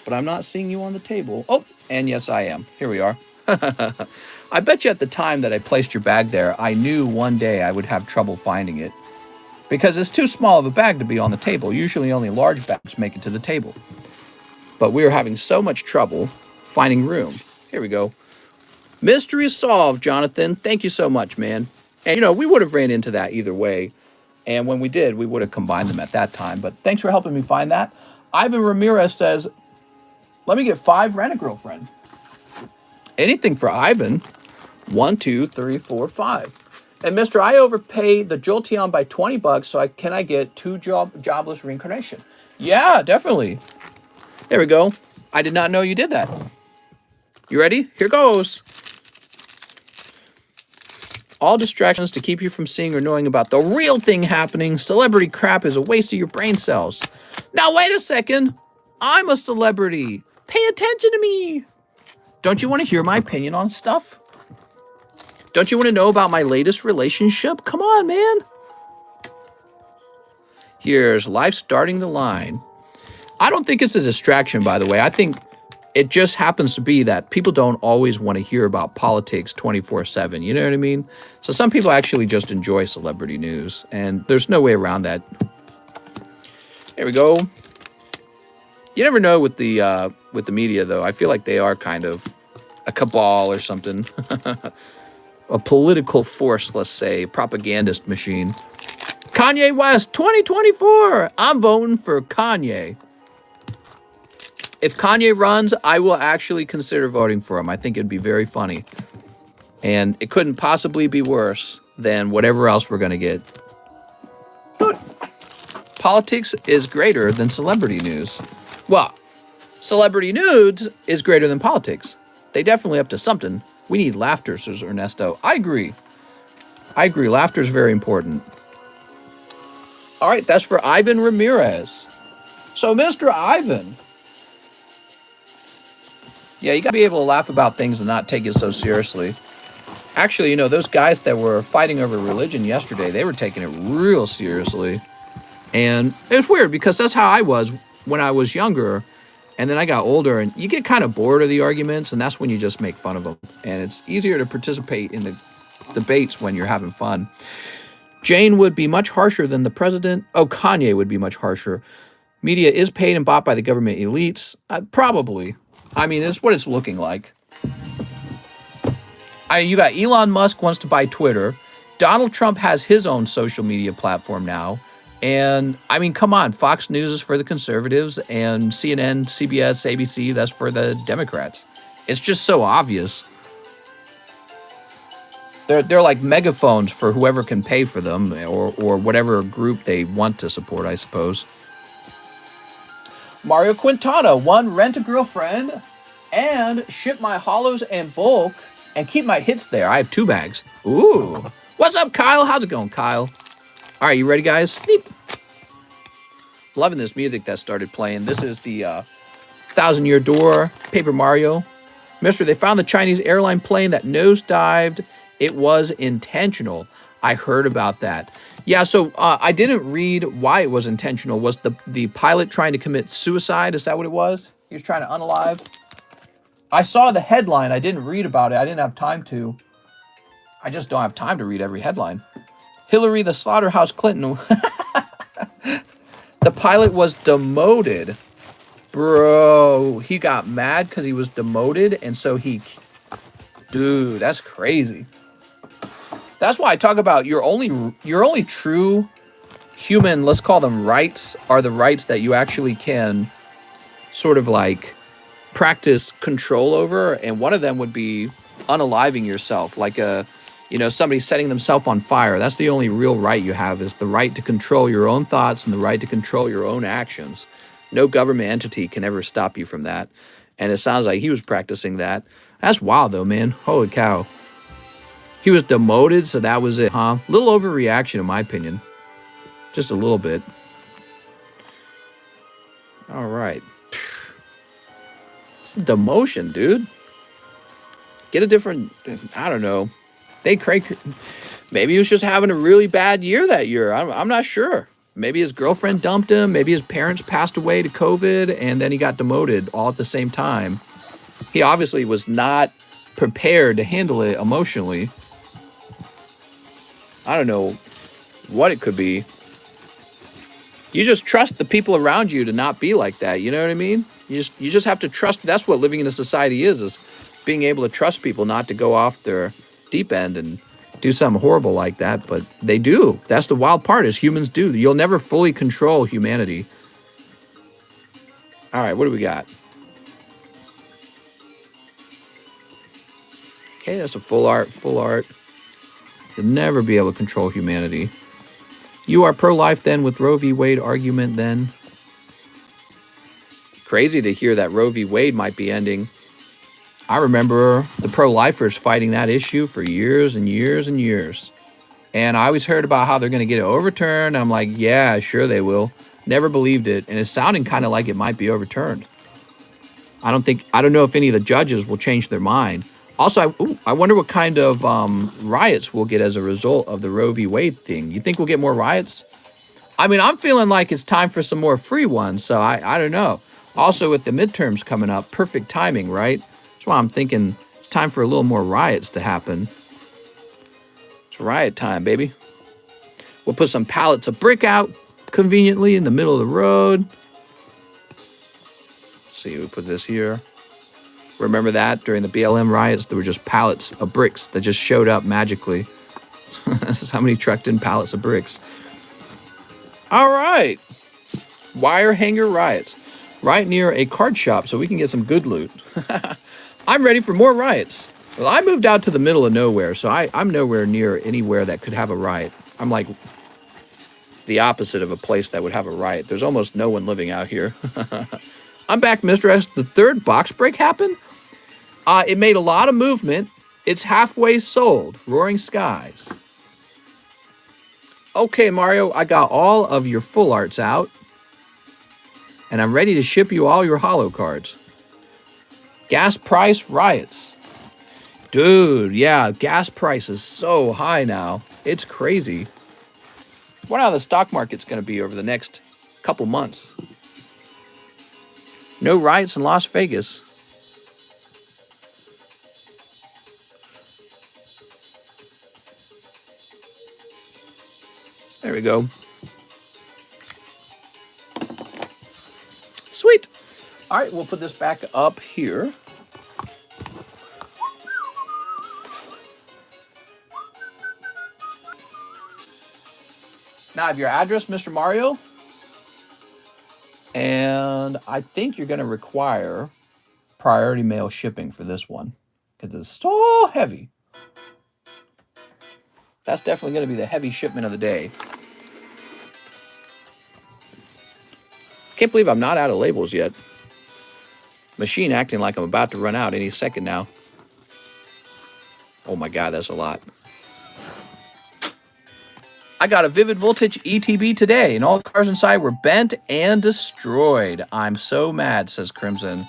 [SPEAKER 1] but I'm not seeing you on the table. Oh, and yes, I am. Here we are. I bet you at the time that I placed your bag there, I knew one day I would have trouble finding it because it's too small of a bag to be on the table. Usually only large bags make it to the table. But we were having so much trouble finding room. Here we go. Mystery solved, Jonathan. Thank you so much, man. And, you know, we would have ran into that either way. And when we did, we would have combined them at that time. But thanks for helping me find that. Ivan Ramirez says, let me get 5 Rent-A-Girlfriend. Anything for Ivan. 1, 2, 3, 4, 5. And Mr. I overpaid the Jolteon by 20 bucks, so can I get 2 jobless reincarnation? Yeah, definitely. There we go. I did not know you did that. You ready? Here goes. All distractions to keep you from seeing or knowing about the real thing happening. Celebrity crap is a waste of your brain cells. Now, wait a second. I'm a celebrity. Pay attention to me. Don't you want to hear my opinion on stuff? Don't you want to know about my latest relationship? Come on, man. Here's life starting the line. I don't think it's a distraction, by the way. I think it just happens to be that people don't always want to hear about politics 24/7. You know what I mean? So some people actually just enjoy celebrity news, and there's no way around that. There we go. You never know with the media, though. I feel like they are kind of a cabal or something. A political force, let's say, propagandist machine. Kanye West, 2024. I'm voting for Kanye. If Kanye runs, I will actually consider voting for him. I think it'd be very funny. And it couldn't possibly be worse than whatever else we're going to get. But politics is greater than celebrity news. Well, celebrity news is greater than politics. They definitely up to something. We need laughter, says Ernesto. I agree. Laughter is very important. All right, that's for Ivan Ramirez. So, Mr. Ivan. Yeah, you got to be able to laugh about things and not take it so seriously. Actually, you know, those guys that were fighting over religion yesterday, they were taking it real seriously. And it's weird because that's how I was when I was younger. And then I got older, and you get kind of bored of the arguments, and that's when you just make fun of them. And it's easier to participate in the debates when you're having fun. Jane would be much harsher than the president. Oh, Kanye would be much harsher. Media is paid and bought by the government elites. Probably. I mean, it's what it's looking like. You got Elon Musk wants to buy Twitter. Donald Trump has his own social media platform now. And, I mean, come on. Fox News is for the conservatives, and CNN, CBS, ABC, that's for the Democrats. It's just so obvious. They're like megaphones for whoever can pay for them, or whatever group they want to support, I suppose. Mario Quintana, 1, rent a girlfriend, and ship my hollows in bulk, and keep my hits there. I have 2 bags. Ooh. What's up, Kyle? How's it going, Kyle? All right, you ready, guys? Sneap. Loving this music that started playing. This is the 1,000-Year Door, Paper Mario. Mister, they found the Chinese airline plane that nosedived. It was intentional. I heard about that. Yeah, so I didn't read why it was intentional. Was the pilot trying to commit suicide? Is that what it was? He was trying to unalive? I saw the headline. I didn't read about it. I didn't have time to. I just don't have time to read every headline. Hillary the Slaughterhouse Clinton. The pilot was demoted. Bro, he got mad because he was demoted, and so he... Dude, that's crazy. That's why I talk about your only true human, let's call them rights, are the rights that you actually can sort of like practice control over, and one of them would be unaliving yourself, like somebody setting themselves on fire. That's the only real right you have, is the right to control your own thoughts and the right to control your own actions. No government entity can ever stop you from that. And it sounds like he was practicing that. That's wild, though, man. Holy cow. He was demoted, so that was it, huh? Little overreaction, in my opinion. Just a little bit. All right. It's a demotion, dude. Get a different... I don't know. Maybe he was just having a really bad year that year. I'm not sure. Maybe his girlfriend dumped him. Maybe his parents passed away to COVID, and then he got demoted all at the same time. He obviously was not prepared to handle it emotionally. I don't know what it could be. You just trust the people around you to not be like that. You know what I mean? You just have to trust. That's what living in a society is being able to trust people not to go off their deep end and do something horrible like that. But they do. That's the wild part, is humans do. You'll never fully control humanity. All right, what do we got? Okay, that's a full art. You'll never be able to control humanity. You are pro-life then with Roe v. Wade argument then? Crazy to hear that Roe v. Wade might be ending. I remember the pro-lifers fighting that issue for years and years and years. And I always heard about how they're going to get it overturned. I'm like, yeah, sure they will. Never believed it. And it's sounding kind of like it might be overturned. I don't know if any of the judges will change their mind. Also, I wonder what kind of riots we'll get as a result of the Roe v. Wade thing. You think we'll get more riots? I mean, I'm feeling like it's time for some more free ones. So I don't know. Also, with the midterms coming up, perfect timing, right? That's why I'm thinking it's time for a little more riots to happen. It's riot time, baby. We'll put some pallets of brick out conveniently in the middle of the road. Let's see, we put this here. Remember that during the BLM riots, there were just pallets of bricks that just showed up magically. This is how many trucked in pallets of bricks. All right. Wire hanger riots. Right near a card shop so we can get some good loot. I'm ready for more riots. Well, I moved out to the middle of nowhere, so I'm nowhere near anywhere that could have a riot. I'm like the opposite of a place that would have a riot. There's almost no one living out here. I'm back, Mr. X. The third box break happened. It made a lot of movement. It's halfway sold. Roaring Skies. Okay, Mario, I got all of your full arts out. And I'm ready to ship you all your holo cards. Gas price riots. Dude, yeah, gas price is so high now. It's crazy. I wonder how the stock market's going to be over the next couple months. No riots in Las Vegas. There we go. Sweet. All right, we'll put this back up here. Now I have your address, Mr. Mario. And I think you're going to require priority mail shipping for this one because it's so heavy. That's definitely going to be the heavy shipment of the day. Can't believe I'm not out of labels yet. Machine acting like I'm about to run out any second now. Oh my God, that's a lot. I got a Vivid Voltage ETB today, and all the cars inside were bent and destroyed. I'm so mad, says Crimson.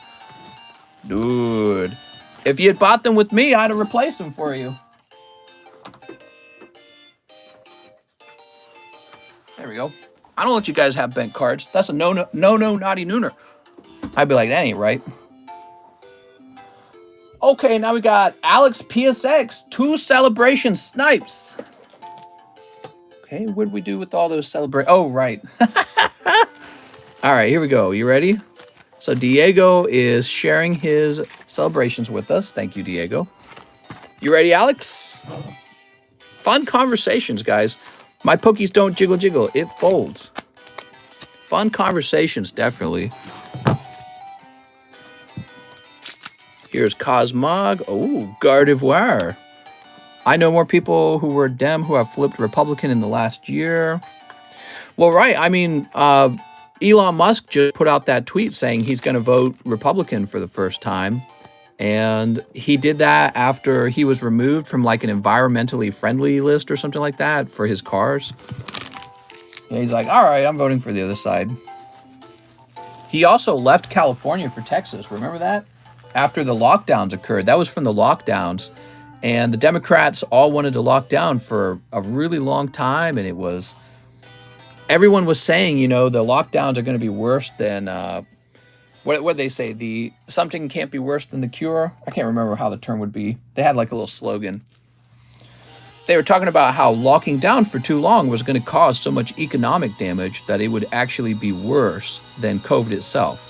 [SPEAKER 1] Dude, if you had bought them with me, I'd have replaced them for you. There we go. I don't let you guys have bent cards. That's a no, naughty nooner. I'd be like, that ain't right. Okay, now we got Alex PSX, 2 celebration snipes. Okay, what did we do with all those celebrate? Oh, right. All right, here we go. You ready? So Diego is sharing his celebrations with us. Thank you, Diego. You ready, Alex? Fun conversations, guys. My pokies don't jiggle jiggle. It folds. Fun conversations, definitely. Here's Cosmog. Oh, Gardevoir. I know more people who were Dem who have flipped Republican in the last year. Well, right. I mean, Elon Musk just put out that tweet saying he's going to vote Republican for the first time. And he did that after he was removed from like an environmentally friendly list or something like that for his cars. And he's like, all right, I'm voting for the other side. He also left California for Texas. Remember that? After the lockdowns occurred. That was from the lockdowns. And the Democrats all wanted to lock down for a really long time. And it was, everyone was saying, you know, the lockdowns are going to be worse than, what did they say? Something can't be worse than the cure. I can't remember how the term would be. They had like a little slogan. They were talking about how locking down for too long was going to cause so much economic damage that it would actually be worse than COVID itself.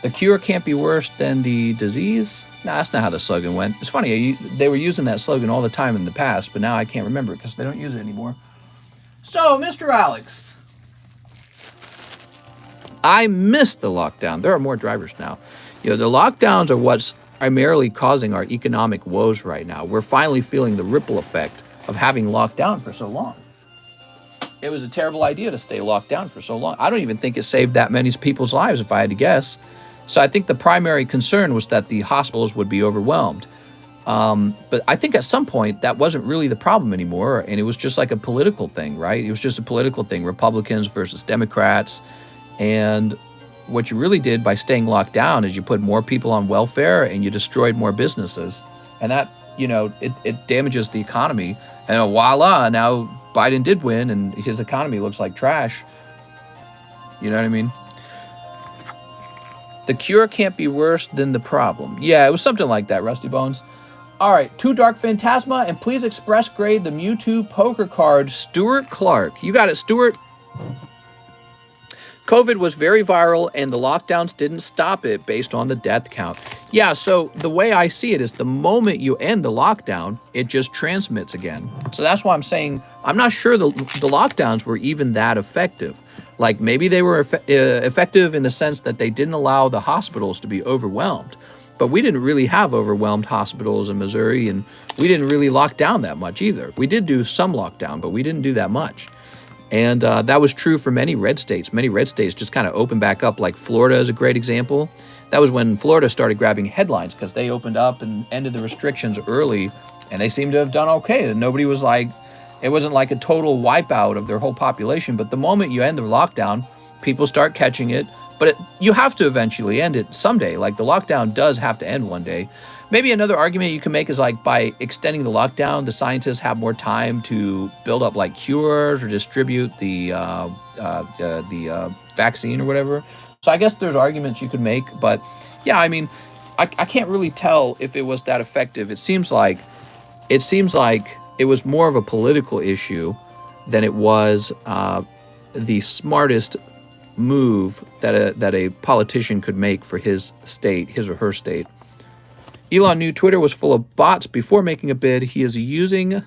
[SPEAKER 1] The cure can't be worse than the disease? Nah, that's not how the slogan went. It's funny, they were using that slogan all the time in the past, but now I can't remember it because they don't use it anymore. So, Mr. Alex, I missed the lockdown. There are more drivers now. You know, the lockdowns are what's primarily causing our economic woes right now. We're finally feeling the ripple effect of having locked down for so long. It was a terrible idea to stay locked down for so long. I don't even think it saved that many people's lives, if I had to guess. So I think the primary concern was that the hospitals would be overwhelmed. But I think at some point that wasn't really the problem anymore, and it was just like a political thing, right? It was just a political thing, Republicans versus Democrats. And what you really did by staying locked down is you put more people on welfare and you destroyed more businesses. And that, it damages the economy. And voila, now Biden did win and his economy looks like trash. You know what I mean? The cure can't be worse than the problem. Yeah, it was something like that, Rusty Bones. All right, Too Dark Phantasma, and please express grade the Mewtwo poker card, Stuart Clark. You got it, Stuart. COVID was very viral, and the lockdowns didn't stop it based on the death count. Yeah, so the way I see it is the moment you end the lockdown, it just transmits again. So that's why I'm saying I'm not sure the lockdowns were even that effective. Like maybe they were effective in the sense that they didn't allow the hospitals to be overwhelmed. But we didn't really have overwhelmed hospitals in Missouri, and we didn't really lock down that much either. We did do some lockdown, but we didn't do that much. And that was true for many red states. Many red states just kind of opened back up, like Florida is a great example. That was when Florida started grabbing headlines because they opened up and ended the restrictions early, and they seemed to have done okay. And nobody was like, it wasn't like a total wipeout of their whole population. But the moment you end the lockdown, people start catching it. But you have to eventually end it someday. Like the lockdown does have to end one day. Maybe another argument you can make is like by extending the lockdown, the scientists have more time to build up like cures or distribute the vaccine or whatever. So I guess there's arguments you could make. But yeah, I mean, I can't really tell if it was that effective. It seems like it was more of a political issue than it was the smartest move that a politician could make for his state, his or her state. Elon knew Twitter was full of bots before making a bid. He is using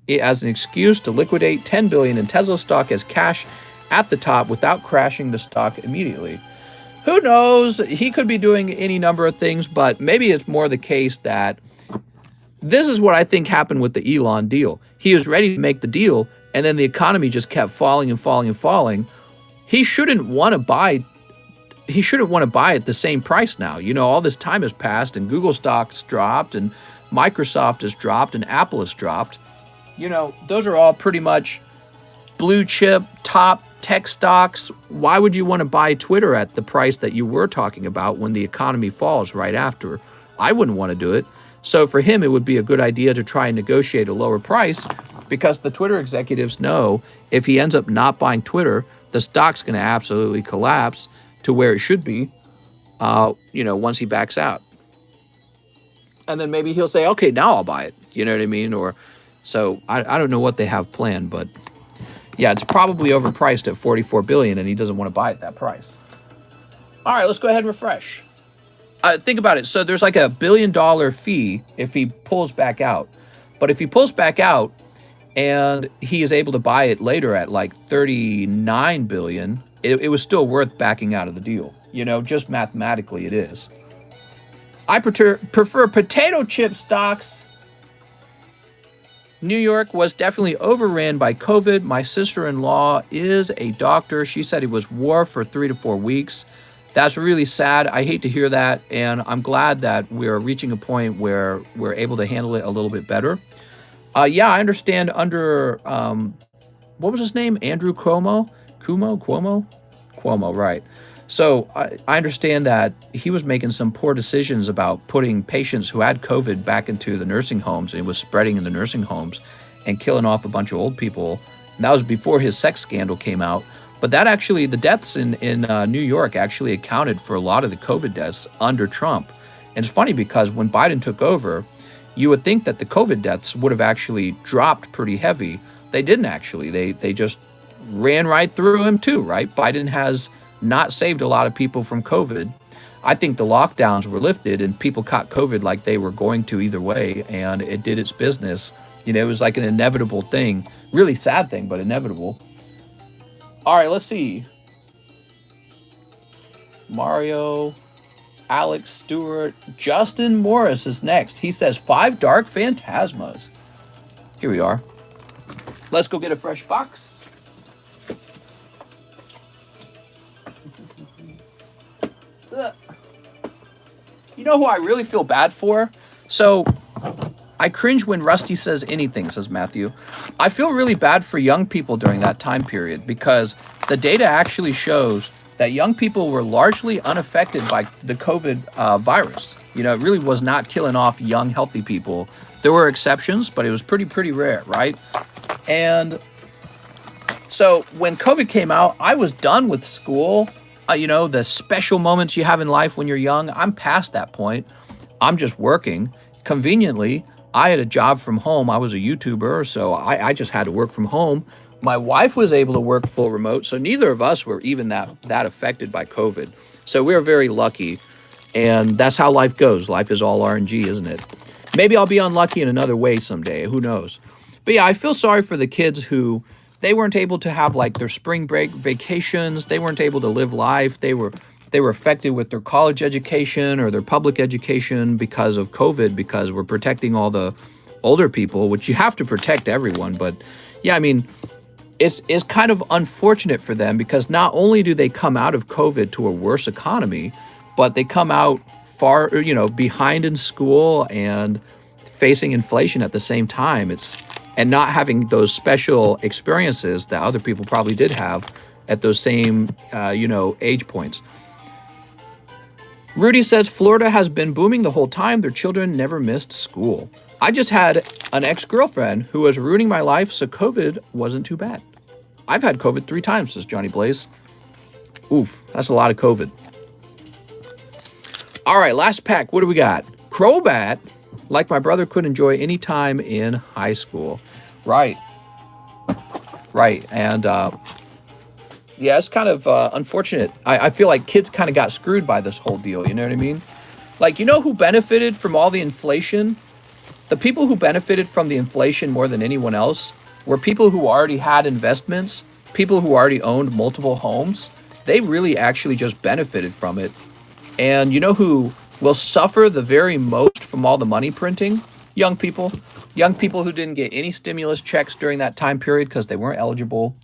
[SPEAKER 1] it as an excuse to liquidate $10 billion in Tesla stock as cash at the top without crashing the stock immediately. Who knows? He could be doing any number of things, but maybe it's more the case that this is what I think happened with the Elon deal. He was ready to make the deal, and then the economy just kept falling and falling and falling. He shouldn't want to buy at the same price now. All this time has passed and Google stock's dropped and Microsoft has dropped and Apple has dropped. Those are all pretty much blue chip, top tech stocks. Why would you want to buy Twitter at the price that you were talking about when the economy falls right after? I wouldn't want to do it. So for him, it would be a good idea to try and negotiate a lower price because the Twitter executives know if he ends up not buying Twitter, the stock's going to absolutely collapse to where it should be, once he backs out. And then maybe he'll say, okay, now I'll buy it. You know what I mean? Or so I don't know what they have planned, but yeah, it's probably overpriced at $44 billion and he doesn't want to buy at that price. All right, let's go ahead and refresh. Think about it. So there's like $1 billion fee if he pulls back out. But if he pulls back out, and he is able to buy it later at like $39 billion, it was still worth backing out of the deal. Just mathematically it is. I prefer potato chip stocks. New York was definitely overran by COVID. My sister-in-law is a doctor. She said it was war for 3 to 4 weeks. That's really sad. I hate to hear that. And I'm glad that we're reaching a point where we're able to handle it a little bit better. Yeah, I understand under, what was his name? Andrew Cuomo, right. So I understand that he was making some poor decisions about putting patients who had COVID back into the nursing homes, and it was spreading in the nursing homes and killing off a bunch of old people. And that was before his sex scandal came out. But that actually, the deaths in New York actually accounted for a lot of the COVID deaths under Trump. And it's funny because when Biden took over, you would think that the COVID deaths would have actually dropped pretty heavy. They didn't actually. They just ran right through him too, right? Biden has not saved a lot of people from COVID. I think the lockdowns were lifted and people caught COVID like they were going to either way, and it did its business. It was like an inevitable thing. Really sad thing, but inevitable. All right, let's see. Mario, Alex Stewart, Justin Morris is next. He says 5 dark phantasmas. Here we are. Let's go get a fresh box. You know who I really feel bad for? So, I cringe when Rusty says anything, says Matthew. I feel really bad for young people during that time period because the data actually shows that young people were largely unaffected by the COVID virus. You know, it really was not killing off young, healthy people. There were exceptions, but it was pretty rare, right? And so when COVID came out, I was done with school. You know, the special moments you have in life when you're young, I'm past that point. I'm just working. Conveniently, I had a job from home. I was a YouTuber, so I just had to work from home. My wife was able to work full remote, so neither of us were even that affected by COVID. So we were very lucky, and that's how life goes. Life is all RNG, isn't it? Maybe I'll be unlucky in another way someday. Who knows? But yeah, I feel sorry for the kids who they weren't able to have like their spring break vacations. They weren't able to live life. They were affected with their college education or their public education because of COVID, because we're protecting all the older people, which you have to protect everyone. But yeah, I mean, it's kind of unfortunate for them because not only do they come out of COVID to a worse economy, but they come out far, behind in school and facing inflation at the same time. And not having those special experiences that other people probably did have at those same, age points. Rudy says Florida has been booming the whole time. Their children never missed school. I just had an ex-girlfriend who was ruining my life, so COVID wasn't too bad. I've had COVID 3 times, says Johnny Blaze. Oof, that's a lot of COVID. All right, last pack. What do we got? Crobat, like my brother could enjoy any time in high school. Right. And yeah, it's kind of unfortunate. I feel like kids kind of got screwed by this whole deal. You know what I mean? Like, you know who benefited from all the inflation? The people who benefited from the inflation more than anyone else were people who already had investments, people who already owned multiple homes. They really actually just benefited from it. And you know who will suffer the very most from all the money printing? Young people. Young people who didn't get any stimulus checks during that time period because they weren't eligible.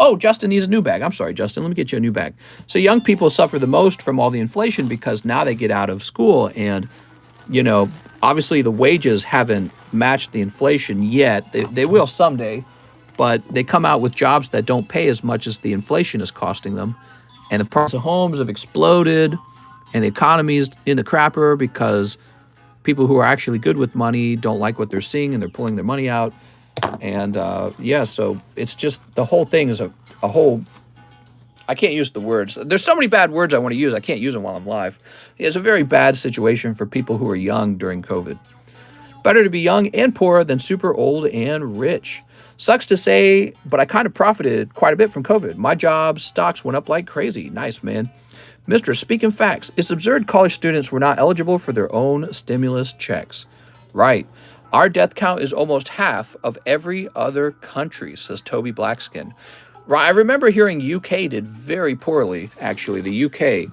[SPEAKER 1] Oh, Justin needs a new bag. I'm sorry, Justin. Let me get you a new bag. So young people suffer the most from all the inflation because now they get out of school and, obviously the wages haven't matched the inflation yet. They will someday, but they come out with jobs that don't pay as much as the inflation is costing them. And the price of homes have exploded and the economy is in the crapper because people who are actually good with money don't like what they're seeing and they're pulling their money out. And so it's just the whole thing is a whole, I can't use the words. There's so many bad words I want to use. I can't use them while I'm live. It's a very bad situation for people who are young during COVID. Better to be young and poor than super old and rich. Sucks to say, but I kind of profited quite a bit from COVID. My job, stocks went up like crazy. Nice, man. Mr. Speaking Facts, it's absurd college students were not eligible for their own stimulus checks. Right. Our death count is almost half of every other country, says Toby Blackskin. Right. I remember hearing UK did very poorly, actually, the UK.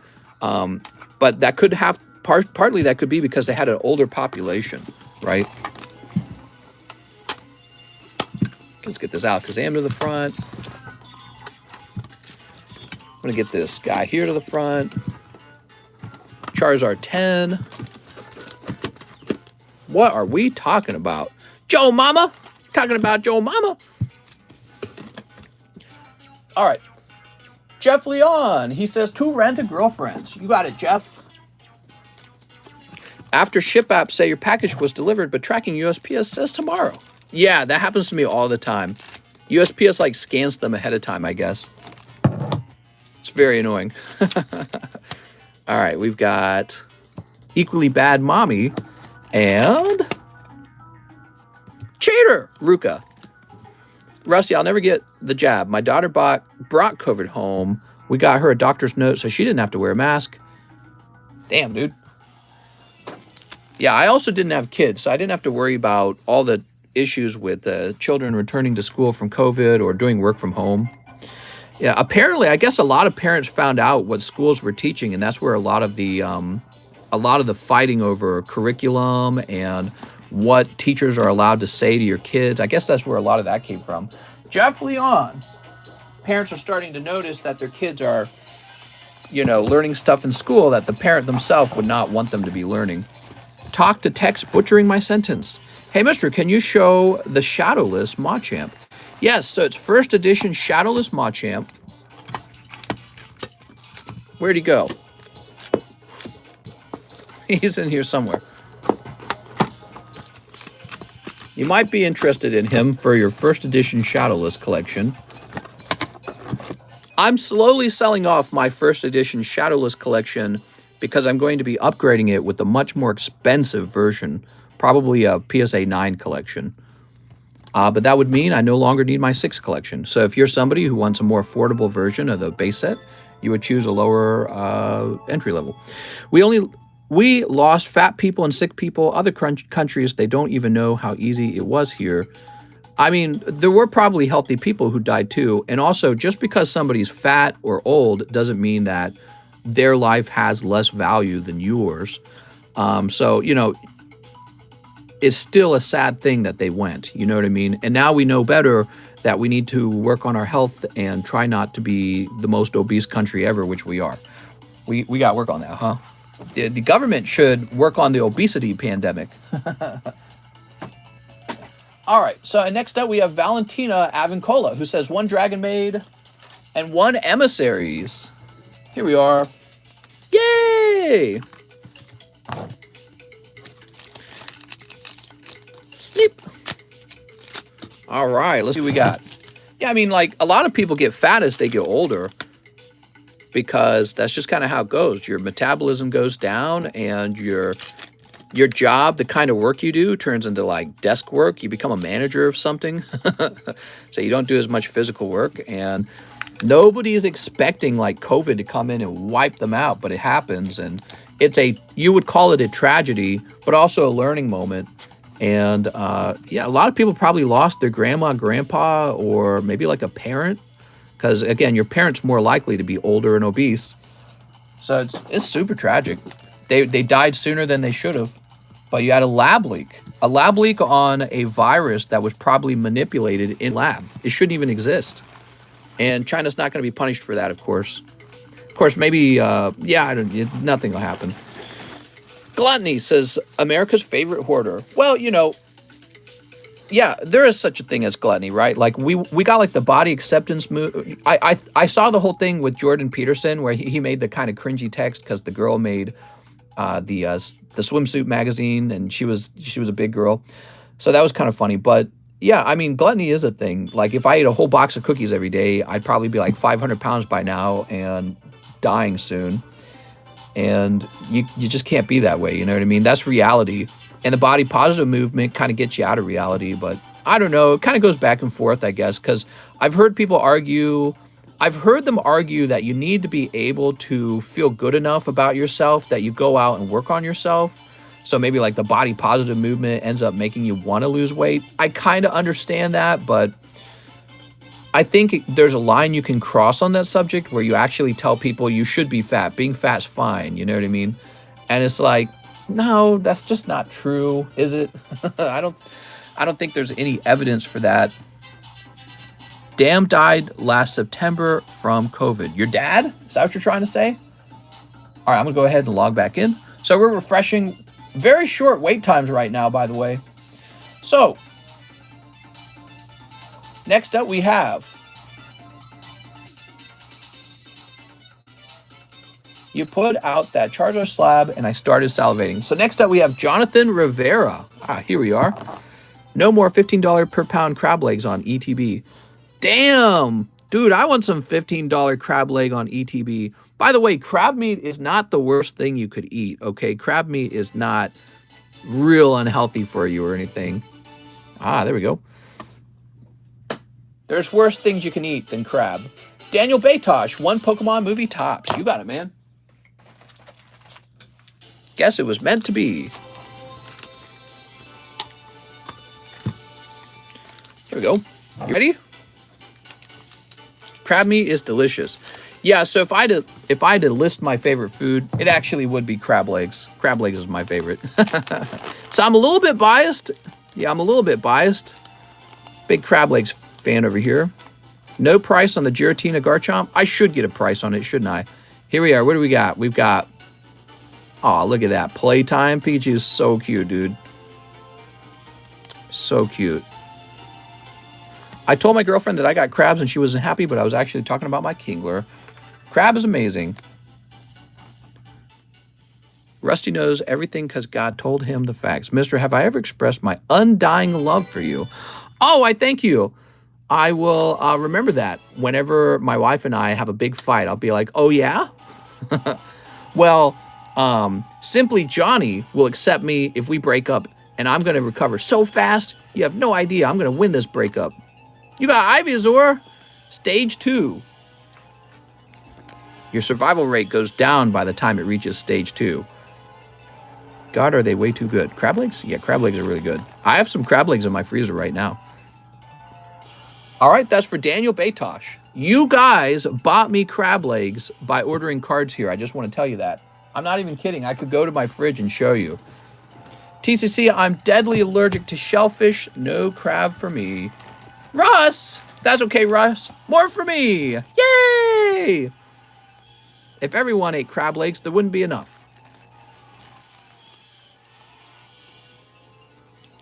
[SPEAKER 1] But that could have, partly that could be because they had an older population, right? Let's get this out, Kazam to the front. I'm going to get this guy here to the front. Charizard 10. What are we talking about? Joe Mama? Talking about Joe Mama? All right. Jeff Leon. He says, 2 rent-a-girlfriends. You got it, Jeff. After ship apps say your package was delivered, but tracking USPS says tomorrow. Yeah, that happens to me all the time. USPS like scans them ahead of time, I guess. It's very annoying. All right, we've got Equally Bad Mommy and Cheater Ruka. Rusty, I'll never get the jab. My daughter brought COVID home. We got her a doctor's note so she didn't have to wear a mask. Damn, dude. Yeah, I also didn't have kids, so I didn't have to worry about all the issues with children returning to school from COVID or doing work from home. Yeah, apparently, I guess a lot of parents found out what schools were teaching, and that's where a lot of the fighting over curriculum and what teachers are allowed to say to your kids. I guess that's where a lot of that came from. Jeff Leon. Parents are starting to notice that their kids are, learning stuff in school that the parent themselves would not want them to be learning. Talk to text butchering my sentence. Hey, mister, can you show the Shadowless Machamp? Yes, so it's first edition Shadowless Machamp. Where'd he go? He's in here somewhere. You might be interested in him for your first edition Shadowless collection. I'm slowly selling off my first edition Shadowless collection because I'm going to be upgrading it with a much more expensive version, probably a PSA 9 collection. But that would mean I no longer need my 6 collection. So if you're somebody who wants a more affordable version of the base set, you would choose a lower entry level. We lost fat people and sick people. Other countries, they don't even know how easy it was here. I mean, there were probably healthy people who died too. And also, just because somebody's fat or old doesn't mean that their life has less value than yours. So, it's still a sad thing that they went, you know what I mean? And now we know better that we need to work on our health and try not to be the most obese country ever, which we are. We got to work on that, huh? The government should work on the obesity pandemic. All right, so next up we have Valentina Avincola, who says 1 Dragon Maid and 1 Emissaries. Here we are. Yay! Snip. All right, let's see what we got. Yeah, I mean, like, a lot of people get fat as they get older because that's just kind of how it goes. Your metabolism goes down and your job, the kind of work you do, turns into, like, desk work. You become a manager of something. So you don't do as much physical work. And nobody is expecting, like, COVID to come in and wipe them out, but it happens. And you would call it a tragedy, but also a learning moment. And yeah, a lot of people probably lost their grandma, grandpa, or maybe like a parent, because again, your parent's more likely to be older and obese. So it's super tragic. They died sooner than they should have. But you had a lab leak on a virus that was probably manipulated in lab. It shouldn't even exist. And China's not going to be punished for that, of course. Of course, maybe nothing will happen. Gluttony says, America's favorite hoarder. Well, yeah, there is such a thing as gluttony, right? Like, we got, like, the body acceptance move. I saw the whole thing with Jordan Peterson where he made the kind of cringy text because the girl made the swimsuit magazine, and she was a big girl. So that was kind of funny. But, yeah, I mean, gluttony is a thing. Like, if I ate a whole box of cookies every day, I'd probably be, like, 500 pounds by now and dying soon. And you just can't be that way, you know what I mean? That's reality. And the body positive movement kind of gets you out of reality. But I don't know. It kind of goes back and forth, I guess, because I've heard them argue that you need to be able to feel good enough about yourself that you go out and work on yourself. So maybe like the body positive movement ends up making you want to lose weight. I kind of understand that, but I think there's a line you can cross on that subject where you actually tell people you should be fat. Being fat's fine, you know what I mean? And it's like, no, that's just not true, is it? I don't think there's any evidence for that. Dam died last September from COVID. Your dad? Is that what you're trying to say? All right, I'm gonna go ahead and log back in. So we're refreshing. Very short wait times right now, by the way. So next up we have, you put out that Charizard slab and I started salivating. So next up we have Jonathan Rivera. Here we are. No more $15 per pound crab legs on ETB. Damn, dude, I want some $15 crab leg on ETB. By the way, crab meat is not the worst thing you could eat, okay? Crab meat is not real unhealthy for you or anything. There we go. There's worse things you can eat than crab. Daniel Batosh, 1 Pokemon movie tops. You got it, man. Guess it was meant to be. Here we go. You ready? Crab meat is delicious. Yeah, so if I had to list my favorite food, it actually would be crab legs. Crab legs is my favorite. So I'm a little bit biased. Yeah, I'm a little bit biased. Big crab legs fan over here. No price on the Giratina Garchomp. I should get a price on it, shouldn't I? Here we are. What do we got? We've got... Oh, look at that. Playtime. Peachy is so cute, dude. So cute. I told my girlfriend that I got crabs and she wasn't happy, but I was actually talking about my Kingler. Crab is amazing. Rusty knows everything because God told him the facts. Mister, have I ever expressed my undying love for you? Oh, I thank you. I will remember that whenever my wife and I have a big fight. I'll be like, oh, yeah? Well, Simply Johnny will accept me if we break up, and I'm going to recover so fast, you have no idea. I'm going to win this breakup. You got Ivysaur, stage 2. Your survival rate goes down by the time it reaches stage 2. God, are they way too good. Crab legs? Yeah, crab legs are really good. I have some crab legs in my freezer right now. All right, that's for Daniel Batosh. You guys bought me crab legs by ordering cards here. I just want to tell you that. I'm not even kidding. I could go to my fridge and show you. TCC, I'm deadly allergic to shellfish. No crab for me. Russ! That's okay, Russ. More for me. Yay! If everyone ate crab legs, there wouldn't be enough.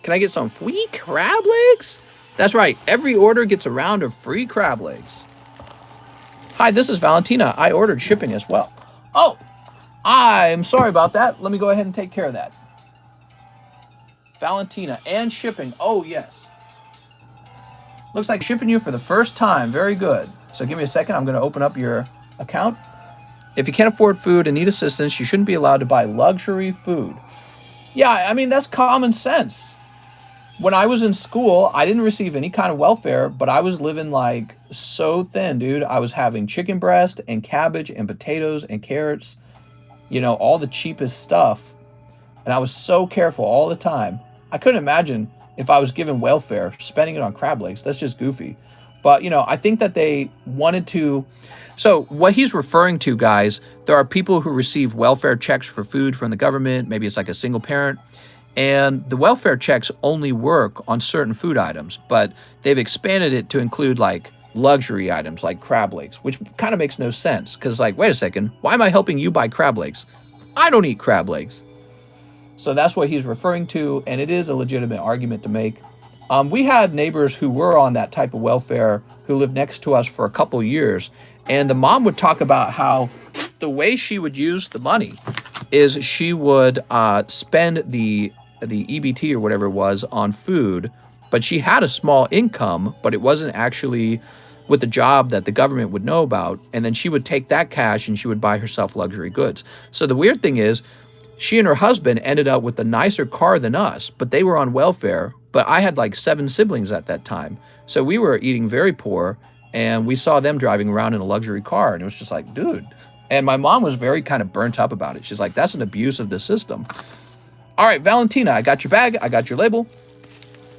[SPEAKER 1] Can I get some free crab legs? That's right. Every order gets a round of free crab legs. Hi, this is Valentina. I ordered shipping as well. Oh, I'm sorry about that. Let me go ahead and take care of that. Valentina and shipping. Oh, yes. Looks like shipping you for the first time. Very good. So give me a second. I'm going to open up your account. If you can't afford food and need assistance, you shouldn't be allowed to buy luxury food. Yeah, I mean, that's common sense. When I was in school, I didn't receive any kind of welfare, but I was living like so thin, dude. I was having chicken breast and cabbage and potatoes and carrots, you know, all the cheapest stuff. And I was so careful all the time. I couldn't imagine if I was given welfare, spending it on crab legs. That's just goofy. But, you know, I think that they wanted to... So what he's referring to, guys, there are people who receive welfare checks for food from the government. Maybe it's like a single parent. And the welfare checks only work on certain food items, but they've expanded it to include like luxury items like crab legs, which kind of makes no sense because like, wait a second, why am I helping you buy crab legs? I don't eat crab legs. So that's what he's referring to, and it is a legitimate argument to make. We had neighbors who were on that type of welfare who lived next to us for a couple years, and the mom would talk about how the way she would use the money is she would spend the EBT or whatever it was on food, but she had a small income, but it wasn't actually with the job that the government would know about. And then she would take that cash and she would buy herself luxury goods. So the weird thing is she and her husband ended up with a nicer car than us, but they were on welfare. But I had like 7 siblings at that time. So we were eating very poor and we saw them driving around in a luxury car and it was just like, dude. And my mom was very kind of burnt up about it. She's like, that's an abuse of the system. All right, Valentina, I got your bag. I got your label.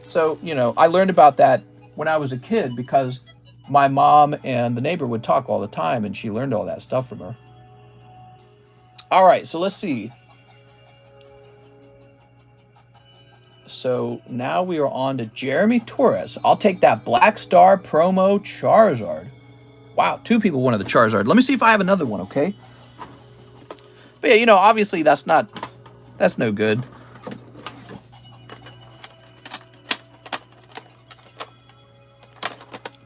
[SPEAKER 1] So, you know, I learned about that when I was a kid because my mom and the neighbor would talk all the time and she learned all that stuff from her. All right, so let's see. So now we are on to Jeremy Torres. I'll take that Black Star promo Charizard. Wow, 2 people wanted the Charizard. Let me see if I have another one, okay? But yeah, you know, obviously that's no good.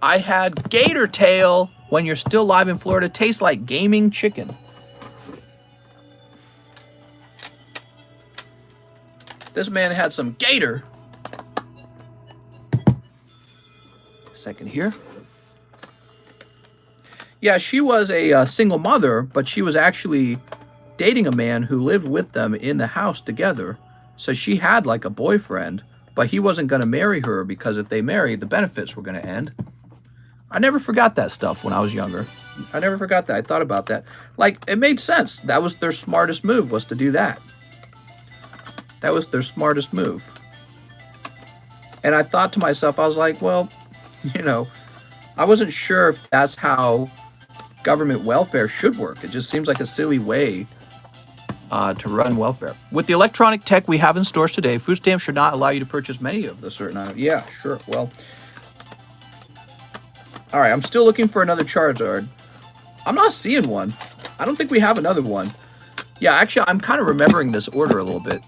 [SPEAKER 1] I had Gator Tail. When you're still live in Florida, tastes like gaming chicken. This man had some gator. Second here. Yeah, she was a single mother, but she was actually dating a man who lived with them in the house together. So she had like a boyfriend, but he wasn't going to marry her because if they married, the benefits were going to end. I never forgot that stuff when I was younger. I never forgot that. I thought about that. Like, it made sense. That was their smartest move, was to do that. That was their smartest move. And I thought to myself, I was like, well, you know, I wasn't sure if that's how government welfare should work. It just seems like a silly way to run welfare. With the electronic tech we have in stores today, food stamps should not allow you to purchase many of the certain items. Yeah, sure. Well, all right. I'm still looking for another Charizard. I'm not seeing one. I don't think we have another one. Yeah, actually, I'm kind of remembering this order a little bit.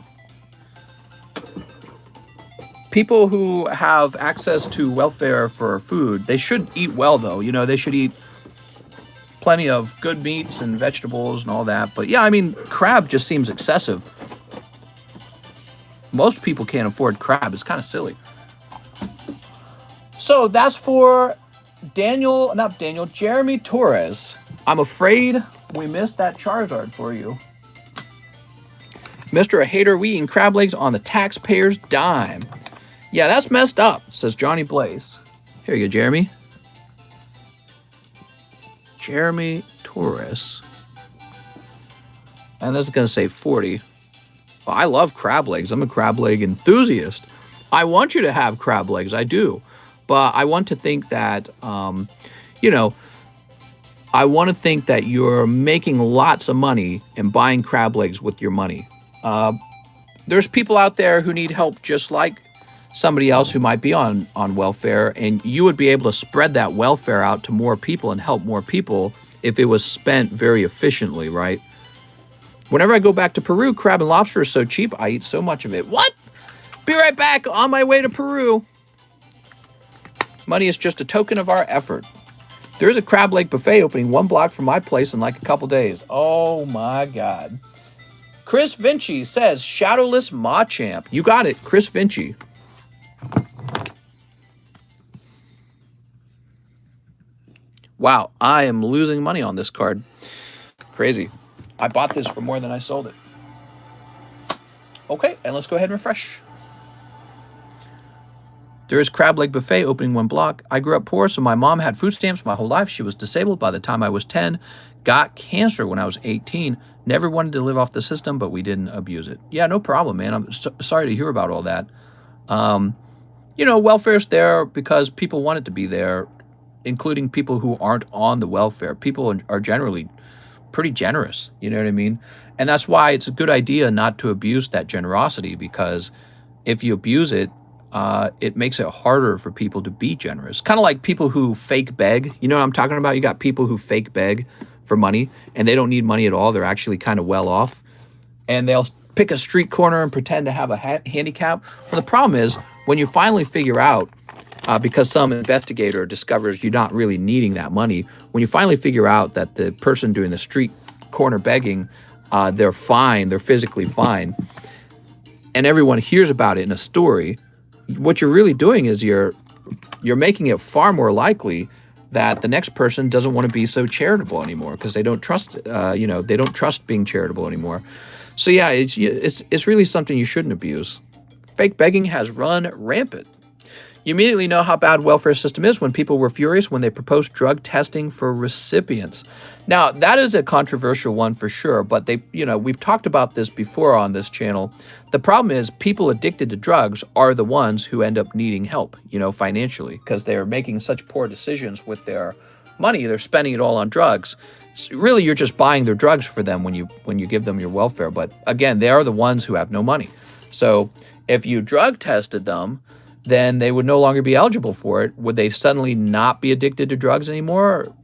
[SPEAKER 1] People who have access to welfare for food, they should eat well, though. You know, they should eat plenty of good meats and vegetables and all that. But yeah, I mean, crab just seems excessive. Most people can't afford crab. It's kind of silly. So that's for Jeremy Torres. I'm afraid we missed that Charizard for you. Mr. A Hater, we eating crab legs on the taxpayer's dime. Yeah, that's messed up, says Johnny Blaze. Here you go, Jeremy. Jeremy Torres. And this is going to say 40. Well, I love crab legs. I'm a crab leg enthusiast. I want you to have crab legs. I do. But I want to think that, you know, I want to think that you're making lots of money and buying crab legs with your money. There's people out there who need help just like somebody else who might be on welfare, and you would be able to spread that welfare out to more people and help more people if it was spent very efficiently, right? Whenever I go back to Peru, crab and lobster are so cheap, I eat so much of it. What? Be right back on my way to Peru. Money is just a token of our effort. There is a crab leg buffet opening 1 block from my place in like a couple days. Oh my God. Chris Vinci says, Shadowless Machamp. You got it, Chris Vinci. Wow, I am losing money on this card. Crazy. I bought this for more than I sold it. Okay, and let's go ahead and refresh. There is crab leg buffet opening 1 block. I grew up poor, so my mom had food stamps my whole life. She was disabled by the time I was 10. Got cancer when I was 18. Never wanted to live off the system, but we didn't abuse it. Yeah, no problem, man. I'm sorry to hear about all that. You know, welfare's there because people want it to be there, including people who aren't on the welfare. People are generally pretty generous, you know what I mean? And that's why it's a good idea not to abuse that generosity, because if you abuse it, it makes it harder for people to be generous. Kind of like people who fake beg. You know what I'm talking about? You got people who fake beg for money, and they don't need money at all. They're actually kind of well off. And they'll pick a street corner and pretend to have a handicap. Well, the problem is when you finally figure out, because some investigator discovers you're not really needing that money, when you finally figure out that the person doing the street corner begging, they're fine, they're physically fine, and everyone hears about it in a story, what you're really doing is you're making it far more likely that the next person doesn't want to be so charitable anymore because they don't trust, they don't trust being charitable anymore. So yeah, it's really something you shouldn't abuse. Fake begging has run rampant. You immediately know how bad welfare system is when people were furious when they proposed drug testing for recipients. Now, that is a controversial one for sure, but we've talked about this before on this channel. The problem is people addicted to drugs are the ones who end up needing help, financially, because they're making such poor decisions with their money. They're spending it all on drugs. So really, you're just buying their drugs for them when you give them your welfare. But again, they are the ones who have no money. So if you drug tested them, then they would no longer be eligible for it. Would they suddenly not be addicted to drugs anymore?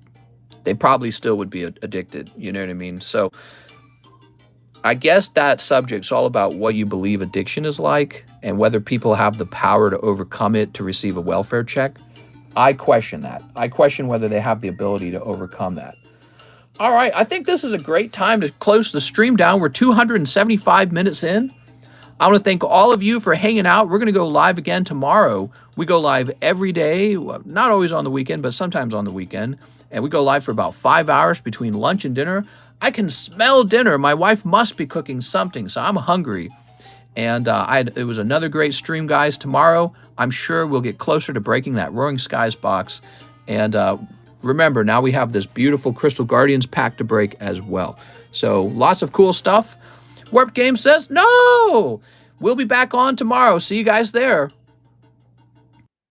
[SPEAKER 1] They probably still would be addicted. You know what I mean? So I guess that subject's all about what you believe addiction is like and whether people have the power to overcome it to receive a welfare check. I question that. I question whether they have the ability to overcome that. All right, I think this is a great time to close the stream down. We're 275 minutes in. I want to thank all of you for hanging out. We're going to go live again tomorrow. We go live every day, not always on the weekend, but sometimes on the weekend. And we go live for about 5 hours between lunch and dinner. I can smell dinner. My wife must be cooking something, so I'm hungry. And it was another great stream, guys. Tomorrow, I'm sure we'll get closer to breaking that Roaring Skies box. And remember, now we have this beautiful Crystal Guardians pack to break as well. So lots of cool stuff. Warp Game says no. We'll be back on tomorrow. See you guys there.